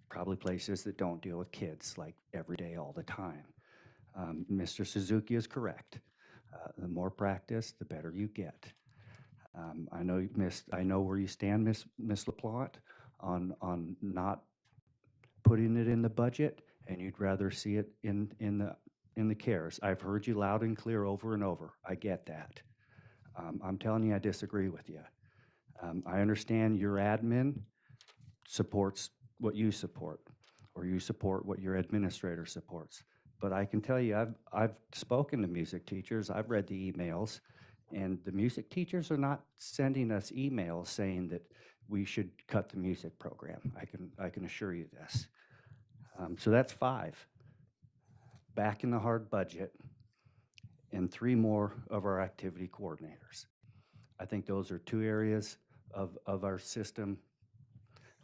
Probably places that don't deal with kids like every day, all the time. Mr. Suzuki is correct. The more practice, the better you get. I know where you stand, Miss LaPlante, on not putting it in the budget, and you'd rather see it in the CARES. I've heard you loud and clear over and over. I get that. I'm telling you, I disagree with you. I understand your admin supports what you support, or you support what your administrator supports. But I can tell you, I've spoken to music teachers, I've read the emails, and the music teachers are not sending us emails saying that we should cut the music program. I can assure you this. So that's 5. Back in the hard budget, and 3 more of our activity coordinators. I think those are 2 areas of our system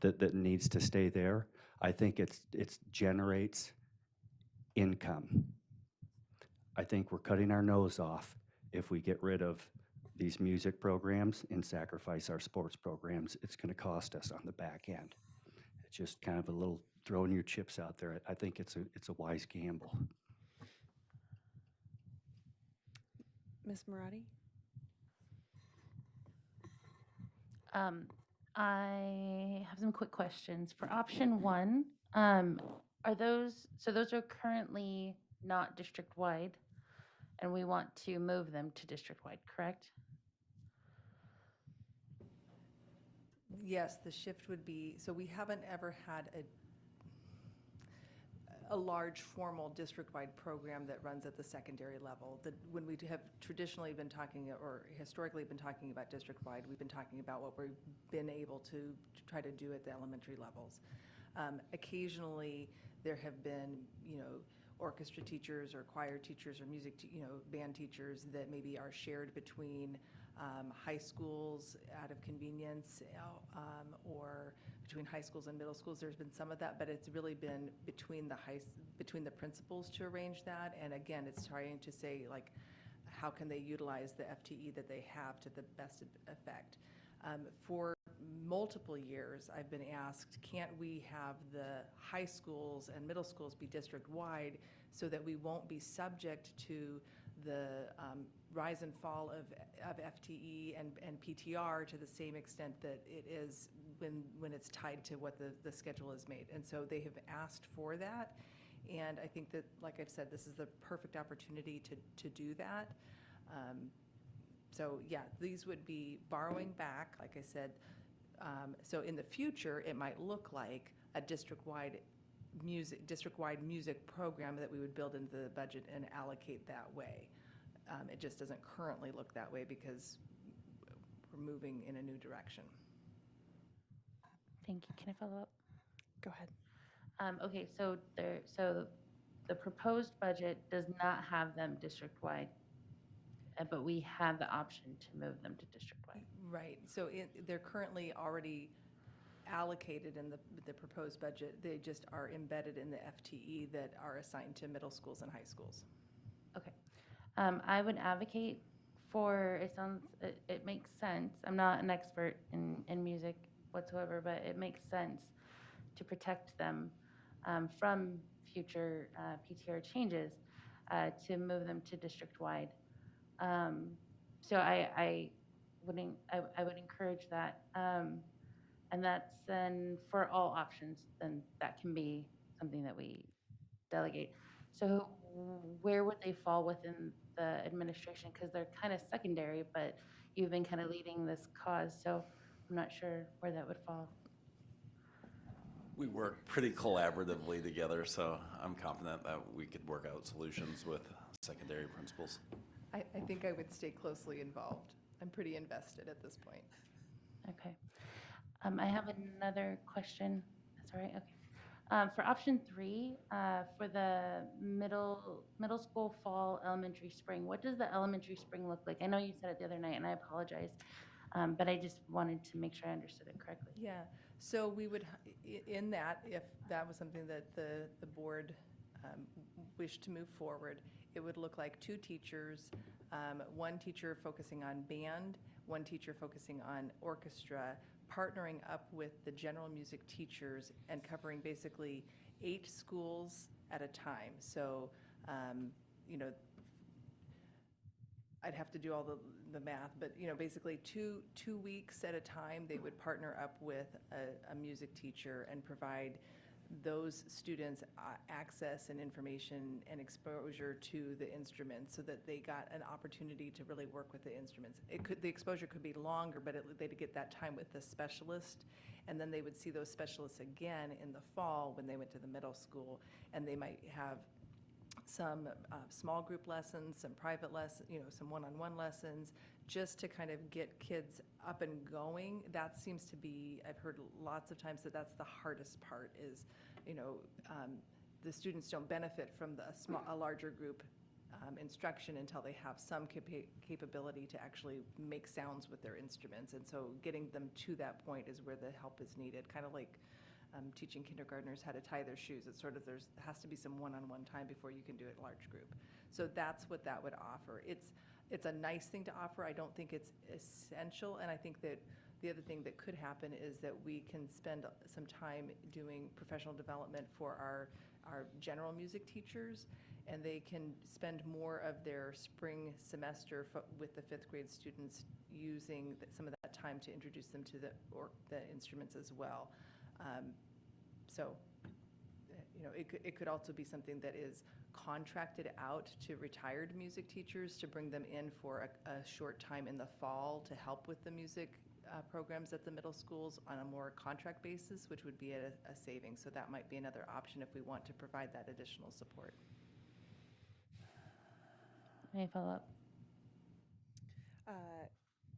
that needs to stay there. I think it generates income. I think we're cutting our nose off if we get rid of these music programs and sacrifice our sports programs. It's going to cost us on the back end. It's just kind of a little throwing your chips out there. I think it's a wise gamble. Ms. Marati? I have some quick questions. For option 1, those are currently not district-wide, and we want to move them to district-wide, correct? Yes, the shift would be, so we haven't ever had a large formal district-wide program that runs at the secondary level. When we have traditionally been talking, or historically been talking about district-wide, we've been talking about what we've been able to try to do at the elementary levels. Occasionally, there have been, orchestra teachers or choir teachers or music, band teachers that maybe are shared between high schools out of convenience, or between high schools and middle schools. There's been some of that, but it's really been between the principals to arrange that. And again, it's trying to say, like, how can they utilize the FTE that they have to the best effect? For multiple years, I've been asked, can't we have the high schools and middle schools be district-wide so that we won't be subject to the rise and fall of FTE and PTR to the same extent that it is when it's tied to what the schedule is made. And so they have asked for that. And I think that, like I've said, this is the perfect opportunity to do that. So yeah, these would be borrowing back, like I said. So in the future, it might look like a district-wide music program that we would build into the budget and allocate that way. It just doesn't currently look that way because we're moving in a new direction. Thank you. Can I follow up? Go ahead. Okay, so the proposed budget does not have them district-wide, but we have the option to move them to district-wide. Right. So they're currently already allocated in the proposed budget. They just are embedded in the FTE that are assigned to middle schools and high schools. Okay. I would advocate for, it makes sense. I'm not an expert in music whatsoever, but it makes sense to protect them from future PTR changes to move them to district-wide. So I would encourage that. And that's then for all options, then that can be something that we delegate. So where would they fall within the administration? Because they're kind of secondary, but you've been kind of leading this cause, so I'm not sure where that would fall. We work pretty collaboratively together, so I'm confident that we could work out solutions with secondary principals. I think I would stay closely involved. I'm pretty invested at this point. Okay. I have another question. That's all right. Okay. For option 3, for the middle school, fall, elementary, spring, what does the elementary spring look like? I know you said it the other night, and I apologize, but I just wanted to make sure I understood it correctly. Yeah, so we would, in that, if that was something that the board wished to move forward, it would look like 2 teachers, one teacher focusing on band, one teacher focusing on orchestra, partnering up with the general music teachers and covering basically 8 schools at a time. So, you know, I'd have to do all the math, but, you know, basically two weeks at a time, they would partner up with a music teacher and provide those students access and information and exposure to the instruments so that they got an opportunity to really work with the instruments. The exposure could be longer, but they'd get that time with the specialist, and then they would see those specialists again in the fall when they went to the middle school, and they might have some small group lessons, some private lessons, you know, some one-on-one lessons, just to kind of get kids up and going. That seems to be, I've heard lots of times that that's the hardest part is, you know, the students don't benefit from a larger group instruction until they have some capability to actually make sounds with their instruments. And so getting them to that point is where the help is needed, kind of like teaching kindergartners how to tie their shoes. It's sort of, has to be some one-on-one time before you can do it large group. So that's what that would offer. It's a nice thing to offer. I don't think it's essential, and I think that the other thing that could happen is that we can spend some time doing professional development for our general music teachers, and they can spend more of their spring semester with the 5th grade students using some of that time to introduce them to the instruments as well. So, you know, it could also be something that is contracted out to retired music teachers to bring them in for a short time in the fall to help with the music programs at the middle schools on a more contract basis, which would be a saving. So that might be another option if we want to provide that additional support. May I follow up?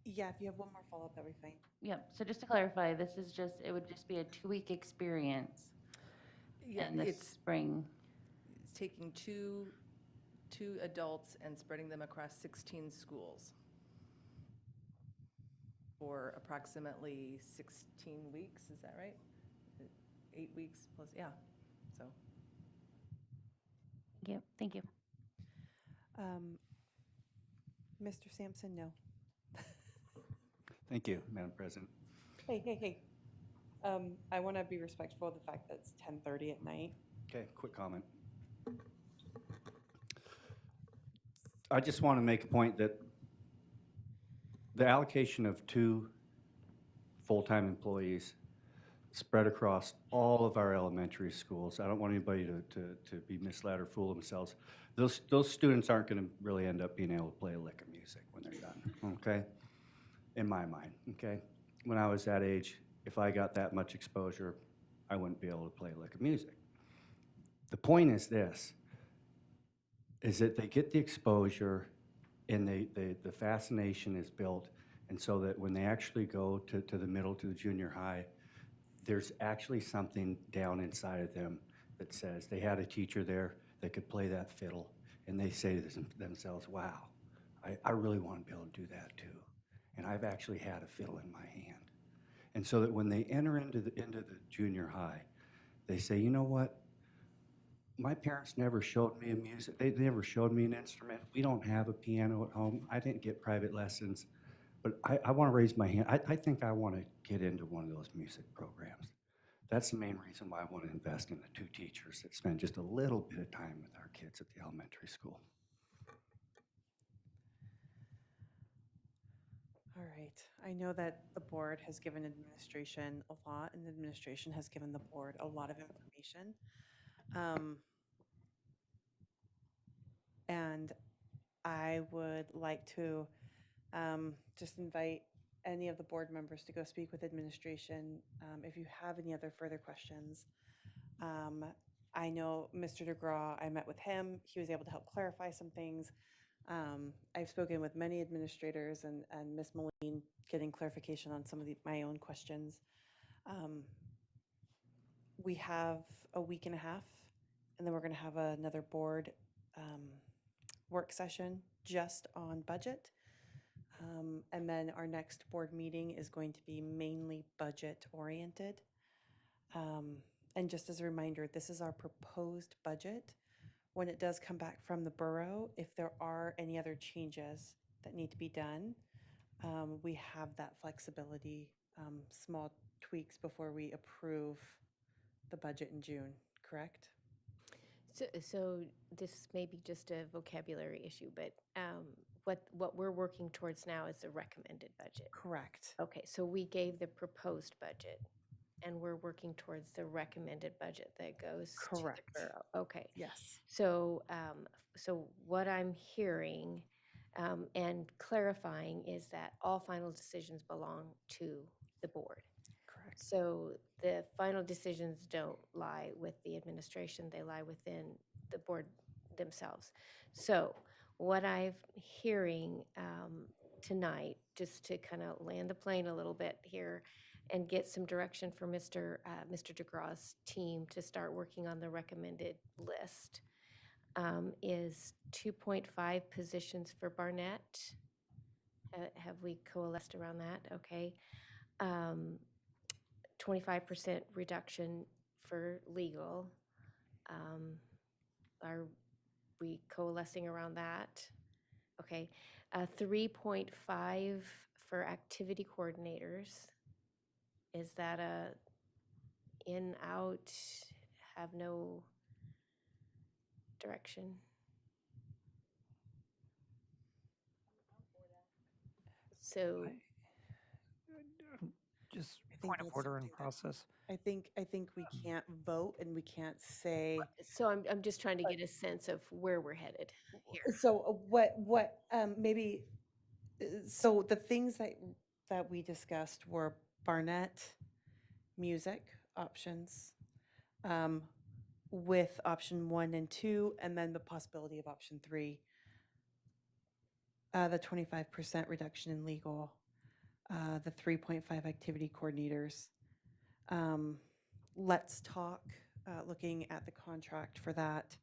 Yeah, if you have one more follow-up, that'd be fine. Yep. So just to clarify, it would just be a 2-week experience in the spring. It's taking two adults and spreading them across 16 schools for approximately 16 weeks. Is that right? 8 weeks plus, yeah. So. Thank you. Mr. Sampson, no. Thank you, Madam President. Hey. I want to be respectful of the fact that it's 10:30 at night. Okay, quick comment. I just want to make a point that the allocation of 2 full-time employees spread across all of our elementary schools. I don't want anybody to be misled or fool themselves. Those students aren't going to really end up being able to play a lick of music when they're done, okay? In my mind, okay? When I was that age, if I got that much exposure, I wouldn't be able to play a lick of music. The point is this, is that they get the exposure and the fascination is built, and so that when they actually go to the middle, to the junior high, there's actually something down inside of them that says they had a teacher there that could play that fiddle, and they say to themselves, wow, I really want to be able to do that too. And I've actually had a fiddle in my hand. And so that when they enter into the junior high, they say, you know what? My parents never showed me music. They never showed me an instrument. We don't have a piano at home. I didn't get private lessons. But I want to raise my hand. I think I want to get into one of those music programs. That's the main reason why I want to invest in the 2 teachers that spend just a little bit of time with our kids at the elementary school. All right. I know that the board has given administration a lot, and the administration has given the board a lot of information. And I would like to just invite any of the board members to go speak with administration if you have any other further questions. I know Mr. DeGraw, I met with him. He was able to help clarify some things. I've spoken with many administrators and Ms. Moline getting clarification on some of my own questions. We have a week and a half, and then we're going to have another board work session just on budget. And then our next board meeting is going to be mainly budget oriented. And just as a reminder, this is our proposed budget. When it does come back from the borough, if there are any other changes that need to be done, we have that flexibility, small tweaks before we approve the budget in June, correct? So this may be just a vocabulary issue, but what we're working towards now is the recommended budget. Correct. Okay, so we gave the proposed budget, and we're working towards the recommended budget that goes Correct. to the borough. Okay. Yes. So, so what I'm hearing and clarifying is that all final decisions belong to the board. Correct. So the final decisions don't lie with the administration, they lie within the board themselves. So what I'm hearing tonight, just to kind of land the plane a little bit here and get some direction for Mr. DeGraw's team to start working on the recommended list, is 2.5 positions for Barnett. Have we coalesced around that? Okay. 25% reduction for legal. Are we coalescing around that? Okay. 3.5 for activity coordinators. Is that a in, out, have no direction? So Just I think point of that's order and something that process. I think we can't vote and we can't say. So I'm just trying to get a sense of where we're headed here. So what maybe so the things that we discussed were Barnett music options, with option 1 and 2, and then the possibility of option 3. The 25% reduction in legal, the 3.5 activity coordinators. Let's talk, looking at the contract for that.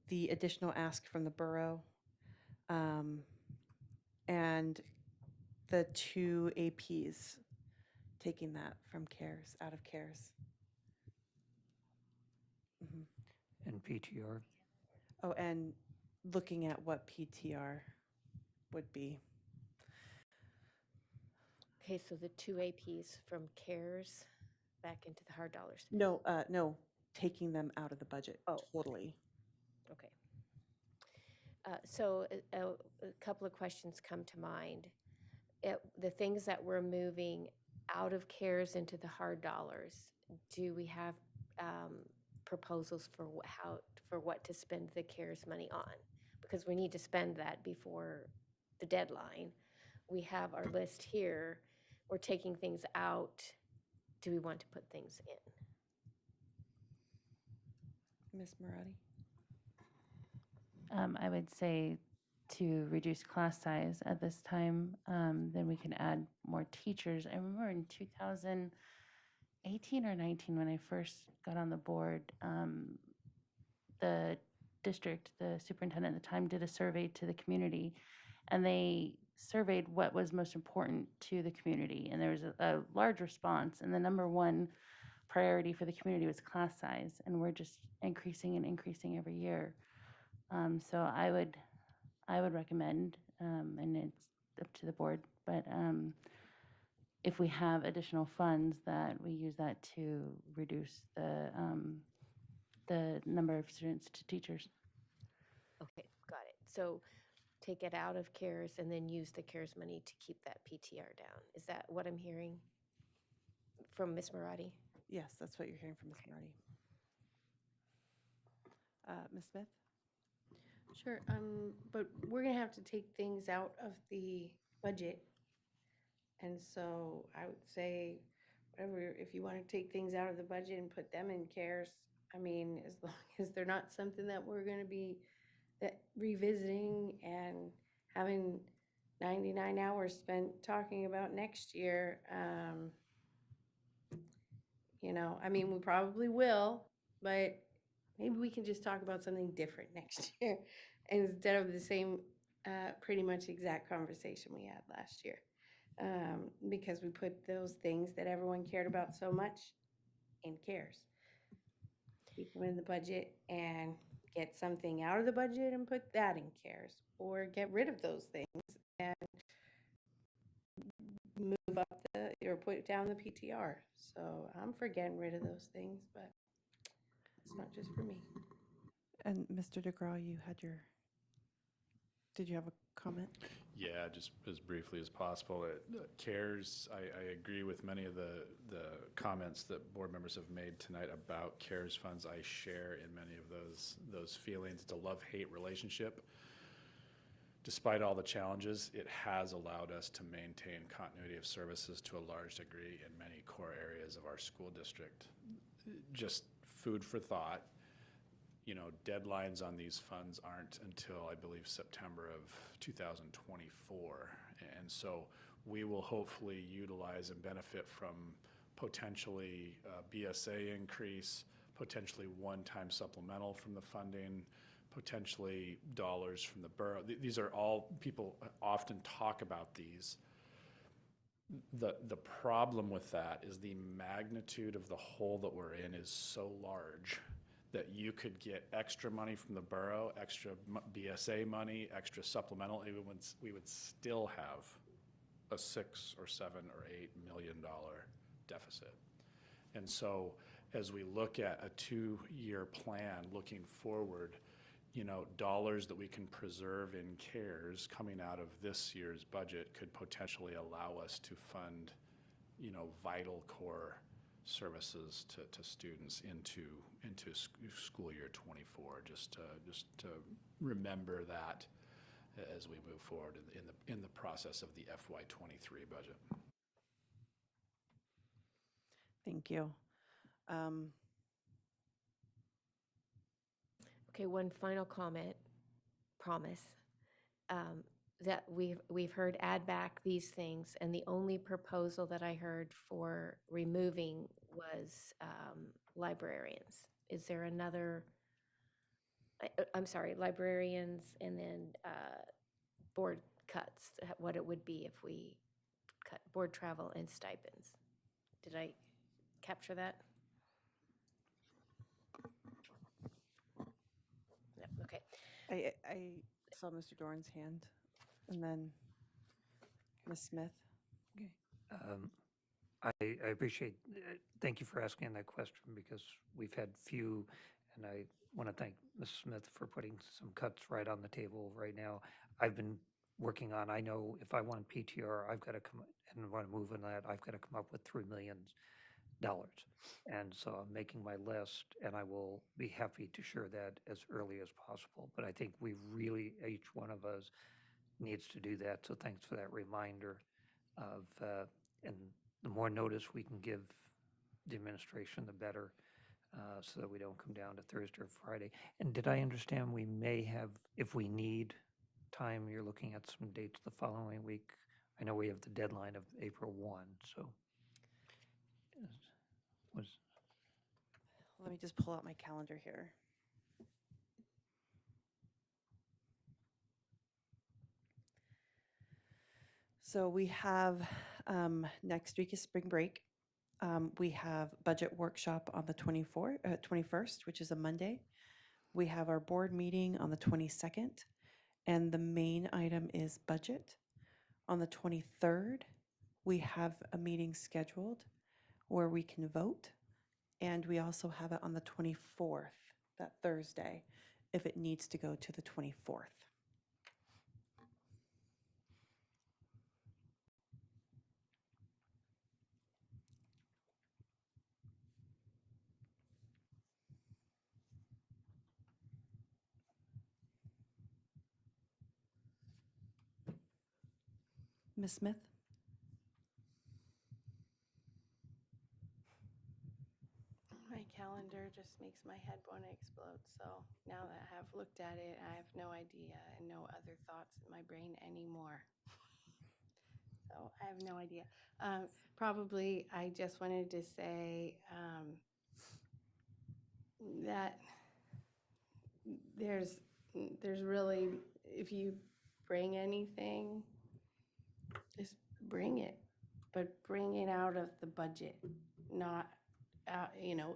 The additional ask from the borough, and the 2 APs, taking that from CARES, out of CARES. Mhm. And PTR. Oh, and looking at what PTR would be. Okay, so the 2 APs from CARES back into the hard dollars. No, no, taking them out of the budget, totally. Okay. So a couple of questions come to mind. The things that we're moving out of CARES into the hard dollars, do we have proposals for what to spend the CARES money on? Because we need to spend that before the deadline. We have our list here. We're taking things out. Do we want to put things in? Ms. Marati? I would say to reduce class size at this time, then we can add more teachers. I remember in 2018 or 19, when I first got on the board, the district, the superintendent at the time, did a survey to the community, and they surveyed what was most important to the community. And there was a large response, and the number one priority for the community was class size, and we're just increasing and increasing every year. So I would recommend, and it's up to the board, but if we have additional funds, that we use that to reduce the number of students to teachers. Okay, got it. So take it out of CARES and then use the CARES money to keep that PTR down. Is that what I'm hearing from Ms. Marati? Yes, that's what you're hearing from Ms. Marati. Ms. Smith? Sure, but we're gonna have to take things out of the budget. And so I would say, whatever, if you wanna take things out of the budget and put them in CARES, I mean, as long as they're not something that we're gonna be revisiting and having 99 hours spent talking about next year. You know, I mean, we probably will, but maybe we can just talk about something different next year instead of the same, pretty much exact conversation we had last year. Because we put those things that everyone cared about so much in cares. Keep them in the budget and get something out of the budget and put that in cares, or get rid of those things and move up or put down the PTR. So I'm for getting rid of those things, but it's not just for me. And Mr. DeGraw, did you have a comment? Yeah, just as briefly as possible. CARES, I agree with many of the comments that board members have made tonight about CARES funds. I share in many of those feelings. It's a love-hate relationship. Despite all the challenges, it has allowed us to maintain continuity of services to a large degree in many core areas of our school district. Just food for thought. You know, deadlines on these funds aren't until, I believe, September of 2024. And so we will hopefully utilize and benefit from potentially BSA increase, potentially one-time supplemental from the funding, potentially dollars from the borough. These are all, people often talk about these. The problem with that is the magnitude of the hole that we're in is so large that you could get extra money from the borough, extra BSA money, extra supplemental, we would still have a $6 or $7 or $8 million deficit. And so as we look at a 2-year plan looking forward, you know, dollars that we can preserve in CARES coming out of this year's budget could potentially allow us to fund, you know, vital core services to students into school year 24. Just to remember that as we move forward in the process of the FY23 budget. Thank you. Okay, one final comment, promise. That we've heard add back these things, and the only proposal that I heard for removing was librarians. Is there another, I'm sorry, librarians and then board cuts, what it would be if we cut board travel and stipends? Did I capture that? No, okay. I saw Mr. Dorn's hand, and then Ms. Smith. I appreciate, thank you for asking that question, because we've had few, and I want to thank Ms. Smith for putting some cuts right on the table right now. I've been working on, I know if I want PTR, I've got to come, and want to move on that, I've got to come up with $3 million. And so I'm making my list, and I will be happy to share that as early as possible. But I think we really, each one of us needs to do that. So thanks for that reminder of, and the more notice we can give the administration, the better, so that we don't come down to Thursday or Friday. And did I understand we may have, if we need time, you're looking at some dates the following week? I know we have the deadline of April 1, so. Let me just pull out my calendar here. So we have, next week is spring break. We have budget workshop on the 21st, which is a Monday. We have our board meeting on the 22nd, and the main item is budget. On the 23rd, we have a meeting scheduled where we can vote, and we also have it on the 24th, that Thursday, if it needs to go to the 24th. Ms. Smith? My calendar calendar just makes my head want to explode. So now that I have looked at it, I have no idea and no other thoughts in my brain anymore. So I have no idea. Probably I just wanted to say that there's really, if you bring anything, just bring it, but bring it out of the budget, not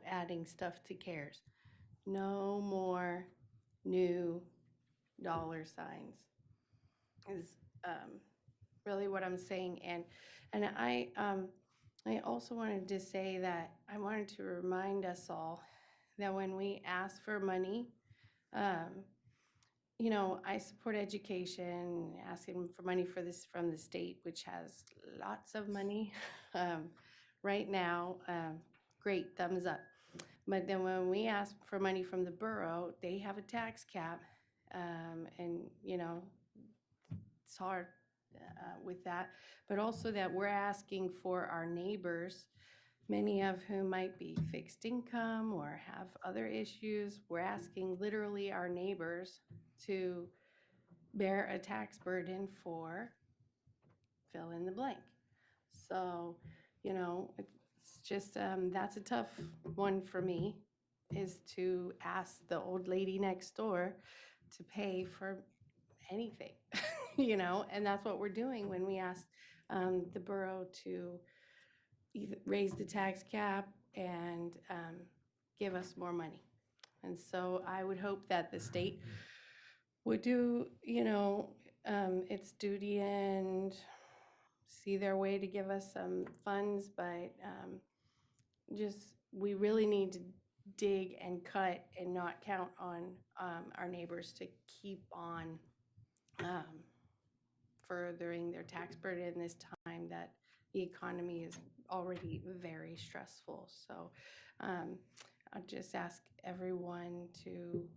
adding stuff to CARES. No more new dollar signs is really what I'm saying. And I also wanted to say that I wanted to remind us all that when we ask for money, I support education, asking for money for this from the state, which has lots of money right now. Great, thumbs up. But then when we ask for money from the borough, they have a tax cap, and it's hard with that. But also that we're asking for our neighbors, many of whom might be fixed income or have other issues. We're asking literally our neighbors to bear a tax burden for fill in the blank. So, it's just, that's a tough one for me, is to ask the old lady next door to pay for anything, and that's what we're doing when we ask the borough to either raise the tax cap and give us more money. And so I would hope that the state would do, its duty and see their way to give us some funds, but we really need to dig and cut and not count on our neighbors to keep on furthering their tax burden this time that the economy is already very stressful. So I'll just ask everyone to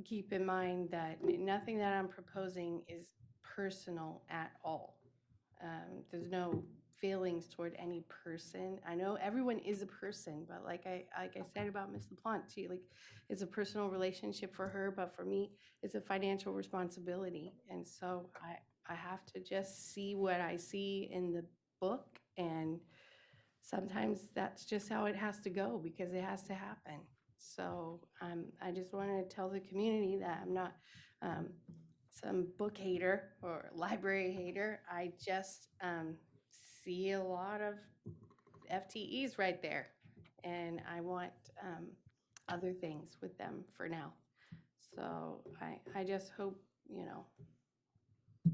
keep in mind that nothing that I'm proposing is personal at all. There's no feelings toward any person. I know everyone is a person, but like I said about Miss LaPlante, it's a personal relationship for her, but for me, it's a financial responsibility. And so I have to just see what I see in the book, and sometimes that's just how it has to go because it has to happen. So I just want to tell the community that I'm not some book hater or library hater. I just see a lot of FTEs right there, and I want other things with them for now. So I just hope,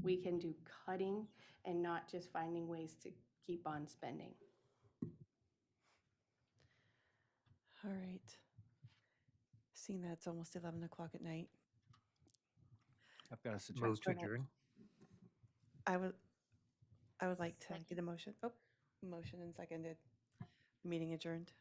we can do cutting and not just finding ways to keep on spending. All right. Seeing that it's almost 11 o'clock at night, I've got a suggestion. Move to adjourn. I would like to get a motion. Oh, motion and seconded. Meeting adjourned.